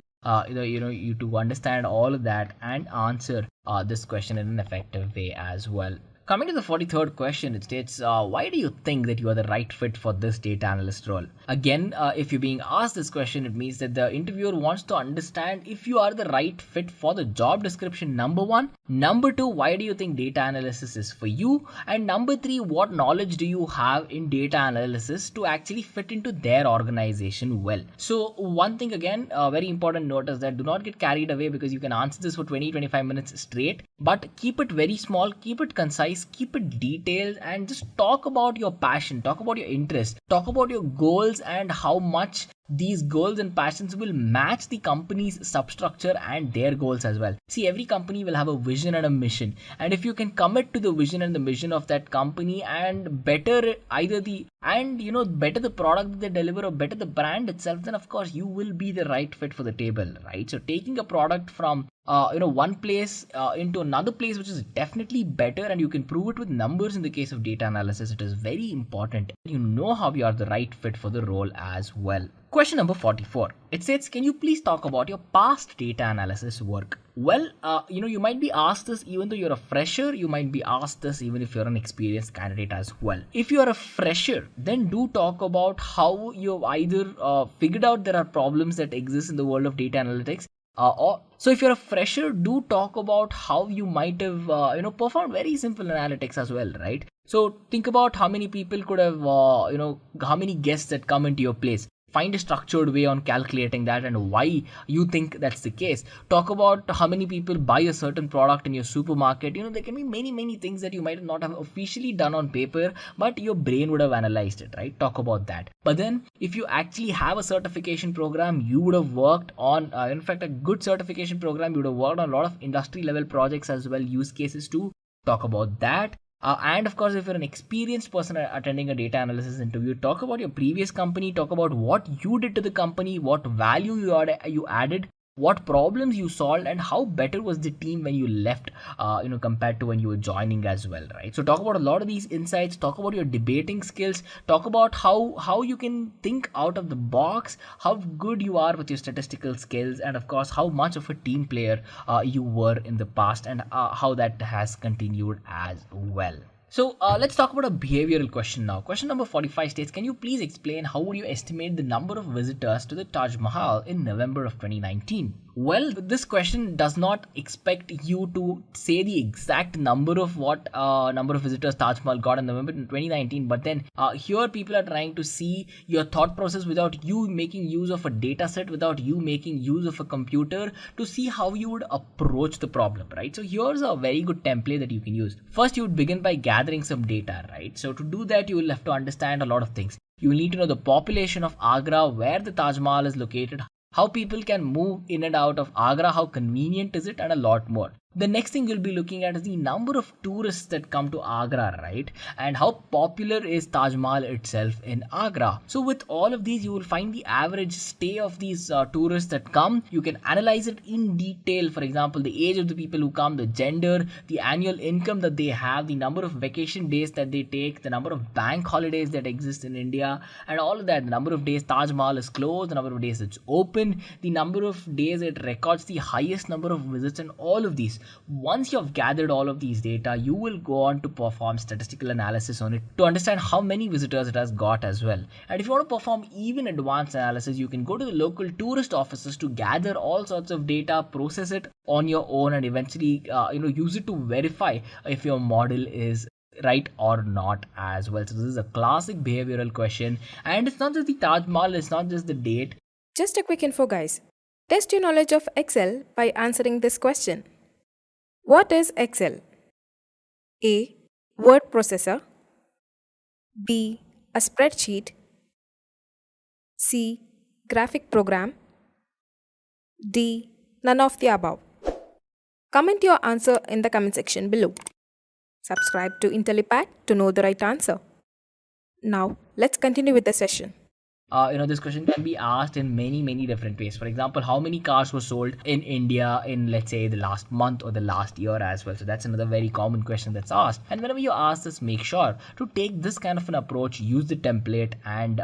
you to understand all of that and answer this question in an effective way as well. Coming to the 43rd question, it states, why do you think that you are the right fit for this data analyst role? Again, if you're being asked this question, it means that the interviewer wants to understand if you are the right fit for the job description, number one. Number two, why do you think data analysis is for you? And number three, what knowledge do you have in data analysis to actually fit into their organization well? So one thing again, a very important note is that do not get carried away, because you can answer this for 20-25 minutes straight, but keep it very small, keep it concise, keep it detailed, and just talk about your passion, talk about your interest, talk about your goals and how much these goals and passions will match the company's substructure and their goals as well. See, every company will have a vision and a mission, and if you can commit to the vision and the mission of that company and better either better the product that they deliver or better the brand itself, then of course you will be the right fit for the table, right? So taking a product from one place into another place which is definitely better, and you can prove it with numbers. In the case of data analysis, it is very important you know how you are the right fit for the role as well. Question number 44. It says, can you please talk about your past data analysis work? Well, you might be asked this even though you're a fresher. You might be asked this even if you're an experienced candidate as well. If you're a fresher, then do talk about how you've either figured out there are problems that exist in the world of data analytics. So if you're a fresher, do talk about how you might have performed very simple analytics as well, right? So think about how many people could have how many guests that come into your place. Find a structured way on calculating that and why you think that's the case. Talk about how many people buy a certain product in your supermarket. There can be many things that you might not have officially done on paper, but your brain would have analyzed it, right? Talk about that. But then if you actually have a certification program, you would have worked on, in fact, a good certification program, you would have worked on a lot of industry level projects as well, use cases too. Talk about that. And of course, if you're an experienced person attending a data analysis interview, talk about your previous company, talk about what you did to the company, what value you added, what problems you solved, and how better was the team when you left, compared to when you were joining as well, right? So talk about a lot of these insights, talk about your debating skills, talk about how you can think out of the box, how good you are with your statistical skills, and of course, how much of a team player you were in the past, and how that has continued as well. So let's talk about a behavioral question now. Question number 45 states, can you please explain how would you estimate the number of visitors to the Taj Mahal in November of 2019? Well, this question does not expect you to say the exact number of what number of visitors Taj Mahal got in November 2019, but then here people are trying to see your thought process without you making use of a data set, without you making use of a computer, to see how you would approach the problem, right? So here's a very good template that you can use. First, you would begin by gathering some data, right? So to do that, you will have to understand a lot of things. You will need to know the population of Agra, where the Taj Mahal is located, how people can move in and out of Agra, how convenient is it, and a lot more. The next thing you'll be looking at is the number of tourists that come to Agra, right? And how popular is Taj Mahal itself in Agra. So with all of these, you will find the average stay of these tourists that come. You can analyze it in detail. For example, the age of the people who come, the gender, the annual income that they have, the number of vacation days that they take, the number of bank holidays that exist in India, and all of that. The number of days Taj Mahal is closed, the number of days it's open, the number of days it records the highest number of visits, and all of these. Once you have gathered all of these data, you will go on to perform statistical analysis on it to understand how many visitors it has got as well. And if you want to perform even advanced analysis, you can go to the local tourist offices to gather all sorts of data, process it on your own, and eventually use it to verify if your model is right or not as well. So this is a classic behavioral question, and it's not just the Taj Mahal, it's not just the date. Just a quick info, guys. Test your knowledge of Excel by answering this question. What is Excel? A. Word processor. B. A spreadsheet. C. Graphic program. D. None of the above. Comment your answer in the comment section below. Subscribe to Intellipaat to know the right answer. Now, let's continue with the session. This question can be asked in many different ways. For example, how many cars were sold in India in, let's say, the last month or the last year as well. So that's another very common question that's asked. And whenever you ask this, make sure to take this kind of an approach, use the template, and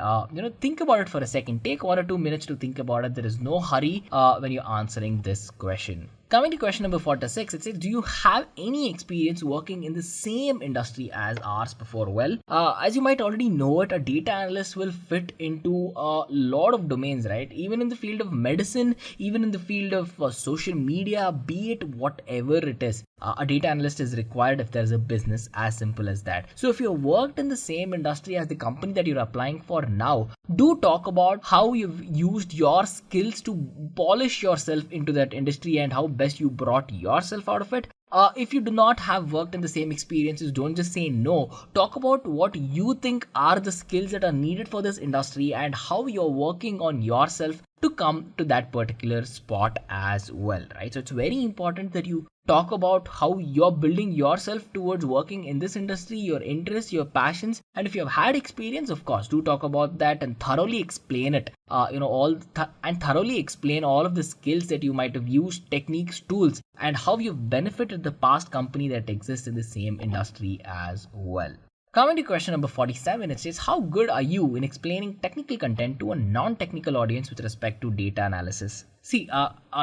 think about it for a second. Take 1 or 2 minutes to think about it. There is no hurry when you're answering this question. Coming to question number 46, it says, do you have any experience working in the same industry as ours before? Well, as you might already know it, a data analyst will fit into a lot of domains, right? Even in the field of medicine, even in the field of social media, be it whatever it is. A data analyst is required if there's a business, as simple as that. So if you've worked in the same industry as the company that you're applying for now, do talk about how you've used your skills to polish yourself into that industry and how best you brought yourself out of it. If you do not have worked in the same experiences, don't just say no. Talk about what you think are the skills that are needed for this industry and how you're working on yourself to come to that particular spot as well, right? So it's very important that you talk about how you're building yourself towards working in this industry, your interests, your passions, and if you have had experience, of course, do talk about that and thoroughly explain it. And thoroughly explain all of the skills that you might have used, techniques, tools, and how you've benefited the past company that exists in the same industry as well. Coming to question number 47, it says, how good are you in explaining technical content to a non-technical audience with respect to data analysis? See,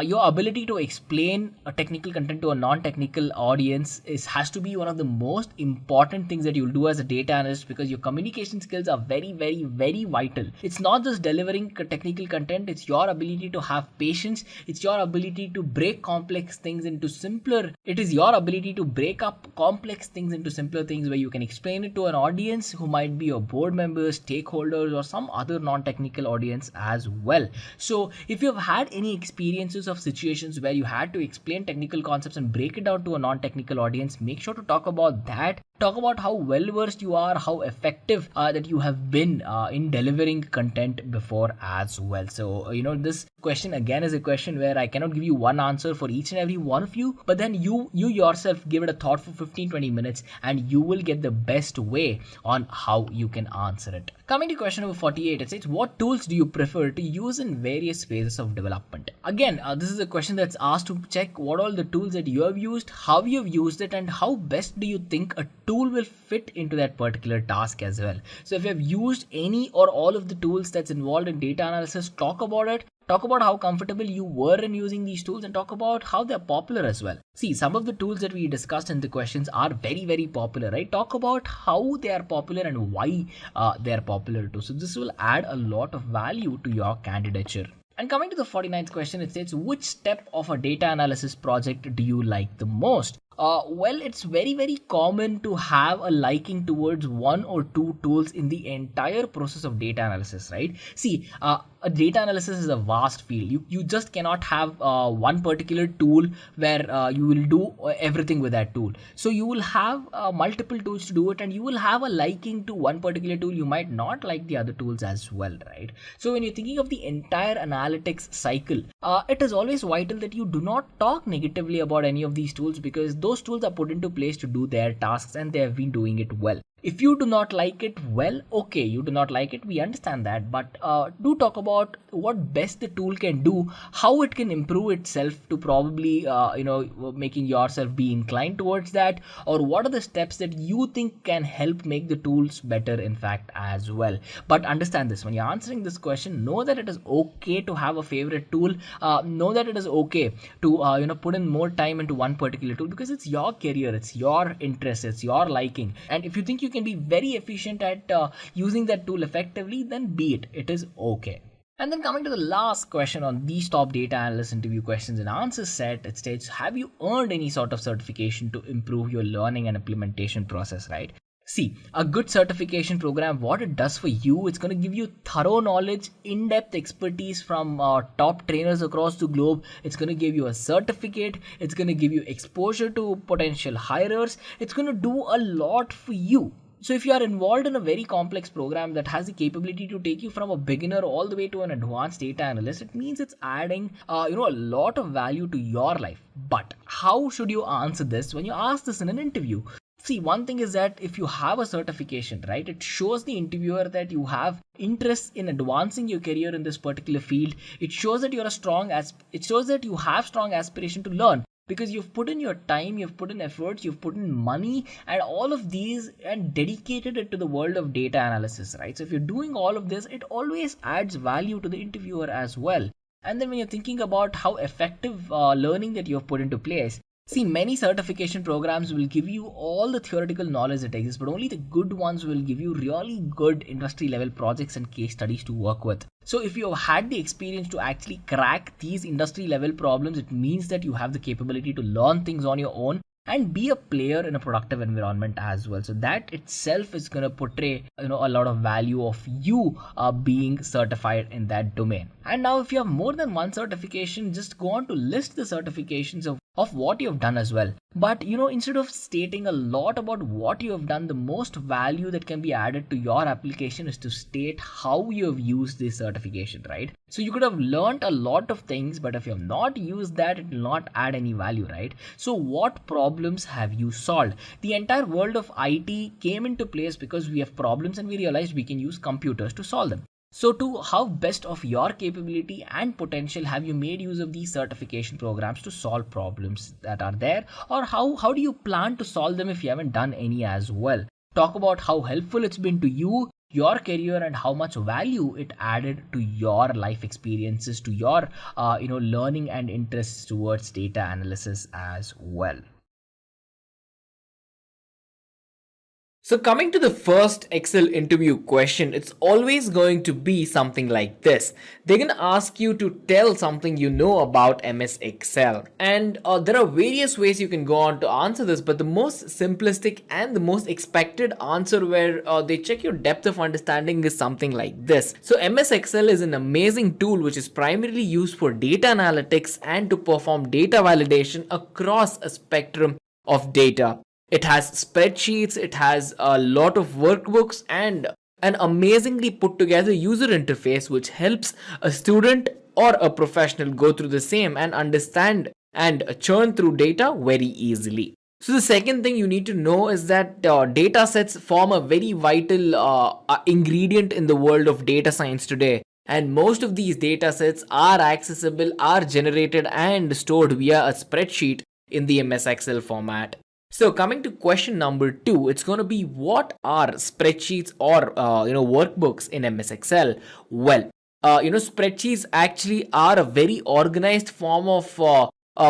your ability to explain a technical content to a non-technical audience has to be one of the most important things that you'll do as a data analyst, because your communication skills are very, very, very vital. It's not just delivering technical content, it's your ability to have patience, it's your ability to break complex things into simpler, it is your ability to break up complex things into simpler things where you can explain it to an audience who might be your board members, stakeholders, or some other non-technical audience as well. So if you've had any experiences of situations where you had to explain technical concepts and break it down to a non-technical audience, make sure to talk about that. Talk about how well versed you are, how effective that you have been in delivering content before as well. So this question again is a question where I cannot give you one answer for each and every one of you, but then you yourself give it a thought for 15-20 minutes and you will get the best way on how you can answer it. Coming to question number 48, it says, what tools do you prefer to use in various phases of development? Again, this is a question that's asked to check what all the tools that you have used, how you have used it, and how best do you think a tool will fit into that particular task as well. So if you have used any or all of the tools that's involved in data analysis, talk about it. Talk about how comfortable you were in using these tools and talk about how they're popular as well. See, some of the tools that we discussed in the questions are very, very popular, right? Talk about how they are popular and why they're popular too. So this will add a lot of value to your candidature. And coming to the 49th question, it says, which step of a data analysis project do you like the most? Well, it's very, very common to have a liking towards one or two tools in the entire process of data analysis, right? See, a data analysis is a vast field. You just cannot have one particular tool where you will do everything with that tool. So you will have multiple tools to do it, and you will have a liking to one particular tool. You might not like the other tools as well, right? So when you're thinking of the entire analytics cycle, it is always vital that you do not talk negatively about any of these tools, because those tools are put into place to do their tasks and they have been doing it well. If you do not like it, well, okay, you do not like it, we understand that, but do talk about what best the tool can do, how it can improve itself to probably, making yourself be inclined towards that, or what are the steps that you think can help make the tools better, in fact, as well. But understand this, when you're answering this question, know that it is okay to have a favorite tool, know that it is okay to, put in more time into one particular tool, because it's your career, it's your interest, it's your liking, and if you think you can be very efficient at using that tool effectively, then be it. It is okay. And then coming to the last question on these top data analyst interview questions and answers set, it states, have you earned any sort of certification to improve your learning and implementation process, right? See, a good certification program, what it does for you, it's going to give you thorough knowledge, in-depth expertise from top trainers across the globe. It's going to give you a certificate. It's going to give you exposure to potential hirers. It's going to do a lot for you. So if you are involved in a very complex program that has the capability to take you from a beginner all the way to an advanced data analyst, it means it's adding a lot of value to your life. But how should you answer this when you ask this in an interview? See, one thing is that if you have a certification, right, it shows the interviewer that you have interest in advancing your career in this particular field. It shows that it shows that you have strong aspiration to learn, because you've put in your time, you've put in efforts, you've put in money and all of these and dedicated it to the world of data analysis, right? So if you're doing all of this, it always adds value to the interviewer as well. And then when you're thinking about how effective learning that you've put into place, see, many certification programs will give you all the theoretical knowledge that exists, but only the good ones will give you really good industry level projects and case studies to work with. So if you have had the experience to actually crack these industry level problems, it means that you have the capability to learn things on your own and be a player in a productive environment as well. So that itself is going to portray a lot of value of you being certified in that domain. And now if you have more than one certification, just go on to list the certifications of of what you have done as well. But instead of stating a lot about what you have done, the most value that can be added to your application is to state how you have used this certification, right? So you could have learned a lot of things, but if you have not used that, it will not add any value, right? So what problems have you solved? The entire world of IT came into place because we have problems and we realized we can use computers to solve them. So to how best of your capability and potential have you made use of these certification programs to solve problems that are there, or how do you plan to solve them if you haven't done any as well? Talk about how helpful it's been to you, your career, and how much value it added to your life experiences, to your learning and interests towards data analysis as well. So coming to the first Excel interview question, it's always going to be something like this. They're going to ask you to tell something you know about MS Excel. And there are various ways you can go on to answer this, but the most simplistic and the most expected answer where they check your depth of understanding is something like this. So MS Excel is an amazing tool which is primarily used for data analytics and to perform data validation across a spectrum of data. It has spreadsheets, it has a lot of workbooks, and an amazingly put together user interface which helps a student or a professional go through the same and understand and churn through data very easily. So the second thing you need to know is that data sets form a very vital ingredient in the world of data science today. And most of these data sets are accessible, are generated and stored via a spreadsheet in the MS Excel format. So coming to question number 2, it's going to be what are spreadsheets or workbooks in MS Excel? Well, spreadsheets actually are a very organized form of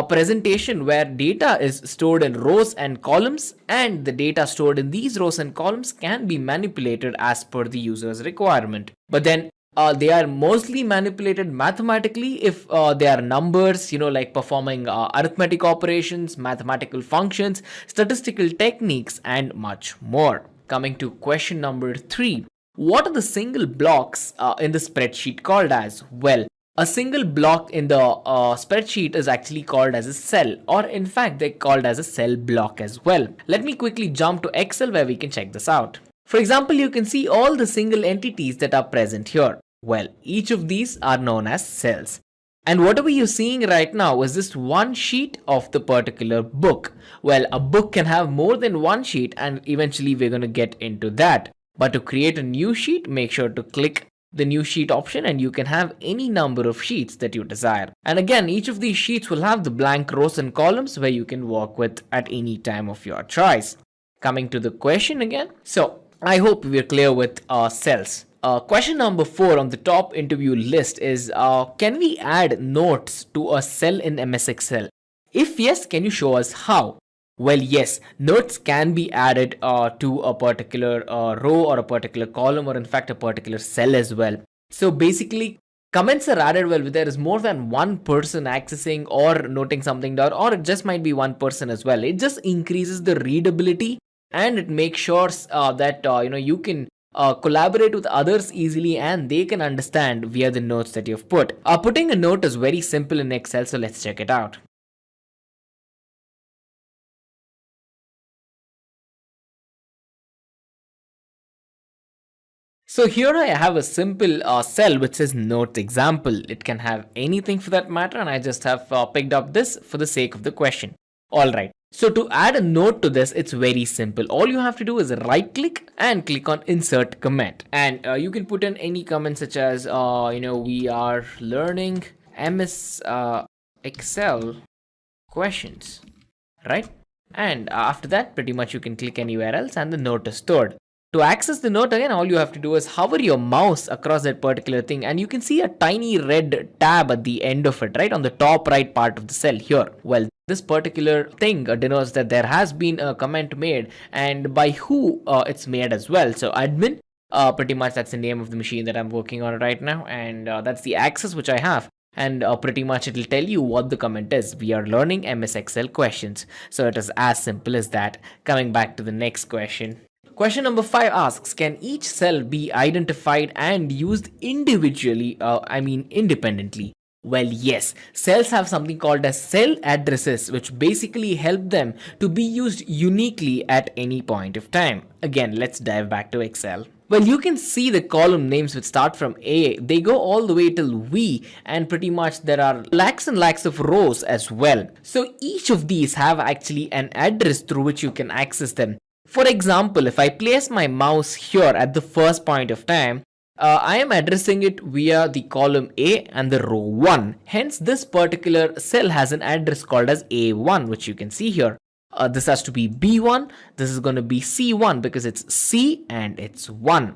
presentation where data is stored in rows and columns, and the data stored in these rows and columns can be manipulated as per the user's requirement. But then they are mostly manipulated mathematically if they are numbers, like performing arithmetic operations, mathematical functions, statistical techniques, and much more. Coming to question number 3, what are the single blocks in the spreadsheet called as? Well, a single block in the spreadsheet is actually called as a cell, or in fact, they're called as a cell block as well. Let me quickly jump to Excel where we can check this out. For example, you can see all the single entities that are present here. Well, each of these are known as cells. And whatever you're seeing right now is just one sheet of the particular book. Well, a book can have more than one sheet, and eventually we're going to get into that. But to create a new sheet, make sure to click the new sheet option and you can have any number of sheets that you desire. And again, each of these sheets will have the blank rows and columns where you can work with at any time of your choice. Coming to the question again. So I hope we're clear with cells. Question number 4 on the top interview list is, can we add notes to a cell in MS Excel? If yes, can you show us how? Well, yes, notes can be added to a particular row or a particular column, or in fact a particular cell as well. So basically, comments are added when there is more than one person accessing or noting something down, or it just might be one person as well. It just increases the readability and it makes sure that you can collaborate with others easily and they can understand via the notes that you've put. Putting a note is very simple in Excel, so let's check it out. So here I have a simple cell which says notes example. It can have anything for that matter, and I just have picked up this for the sake of the question. Alright, so to add a note to this, it's very simple. All you have to do is right click and click on insert comment, and you can put in any comment such as we are learning MS Excel questions, right? And after that, pretty much you can click anywhere else and the note is stored. To access the note, again, all you have to do is hover your mouse across that particular thing and you can see a tiny red tab at the end of it, right on the top right part of the cell here. Well, this particular thing denotes that there has been a comment made and by who it's made as well. So admin, pretty much that's the name of the machine that I'm working on right now, and that's the access which I have. And pretty much it will tell you what the comment is. We are learning MS Excel questions. So it is as simple as that. Coming back to the next question. Question number 5 asks, can each cell be identified and used individually, independently? Well, yes, cells have something called as cell addresses, which basically help them to be used uniquely at any point of time. Again, let's dive back to Excel. Well, you can see the column names which start from A, they go all the way till V, and pretty much there are lakhs and lakhs of rows as well. So each of these have actually an address through which you can access them. For example, if I place my mouse here at the first point of time, I am addressing it via the column A and the row 1. Hence, this particular cell has an address called as A1, which you can see here. This has to be B1. This is going to be C1 because it's C and it's 1.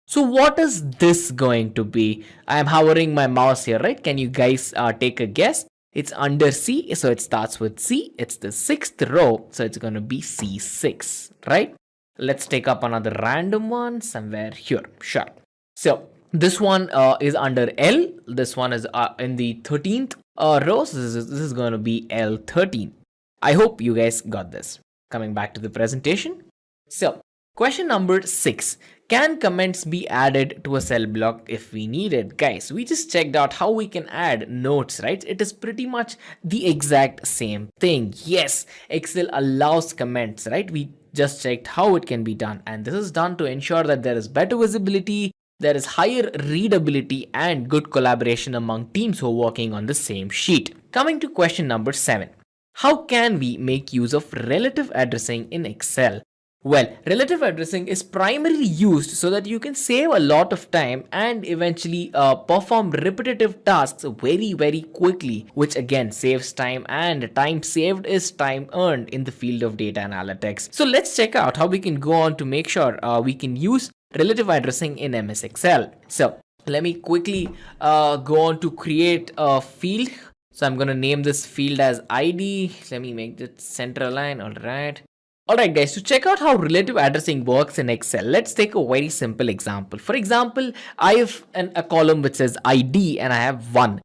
So what is this going to be? I am hovering my mouse here, right? Can you guys take a guess? It's under C, so it starts with C. It's the 6th row, so it's going to be C6, right? Let's take up another random one somewhere here. Sure. So this one is under L. This one is in the 13th row. So this is going to be L13. I hope you guys got this. Coming back to the presentation. So question number 6. Can comments be added to a cell block if we need it? Guys, we just checked out how we can add notes, right? It is pretty much the exact same thing. Yes, Excel allows comments, right? We just checked how it can be done. And this is done to ensure that there is better visibility, there is higher readability and good collaboration among teams who are working on the same sheet. Coming to question number 7. How can we make use of relative addressing in Excel? Well, relative addressing is primarily used so that you can save a lot of time and eventually perform repetitive tasks very quickly, which again saves time, and time saved is time earned in the field of data analytics. So let's check out how we can go on to make sure we can use relative addressing in MS Excel. So let me quickly go on to create a field. So I'm going to name this field as ID. Let me make it center align. Alright guys, to check out how relative addressing works in Excel, let's take a very simple example. For example, I have a column which says ID and I have 1.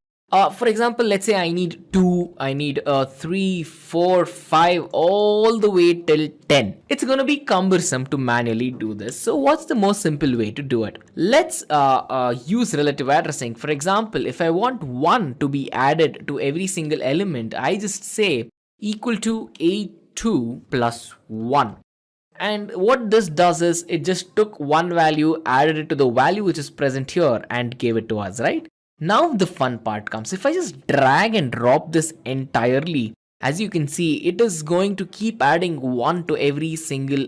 For example, let's say I need 2, I need 3, 4, 5, all the way till 10. It's going to be cumbersome to manually do this. So what's the most simple way to do it? Let's use relative addressing. For example, if I want 1 to be added to every single element, I just say equal to A2 plus 1. And what this does is it just took one value, added it to the value which is present here and gave it to us, right? Now the fun part comes. If I just drag and drop this entirely, as you can see, it is going to keep adding 1 to every single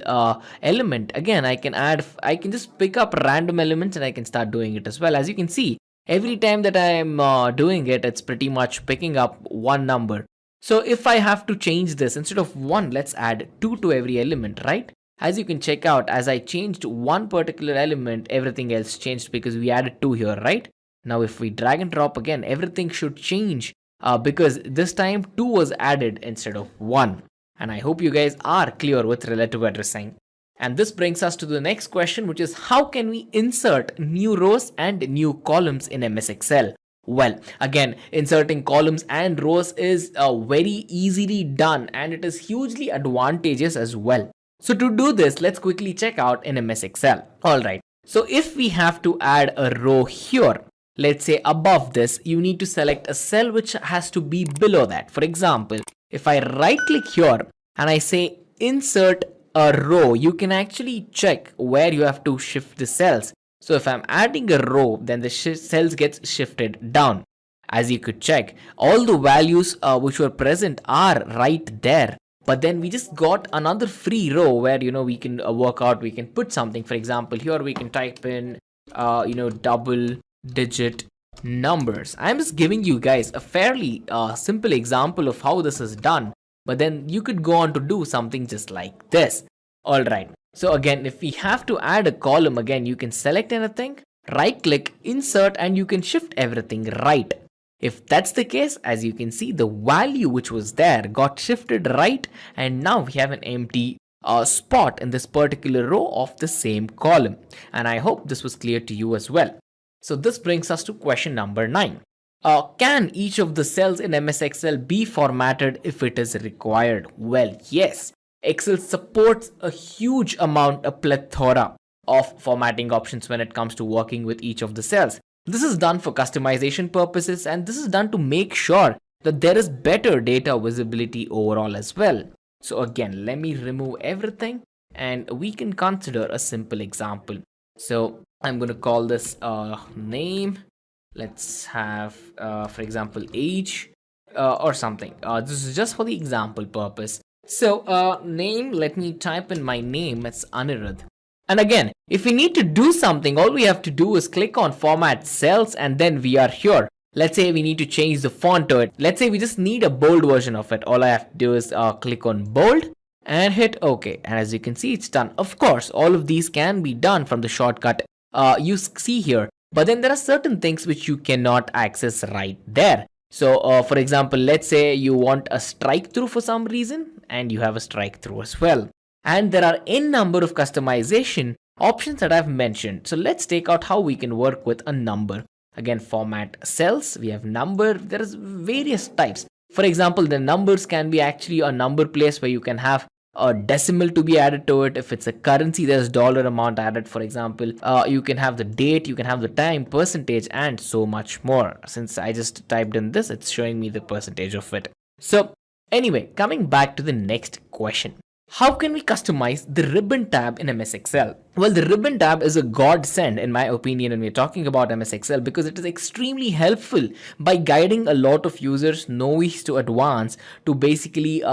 element. Again, I can just pick up random elements and I can start doing it as well. As you can see, every time that I am doing it, it's pretty much picking up one number. So if I have to change this, instead of 1, let's add 2 to every element, right? As you can check out, as I changed one particular element, everything else changed because we added 2 here, right? Now if we drag and drop again, everything should change because this time 2 was added instead of 1. And I hope you guys are clear with relative addressing. And this brings us to the next question, which is how can we insert new rows and new columns in MS Excel? Well, again, inserting columns and rows is very easily done and it is hugely advantageous as well. So to do this, let's quickly check out in MS Excel. Alright, so if we have to add a row here, let's say above this, you need to select a cell which has to be below that. For example, if I right click here and I say insert a row, you can actually check where you have to shift the cells. So if I'm adding a row, then the cells gets shifted down. As you could check, all the values which were present are right there. But then we just got another free row where, we can work out, we can put something. For example, here we can type in, double digit numbers. I'm just giving you guys a fairly simple example of how this is done. But then you could go on to do something just like this. Alright. So again, if we have to add a column, again, you can select anything, right click, insert, and you can shift everything right. If that's the case, as you can see, the value which was there got shifted right, and now we have an empty spot in this particular row of the same column. And I hope this was clear to you as well. So this brings us to question number 9. Can each of the cells in MS Excel be formatted if it is required? Well, yes. Excel supports a huge amount, a plethora of formatting options when it comes to working with each of the cells. This is done for customization purposes, and this is done to make sure that there is better data visibility overall as well. So again, let me remove everything and we can consider a simple example. So I'm going to call this name. Let's have, for example, age or something. This is just for the example purpose. So name, let me type in my name. It's Anirudh. And again, if we need to do something, all we have to do is click on format cells and then we are here. Let's say we need to change the font to it. Let's say we just need a bold version of it. All I have to do is click on bold and hit OK. And as you can see, it's done. Of course, all of these can be done from the shortcut you see here. But then there are certain things which you cannot access right there. So for example, let's say you want a strike through for some reason and you have a strike through as well. And there are n number of customization options that I've mentioned. So let's take out how we can work with a number. Again, format cells, we have number, there is various types. For example, the numbers can be actually a number place where you can have a decimal to be added to it. If it's a currency, there's dollar amount added, for example. You can have the date, you can have the time, percentage, and so much more. Since I just typed in this, it's showing me the percentage of it. So anyway, coming back to the next question. How can we customize the ribbon tab in MS Excel? Well, the ribbon tab is a godsend in my opinion when we're talking about MS Excel because it is extremely helpful by guiding a lot of users, novice to advanced, to basically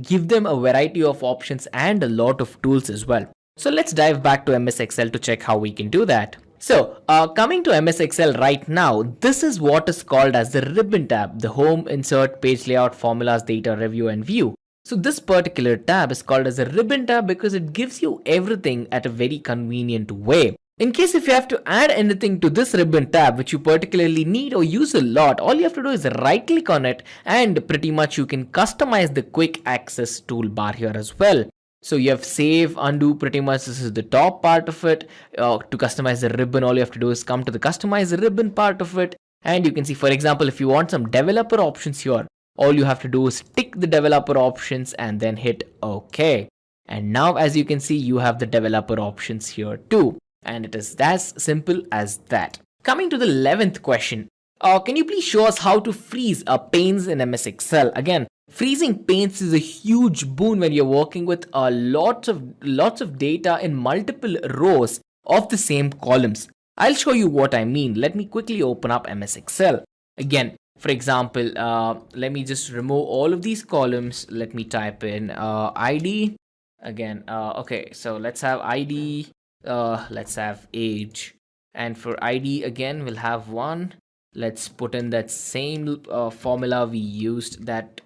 give them a variety of options and a lot of tools as well. So let's dive back to MS Excel to check how we can do that. So coming to MS Excel right now, this is what is called as the ribbon tab: the home, insert, page layout, formulas, data, review, and view. So this particular tab is called as a ribbon tab because it gives you everything at a very convenient way. In case if you have to add anything to this ribbon tab which you particularly need or use a lot, all you have to do is right click on it and pretty much you can customize the quick access toolbar here as well. So you have save, undo, pretty much this is the top part of it. To customize the ribbon, all you have to do is come to the customize the ribbon part of it. And you can see, for example, if you want some developer options here, all you have to do is tick the developer options and then hit OK. And now as you can see, you have the developer options here too. And it is as simple as that. Coming to the 11th question. Can you please show us how to freeze panes in MS Excel? Again, freezing panes is a huge boon when you're working with lots of data in multiple rows of the same columns. I'll show you what I mean. Let me quickly open up MS Excel. Again, for example, let me just remove all of these columns. Let me type in ID. Again, okay, so let's have ID. Let's have age. And for ID, again, we'll have one. Let's put in that same formula we used that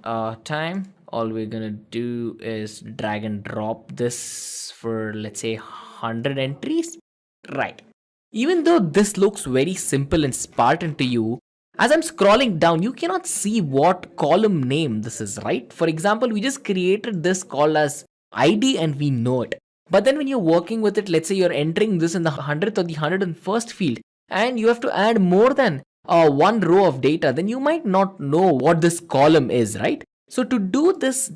time. All we're gonna do is drag and drop this for, let's say, 100 entries. Right. Even though this looks very simple and Spartan to you, as I'm scrolling down, you cannot see what column name this is, right? For example, we just created this called as ID and we know it. But then when you're working with it, let's say you're entering this in the 100th or the 101st field and you have to add more than one row of data, then you might not know what this column is, right? So to do this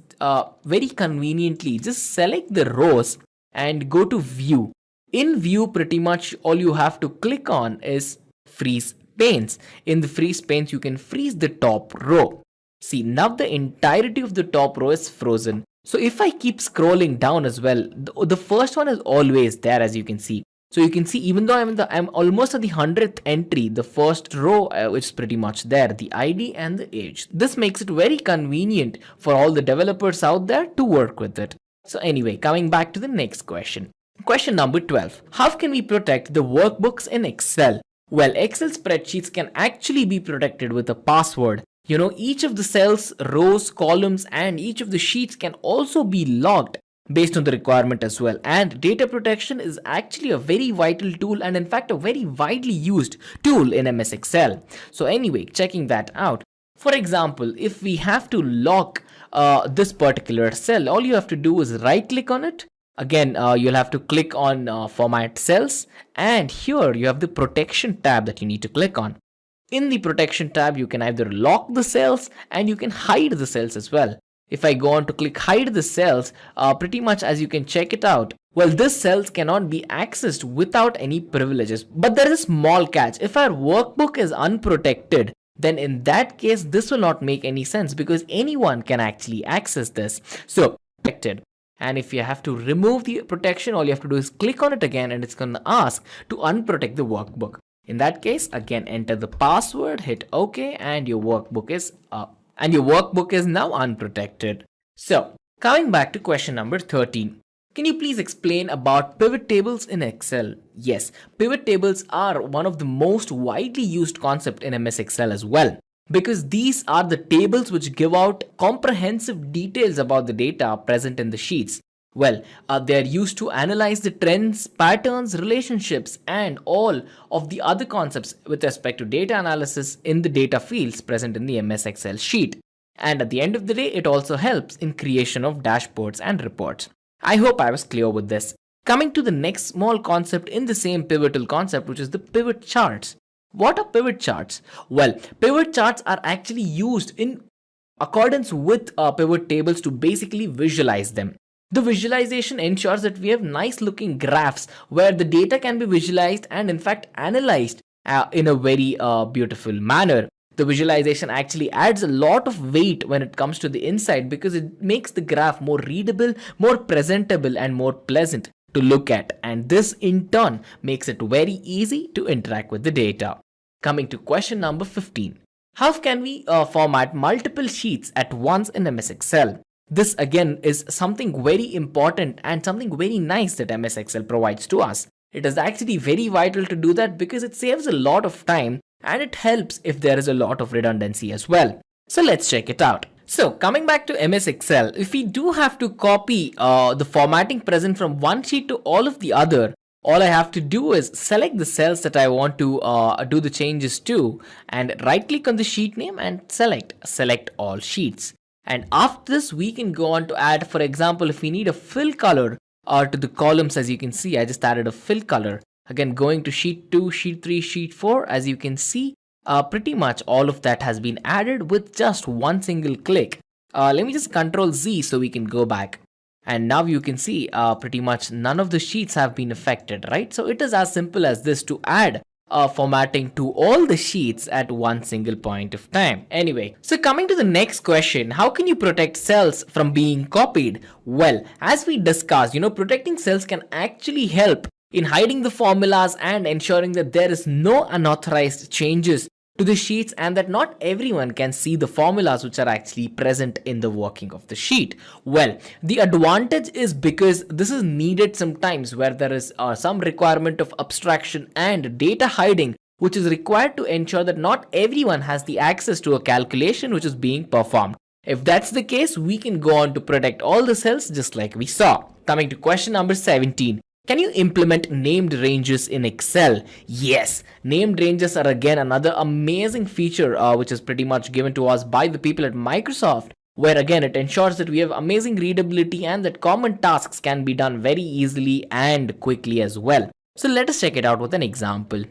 very conveniently, just select the rows and go to view. In view, pretty much all you have to click on is freeze panes. In the freeze panes, you can freeze the top row. See, now the entirety of the top row is frozen. So if I keep scrolling down as well, the first one is always there, as you can see. So you can see, even though I'm almost at the 100th entry, the first row is pretty much there, the ID and the age. This makes it very convenient for all the developers out there to work with it. So anyway, coming back to the next question. Question number 12. How can we protect the workbooks in Excel? Well, Excel spreadsheets can actually be protected with a password. You know, each of the cells, rows, columns, and each of the sheets can also be logged based on the requirement as well. And data protection is actually a very vital tool and in fact a very widely used tool in MS Excel. So anyway, checking that out. For example, if we have to lock this particular cell, all you have to do is right click on it. Again, you'll have to click on format cells, and here you have the protection tab that you need to click on. In the protection tab, you can either lock the cells and you can hide the cells as well. If I go on to click hide the cells, pretty much as you can check it out, well, this cells cannot be accessed without any privileges. But there is a small catch. If our workbook is unprotected, then in that case, this will not make any sense because anyone can actually access this. So, protected. And if you have to remove the protection, all you have to do is click on it again and it's going to ask to unprotect the workbook. In that case, again, enter the password, hit OK, and your workbook is up. And your workbook is now unprotected. So, coming back to question number 13. Can you please explain about pivot tables in Excel? Yes, pivot tables are one of the most widely used concept in MS Excel as well, because these are the tables which give out comprehensive details about the data present in the sheets. Well, they are used to analyze the trends, patterns, relationships, and all of the other concepts with respect to data analysis in the data fields present in the MS Excel sheet. And at the end of the day, it also helps in creation of dashboards and reports. I hope I was clear with this. Coming to the next small concept in the same pivotal concept, which is the pivot charts. What are pivot charts? Well, pivot charts are actually used in accordance with pivot tables to basically visualize them. The visualization ensures that we have nice looking graphs where the data can be visualized and in fact analyzed in a very beautiful manner. The visualization actually adds a lot of weight when it comes to the insight because it makes the graph more readable, more presentable, and more pleasant to look at. And this in turn makes it very easy to interact with the data. Coming to question number 15. How can we format multiple sheets at once in MS Excel? This again is something very important and something very nice that MS Excel provides to us. It is actually very vital to do that because it saves a lot of time and it helps if there is a lot of redundancy as well. So let's check it out. So coming back to MS Excel, if we do have to copy the formatting present from one sheet to all of the other, all I have to do is select the cells that I want to do the changes to and right click on the sheet name and select all sheets. And after this, we can go on to add, for example, if we need a fill color to the columns, as you can see, I just added a fill color. Again, going to sheet 2, sheet 3, sheet 4, as you can see, pretty much all of that has been added with just one single click. Let me just Control Z so we can go back. And now you can see pretty much none of the sheets have been affected, right? So it is as simple as this to add formatting to all the sheets at one single point of time. Anyway, so coming to the next question, how can you protect cells from being copied? Well, as we discussed, protecting cells can actually help in hiding the formulas and ensuring that there is no unauthorized changes to the sheets and that not everyone can see the formulas which are actually present in the working of the sheet. Well, the advantage is because this is needed sometimes where there is some requirement of abstraction and data hiding which is required to ensure that not everyone has the access to a calculation which is being performed. If that's the case, we can go on to protect all the cells just like we saw. Coming to question number 17. Can you implement named ranges in Excel? Yes, named ranges are again another amazing feature which is pretty much given to us by the people at Microsoft, where again it ensures that we have amazing readability and that common tasks can be done very easily and quickly as well. So let us check it out with an example.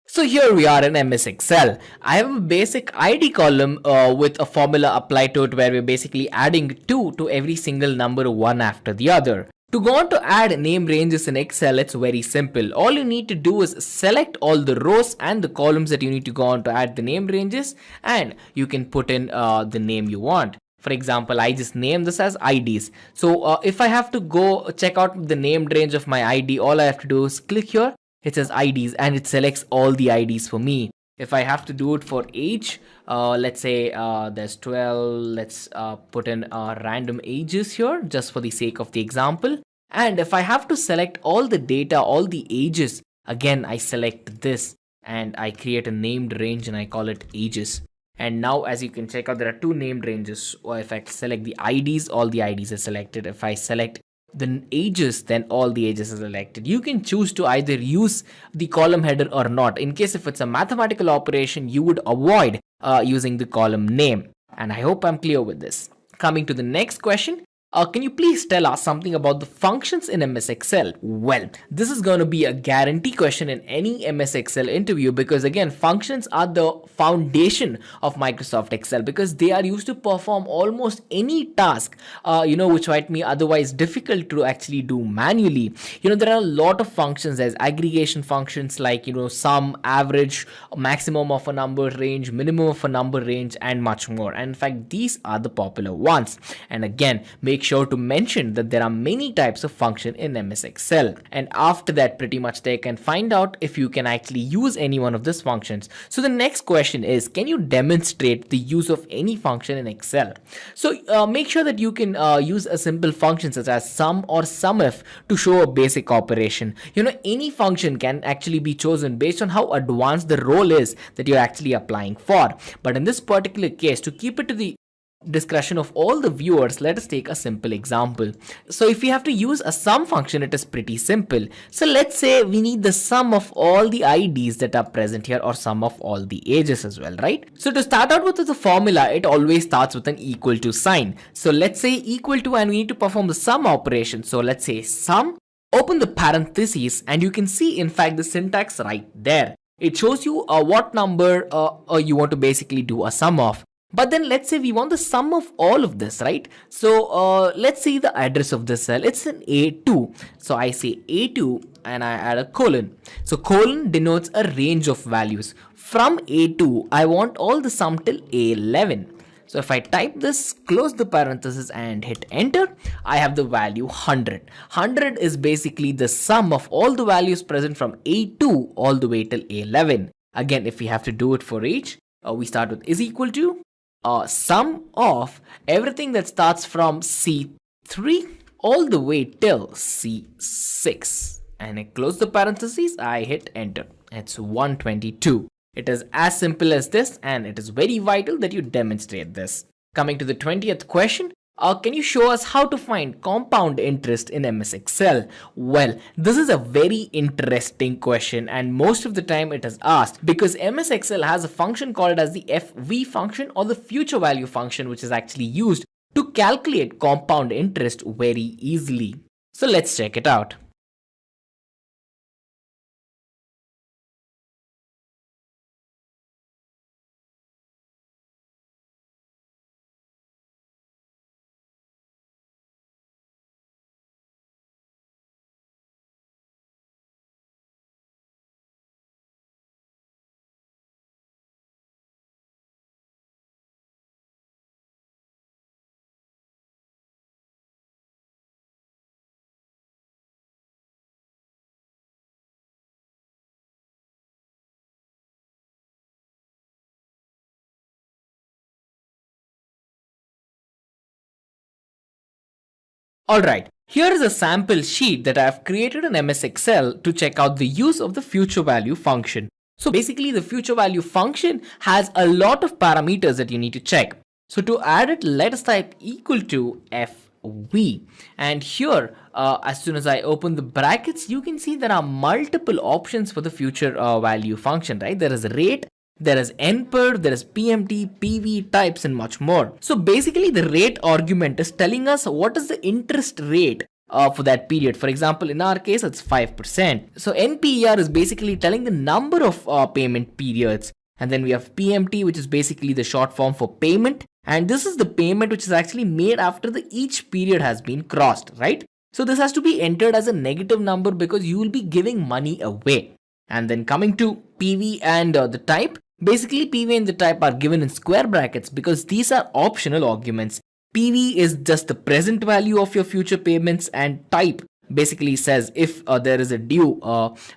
So here we are in MS Excel. I have a basic ID column with a formula applied to it where we're basically adding 2 to every single number one after the other. To go on to add name ranges in Excel, it's very simple. All you need to do is select all the rows and the columns that you need to go on to add the name ranges, and you can put in the name you want. For example, I just name this as IDs. So if I have to go check out the named range of my ID, all I have to do is click here. It says IDs and it selects all the IDs for me. If I have to do it for age, let's say there's 12, let's put in random ages here just for the sake of the example. And if I have to select all the data, all the ages, again I select this and I create a named range and I call it ages. And now as you can check out, there are two named ranges. Or if I select the IDs, all the IDs are selected. If I select the ages, then all the ages are selected. You can choose to either use the column header or not. In case if it's a mathematical operation, you would avoid using the column name. And I hope I'm clear with this. Coming to the next question, Can you please tell us something about the functions in MS Excel? Well, this is going to be a guarantee question in any MS Excel interview because again, functions are the foundation of Microsoft Excel because they are used to perform almost any task, which might be otherwise difficult to actually do manually. There are a lot of functions as aggregation functions like, sum, average, maximum of a number range, minimum of a number range, and much more. And in fact, these are the popular ones. And again, make sure to mention that there are many types of function in MS Excel. And after that, pretty much they can find out if you can actually use any one of these functions. So the next question is, can you demonstrate the use of any function in Excel? So make sure that you can use a simple function such as sum or sumif to show a basic operation. Any function can actually be chosen based on how advanced the role is that you're actually applying for. But in this particular case, to keep it to the discretion of all the viewers, let us take a simple example. So if we have to use a sum function, it is pretty simple. So let's say we need the sum of all the IDs that are present here or sum of all the ages as well, right? So to start out with the formula, it always starts with an equal to sign. So let's say equal to, and we need to perform the sum operation. So let's say sum, open the parentheses, and you can see in fact the syntax right there. It shows you what number you want to basically do a sum of. But then let's say we want the sum of all of this, right? So let's see the address of this cell. It's an A2. So I say A2 and I add a colon. So colon denotes a range of values. From A2, I want all the sum till A11. So if I type this, close the parenthesis and hit enter, I have the value 100. 100 is basically the sum of all the values present from A2 all the way till A11. Again, if we have to do it for each, we start with is equal to sum of everything that starts from C3 all the way till C6. And I close the parentheses, I hit enter. It's 122. It is as simple as this, and it is very vital that you demonstrate this. Coming to the 20th question, can you show us how to find compound interest in MS Excel? Well, this is a very interesting question, and most of the time it is asked because MS Excel has a function called as the FV function or the future value function, which is actually used to calculate compound interest very easily. So let's check it out. Alright, here is a sample sheet that I have created in MS Excel to check out the use of the future value function. So basically the future value function has a lot of parameters that you need to check. So to add it, let us type equal to FV. And here, as soon as I open the brackets, you can see there are multiple options for the future value function, right? There is rate, there is NPER, there is PMT, PV, types, and much more. So basically the rate argument is telling us what is the interest rate for that period. For example, in our case, it's 5%. So NPER is basically telling the number of payment periods. And then we have PMT, which is basically the short form for payment. And this is the payment which is actually made after each period has been crossed, right? So this has to be entered as a negative number because you will be giving money away. And then coming to PV and the type, basically PV and the type are given in square brackets because these are optional arguments. PV is just the present value of your future payments, and type basically says if there is a due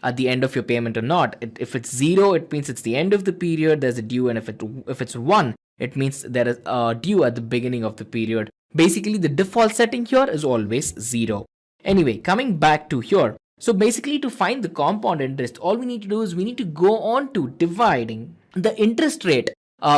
at the end of your payment or not. If it's 0, it means it's the end of the period, there's a due, and if it's 1, it means there is a due at the beginning of the period. Basically the default setting here is always 0. Anyway, coming back to here. So basically to find the compound interest, all we need to do is we need to go on to dividing the interest rate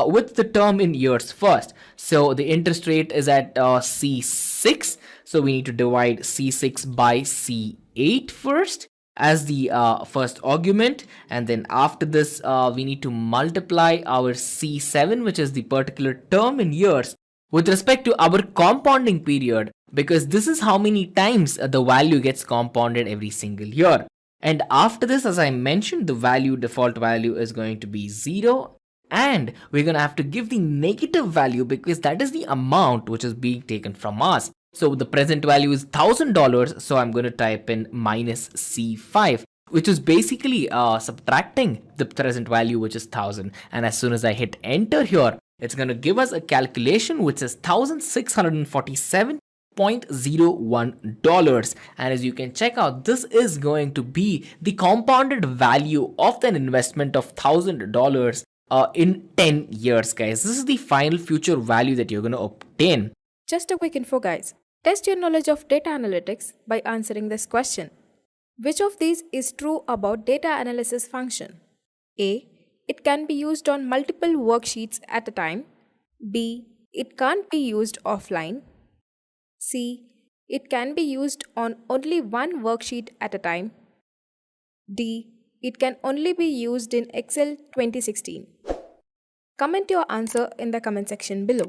with the term in years first. So the interest rate is at C6. So we need to divide C6 by C8 first as the first argument. And then after this, we need to multiply our C7, which is the particular term in years, with respect to our compounding period because this is how many times the value gets compounded every single year. And after this, as I mentioned, the default value is going to be 0. And we're going to have to give the negative value because that is the amount which is being taken from us. So the present value is $1,000. So I'm going to type in minus C5, which is basically subtracting the present value, which is 1,000. And as soon as I hit enter here, it's going to give us a calculation which is $1,647.01. And as you can check out, this is going to be the compounded value of an investment of $1,000 in 10 years, guys. This is the final future value that you're going to obtain. Just a quick info, guys. Test your knowledge of data analytics by answering this question. Which of these is true about data analysis function? A. It can be used on multiple worksheets at a time. B. It can't be used offline. C. It can be used on only one worksheet at a time. D. It can only be used in Excel 2016. Comment your answer in the comment section below.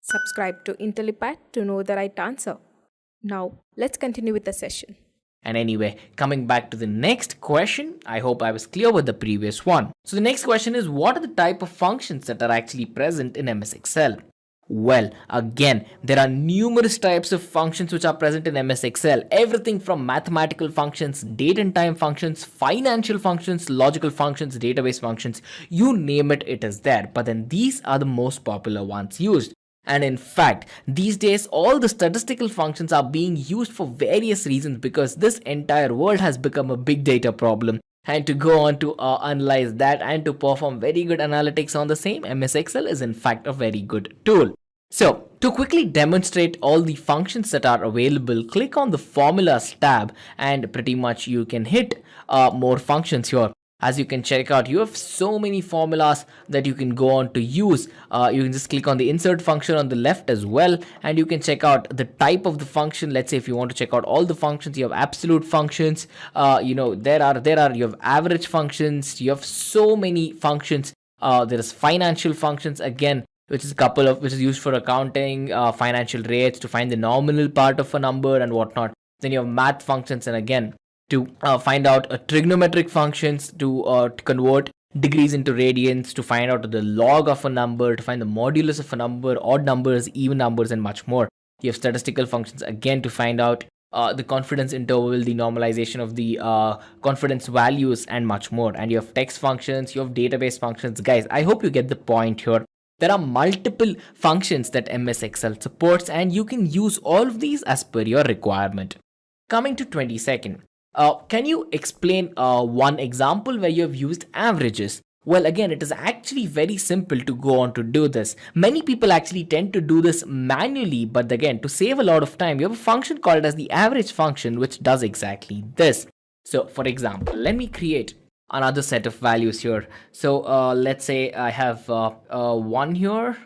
Subscribe to Intellipaat to know the right answer. Now, let's continue with the session. And anyway, coming back to the next question, I hope I was clear with the previous one. So the next question is, what are the type of functions that are actually present in MS Excel? Well, again, there are numerous types of functions which are present in MS Excel. Everything from mathematical functions, date and time functions, financial functions, logical functions, database functions, you name it, it is there. But then these are the most popular ones used. And in fact, these days, all the statistical functions are being used for various reasons because this entire world has become a big data problem. And to go on to analyze that and to perform very good analytics on the same, MS Excel is in fact a very good tool. So to quickly demonstrate all the functions that are available, click on the formulas tab and pretty much you can hit more functions here. As you can check out, you have so many formulas that you can go on to use. You can just click on the insert function on the left as well, and you can check out the type of the function. Let's say if you want to check out all the functions, you have absolute functions. You have average functions. You have so many functions. There is financial functions again, which is used for accounting, financial rates to find the nominal part of a number and whatnot. Then you have math functions, and again, to find out trigonometric functions, to convert degrees into radians, to find out the log of a number, to find the modulus of a number, odd numbers, even numbers, and much more. You have statistical functions again to find out the confidence interval, the normalization of the confidence values, and much more. And you have text functions, you have database functions. Guys, I hope you get the point here. There are multiple functions that MS Excel supports, and you can use all of these as per your requirement. Coming to 22nd. Can you explain one example where you have used averages? Well, again, it is actually very simple to go on to do this. Many people actually tend to do this manually, but again, to save a lot of time, you have a function called as the average function, which does exactly this. So, for example, let me create another set of values here. So, let's say I have 1 here.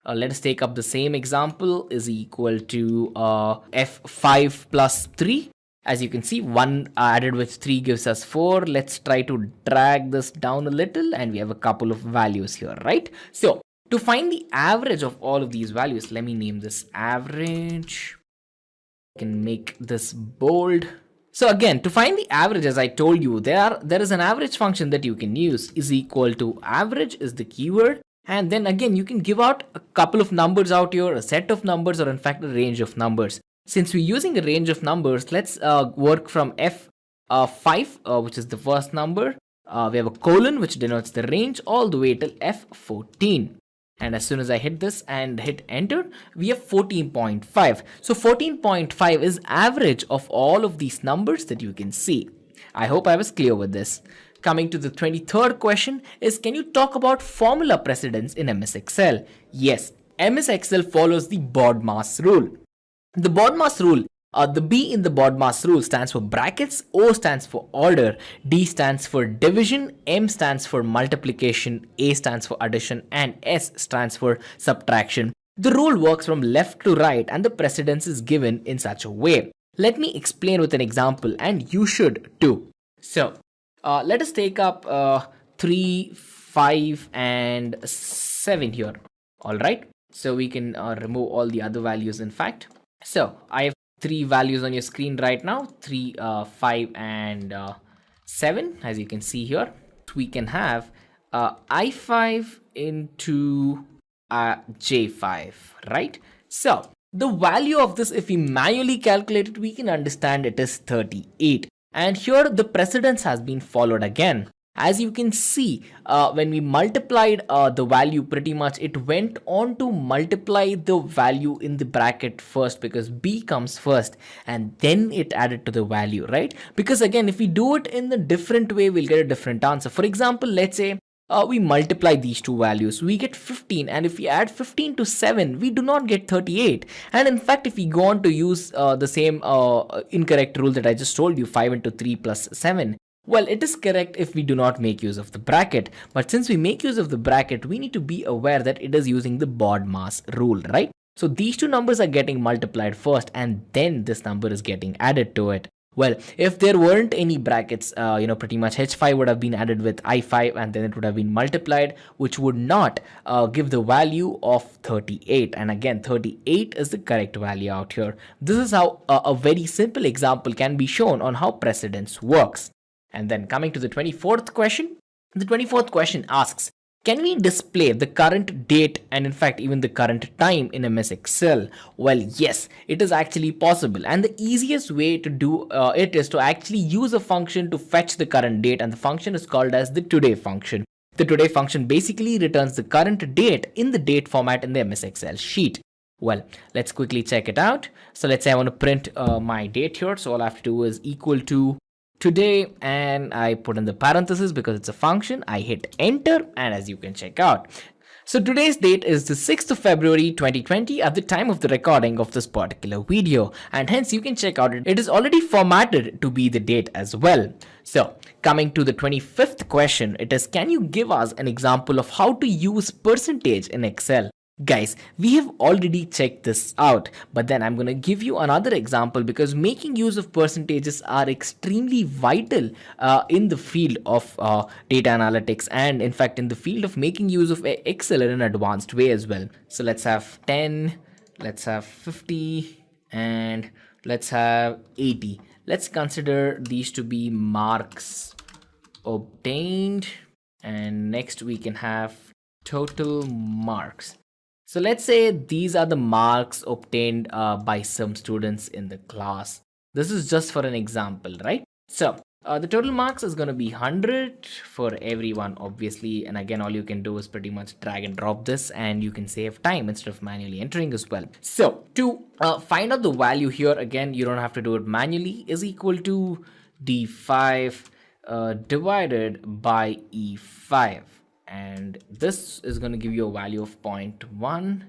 Let us take up the same example is equal to F5 plus 3. As you can see, 1 added with 3 gives us 4. Let's try to drag this down a little and we have a couple of values here, right? So to find the average of all of these values, let me name this average. I can make this bold. So again, to find the average, as I told you, there is an average function that you can use is equal to average is the keyword. And then again, you can give out a couple of numbers out here, a set of numbers, or in fact, a range of numbers. Since we're using a range of numbers, let's work from F5, which is the first number. We have a colon, which denotes the range, all the way till F14. And as soon as I hit this and hit enter, we have 14.5. So 14.5 is average of all of these numbers that you can see. I hope I was clear with this. Coming to the 23rd question is, can you talk about formula precedence in MS Excel? Yes, MS Excel follows the BODMAS rule. The BODMAS rule, the B in the BODMAS rule stands for brackets, O stands for order, D stands for division, M stands for multiplication, A stands for addition, and S stands for subtraction. The rule works from left to right and the precedence is given in such a way. Let me explain with an example and you should too. So, let us take up 3, 5, and 7 here. Alright, so we can remove all the other values in fact. So I have three values on your screen right now, 3, 5 and 7, as you can see here. We can have I5 into J5, right? So the value of this, if we manually calculate it, we can understand it is 38. And here the precedence has been followed again. As you can see, when we multiplied the value, pretty much it went on to multiply the value in the bracket first, because b comes first and then it added to the value, right? Because again, if we do it in a different way, we'll get a different answer. For example, let's say we multiply these two values, we get 15, and if we add 15 to 7, we do not get 38. And in fact, if we go on to use the same incorrect rule that I just told you, 5 into 3 plus 7, well, it is correct if we do not make use of the bracket, but since we make use of the bracket, we need to be aware that it is using the BODMAS rule, right? So these two numbers are getting multiplied first and then this number is getting added to it. Well, if there weren't any brackets, pretty much H5 would have been added with I5 and then it would have been multiplied, which would not give the value of 38. And again, 38 is the correct value out here. This is how a very simple example can be shown on how precedence works. And then coming to the 24th question, the 24th question asks, can we display the current date and in fact even the current time in MS Excel? Well, yes, it is actually possible. And the easiest way to do it is to actually use a function to fetch the current date, and the function is called as the today function. The today function basically returns the current date in the date format in the MS Excel sheet. Well, let's quickly check it out. So let's say I want to print my date here. So all I have to do is equal to today, and I put in the parenthesis because it's a function. I hit enter, and as you can check out, so today's date is the 6th of February 2020 at the time of the recording of this particular video, and hence you can check out it is already formatted to be the date as well. So coming to the 25th question, it is, can you give us an example of how to use percentage in Excel? Guys, we have already checked this out, but then I'm going to give you another example because making use of percentages are extremely vital in the field of data analytics, and in fact in the field of making use of Excel in an advanced way as well. So let's have 10, let's have 50, and let's have 80. Let's consider these to be marks obtained, and next we can have total marks. So let's say these are the marks obtained by some students in the class. This is just for an example, right? So the total marks is going to be 100 for everyone, obviously. And again, all you can do is pretty much drag and drop this, and you can save time instead of manually entering as well. So to find out the value here, again, you don't have to do it manually, is equal to D5 divided by E5. And this is going to give you a value of 0.1.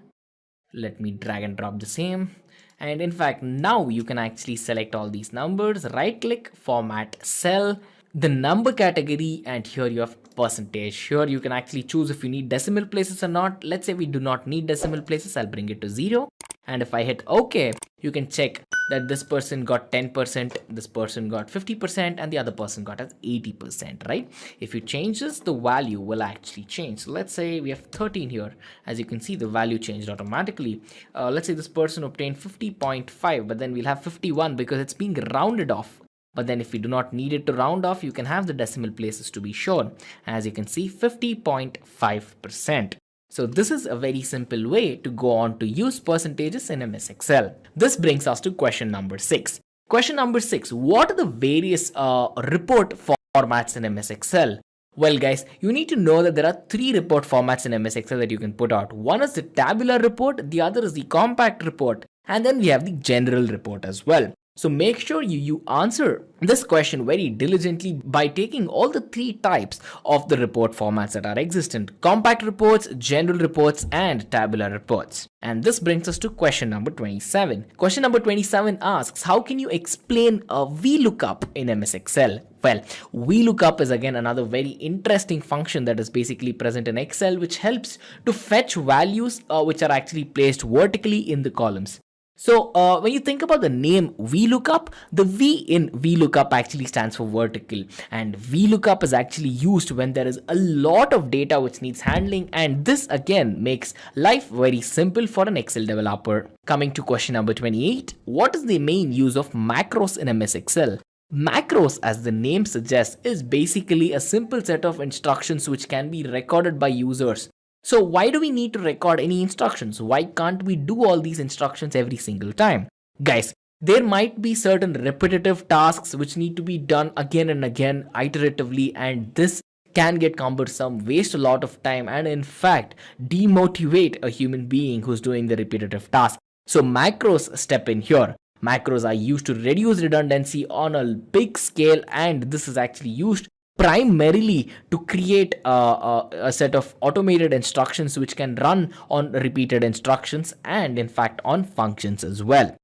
Let me drag and drop the same. And in fact, now you can actually select all these numbers, right click, format cell, the number category, and here you have percentage. Here you can actually choose if you need decimal places or not. Let's say we do not need decimal places. I'll bring it to 0. And if I hit OK, you can check that this person got 10%, this person got 50%, and the other person got as 80%, right? If you change this, the value will actually change. So let's say we have 13 here. As you can see, the value changed automatically. Let's say this person obtained 50.5, but then we'll have 51 because it's being rounded off. But then if we do not need it to round off, you can have the decimal places to be shown. As you can see, 50.5%. So this is a very simple way to go on to use percentages in MS Excel. This brings us to question number 6. Question number 6, what are the various report formats in MS Excel? Well guys, you need to know that there are 3 report formats in MS Excel that you can put out. One is the tabular report, the other is the compact report, and then we have the general report as well. So make sure you answer this question very diligently by taking all the 3 types of the report formats that are existent: compact reports, general reports, and tabular reports. And this brings us to question number 27. Question number 27 asks, how can you explain a VLOOKUP in MS Excel? Well, VLOOKUP is again another very interesting function that is basically present in Excel, which helps to fetch values which are actually placed vertically in the columns. So when you think about the name VLOOKUP, the V in VLOOKUP actually stands for vertical, and VLOOKUP is actually used when there is a lot of data which needs handling, and this again makes life very simple for an Excel developer. Coming to question number 28, what is the main use of macros in MS Excel? Macros, as the name suggests, is basically a simple set of instructions which can be recorded by users. So why do we need to record any instructions? Why can't we do all these instructions every single time? Guys, there might be certain repetitive tasks which need to be done again and again iteratively, and this can get cumbersome, waste a lot of time, and in fact demotivate a human being who's doing the repetitive task. So macros step in here. Macros are used to reduce redundancy on a big scale, and this is actually used primarily to create a set of automated instructions which can run on repeated instructions and in fact on functions as well.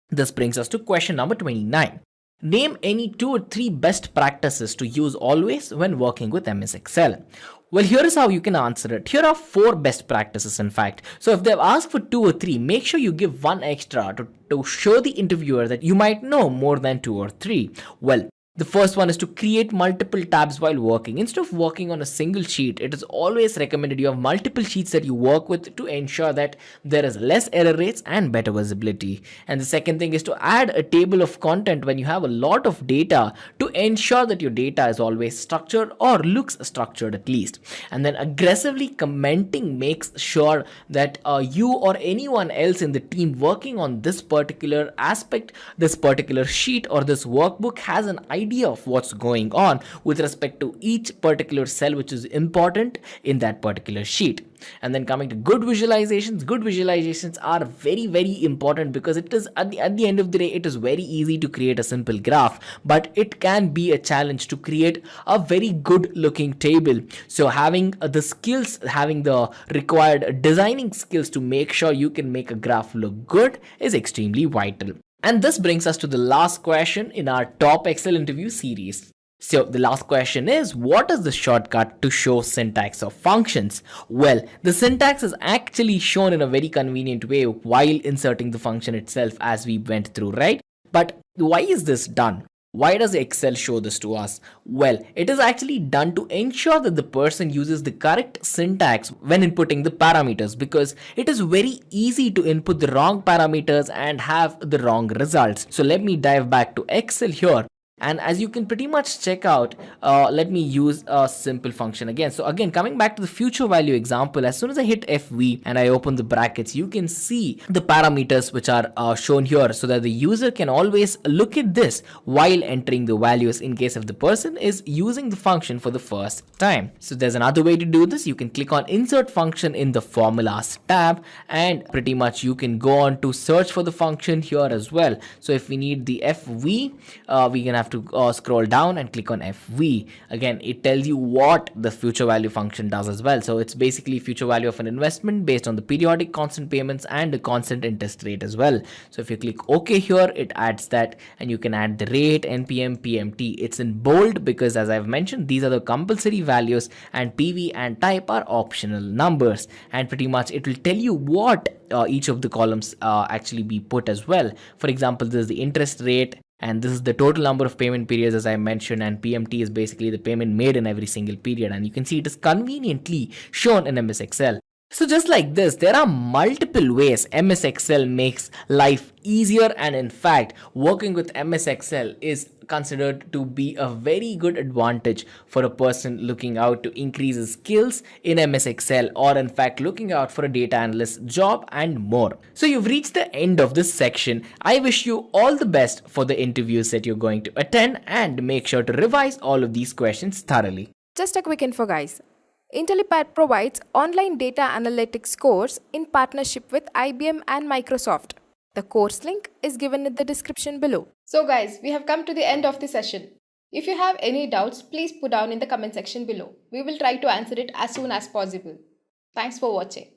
This brings us to question number 29. Name any 2 or 3 best practices to use always when working with MS Excel. Well, here is how you can answer it. Here are 4 best practices, in fact. So if they've asked for 2 or 3, make sure you give one extra to show the interviewer that you might know more than 2 or 3. Well, the first one is to create multiple tabs while working. Instead of working on a single sheet, it is always recommended you have multiple sheets that you work with to ensure that there is less error rates and better visibility. And the second thing is to add a table of content when you have a lot of data to ensure that your data is always structured or looks structured at least. And then aggressively commenting makes sure that you or anyone else in the team working on this particular aspect, this particular sheet or this workbook has an idea of what's going on with respect to each particular cell which is important in that particular sheet. And then coming to good visualizations are very important because it is at the end of the day, it is very easy to create a simple graph, but it can be a challenge to create a very good looking table. So having the skills, having the required designing skills to make sure you can make a graph look good is extremely vital. And this brings us to the last question in our top Excel interview series. So the last question is, what is the shortcut to show syntax of functions? Well, the syntax is actually shown in a very convenient way while inserting the function itself as we went through, right? But why is this done? Why does Excel show this to us? Well, it is actually done to ensure that the person uses the correct syntax when inputting the parameters, because it is very easy to input the wrong parameters and have the wrong results. So let me dive back to Excel here. And as you can pretty much check out, let me use a simple function again. So again, coming back to the future value example, as soon as I hit FV and I open the brackets, you can see the parameters which are shown here so that the user can always look at this while entering the values in case if the person is using the function for the first time. So there's another way to do this. You can click on insert function in the formulas tab, and pretty much you can go on to search for the function here as well. So if we need the FV, we can have to scroll down and click on FV. Again, it tells you what the future value function does as well. So it's basically future value of an investment based on the periodic constant payments and the constant interest rate as well. So if you click OK here, it adds that, and you can add the rate, NPM, PMT. It's in bold because, as I've mentioned, these are the compulsory values and PV and type are optional numbers, and pretty much it will tell you what each of the columns actually be put as well. For example, this is the interest rate, and this is the total number of payment periods, as I mentioned, and PMT is basically the payment made in every single period, and you can see it is conveniently shown in MS Excel. So just like this, there are multiple ways MS Excel makes life easier, and in fact, working with MS Excel is considered to be a very good advantage for a person looking out to increase his skills in MS Excel, or in fact looking out for a data analyst job and more. So you've reached the end of this section. I wish you all the best for the interviews that you're going to attend, and make sure to revise all of these questions thoroughly. Just a quick info, guys. Intellipaat provides online data analytics course in partnership with IBM and Microsoft. The course link is given in the description below. So guys, we have come to the end of the session. If you have any doubts, please put down in the comment section below. We will try to answer it as soon as possible. Thanks for watching.